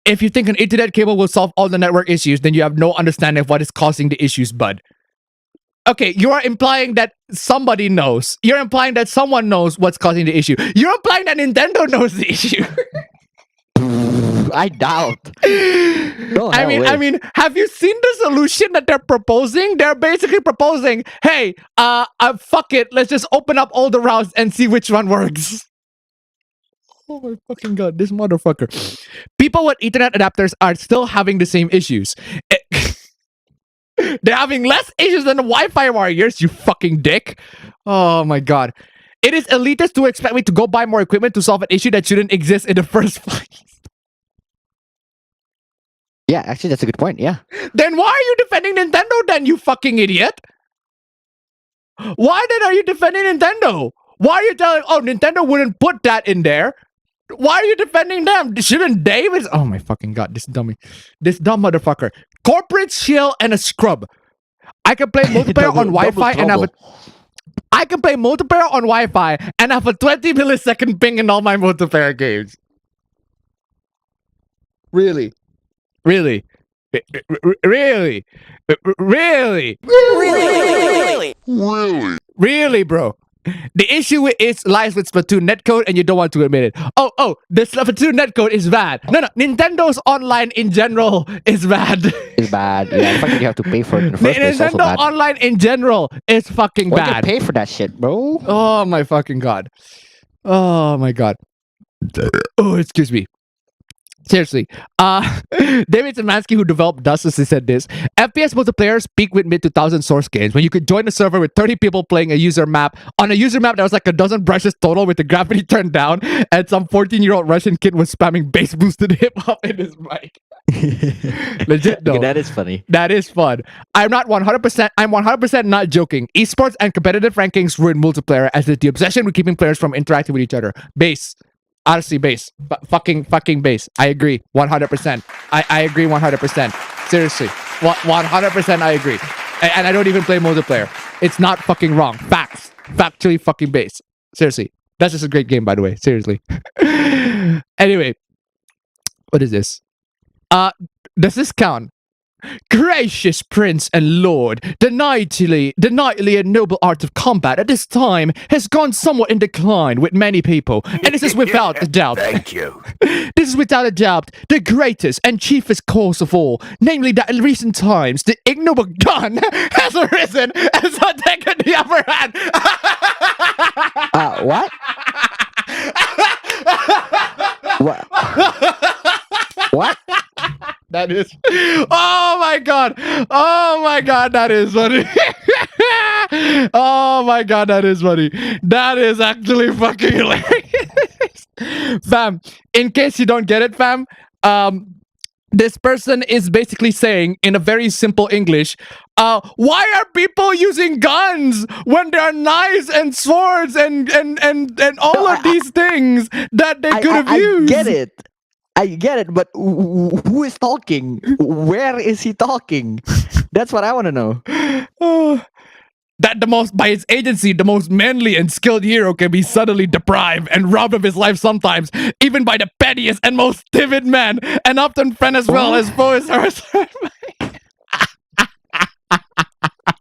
If you think an Ethernet cable will solve all the network issues, then you have no understanding of what is causing the issues, bud. Okay, you are implying that somebody knows. You're implying that someone knows what's causing the issue. You're implying that Nintendo knows the issue. I doubt. No, I mean, have you seen the solution that they're proposing? They're basically proposing, hey, fuck it, let's just open up all the routes and see which one works. Oh my fucking god, this motherfucker. People with Ethernet adapters are still having the same issues. They're having less issues than the Wi-Fi warriors, you fucking dick. Oh my god. It is elitist to expect me to go buy more equipment to solve an issue that shouldn't exist in the first place. Yeah, actually, that's a good point. Yeah. Then why are you defending Nintendo then, you fucking idiot? Why then are you defending Nintendo? Why are you telling, oh, Nintendo wouldn't put that in there? Why are you defending them? Shouldn't David? Oh my fucking god, this dummy. This dumb motherfucker. Corporate shill and a scrub. I can play multiplayer on Wi-Fi and have a... I can play multiplayer on Wi-Fi and have a 20 millisecond ping in all my multiplayer games. Really? Really? Really? Really? Really? Really, bro? The issue lies with Splatoon netcode and you don't want to admit it. Oh, the Splatoon netcode is bad. No, Nintendo's online in general is bad. It's bad. Yeah, the fact that you have to pay for it in the first place is also Nintendo bad. online in general is fucking Why do you bad. pay for that shit, bro? Oh my fucking god. Oh my god. Oh, excuse me. Seriously. David Szymanski, who developed Dust, said this. FPS multiplayer peak with mid-2000 source games when you could join a server with 30 people playing a user map. On a user map, there was like a dozen brushes total with the gravity turned down, and some 14-year-old Russian kid was spamming bass-boosted hip-hop in his mic. Legit though. Okay, that is funny. That is fun. I'm 100% not joking. Esports and competitive rankings ruin multiplayer as is the obsession with keeping players from interacting with each other. Base. Honestly, base. Fucking base. I agree. 100%. I agree 100%. Seriously. 100% I agree. And I don't even play multiplayer. It's not fucking wrong. Facts. Factually fucking base. Seriously. That's just a great game, by the way. Seriously. Anyway. What is this? Does this count? Gracious Prince and Lord, the knightly and noble art of combat at this time has gone somewhat in decline with many people, and this is without a doubt. Thank you. This is without a doubt the greatest and chiefest cause of all, namely that in recent times the ignoble gun has arisen and so taken the upper hand. What? What? That is. Oh my god. Oh my god, that is funny. Oh my god, that is funny. That is actually fucking hilarious. Fam, in case you don't get it, fam, this person is basically saying in a very simple English, why are people using guns when there are knives and swords and all of these things that they could have used? I get it, but who is talking? Where is he talking? That's what I want to know. That by its agency, the most manly and skilled hero can be suddenly deprived and robbed of his life sometimes, even by the pettiest and most timid man, and often friend as well as foe is hers.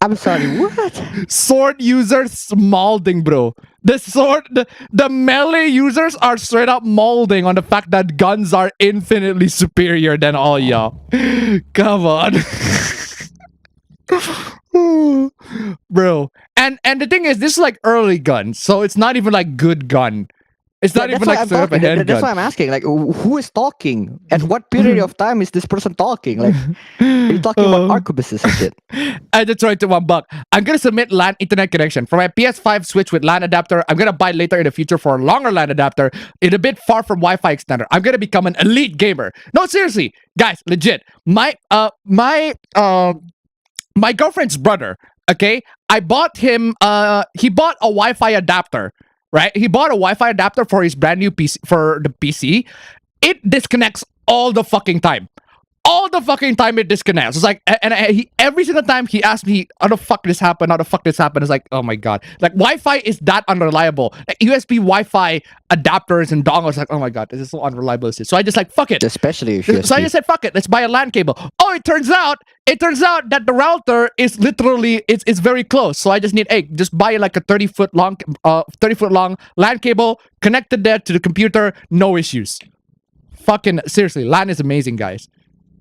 I'm sorry, what? Sword users molding, bro. The melee users are straight up molding on the fact that guns are infinitely superior than all y'all. Come on. Bro. And the thing is, this is like early guns, so it's not even like good gun. It's not even like set up a handgun. That's why I'm asking. Like, who is talking? At what period of time is this person talking? Like, are you talking about arquebuses and shit? I just tried to $1. I'm gonna submit LAN internet connection for my PS5 Switch with LAN adapter. I'm gonna buy later in the future for a longer LAN adapter. It's a bit far from Wi-Fi extender. I'm gonna become an elite gamer. No, seriously, guys, legit. My girlfriend's brother. Okay, I bought him. He bought a Wi-Fi adapter. Right, he bought a Wi-Fi adapter for his brand new PC for the PC. It disconnects all the fucking time. All the fucking time it disconnects. It's like, every single time he asked me, how the fuck this happened? How the fuck this happened? It's like, oh my god. Like, Wi-Fi is that unreliable. Like, USB Wi-Fi adapters and dongles, like, oh my god, this is so unreliable. So I just like, fuck it. Especially if So I just said, fuck it, let's buy a LAN cable. Oh, it turns out that the router is literally, it's very close. So I just need, just buy like a 30-foot long LAN cable, connected that to the computer, no issues. Fucking, seriously, LAN is amazing, guys.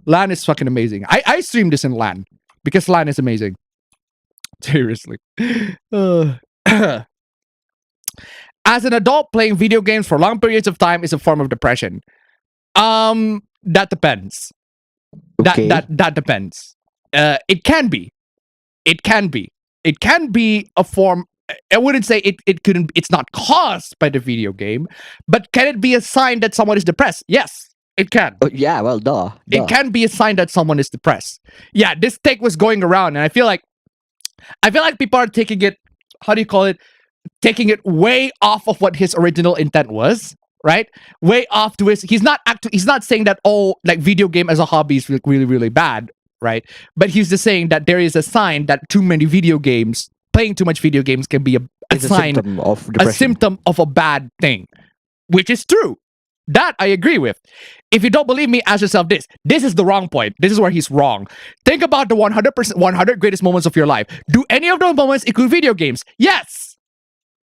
LAN is fucking amazing. I stream this in LAN because LAN is amazing. Seriously. As an adult, playing video games for long periods of time is a form of depression. That depends. Okay. That depends. It can be. It can be. It can be a form. I wouldn't say it couldn't. It's not caused by the video game, but can it be a sign that someone is depressed? Yes. It can. Yeah, well, duh. It can be a sign that someone is depressed. Yeah, this take was going around, and I feel like people are taking it, how do you call it? Taking it way off of what his original intent was, right? Way off to his. He's not saying that like video game as a hobby is really, really bad, right? But he's just saying that there is a sign that playing too much video games can be a sign, symptom of depression. A symptom of a bad thing, which is true. That I agree with. If you don't believe me, ask yourself this. This is the wrong point. This is where he's wrong. Think about the 100 greatest moments of your life. Do any of those moments include video games? Yes.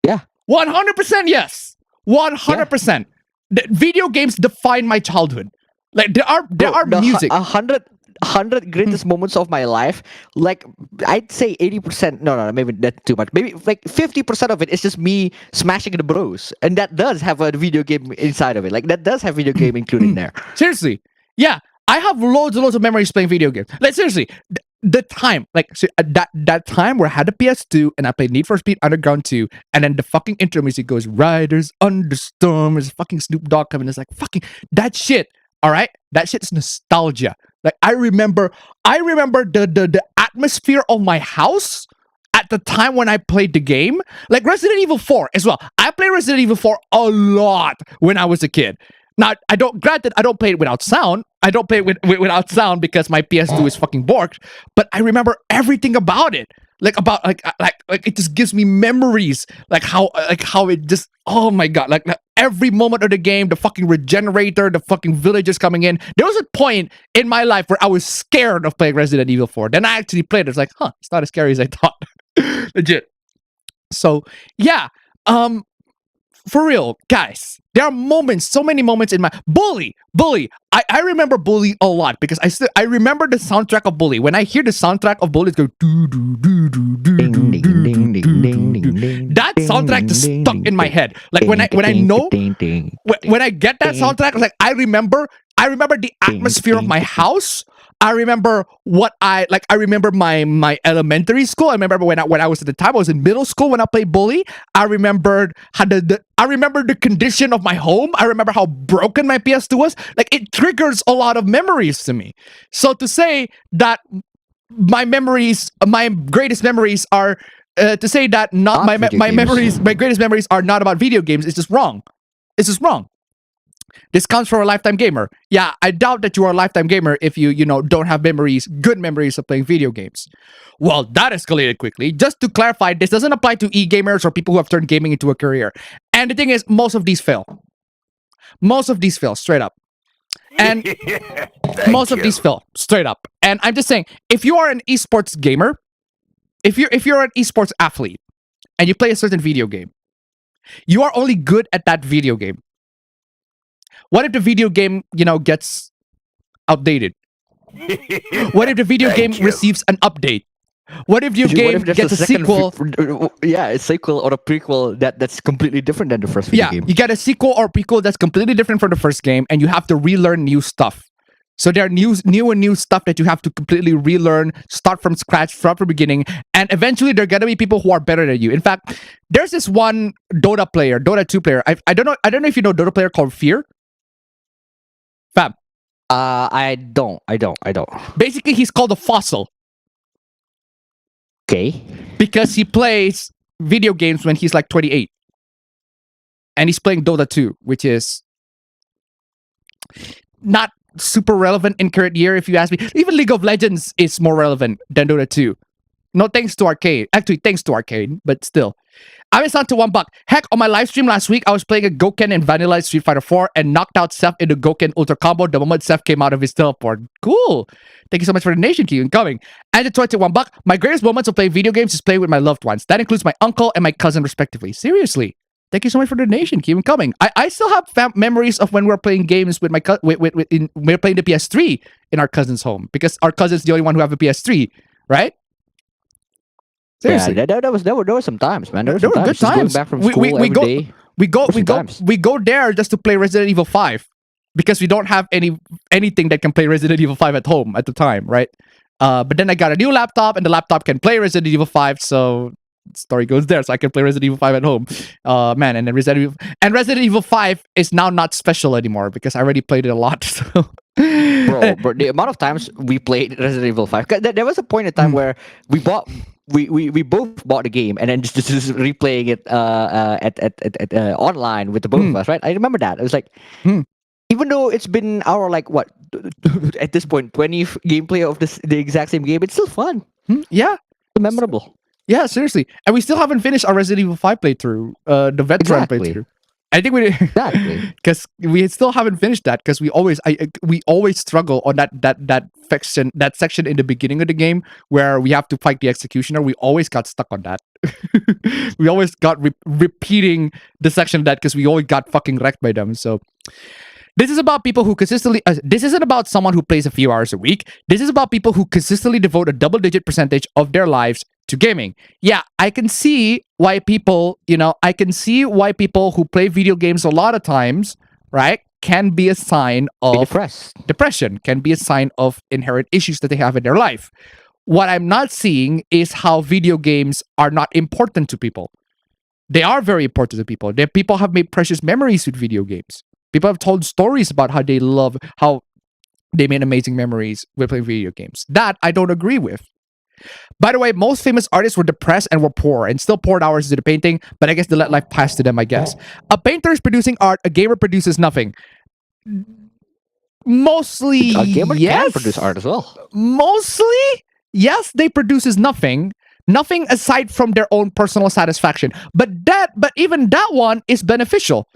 Yeah. 100% yes. 100%. The video games define my childhood. Like there are music. 100 greatest moments of my life, like I'd say 80%, no, maybe that's too much, maybe like 50% of it is just me smashing the bros, and that does have a video game inside of it, like that does have video game included in there. Seriously, yeah, I have loads and loads of memories playing video games. Like seriously, the time, like that time where I had a PS2 and I played Need for Speed Underground 2, and then the fucking intro music goes, Riders on the Storm, there's fucking Snoop Dogg coming, it's like fucking that shit. All right, that shit's nostalgia. Like I remember the atmosphere of my house at the time when I played the game. Like Resident Evil 4 as well. I played Resident Evil 4 a lot when I was a kid. Now I don't play it without sound. I don't play it without sound because my PS2 is fucking borked. But I remember everything about it. Like it just gives me memories. Like how it just, oh my god, like every moment of the game, the fucking regenerator, the fucking villagers coming in. There was a point in my life where I was scared of playing Resident Evil 4. Then I actually played it. It's like, it's not as scary as I thought. Legit. So yeah, for real, guys, there are moments, so many moments in my Bully. I remember Bully a lot because I remember the soundtrack of Bully. When I hear the soundtrack of Bully, it goes do do do do do do do. That soundtrack just stuck in my head. Like when I get that soundtrack, it's like I remember the atmosphere of my house. I remember I remember my elementary school. I remember when I was at the time I was in middle school when I played Bully. I remembered I remember the condition of my home. I remember how broken my PS2 was. Like it triggers a lot of memories to me. So to say that my greatest memories are to say that not my greatest memories are not about video games is just wrong. It's just wrong. This comes from a lifetime gamer. Yeah, I doubt that you are a lifetime gamer if you don't have good memories of playing video games. Well, that escalated quickly. Just to clarify, this doesn't apply to e-gamers or people who have turned gaming into a career. And the thing is, most of these fail. Most of these fail, straight up. And these fail, straight up. And I'm just saying, if you are an esports gamer, if you're an esports athlete, and you play a certain video game, you are only good at that video game. What if the video game, gets outdated? What if the video game receives an update? What if your What game if there's gets a second sequel? Yeah, a sequel or a prequel that's completely different than the first video game. You get a sequel or prequel that's completely different from the first game, and you have to relearn new stuff. So there are new stuff that you have to completely relearn, start from scratch, from the beginning, and eventually there are gonna be people who are better than you. In fact, there's this one Dota 2 player. I don't know if you know Dota player called Fear. Fab. I don't. Basically, he's called a fossil. Okay. Because he plays video games when he's like 28. And he's playing Dota 2, which is not super relevant in current year, if you ask me. Even League of Legends is more relevant than Dota 2. No thanks to Arcade. Actually, thanks to Arcade, but still. I was on to $1. Heck, on my live stream last week, I was playing a Goken in Vanilla Street Fighter 4 and knocked out Seth in the Goken Ultra Combo the moment Seth came out of his teleport. Cool. Thank you so much for the donation, keep coming. And it's $1. My greatest moments of playing video games is playing with my loved ones. That includes my uncle and my cousin, respectively. Seriously. Thank you so much for the donation, keep coming. I still have memories of when we were playing games with my we were playing the PS3 in our cousin's home because our cousin's the only one who have a PS3, right? Seriously. Yeah, there were some times, man. There were good times. times. Going back from school every day. We go there just to play Resident Evil 5 because we don't have anything that can play Resident Evil 5 at home at the time, right? But then I got a new laptop and the laptop can play Resident Evil 5, so story goes there, so I can play Resident Evil 5 at home. Man, and then Resident Evil 5 is now not special anymore because I already played it a lot. So. Bro, the amount of times we played Resident Evil 5. There was a point in time where we both bought the game and then just replaying it at online with the both of us, right? I remember that. It was like, even though it's been our like what at this point 20th gameplay of the exact same game, it's still fun. Yeah, memorable. Yeah, seriously, and we still haven't finished our Resident Evil 5 playthrough, the veteran playthrough. I think we because we still haven't finished that because we always struggle on that section in the beginning of the game where we have to fight the executioner. We always got stuck on that. We always got repeating the section of that because we always got fucking wrecked by them. So this is about people who consistently. This isn't about someone who plays a few hours a week. This is about people who consistently devote a double-digit percentage of their lives to gaming. Yeah, I can see why people, who play video games a lot of times, right, can be a sign of depression, can be a sign of inherent issues that they have in their life. What I'm not seeing is how video games are not important to people. They are very important to people. People have made precious memories with video games. People have told stories about how they made amazing memories with playing video games. That I don't agree with. By the way, most famous artists were depressed and were poor and still poured hours into the painting, but I guess they let life pass to them, I guess. A painter is producing art, a gamer produces nothing. Mostly, a gamer yes. can produce art as well. Mostly, yes, they produces nothing. Nothing aside from their own personal satisfaction. But even that one is beneficial.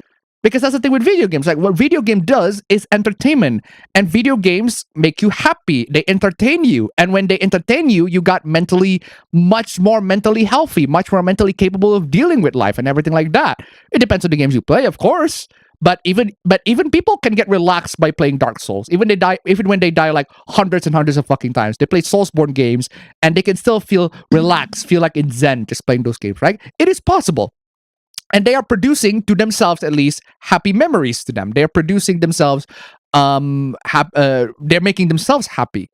Because that's the thing with video games. Like, what video game does is entertainment. And video games make you happy. They entertain you. And when they entertain you, you got much more mentally healthy, much more mentally capable of dealing with life and everything like that. It depends on the games you play, of course. But even people can get relaxed by playing Dark Souls. Even when they die like hundreds and hundreds of fucking times. They play Soulsborne games and they can still feel relaxed, feel like in Zen just playing those games, right? It is possible. And they are producing, to themselves at least, happy memories to them. They are producing themselves, they're making themselves happy.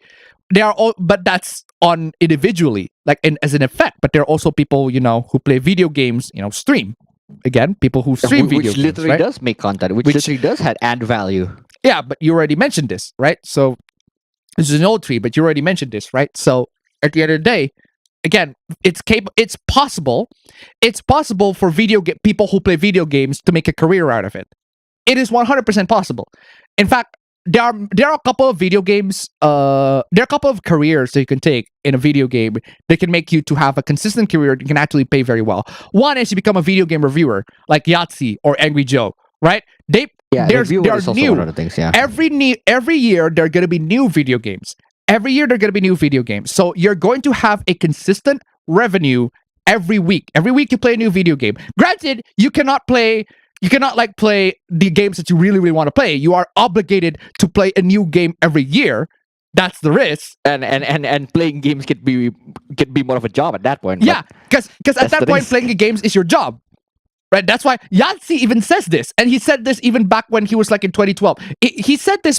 They are all, but that's on individually, like as an effect. But there are also people, who play video games, stream. Again, people who stream video games, which literally right? does make content, which literally does add value. Yeah, but you already mentioned this, right? So this is an old tree, but you already mentioned this, right? So at the end of the day, again, it's possible for people who play video games to make a career out of it. It is 100% possible. In fact, there are a couple of video games, there are a couple of careers that you can take in a video game that can make you to have a consistent career that can actually pay very well. One is you become a video game reviewer, like Yahtzee or Angry Joe, right? They are new. One of the things, yeah. Every year there are going to be new video games. Every year there are going to be new video games. So you're going to have a consistent revenue every week. Every week you play a new video game. Granted, you cannot play the games that you really, really want to play. You are obligated to play a new game every year. That's the risk. And playing games could be more of a job at that point. Yeah, because at that point, risk. playing games is your job. Right? That's why Yahtzee even says this. And he said this even back when he was like in 2012. He said this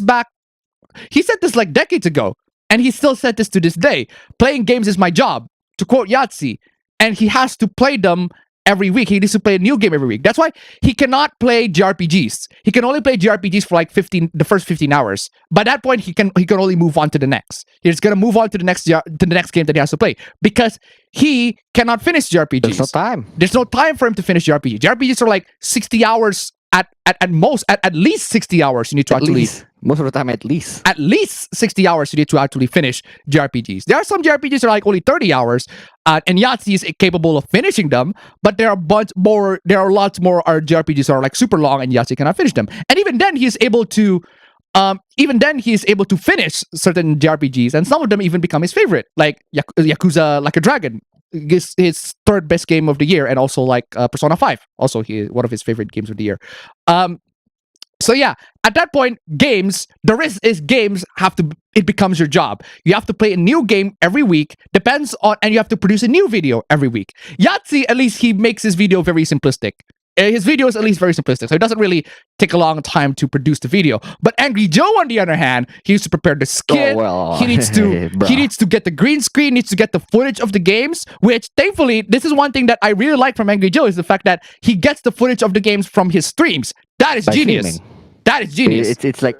like decades ago. And he still said this to this day. Playing games is my job, to quote Yahtzee. And he has to play them every week. He needs to play a new game every week. That's why he cannot play JRPGs. He can only play JRPGs for like the first 15 hours. By that point, he can only move on to the next. He's gonna move on to the next game that he has to play because he cannot finish JRPGs. There's no time. There's no time for him to finish JRPGs. JRPGs are like 60 hours at least 60 hours you need to most of the time at least 60 hours you need to actually finish JRPGs. There are some JRPGs that are like only 30 hours and Yahtzee is capable of finishing them, but there are lots more JRPGs that are like super long and Yahtzee cannot finish them. And even then he is able to finish certain JRPGs, and some of them even become his favorite, like Yakuza Like a Dragon, his third best game of the year, and also like Persona 5, also one of his favorite games of the year. So yeah, at that point, the risk is it becomes your job. You have to play a new game every week, and you have to produce a new video every week. Yahtzee, at least he makes his video very simplistic. His video is at least very simplistic, so it doesn't really take a long time to produce the video. But Angry Joe, on the other hand, he needs to prepare the skit. He needs to get the green screen, needs to get the footage of the games, which thankfully, this is one thing that I really like from Angry Joe, is the fact that he gets the footage of the games from his streams. That is genius. Streaming. That is genius. It's like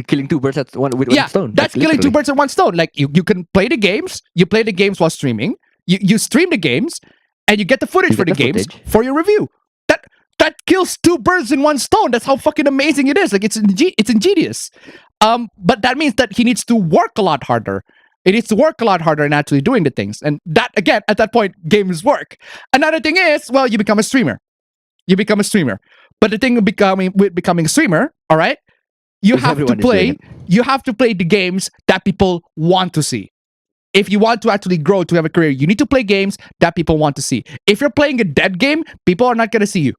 killing two birds with one stone. That's killing two birds with one stone. Like you can play the games. You play the games while streaming. You stream the games, and you get the footage for the games for your review. That kills two birds in one stone. That's how fucking amazing it is. Like it's ingenious. But that means that he needs to work a lot harder. It needs to work a lot harder in actually doing the things. And that, again, at that point, games work. Another thing is, well, you become a streamer. But the thing with becoming a streamer, all right, you have to play the games that people want to see. If you want to actually grow to have a career, you need to play games that people want to see. If you're playing a dead game, people are not going to see you.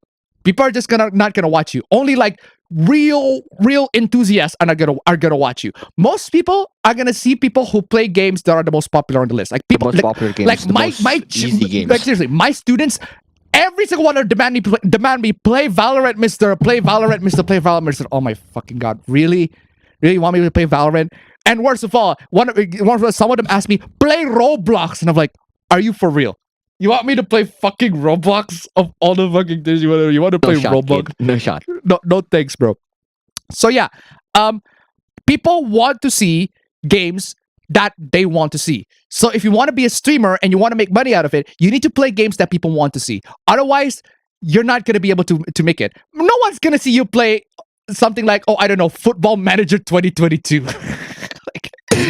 People are just not gonna watch you. Only like real enthusiasts are gonna watch you. Most people are gonna see people who play games that are the most popular on the list. Like people, popular games, like my easy games. Like seriously, my students, every single one of them demand me play Valorant, Mister. Play Valorant, Mister. Play Valorant, Mister. Oh my fucking god, really? You want me to play Valorant? And worst of all, some of them ask me play Roblox, and I'm like, are you for real? You want me to play fucking Roblox of all the fucking things you want to play Roblox? Kid. No shot. No thanks, bro. So yeah, people want to see games that they want to see. So if you want to be a streamer and you want to make money out of it, you need to play games that people want to see. Otherwise, you're not going to be able to make it. No one's going to see you play something like, oh, I don't know, Football Manager 2022.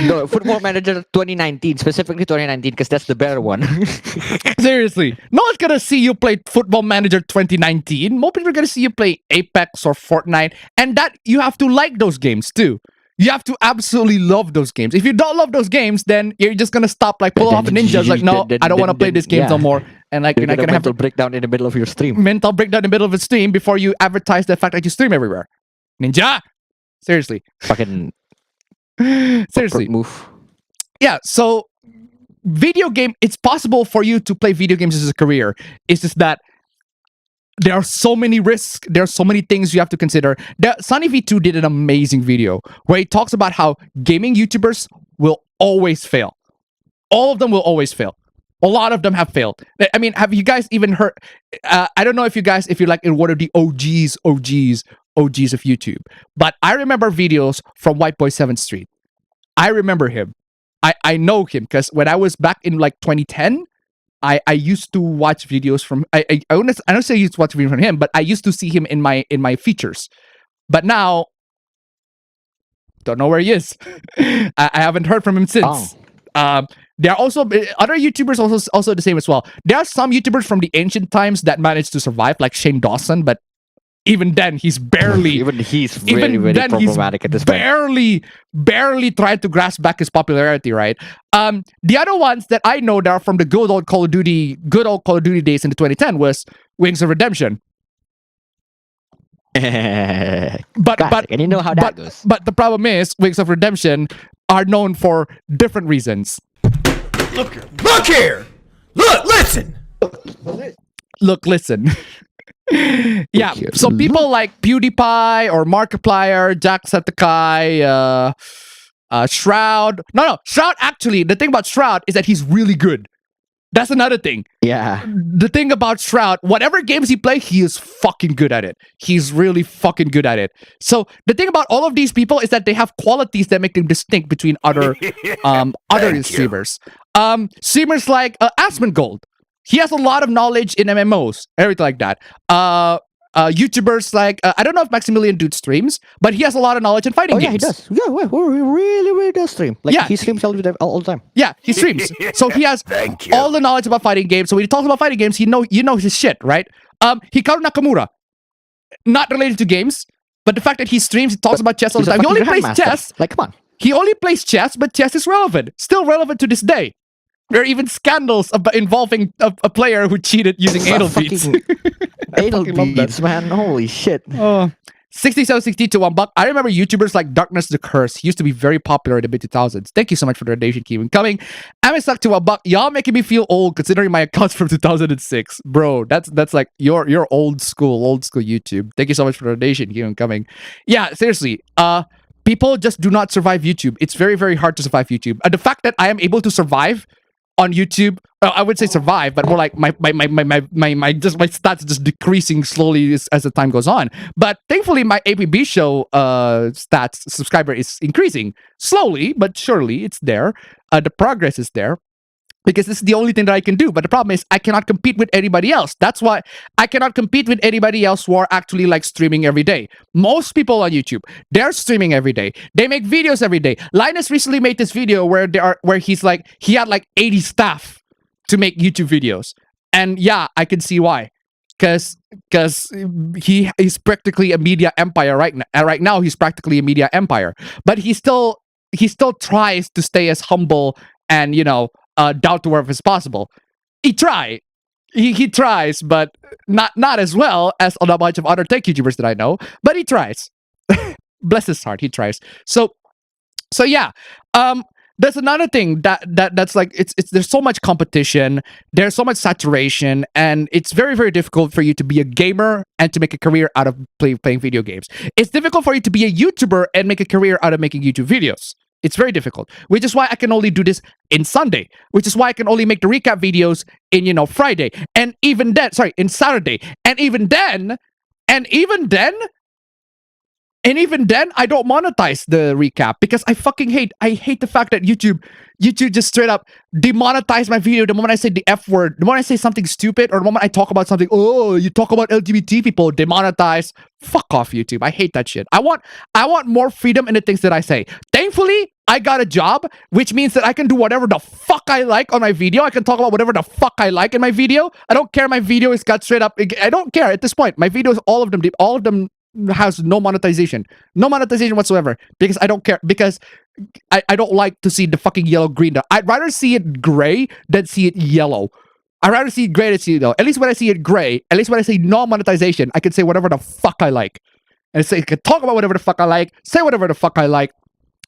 No, Football Manager 2019, specifically 2019, because that's the better one. Seriously, no one's gonna see you play Football Manager 2019. More people are gonna see you play Apex or Fortnite, and that you have to like those games too. You have to absolutely love those games. If you don't love those games, then you're just gonna stop, like pull off a ninja. Like, no, I don't want to play this game no more. And like, you're not gonna have mental breakdown in the middle of your stream. Mental breakdown in the middle of a stream before you advertise the fact that you stream everywhere. Ninja, seriously, fucking. Seriously, move. Yeah, so video game, it's possible for you to play video games as a career. It's just that there are so many risks, there are so many things you have to consider. Sunny V2 did an amazing video where he talks about how gaming YouTubers will always fail. All of them will always fail. A lot of them have failed. I mean, have you guys even heard? I don't know if you're like in one of the OGs of YouTube, but I remember videos from White Boy 7th Street. I remember him. I know him because when I was back in like 2010, I used to watch videos from. I don't say I used to watch videos from him, but I used to see him in my features. But now, don't know where he is. I haven't heard from him since. There are also other YouTubers also the same as well. There are some YouTubers from the ancient times that managed to survive, like Shane Dawson, but even then he's barely he's very problematic at this point. Barely tried to grasp back his popularity, right? The other ones that I know that are from the good old Call of Duty days in the 2010 was Wings of Redemption. And you know how that goes. But the problem is, Wings of Redemption, are known for different reasons. Look here! Look, listen! Look, listen. Yeah, so people like PewDiePie or Markiplier, Jacksepticeye, Shroud. No, Shroud actually, the thing about Shroud is that he's really good. That's another thing. Yeah. The thing about Shroud, whatever games he plays, he is fucking good at it. He's really fucking good at it. So the thing about all of these people is that they have qualities that make them distinct between other streamers. Streamers like Asmongold. He has a lot of knowledge in MMOs, everything like that. YouTubers like I don't know if Maximilian Dude streams, but he has a lot of knowledge in fighting games. Yeah, he does. Yeah, he really does stream. Like he streams all the time. Yeah, he streams. So he has all the knowledge about fighting games. So when he talks about fighting games, you know his shit, right? Hikaru Nakamura, not related to games, but the fact that he streams, he talks about chess all the time. He only plays chess. Like, come on. He only plays chess, but chess is relevant. Still relevant to this day. There are even scandals involving a player who cheated using anal beads. Anal beads, man. Holy shit. 6762 $1. I remember YouTubers like Darkness the Curse. He used to be very popular in the mid-2000s. Thank you so much for the donation, keep coming. I'm stuck to $1. Y'all making me feel old considering my account's from 2006. Bro, that's like your old school YouTube. Thank you so much for the donation, keep coming. Yeah, seriously. People just do not survive YouTube. It's very, very hard to survive YouTube. The fact that I am able to survive on YouTube, I would say survive, but more like my stats just decreasing slowly as the time goes on. But thankfully, my APB show stats subscriber is increasing slowly but surely. It's there. The progress is there. Because this is the only thing that I can do. But the problem is I cannot compete with anybody else. That's why I cannot compete with anybody else who are actually like streaming every day. Most people on YouTube, they're streaming every day. They make videos every day. Linus recently made this video where he had like 80 staff to make YouTube videos. And yeah, I can see why. Because he is practically a media empire right now. Right now, he's practically a media empire. But he still tries to stay as humble and, down to earth as possible. He tries, but not as well as a bunch of other tech YouTubers that I know. But he tries. Bless his heart, he tries. So yeah. There's another thing that's like it's there's so much competition, there's so much saturation, and it's very, very difficult for you to be a gamer and to make a career out of playing video games. It's difficult for you to be a YouTuber and make a career out of making YouTube videos. It's very difficult, which is why I can only do this in Sunday, which is why I can only make the recap videos in, Friday, and even then, in Saturday, and even then, I don't monetize the recap because I hate the fact that YouTube just straight up demonetize my video the moment I say the F word, the moment I say something stupid, or the moment I talk about something, oh, you talk about LGBT people, demonetize. Fuck off, YouTube. I hate that shit. I want more freedom in the things that I say. Thankfully, I got a job, which means that I can do whatever the fuck I like on my video. I can talk about whatever the fuck I like in my video. I don't care. My video is got straight up. I don't care at this point. My videos, all of them has no monetization whatsoever, because I don't care, because I don't like to see the fucking yellow green. I'd rather see it gray than see it yellow. I'd rather see it gray than see it yellow. At least when I see it gray, at least when I say no monetization, I can say whatever the fuck I like. And I can talk about whatever the fuck I like, say whatever the fuck I like.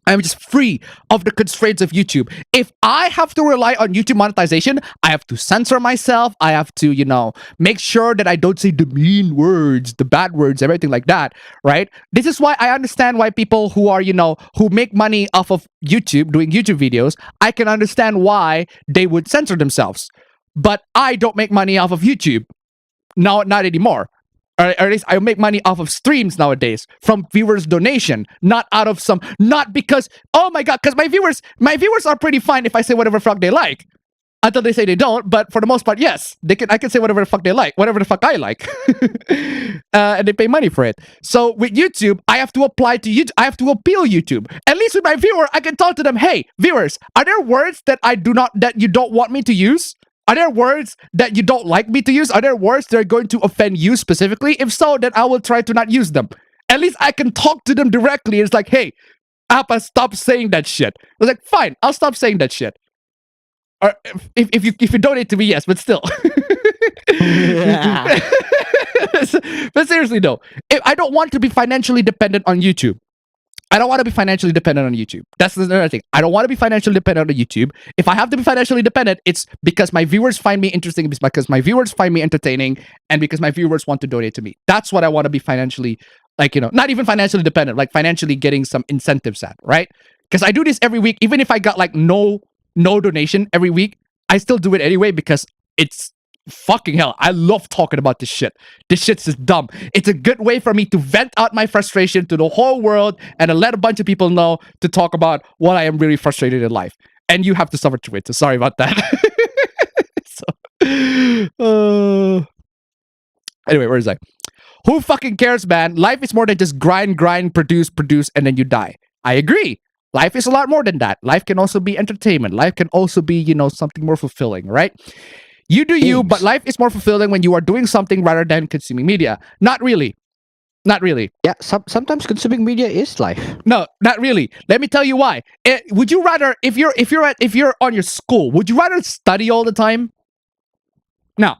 I'm just free of the constraints of YouTube. If I have to rely on YouTube monetization, I have to censor myself. I have to, make sure that I don't say the mean words, the bad words, everything like that, right? This is why I understand why people who are, who make money off of YouTube, doing YouTube videos, I can understand why they would censor themselves. But I don't make money off of YouTube. No, not anymore. Or at least I make money off of streams nowadays from viewers' donation, not because, oh my god, because my viewers are pretty fine if I say whatever fuck they like, until they say they don't. But for the most part, yes, I can say whatever the fuck they like, whatever the fuck I like, and they pay money for it. So with YouTube, I have to apply to YouTube. I have to appeal YouTube. At least with my viewer, I can talk to them. Hey, viewers, are there words that you don't want me to use? Are there words that you don't like me to use? Are there words that are going to offend you specifically? If so, then I will try to not use them. At least I can talk to them directly. It's like, hey, Appa, stop saying that shit. I was like, fine, I'll stop saying that shit. Or if you donate to me, yes, but still. But seriously though, I don't want to be financially dependent on YouTube. I don't want to be financially dependent on YouTube. That's another thing. I don't want to be financially dependent on YouTube. If I have to be financially dependent, it's because my viewers find me interesting, it's because my viewers find me entertaining, and because my viewers want to donate to me. That's what I want to be financially, like, not even financially dependent, like financially getting some incentives at, right? Because I do this every week. Even if I got like no donation every week, I still do it anyway because it's fucking hell. I love talking about this shit. This shit's just dumb. It's a good way for me to vent out my frustration to the whole world and to let a bunch of people know to talk about what I am really frustrated in life. And you have to suffer through it. So sorry about that. Anyway, where is I? Who fucking cares, man? Life is more than just grind, produce, and then you die. I agree. Life is a lot more than that. Life can also be entertainment. Life can also be, something more fulfilling, right? You do you, but life is more fulfilling when you are doing something rather than consuming media. Not really. Not really. Yeah, sometimes consuming media is life. No, not really. Let me tell you why. Would you rather, if you're on your school, would you rather study all the time? No.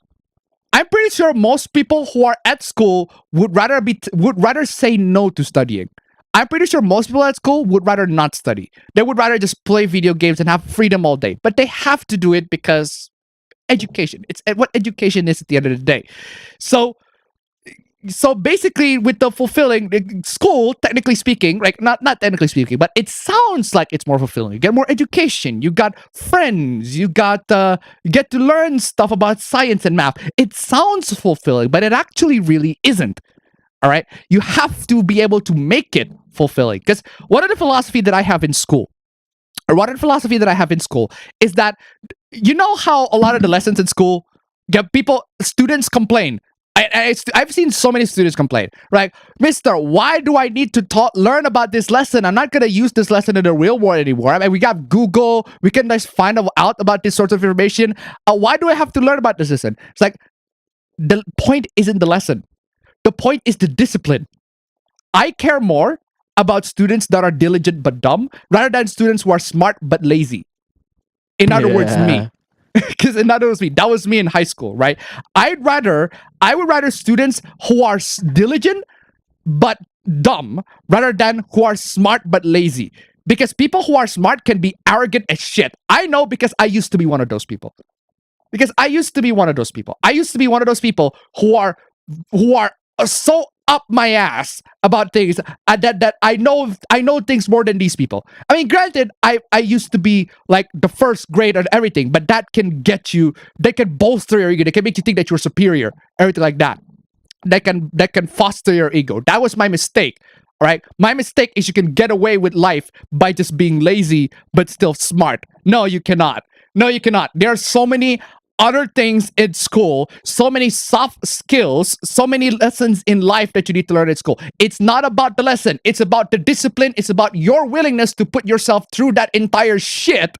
I'm pretty sure most people who are at school would rather say no to studying. I'm pretty sure most people at school would rather not study. They would rather just play video games and have freedom all day. But they have to do it because education. It's what education is at the end of the day. So basically, with the fulfilling school, technically speaking, like not technically speaking, but it sounds like it's more fulfilling. You get more education. You got friends. You get to learn stuff about science and math. It sounds fulfilling, but it actually really isn't. All right, you have to be able to make it fulfilling. Because one of the philosophy that I have in school is that, how a lot of the lessons in school get students complain. I've seen so many students complain, right? Mister, why do I need to learn about this lesson? I'm not going to use this lesson in the real world anymore. I mean, we got Google. We can just find out about this sort of information. Why do I have to learn about this lesson? It's like, the point isn't the lesson. The point is the discipline. I care more about students that are diligent but dumb rather than students who are smart but lazy. In other words, me. Because in other words, that was me in high school, right? I would rather students who are diligent but dumb rather than who are smart but lazy. Because people who are smart can be arrogant as shit. I know because I used to be one of those people. I used to be one of those people who are so up my ass about things that I know things more than these people. I mean, granted, I used to be like the first grade and everything, but that can they can bolster your ego. They can make you think that you're superior, everything like that. That can foster your ego. That was my mistake. All right, my mistake is you can get away with life by just being lazy but still smart. No, you cannot. There are so many other things in school, so many soft skills, so many lessons in life that you need to learn at school. It's not about the lesson. It's about the discipline. It's about your willingness to put yourself through that entire shit.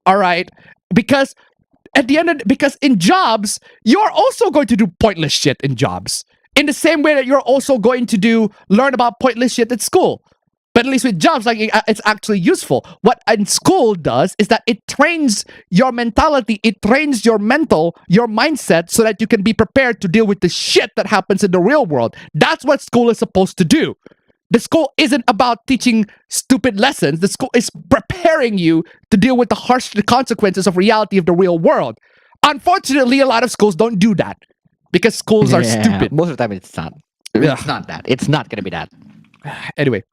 All right? Because because in jobs, you're also going to do pointless shit in jobs. In the same way that you're also going to learn about pointless shit at school. But at least with jobs, like, it's actually useful. What in school does is that it trains your mentality, it trains your mindset so that you can be prepared to deal with the shit that happens in the real world. That's what school is supposed to do. The school isn't about teaching stupid lessons. The school is preparing you to deal with the harsh consequences of reality of the real world. Unfortunately, a lot of schools don't do that because schools are stupid. Most of the time, it's not. It's not that. It's not going to be that. Anyway.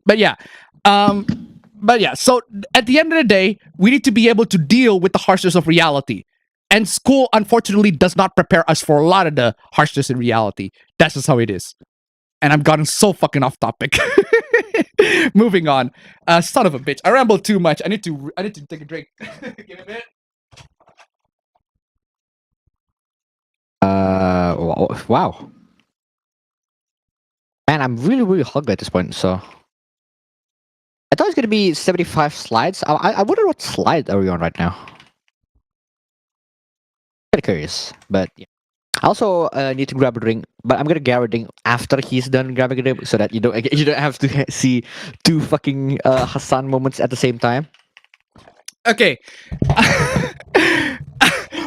But yeah, so at the end of the day, we need to be able to deal with the harshness of reality. And school, unfortunately, does not prepare us for a lot of the harshness in reality. That's just how it is. And I've gotten so fucking off topic. Moving on. Son of a bitch. I rambled too much. I need to take a drink. Give me a minute. Wow. Man, I'm really, really hungry at this point, so... I thought it was going to be 75 slides. I wonder what slide are we on right now. Kind of curious, but yeah. I also need to grab a drink, but I'm going to grab a drink after he's done grabbing a drink so that you don't have to see two fucking Hassan moments at the same time. Okay.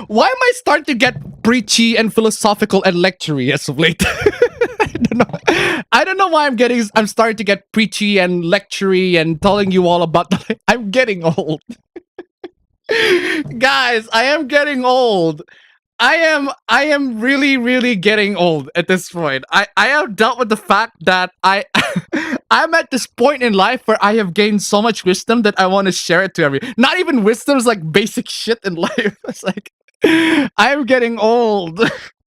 Why am I starting to get preachy and philosophical and lectury as of late? I don't know why I'm starting to get preachy and lectury and telling you all about I'm getting old. Guys, I am getting old. I am really, really getting old at this point. I have dealt with the fact that I'm at this point in life where I have gained so much wisdom that I want to share it to not even wisdom, is like basic shit in life. It's like I'm getting old.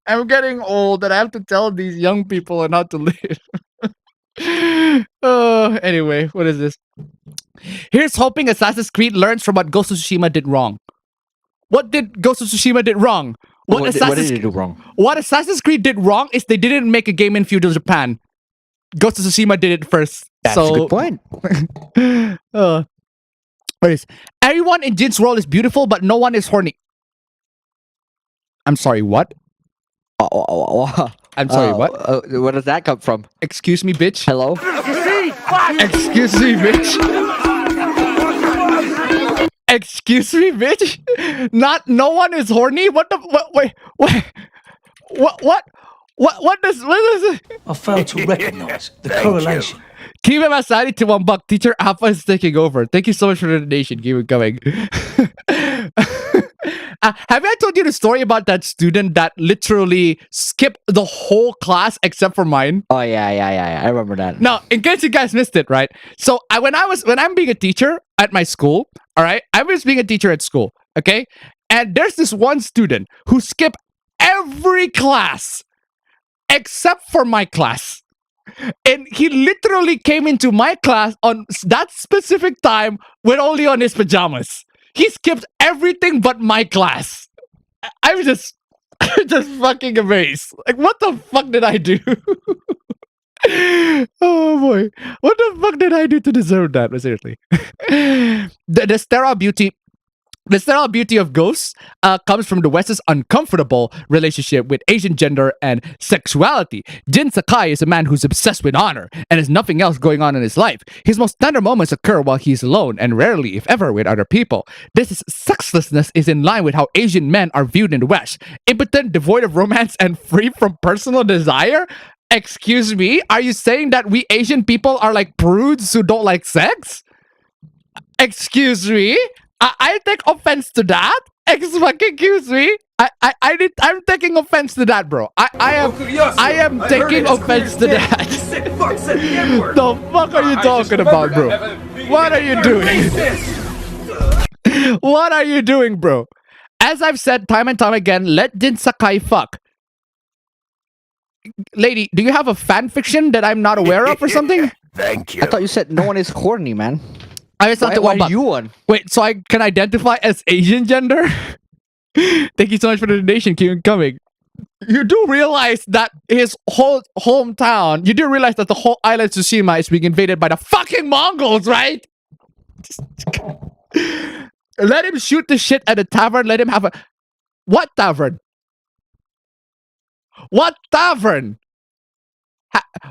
I'm getting old and I have to tell these young people on how to live. Anyway, what is this? Here's hoping Assassin's Creed learns from what Ghost of Tsushima did wrong. What did Ghost of Tsushima did wrong? What did it do wrong? What Assassin's Creed did wrong is they didn't make a game in feudal Japan. Ghost of Tsushima did it first. That's a good point. What is? Everyone in Jin's world is beautiful, but no one is horny. I'm sorry, what? I'm sorry, what? Where does that come from? Excuse me, bitch. Hello? Excuse me, bitch. Excuse me, bitch. No one is horny. What the? Wait. What does it? I failed to recognize the correlation. Keep him aside to $1. Teacher Alpha is taking over. Thank you so much for the donation. Keep it coming. Have I told you the story about that student that literally skipped the whole class except for mine? Oh yeah. I remember that. Now, in case you guys missed it, right? So when I'm being a teacher at my school, all right, I was being a teacher at school, okay, and there's this one student who skipped every class except for my class. And he literally came into my class on that specific time with only on his pajamas. He skipped everything but my class. I'm just fucking amazed. Like, what the fuck did I do? Oh boy. What the fuck did I do to deserve that? Seriously. The sterile beauty of ghosts comes from the West's uncomfortable relationship with Asian gender and sexuality. Jin Sakai is a man who's obsessed with honor and has nothing else going on in his life. His most tender moments occur while he's alone and rarely, if ever, with other people. This sexlessness is in line with how Asian men are viewed in the West. Impotent, devoid of romance, and free from personal desire? Excuse me? Are you saying that we Asian people are like prudes who don't like sex? Excuse me? I take offense to that. Excuse me. I'm taking offense to that, bro. I am taking offense to that. The fuck are you talking about, bro? What are you doing? What are you doing, bro? As I've said time and time again, let Jin Sakai fuck. Lady, do you have a fan fiction that I'm not aware of or something? Thank you. I thought you said no one is horny, man. Why are you one? Wait, so I can identify as Asian gender? Thank you so much for the donation. Keep it coming. You do realize that his whole hometown, you do realize that the whole island of Tsushima is being invaded by the fucking Mongols, right? Let him shoot the shit at a tavern. Let him have a... What tavern? What tavern?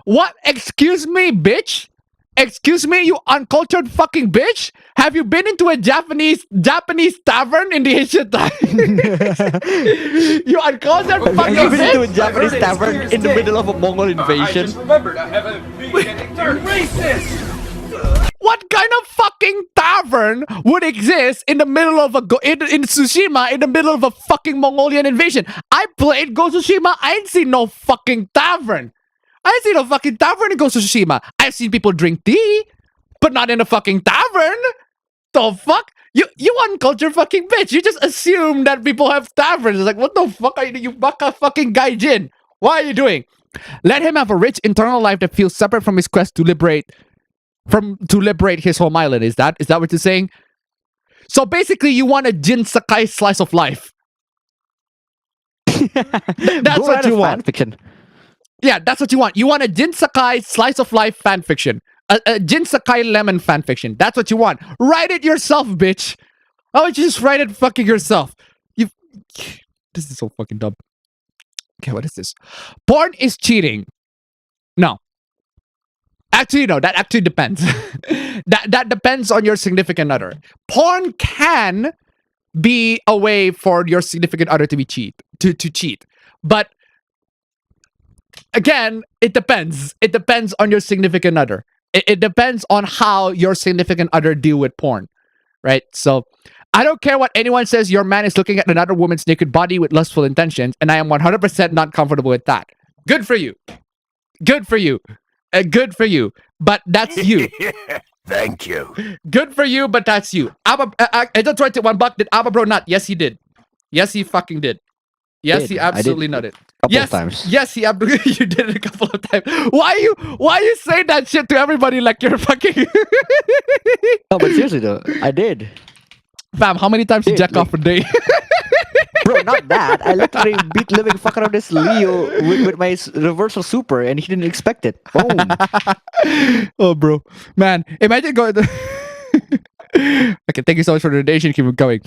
What? Excuse me, bitch? Excuse me, you uncultured fucking bitch? Have you been into a Japanese tavern in the ancient time? You uncultured fucking bitch? Have you been to a Japanese tavern in the middle of a Mongol invasion? I just remembered I haven't been getting dirty. Racist! What kind of fucking tavern would exist in the middle of in Tsushima in the middle of a fucking Mongolian invasion? I played Ghost of Tsushima. I ain't seen no fucking tavern. I ain't seen no fucking tavern in Ghost of Tsushima. I've seen people drink tea, but not in a fucking tavern. The fuck? You uncultured fucking bitch. You just assume that people have taverns. It's like, what the fuck are you baka fucking gaijin? What are you doing? Let him have a rich internal life that feels separate from his quest to liberate his home island. Is that what you're saying? So basically, you want a Jin Sakai slice of life. That's what you want. Fiction. Yeah, that's what you want. You want a Jin Sakai slice of life fan fiction. A Jin Sakai lemon fan fiction. That's what you want. Write it yourself, bitch. Why don't you just write it fucking yourself? This is so fucking dumb. Okay, what is this? Porn is cheating. No. Actually, no. That actually depends. that depends on your significant other. Porn can be a way for your significant other to be cheat. But again, it depends. It depends on your significant other. It depends on how your significant other deal with porn, right? So I don't care what anyone says. Your man is looking at another woman's naked body with lustful intentions, and I am 100% not comfortable with that. Good for you. Good for you. Good for you. But that's you. Thank you. Good for you, but that's you. I just tried to $1. Did Abba Bro not? Yes, he did. Yes, he fucking did. Yes, he absolutely nutted. Couple of times. Yes, he you did it a couple of times. Why you say that shit to everybody like you're fucking No, but seriously though, I did. Fam, how many times you jack off a day? Bro, not that. I literally beat living fuck out of this Leo with my reversal super, and he didn't expect it. Boom. Oh, bro, man, imagine going. Okay, thank you so much for the donation. Keep it going.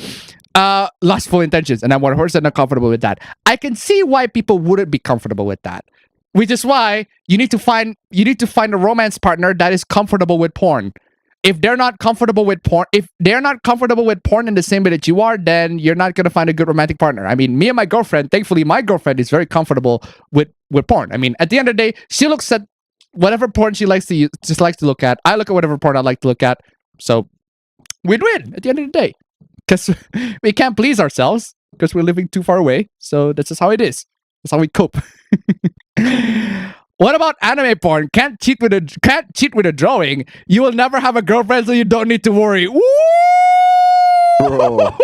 Lustful intentions, and I'm 100% not comfortable with that. I can see why people wouldn't be comfortable with that, which is why you need to find a romance partner that is comfortable with porn. If they're not comfortable with porn, in the same way that you are, then you're not gonna find a good romantic partner. I mean, me and my girlfriend, thankfully, my girlfriend is very comfortable with porn. I mean, at the end of the day, she looks at whatever porn she likes to look at. I look at whatever porn I like to look at. So win-win at the end of the day, because we can't please ourselves because we're living too far away. So that's just how it is. That's how we cope. What about anime porn? Can't cheat with a drawing. You will never have a girlfriend, so you don't need to worry. Woo! Bro. Wow,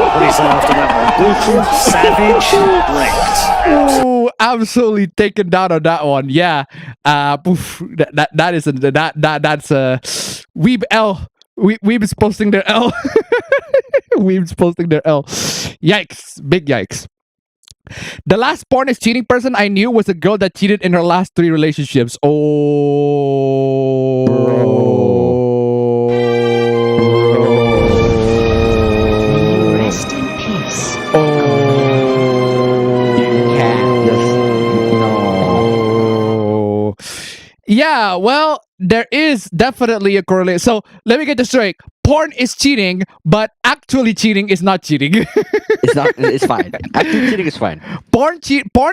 what do you say after that one? Brutal, savage, wrecked. Ooh, absolutely taken down on that one. Yeah. That's Weeb L. Weeb's posting their L. Weeb's posting their L. Yikes. Big yikes. The last porn is cheating person I knew was a girl that cheated in her last 3 relationships. Oh. Rest in peace. No. Yeah, well, there is definitely a correlation. So let me get this straight. Porn is cheating, but actually cheating is not cheating. It's fine. Actually cheating is fine. Porn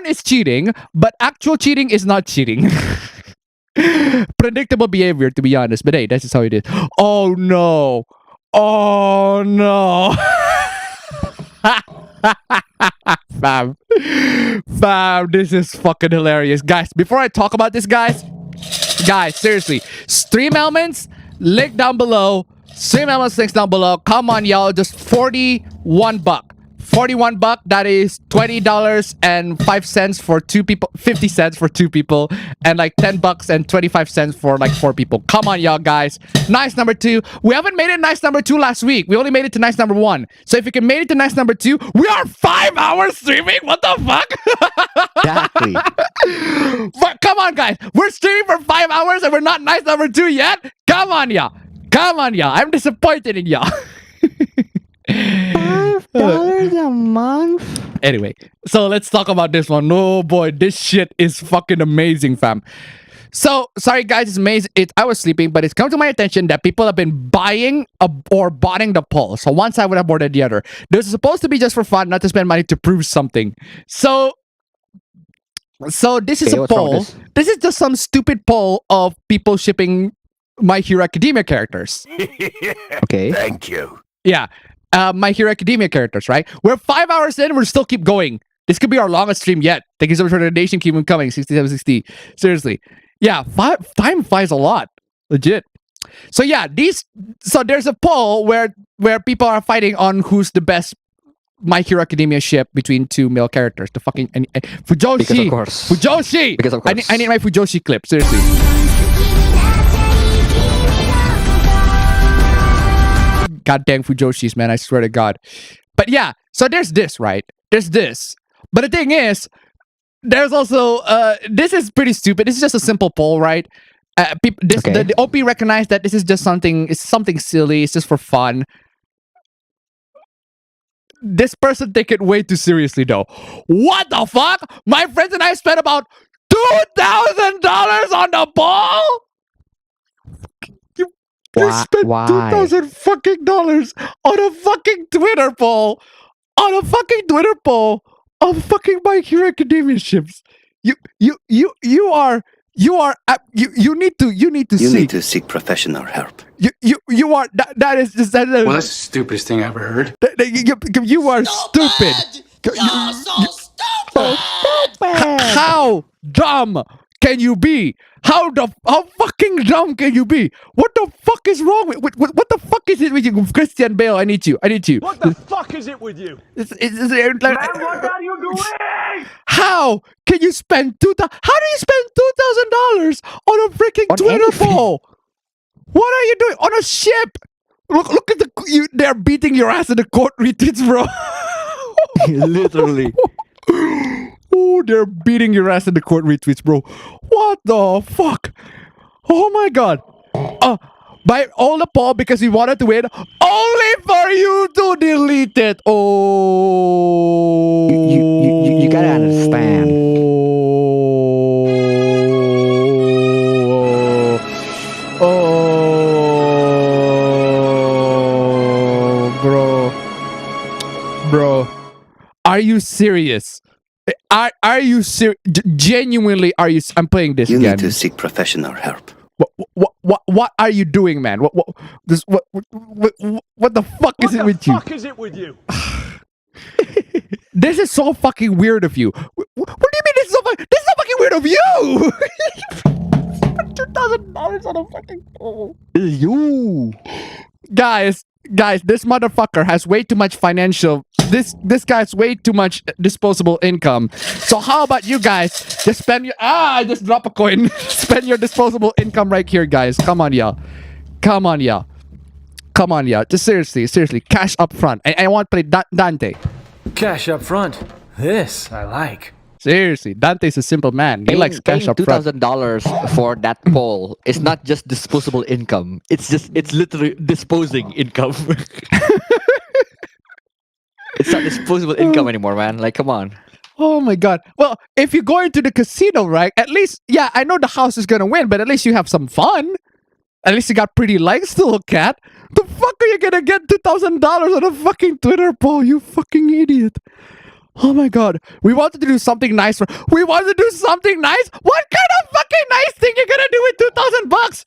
is cheating, but actual cheating is not cheating. Predictable behavior, to be honest. But hey, that's just how it is. Oh no. Oh no. Fam, this is fucking hilarious. Guys, before I talk about this, guys, seriously, stream elements, link down below. Stream elements, links down below. Come on, y'all, just $41. $41, that is $20.05 for 2 people, 50 cents for 2 people, and like $10 and 25 cents for like 4 people. Come on, y'all, guys. Nice number 2. We haven't made it nice number 2 last week. We only made it to nice number 1. So if you can make it to nice number 2, we are 5 hours streaming. What the fuck? Exactly. But come on, guys. We're streaming for 5 hours and we're not nice number 2 yet. Come on, y'all. Come on, y'all. I'm disappointed in y'all. $5 a month? Anyway, so let's talk about this one. Oh boy, this shit is fucking amazing, fam. So, sorry guys, it's amazing. I was sleeping, but it's come to my attention that people have been buying or botting the poll. So one side would have more than the other. This is supposed to be just for fun, not to spend money to prove something. So this is a poll. This is just some stupid poll of people shipping My Hero Academia characters. Okay. Thank you. Yeah. My Hero Academia characters, right? We're 5 hours in, we're still keep going. This could be our longest stream yet. Thank you so much for the donation. Keep them coming. 6760. Seriously. Yeah, time flies a lot. Legit. So yeah, there's a poll where people are fighting on who's the best My Hero Academia ship between 2 male characters. The fucking Fujoshi. Because of course. Fujoshi. Because of course. I need my Fujoshi clip. Seriously. Goddamn Fujoshis, man. I swear to God. But yeah, so there's this, right? There's this. But the thing is, there's also, this is pretty stupid. This is just a simple poll, right? The OP recognized that this is just something silly. It's just for fun. This person take it way too seriously, though. What the fuck? My friends and I spent about $2,000 on the poll? You spent $2,000 fucking dollars on a fucking Twitter poll. On a fucking Twitter poll of fucking My Hero Academia ships. You need to You need seek. to seek professional help. You are that is just that. Well, that's the stupidest thing I ever heard. You are stupid. You're so stupid! How dumb can you be? How fucking dumb can you be? What the fuck is wrong with what the fuck is it with you, Christian Bale? I need you. What the fuck is it with you? It's like, Man, what are you doing? how can you spend How do you spend $2,000 on a freaking Twitter poll? What are you doing on a ship? Look at they're beating your ass in the court retreats, bro. Literally. Oh, they're beating your ass in the court retweets, bro. What the fuck? Oh my god. By all the poll because we wanted to win, only for you to delete it. Oh. You gotta understand. Bro. Are you serious? Are you serious? Genuinely, are you? I'm playing this You again. need to seek professional help. What are you doing, man? What the fuck is it with you? What the fuck is it with you? This is so fucking weird of you. What do you mean this is so fucking weird of you? $2,000 on a fucking poll. You. Guys, this motherfucker has way too much financial. This guy has way too much disposable income. So how about you guys just spend your I just drop a coin. Spend your disposable income right here, guys. Come on, y'all. Just seriously, cash up front. I want to play Dante. Cash up front. This I like. Seriously, Dante's a simple man. He likes cash up front. $2,000 for that poll. It's not just disposable income. It's literally disposing income. It's not disposable income anymore, man. Like, come on. Oh my god. Well, if you go into the casino, right? At least, yeah, I know the house is gonna win, but at least you have some fun. At least you got pretty likes to look at. The fuck are you gonna get $2,000 on a fucking Twitter poll? You fucking idiot. Oh my god. We wanted to do something nice. We wanted to do something nice? What kind of fucking nice thing you're gonna do with $2,000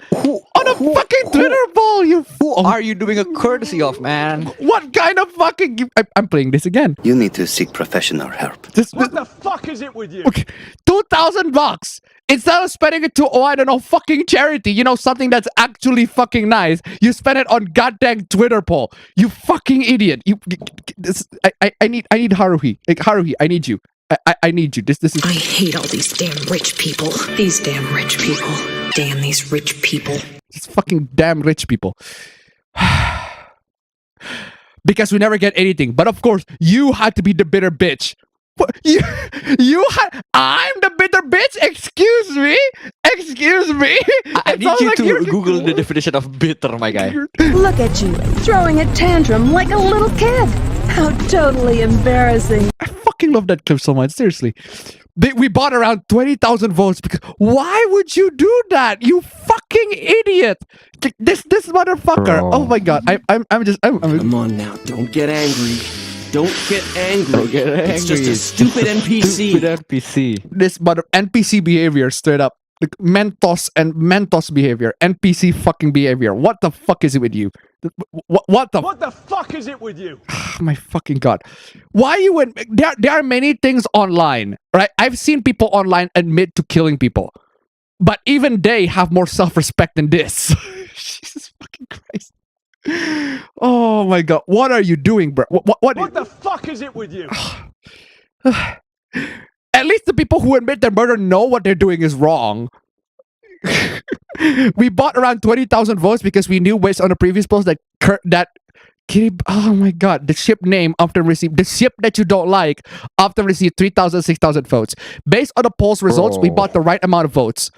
on a fucking Twitter poll? Who are you doing a courtesy of, man? What kind of fucking... I'm playing this again. You need to seek professional help. What the fuck is it with you? Okay, $2,000. Instead of spending it to, fucking charity, something that's actually fucking nice, you spend it on goddamn Twitter poll. You fucking idiot. I need Haruhi. Like, Haruhi, I need you. I need you. This is... I hate all these damn rich people. These damn rich people. Damn these rich people. These fucking damn rich people. Because we never get anything. But of course, you had to be the bitter bitch. What? I'm the bitter bitch? Excuse me? I need you to Google the definition of bitter, my guy. Look at you, throwing a tantrum like a little kid. How totally embarrassing. I fucking love that clip so much, seriously. We bought around 20,000 votes because... Why would you do that? You fucking idiot! This motherfucker. Bro. Oh my god. I'm Come on now, don't get angry. Don't get angry. It's just a stupid NPC. Stupid NPC. This NPC behavior straight up. Like Mentos behavior. NPC fucking behavior. What the fuck is it with you? What the fuck is it with you? My fucking god. Why you would... There are many things online, right? I've seen people online admit to killing people. But even they have more self-respect than this. Jesus fucking Christ. Oh my god. What are you doing, bro? What the fuck is it with you? At least the people who admit their murder know what they're doing is wrong. We bought around 20,000 votes because we knew based on the previous post that oh my god, the ship name often received, the ship that you don't like often received 3,000, 6,000 votes. Based on the poll's results, we bought the right amount of votes.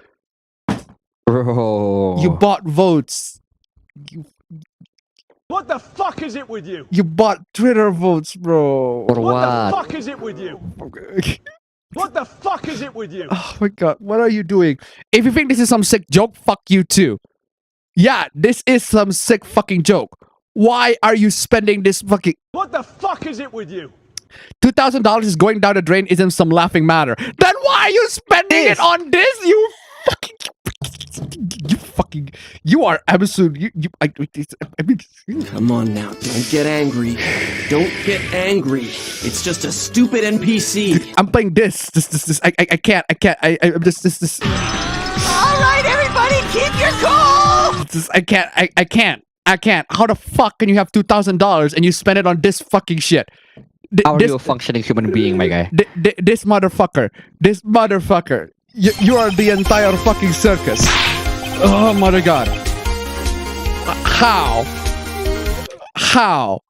Bro. You bought votes. What the fuck is it with you? You bought Twitter votes, bro. For what the fuck is it with you? What the fuck is it with you? Oh my god, what are you doing? If you think this is some sick joke, fuck you too. Yeah, this is some sick fucking joke. Why are you spending this fucking... What the fuck is it with you? $2,000 is going down the drain isn't some laughing matter. Then why are you spending it on this? You are absolute. I mean, Come on now, don't get angry. Don't get angry. It's just a stupid NPC. I'm playing this. I can't. I'm this. All right, everybody, keep your cool. I can't. How the fuck can you have $2,000 and you spend it on this fucking shit? How are you a functioning human being, my guy? This motherfucker. You are the entire fucking circus. Oh my god. How?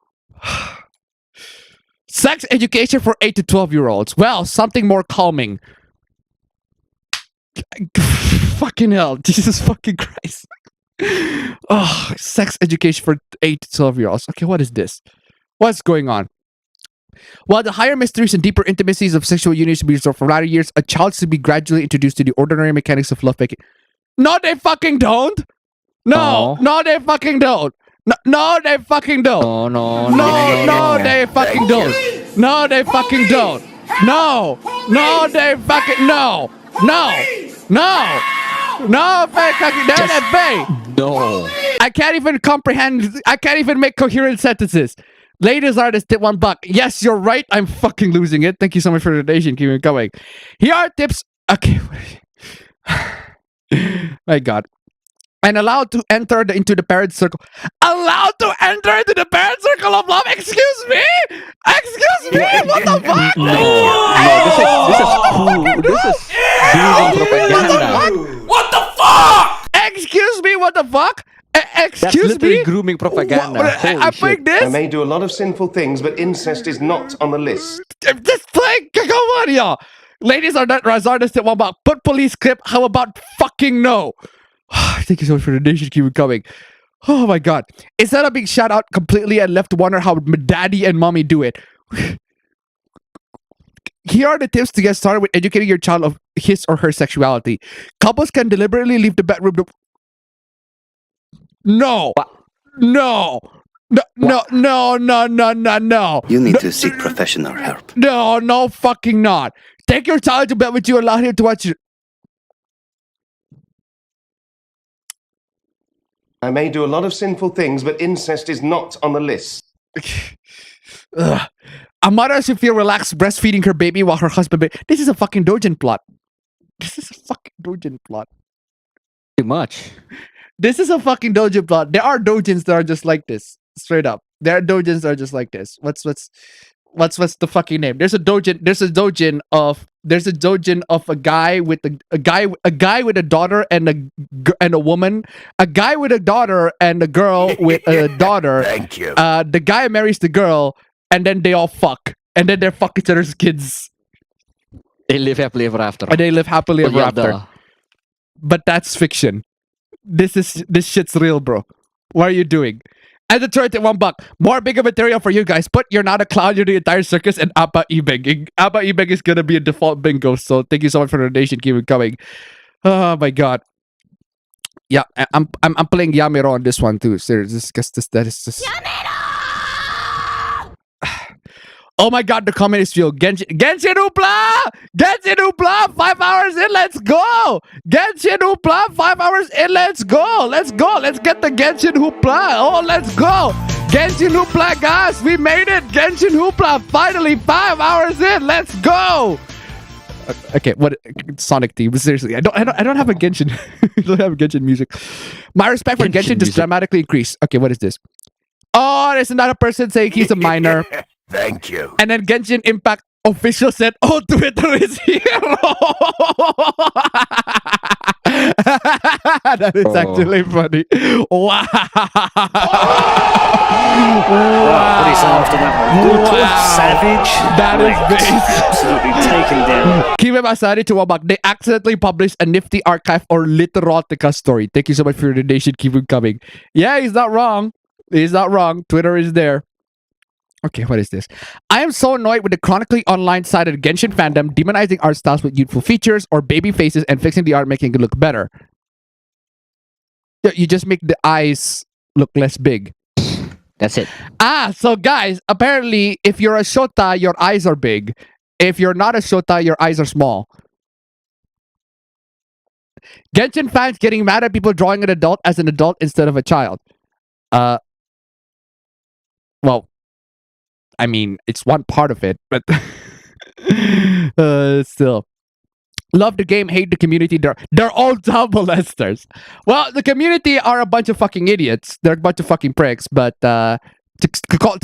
Sex education for 8 to 12-year-olds. Well, something more calming. Fucking hell. Jesus fucking Christ. Oh, sex education for 8 to 12-year-olds. Okay, what is this? What's going on? While the higher mysteries and deeper intimacies of sexual unions to be reserved for latter years, a child should be gradually introduced to the ordinary mechanics of lovemaking. No, they fucking don't. No, they fucking don't. No, they fucking don't. No, they fucking don't. No, they fucking don't. No, they fucking no, No. I can't even comprehend. I can't even make coherent sentences. Ladies artist tip $1. Yes, you're right. I'm fucking losing it. Thank you so much for the donation. Keep it going. Here are tips. Okay. My God. And allowed to enter into the parent circle. Allowed to enter into the parent circle of love? Excuse me? What the fuck? This is propaganda. What the fuck? Excuse me, what the fuck? That's Excuse literally me? grooming propaganda. I'm playing this? I may do a lot of sinful things, but incest is not on the list. Just play. Come on, y'all. Ladies are not artists at $1. Put police clip. How about fucking no? Thank you so much for the donation. Keep it coming. Oh my god. Instead of being shout out completely and left to wonder how daddy and mommy do it. Here are the tips to get started with educating your child of his or her sexuality. Couples can deliberately leave the bedroom. No. No. You need to seek professional help. No, fucking not. Take your child to bed with you. Allow him to watch you. I may do a lot of sinful things, but incest is not on the list. A mother should feel relaxed breastfeeding her baby while her husband... This is a fucking Dojin plot. Too much. This is a fucking Dojin plot. There are Dojins that are just like this. Straight up. There are Dojins that are just like this. What's the fucking name? There's a Dojin of a guy with a guy with a daughter and a woman, a guy with a daughter and a girl with a daughter. Thank you. The guy marries the girl and then they all fuck and then they fuck each other's kids. They live happily ever after. And they live happily ever after. But that's fiction. This shit's real, bro. What are you doing? And the third at $1. More bigger material for you guys. But you're not a clown, you're the entire circus and Appa e-begging. Appa e-beg is gonna be a default bingo. So thank you so much for the donation. Keep it coming. Oh my god. Yeah, I'm playing Yamiro on this one too. Seriously, that is just. Oh my god, the comment is fuel. Genshin Hoopla! 5 hours in, let's go! Genshin Hoopla, 5 hours in, let's go! Let's get the Genshin Hoopla! Oh, let's go! Genshin Hoopla, guys! We made it! Genshin Hoopla! Finally, 5 hours in, let's go! Okay, what Sonic Team? Seriously, I don't have a Genshin. I don't have Genshin music. My respect for Genshin just dramatically increased. Okay, what is this? Oh, there's another person saying he's a minor. Thank you. And then Genshin Impact official said, "Oh, Twitter is here." That is actually funny. Wow. What is after that one? Wow. Savage. That is base. Absolutely taken down. Keep it aside to $1. They accidentally published a nifty archive or literotica story. Thank you so much for your donation. Keep it coming. Yeah, he's not wrong. He's not wrong. Twitter is there. Okay, what is this? I am so annoyed with the chronically online-sided Genshin fandom demonizing art styles with youthful features or baby faces and fixing the art making it look better. You just make the eyes look less big. That's it. So guys, apparently, if you're a shota, your eyes are big. If you're not a shota, your eyes are small. Genshin fans getting mad at people drawing an adult as an adult instead of a child. Well, I mean, it's one part of it, but still. Love the game, hate the community. They're all child molesters. Well, the community are a bunch of fucking idiots. They're a bunch of fucking pricks. But to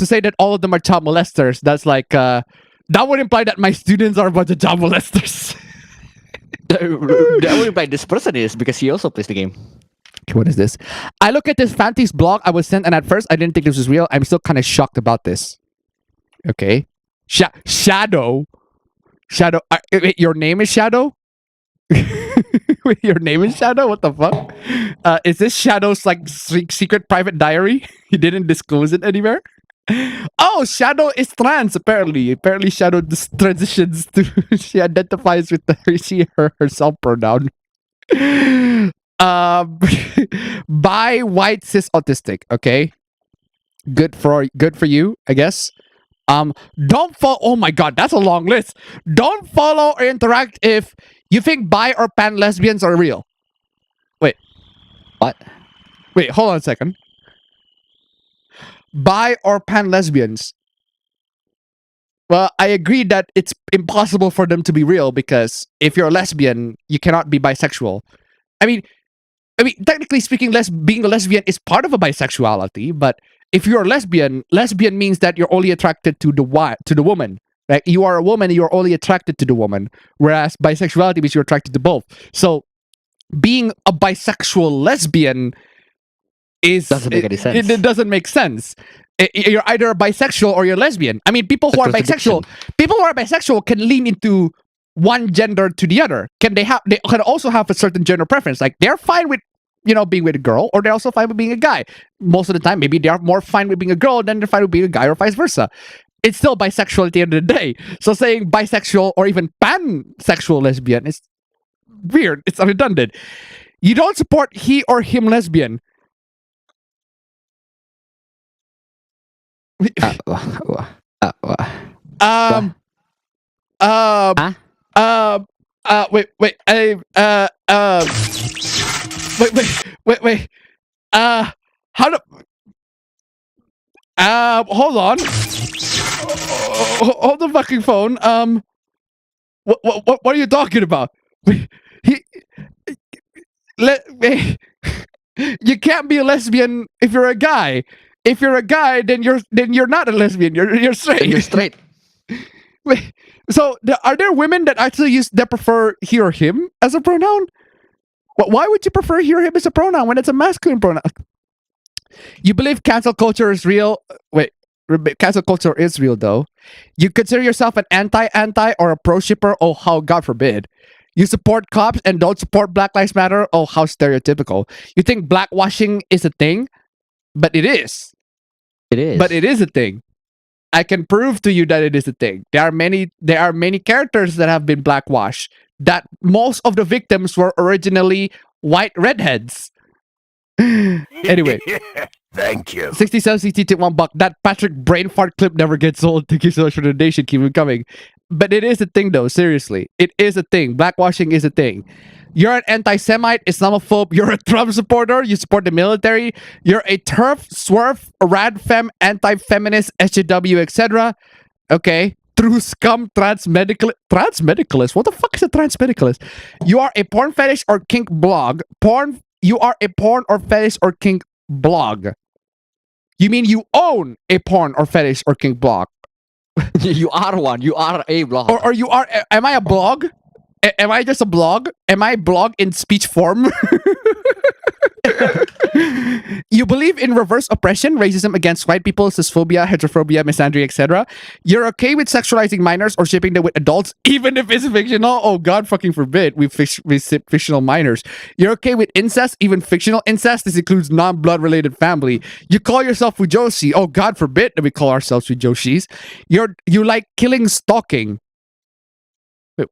say that all of them are child molesters, that's like that would imply that my students are a bunch of child molesters. That would imply this person is because he also plays the game. Okay, what is this? I look at this Fanty's blog I was sent, and at first I didn't think this was real. I'm still kind of shocked about this. Okay, Shadow. Wait, your name is Shadow? Wait, your name is Shadow? What the fuck? Is this Shadow's like secret private diary? He didn't disclose it anywhere. Oh, Shadow is trans apparently. Apparently, Shadow transitions to. She identifies with herself pronoun. Bi, white, cis, autistic. Okay, good for you, I guess. Don't follow. Oh my god, that's a long list. Don't follow or interact if you think bi or pan lesbians are real. Wait, what? Wait, hold on a second. Bi or pan lesbians. Well, I agree that it's impossible for them to be real because if you're a lesbian, you cannot be bisexual. I mean, technically speaking, being a lesbian is part of a bisexuality, but if you're a lesbian means that you're only attracted to the woman. Like you are a woman, you're only attracted to the woman. Whereas bisexuality means you're attracted to both. So being a bisexual lesbian doesn't make any sense. It doesn't make sense. You're either a bisexual or you're lesbian. I mean, people who are bisexual can lean into one gender to the other. They can also have a certain gender preference. Like they're fine with being with a girl, or they're also fine with being a guy. Most of the time, maybe they are more fine with being a girl than they're fine with being a guy, or vice versa. It's still bisexual at the end of the day. So saying bisexual or even pansexual lesbian is weird. It's redundant. You don't support he or him lesbian. Wait, how do... hold on. Hold the fucking phone. What are you talking about? You can't be a lesbian if you're a guy. If you're a guy, then you're not a lesbian. You're straight. You're straight. Wait, so are there women that actually prefer he or him as a pronoun? Why would you prefer he or him as a pronoun when it's a masculine pronoun? You believe cancel culture is real? Wait, cancel culture is real though. You consider yourself an anti or a pro shipper? Oh, how God forbid. You support cops and don't support Black Lives Matter? Oh, how stereotypical. You think blackwashing is a thing? But it is. It is. But it is a thing. I can prove to you that it is a thing. There are many characters that have been blackwashed. That most of the victims were originally white redheads. Anyway. Thank you. 67 CT took $1. That Patrick brain fart clip never gets old. Thank you so much for the donation. Keep it coming. But it is a thing though, seriously. It is a thing. Blackwashing is a thing. You're an anti-Semite, Islamophobe, you're a Trump supporter, you support the military, you're a TERF, SWERF, radfem, anti-feminist, SJW, etc. Okay. True scum, transmedicalist. What the fuck is a transmedicalist? You are a porn fetish or kink blog. You are a porn or fetish or kink blog. You mean you own a porn or fetish or kink blog? You are one. You are a blog. Or you are... Am I a blog? Am I just a blog? Am I a blog in speech form? You believe in reverse oppression, racism against white people, cisphobia, heterophobia, misandry, etc. You're okay with sexualizing minors or shipping them with adults, even if it's fictional? Oh, God fucking forbid we ship fictional minors. You're okay with incest, even fictional incest? This includes non-blood related family. You call yourself Fujoshi. Oh, God forbid that we call ourselves Fujoshis. You like killing, stalking. Wait,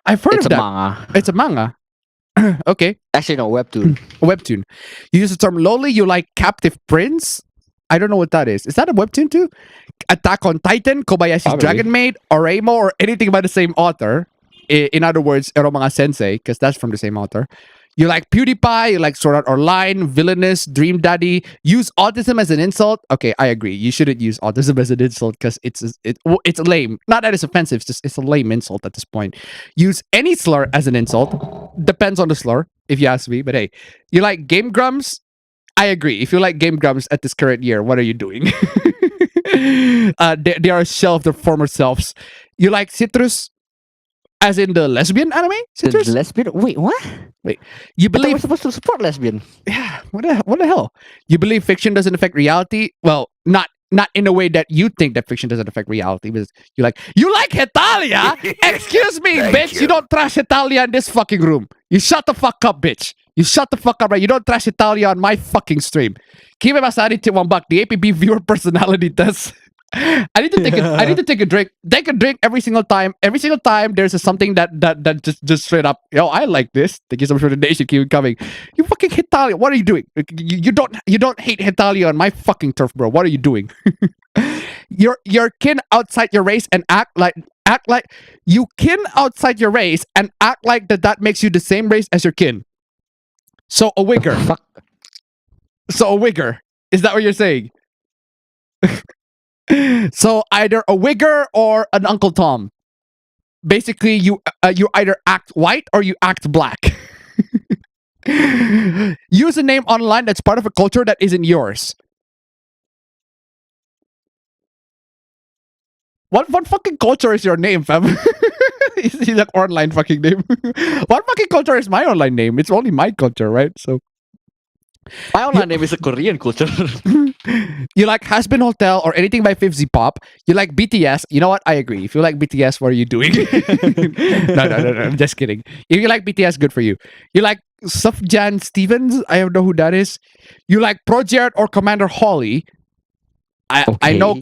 I've heard of that. Manga. It's a manga. Okay. Actually, no, webtoon. Webtoon. You use the term loli. You like captive prince. I don't know what that is. Is that a webtoon too? Attack on Titan, Kobayashi's Probably. Dragon Maid, Oreimo, or anything by the same author. In other words, Eromanga Sensei, because that's from the same author. You like PewDiePie, you like Sword Art Online, Villainous, Dream Daddy. Use autism as an insult. Okay, I agree. You shouldn't use autism as an insult because it's lame. Not that it's offensive, it's a lame insult at this point. Use any slur as an insult. Depends on the slur, if you ask me. But hey, you like Game Grumps? I agree. If you like Game Grumps at this current year, what are you doing? They are a shell of their former selves. You like Citrus? As in the lesbian anime? Citrus? The lesbian? Wait, what? Wait. You believe we're supposed to support lesbian? Yeah. What the hell? You believe fiction doesn't affect reality? Well, not in a way that you think that fiction doesn't affect reality, but you like Hetalia? Excuse me, bitch. You don't trash Hetalia in this fucking room. You shut the fuck up, bitch. You shut the fuck up, right? You don't trash Hetalia on my fucking stream. Give me Masari to $1. The APB viewer personality test. I need to take a drink. Take a drink every single time. Every single time there's something that just straight up. Yo, I like this. Thank you so much for the donation. Keep it coming. You fucking Hetalia. What are you doing? You don't hate Hetalia on my fucking turf, bro. What are you doing? Your kin outside your race and act like you kin outside your race and act like that makes you the same race as your kin. So a wigger. So a wigger. Is that what you're saying? So either a wigger or an Uncle Tom. Basically, you either act white or you act black. Use a name online that's part of a culture that isn't yours. What fucking culture is your name, fam? Is that online fucking name? What fucking culture is my online name? It's only my culture, right? So my online name is a Korean culture. You like Has-Been Hotel or anything by Fifzy Pop. You like BTS. You know what? I agree. If you like BTS, what are you doing? No. I'm just kidding. If you like BTS, good for you. You like Sufjan Stevens. I don't know who that is. You like Project or Commander Holly. I know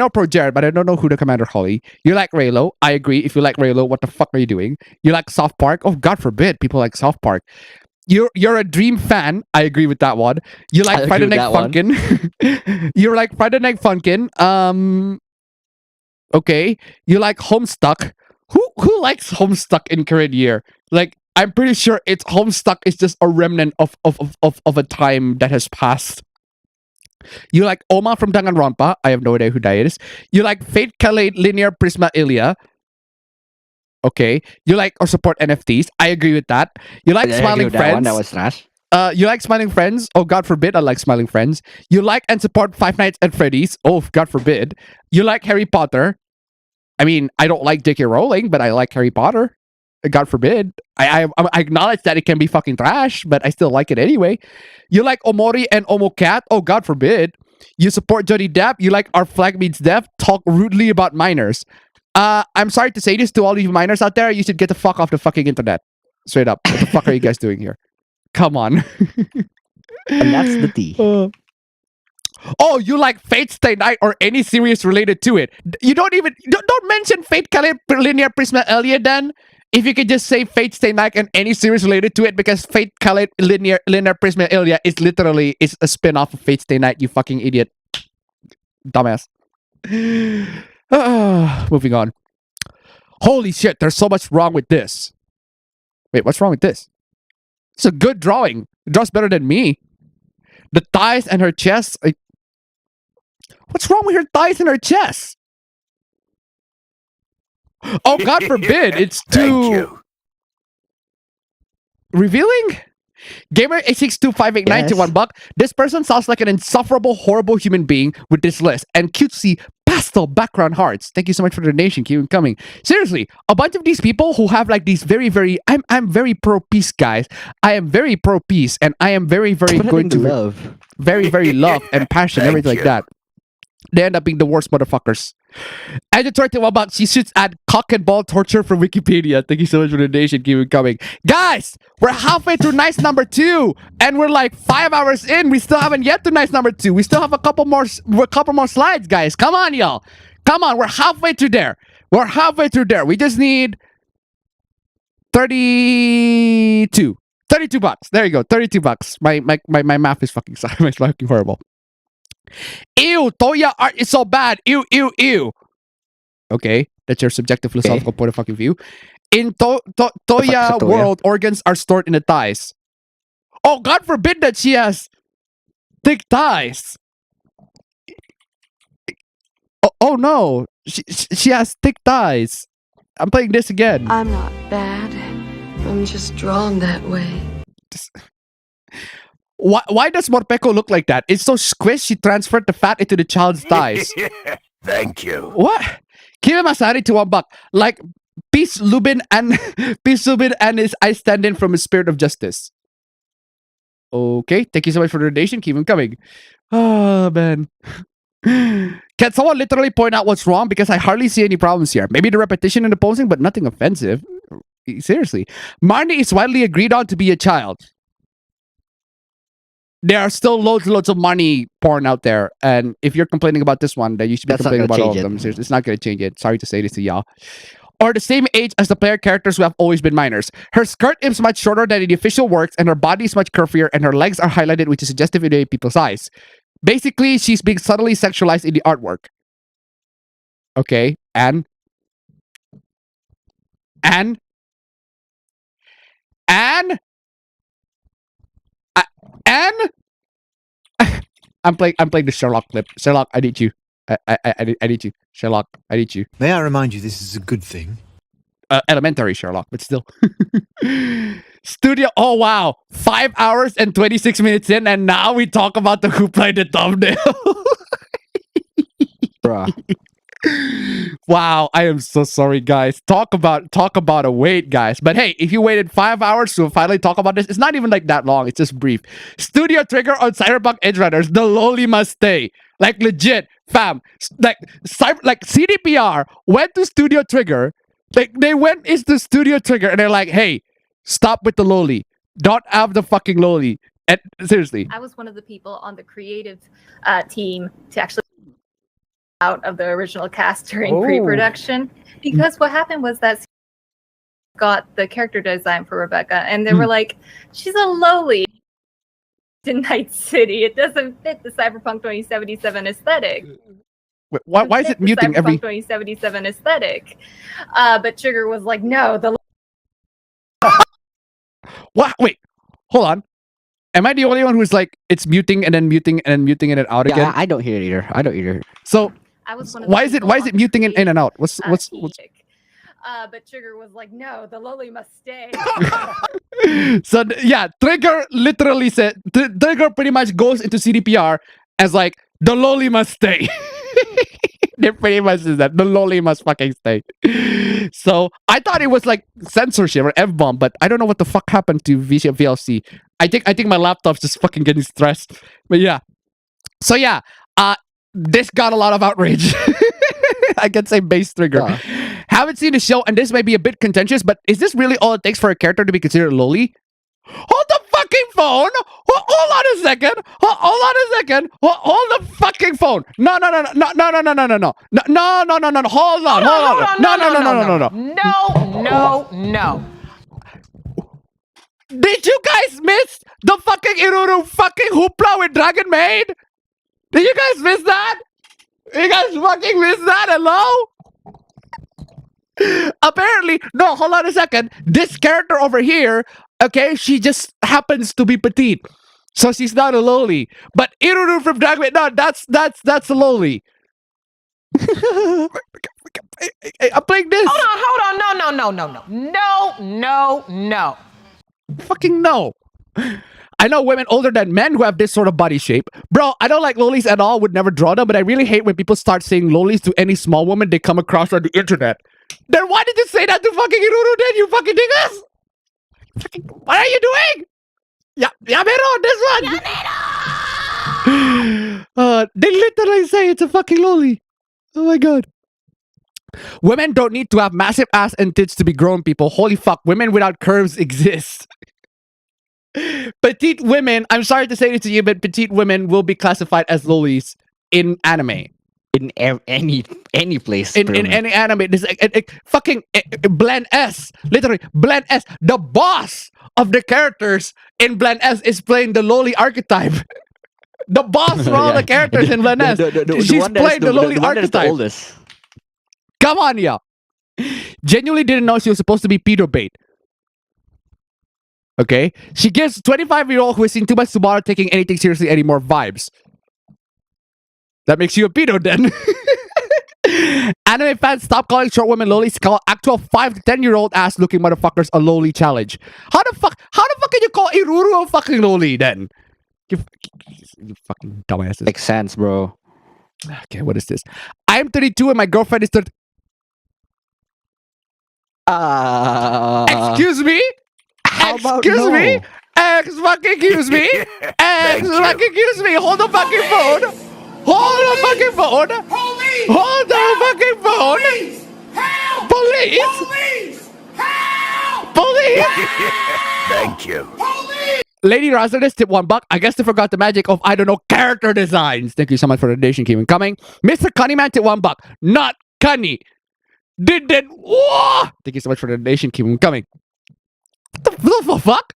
Project, but I don't know who the Commander Holly. You like Raylo. I agree. If you like Raylo, what the fuck are you doing? You like South Park. Oh, God forbid people like South Park. You're a Dream fan. I agree with that one. You like Friday Night Funkin'. You like Friday Night Funkin'. Okay. You like Homestuck. Who likes Homestuck in current year? Like, I'm pretty sure it's Homestuck is just a remnant of a time that has passed. You like Oma from Danganronpa. I have no idea who that is. You like Fate Calais Linear Prisma Ilia. Okay. You like or support NFTs. I agree with that. You like Smiling Friends. That was trash. You like Smiling Friends. Oh, God forbid I like Smiling Friends. You like and support Five Nights at Freddy's. Oh, God forbid. You like Harry Potter. I mean, I don't like J.K. Rowling, but I like Harry Potter. God forbid. I acknowledge that it can be fucking trash, but I still like it anyway. You like Omori and Omocat. Oh, God forbid. You support Johnny Depp. You like Our Flag Means Death. Talk rudely about minors. I'm sorry to say this to all you minors out there. You should get the fuck off the fucking internet. Straight up. What the fuck are you guys doing here? Come on. And that's the tea. Oh, you like Fate Stay Night or any series related to it. You don't mention Fate Calais Linear Prisma Elia then. If you could just say Fate Stay Night and any series related to it, because Fate Calais Linear Prisma Elia is literally a spin-off of Fate Stay Night, you fucking idiot. Dumbass. Moving on. Holy shit, there's so much wrong with this. Wait, what's wrong with this? It's a good drawing. It draws better than me. The thighs and her chest. What's wrong with her thighs and her chest? Oh, God forbid. It's too revealing? Gamer 8625889 to $1. This person sounds like an insufferable, horrible human being with this list and cutesy pastel background hearts. Thank you so much for the donation. Keep it coming. Seriously, a bunch of these people who have like these very, very. I'm very pro peace, guys. I am very pro peace, and I am very, very going to love, very, very love and passion, everything like that. They end up being the worst motherfuckers. Editor to about she shoots at cock and ball torture from Wikipedia. Thank you so much for the donation. Keep it coming. Guys, we're halfway through nice number 2. And we're like 5 hours in. We still haven't yet to nice number 2. We still have a couple more slides, guys. Come on, y'all. Come on. We're halfway through there. We're halfway through there. We just need 32. $32. There you go. $32. My math is fucking sorry. It's fucking horrible. Ew, Toya art is so bad. Ew, ew, ew. Okay, that's your subjective philosophical point of fucking view. In Toya world, organs are stored in the thighs. Oh, God forbid that she has thick thighs. Oh no, she has thick thighs. I'm playing this again. I'm not bad. I'm just drawn that way. Why does Morpeko look like that? It's so squished, she transferred the fat into the child's thighs. Thank you. What? Give him a sari to $1. Like, peace Lubin and his I stand in from his spirit of justice. Okay, thank you so much for the donation. Keep him coming. Oh, man. Can someone literally point out what's wrong? Because I hardly see any problems here. Maybe the repetition in the posing, but nothing offensive. Seriously. Marnie is widely agreed on to be a child. There are still loads and loads of Marnie porn out there. And if you're complaining about this one, then you should be complaining about all of them. Seriously, it's not going to change it. Sorry to say this to y'all. Or the same age as the player characters who have always been minors. Her skirt is much shorter than in the official works, and her body is much curvier, and her legs are highlighted, which is suggestive in people's eyes. Basically, she's being subtly sexualized in the artwork. Okay, and I'm playing the Sherlock clip. Sherlock, I need you. I need you. Sherlock, I need you. May I remind you, this is a good thing. Elementary Sherlock, but still. Studio. Oh wow, 5 hours and 26 minutes in, and now we talk about the who played the thumbnail. Bruh. Wow, I am so sorry, guys. Talk about a wait, guys. But hey, if you waited 5 hours to finally talk about this, it's not even like that long. It's just brief. Studio trigger on Cyberpunk Edge Runners. The lowly must stay. Like legit, fam. Like CDPR went to Studio Trigger. Like they went into Studio Trigger and they're like, hey, stop with the lowly. Don't have the fucking lowly. And seriously. I was one of the people on the creative team to actually out of the original cast during pre-production, because what happened was that got the character design for Rebecca and they were like, she's a lowly in Night City. It doesn't fit the Cyberpunk 2077 aesthetic. Wait, why is it muting every 2077 aesthetic? But Trigger was like, no, the what? Wait, hold on. Am I the only one who's like, it's muting and then muting and then muting and then out again? Yeah, I don't hear it either. I don't either. So I was one of why is it muting in and out? What's but Trigger was like, no, the lowly must stay. So yeah, Trigger literally said Trigger pretty much goes into CDPR as like, the lowly must stay. They pretty much says that the lowly must fucking stay. So I thought it was like censorship or F-bomb, but I don't know what the fuck happened to VLC. I think my laptop's just fucking getting stressed. But yeah. So yeah, this got a lot of outrage. I can say base Trigger. Haven't seen the show, and this may be a bit contentious, but is this really all it takes for a character to be considered lowly? Hold the fucking phone! Hold on a second! Hold on a second! Hold the fucking phone! No! Hold on! No! Did you guys miss the fucking Iruru fucking hoopla with Dragon Maid? Did you guys miss that? You guys fucking miss that? Hello? Apparently, no, hold on a second. This character over here, okay, she just happens to be petite. So she's not a lowly. But Iruru from Dragon Maid, no, that's a lowly. I'm playing this. Hold on. No. Fucking no. I know women older than men who have this sort of body shape. Bro, I don't like lowlies at all, would never draw them, but I really hate when people start saying lowlies to any small woman they come across on the internet. Then why did you say that to fucking Iruru then, you fucking dingus? What are you doing? Yamero, this one! They literally say it's a fucking lowly. Oh my god. Women don't need to have massive ass and tits to be grown people. Holy fuck, women without curves exist. Petite women, I'm sorry to say this to you, but petite women will be classified as lowlies in anime. In any place. In any anime. This fucking Blend S. Literally, Blend S. The boss of the characters in Blend S is playing the lowly archetype. The boss for all the characters in Vanessa. She's playing the lowly archetype. Come on, yo. Genuinely didn't know she was supposed to be pedo bait. Okay? She gives 25-year-old who has seen too much Subaru taking anything seriously anymore vibes. That makes you a pedo then. Anime fans, stop calling short women lolies. Call actual 5 to 10-year-old ass looking motherfuckers a loli challenge. How the fuck can you call Iruru a fucking loli then? You fucking dumbasses. Makes sense, bro. Okay, what is this? I'm 32 and my girlfriend is 30. Excuse me? Excuse me? Excuse me? Excuse me? Hold the fucking phone. Hold the fucking phone. Police! Hold the fucking phone. Police! Help! Police! Police! Help! Police! Thank you. Police! Lady Razardis tip $1. I guess they forgot the magic of, I don't know, character designs. Thank you so much for the donation. Keep it coming. Mr. Cunny Man tip $1. Not Cunny. Didn't. Whoa! Thank you so much for the donation. Keep it coming. What the fuck?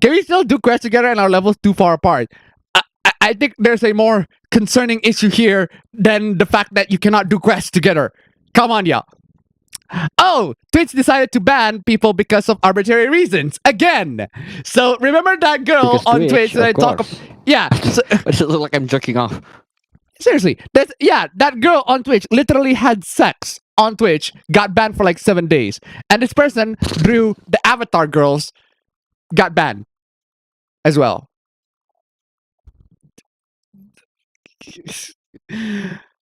Can we still do quests together and our levels too far apart? I think there's a more concerning issue here than the fact that you cannot do quests together. Come on, y'all. Oh, Twitch decided to ban people because of arbitrary reasons again. So remember that girl because on Twitch that I talk about? Yeah. So, it looks like I'm jerking off. Seriously, that girl on Twitch literally had sex on Twitch, got banned for like 7 days, and this person drew the Avatar girls, got banned as well.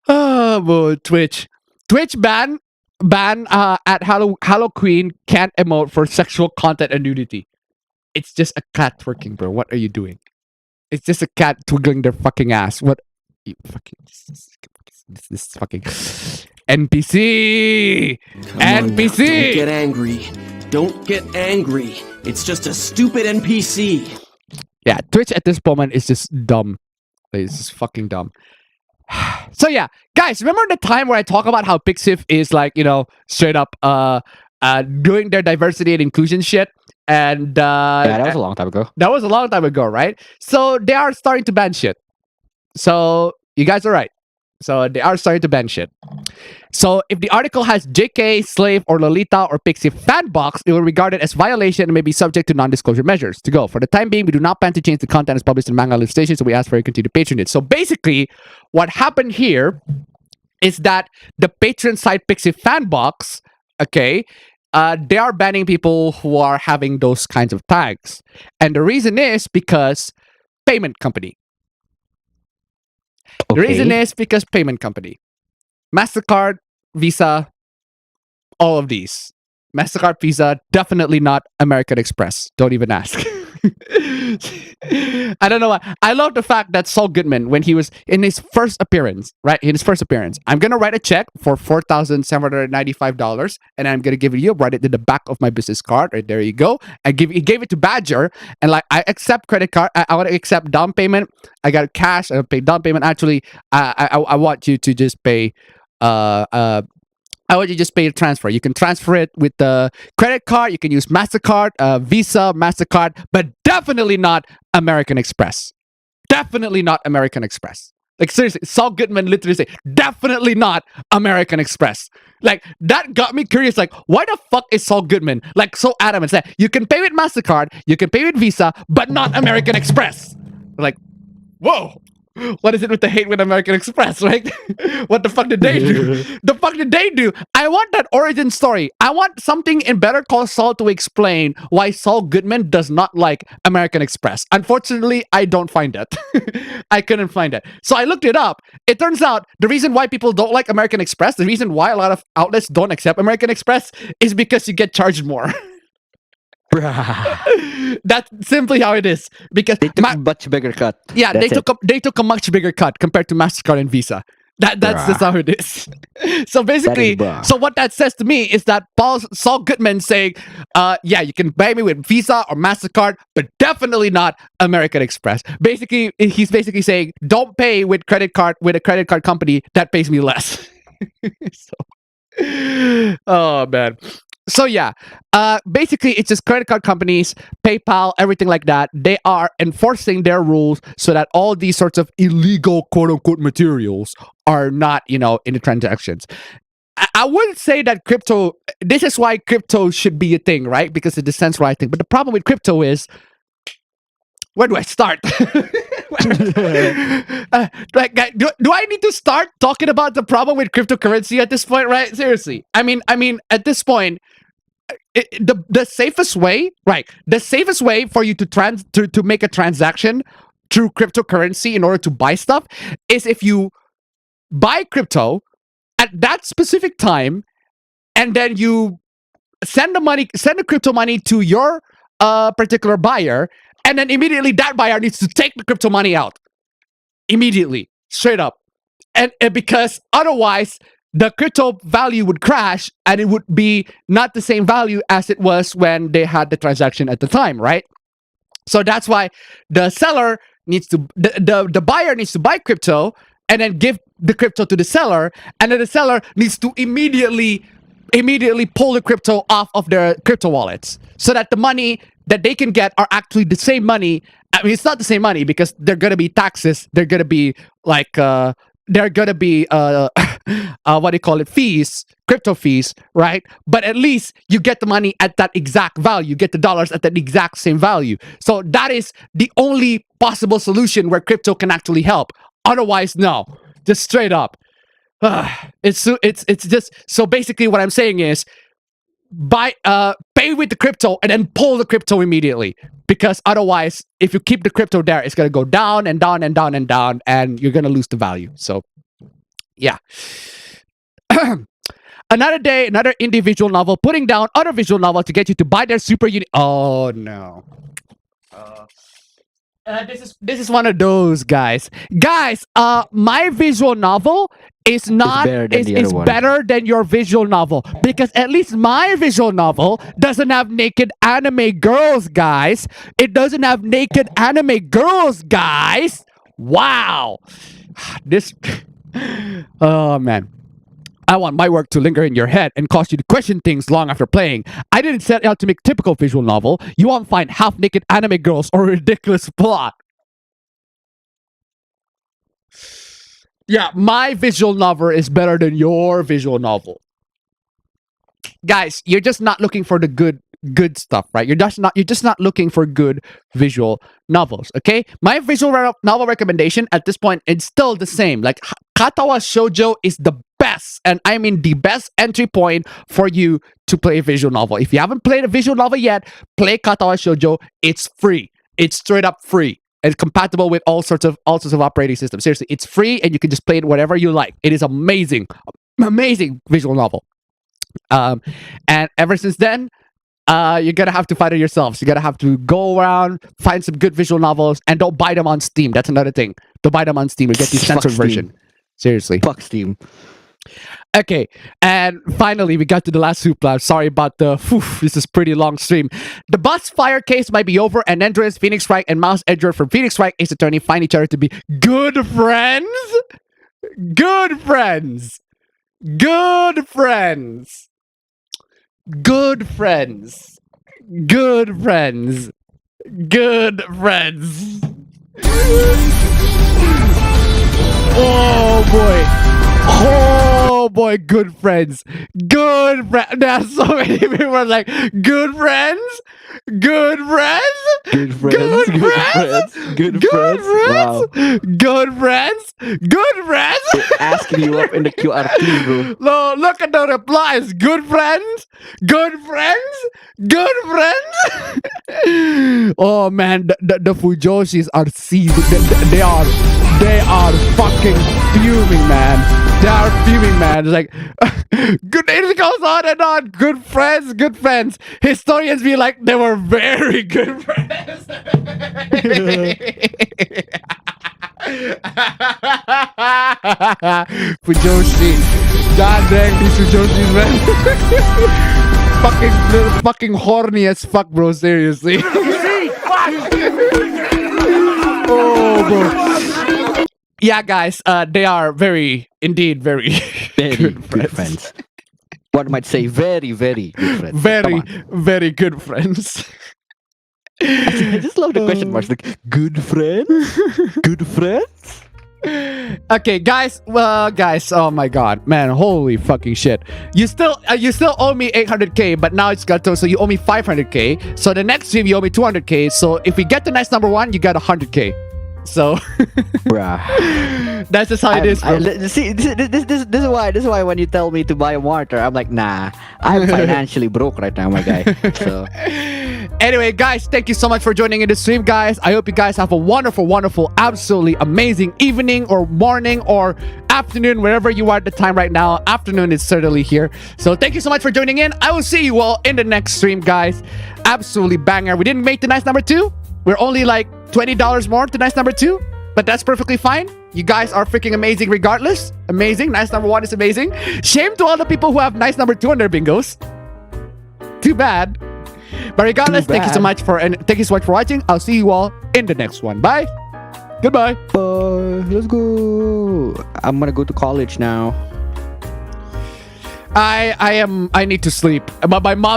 Oh boy, Twitch ban at Halloween can't emote for sexual content and nudity. It's just a cat twerking, bro. What are you doing? It's just a cat twiggling their fucking ass. What? You fucking this fucking NPC. Come on now, NPC. don't get angry. Don't get angry. It's just a stupid NPC. Yeah, Twitch at this moment is just dumb. It's just fucking dumb. So yeah, guys, remember the time where I talk about how Pixiv is like, you know, straight up doing their diversity and inclusion shit? And yeah, that was a long time ago. That was a long time ago, right? So they are starting to ban shit. So you guys are right. So they are starting to ban shit. So if the article has JK, Slave, or Lolita or Pixie fan box, it will be regarded as violation and may be subject to non-disclosure measures. To go. For the time being, we do not plan to change the content as published in Manga Illustration, so we ask for your continued patronage. So basically, what happened here is that the patron side Pixie fan box, okay, they are banning people who are having those kinds of tags. And the reason is because payment company. The reason is because payment company. MasterCard, Visa, all of these. MasterCard, Visa, definitely not American Express. Don't even ask. I don't know why. I love the fact that Saul Goodman, when he was in his first appearance, right? In his first appearance, I'm going to write a check for $4,795 and I'm going to give it to you, write it to the back of my business card. Right there you go. He gave it to Badger and like, I accept credit card. I want to accept down payment. I got cash. I pay down payment. Actually, I want you to just pay, I want you to just pay a transfer. You can transfer it with the credit card. You can use MasterCard, Visa, MasterCard, but definitely not American Express. Definitely not American Express. Like seriously, Saul Goodman literally said, definitely not American Express. Like that got me curious. Like, why the fuck is Saul Goodman like so adamant that you can pay with MasterCard, you can pay with Visa, but not American Express? Like, whoa. What is it with the hate with American Express, right? What the fuck did they do? The fuck did they do? I want that origin story. I want something in Better Call Saul to explain why Saul Goodman does not like American Express. Unfortunately, I don't find it. I couldn't find it. So I looked it up. It turns out the reason why people don't like American Express, the reason why a lot of outlets don't accept American Express is because you get charged more. That's simply how it is. Because they took a much bigger cut. Yeah, they took a much bigger cut compared to MasterCard and Visa. That's just how it is. So basically, so what that says to me is that Saul Goodman saying, yeah, you can pay me with Visa or MasterCard, but definitely not American Express. Basically, he's basically saying, don't pay with a credit card company that pays me less. So, oh man. So yeah, basically it's just credit card companies, PayPal, everything like that. They are enforcing their rules so that all these sorts of illegal quote unquote materials are not, in the transactions. I wouldn't say that crypto. This is why crypto should be a thing, right? Because it's decentralized thing. But the problem with crypto is, where do I start? Do I need to start talking about the problem with cryptocurrency at this point, right? Seriously, I mean, at this point. The safest way, right? The safest way for you to make a transaction through cryptocurrency in order to buy stuff is if you buy crypto at that specific time, and then you send the crypto money to your particular buyer, and then immediately that buyer needs to take the crypto money out immediately, straight up, and because otherwise the crypto value would crash and it would be not the same value as it was when they had the transaction at the time, right? So that's why the seller needs to, the buyer needs to buy crypto and then give the crypto to the seller, and then the seller needs to immediately pull the crypto off of their crypto wallets so that the money that they can get are actually the same money. I mean, it's not the same money because they're going to be taxes. They're going to be like, they're going to be, what do you call it? Fees, crypto fees, right? But at least you get the money at that exact value. You get the dollars at that exact same value. So that is the only possible solution where crypto can actually help. Otherwise, no. Just straight up. It's just, so basically what I'm saying is, pay with the crypto and then pull the crypto immediately, because otherwise if you keep the crypto there, it's going to go down and down and down and down, and you're going to lose the value. So yeah. Another day, another individual novel putting down other visual novel to get you to buy their super unit. Oh no. This is one of those guys. My visual novel is better than your visual novel, because at least my visual novel doesn't have naked anime girls, guys. It doesn't have naked anime girls, guys. Wow. This. Oh man. I want my work to linger in your head and cause you to question things long after playing. I didn't set out to make typical visual novel. You won't find half-naked anime girls or a ridiculous plot. Yeah, my visual novel is better than your visual novel. Guys, you're just not looking for the good stuff, right? You're just not looking for good visual novels, okay? My visual novel recommendation at this point is still the same. Like, Katawa Shoujo is the best, and I mean the best entry point for you to play a visual novel. If you haven't played a visual novel yet, play Katawa Shoujo. It's free. It's straight up free. It's compatible with all sorts of operating systems. Seriously, it's free and you can just play it whatever you like. It is amazing visual novel. And ever since then, you're gonna have to find it yourselves. You're gonna have to go around, find some good visual novels, and don't buy them on Steam. That's another thing. Don't buy them on Steam. You get the censored version. Seriously. Fuck Steam. Okay, and finally we got to the last supla. Sorry about the this is pretty long stream. The bus fire case might be over, and Endurance, Phoenix Wright, and Mouse Edgeworth from Phoenix Wright Ace Attorney find each other to be good friends. Good friends. Good friends. Good friends. Good friends. Good friends. Oh boy. Oh boy, good friends. Good friends. There's so many people are like, good friends? Good friends? Good friends? Good friends? Good Good friends? friends? Wow. Good friends? Good friends? They're asking you up in the QRT, bro. No, look at the replies. Good friends? Good friends? Good friends? Oh man, the Fujoshis are seething. They are fucking fuming, man. They are fuming, man. It's like, good. It goes on and on. Good friends, good friends. Historians be like, they were very good friends. Fujoshi. God dang these Fujoshis, man. fucking horny as fuck, bro. Seriously. Oh, bro. Yeah, guys, they are very, indeed, very good friends. one might say very, very good friends. Very, very good friends. I just love the question marks. Like, good friends? Good friends? Okay, guys. Well, guys. Oh my God, man. Holy fucking shit. You still owe me 800k, but now it's got to. So you owe me 500k. So the next stream you owe me 200k. So if we get to nice number 1, you got 100k. So, bruh, that's just how it is. See, this is why when you tell me to buy a martyr, I'm like, nah. I'm financially broke right now, my guy. So. Anyway, guys, thank you so much for joining in the stream, guys. I hope you guys have a wonderful, wonderful, absolutely amazing evening or morning or afternoon, wherever you are at the time right now. Afternoon is certainly here. So thank you so much for joining in. I will see you all in the next stream, guys. Absolutely banger. We didn't make the nice number 2. We're only like $20 more to nice number 2, but that's perfectly fine. You guys are freaking amazing regardless. Amazing. Nice number 1 is amazing. Shame to all the people who have nice number 2 on their bingos. Too bad. But regardless, thank you so much for watching. I'll see you all in the next one. Bye. Goodbye. Bye. Let's go. I'm gonna go to college now. I need to sleep. But my mom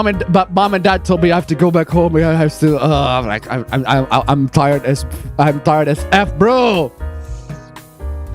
and dad told me I have to go back home. I have to. I'm tired as F, bro.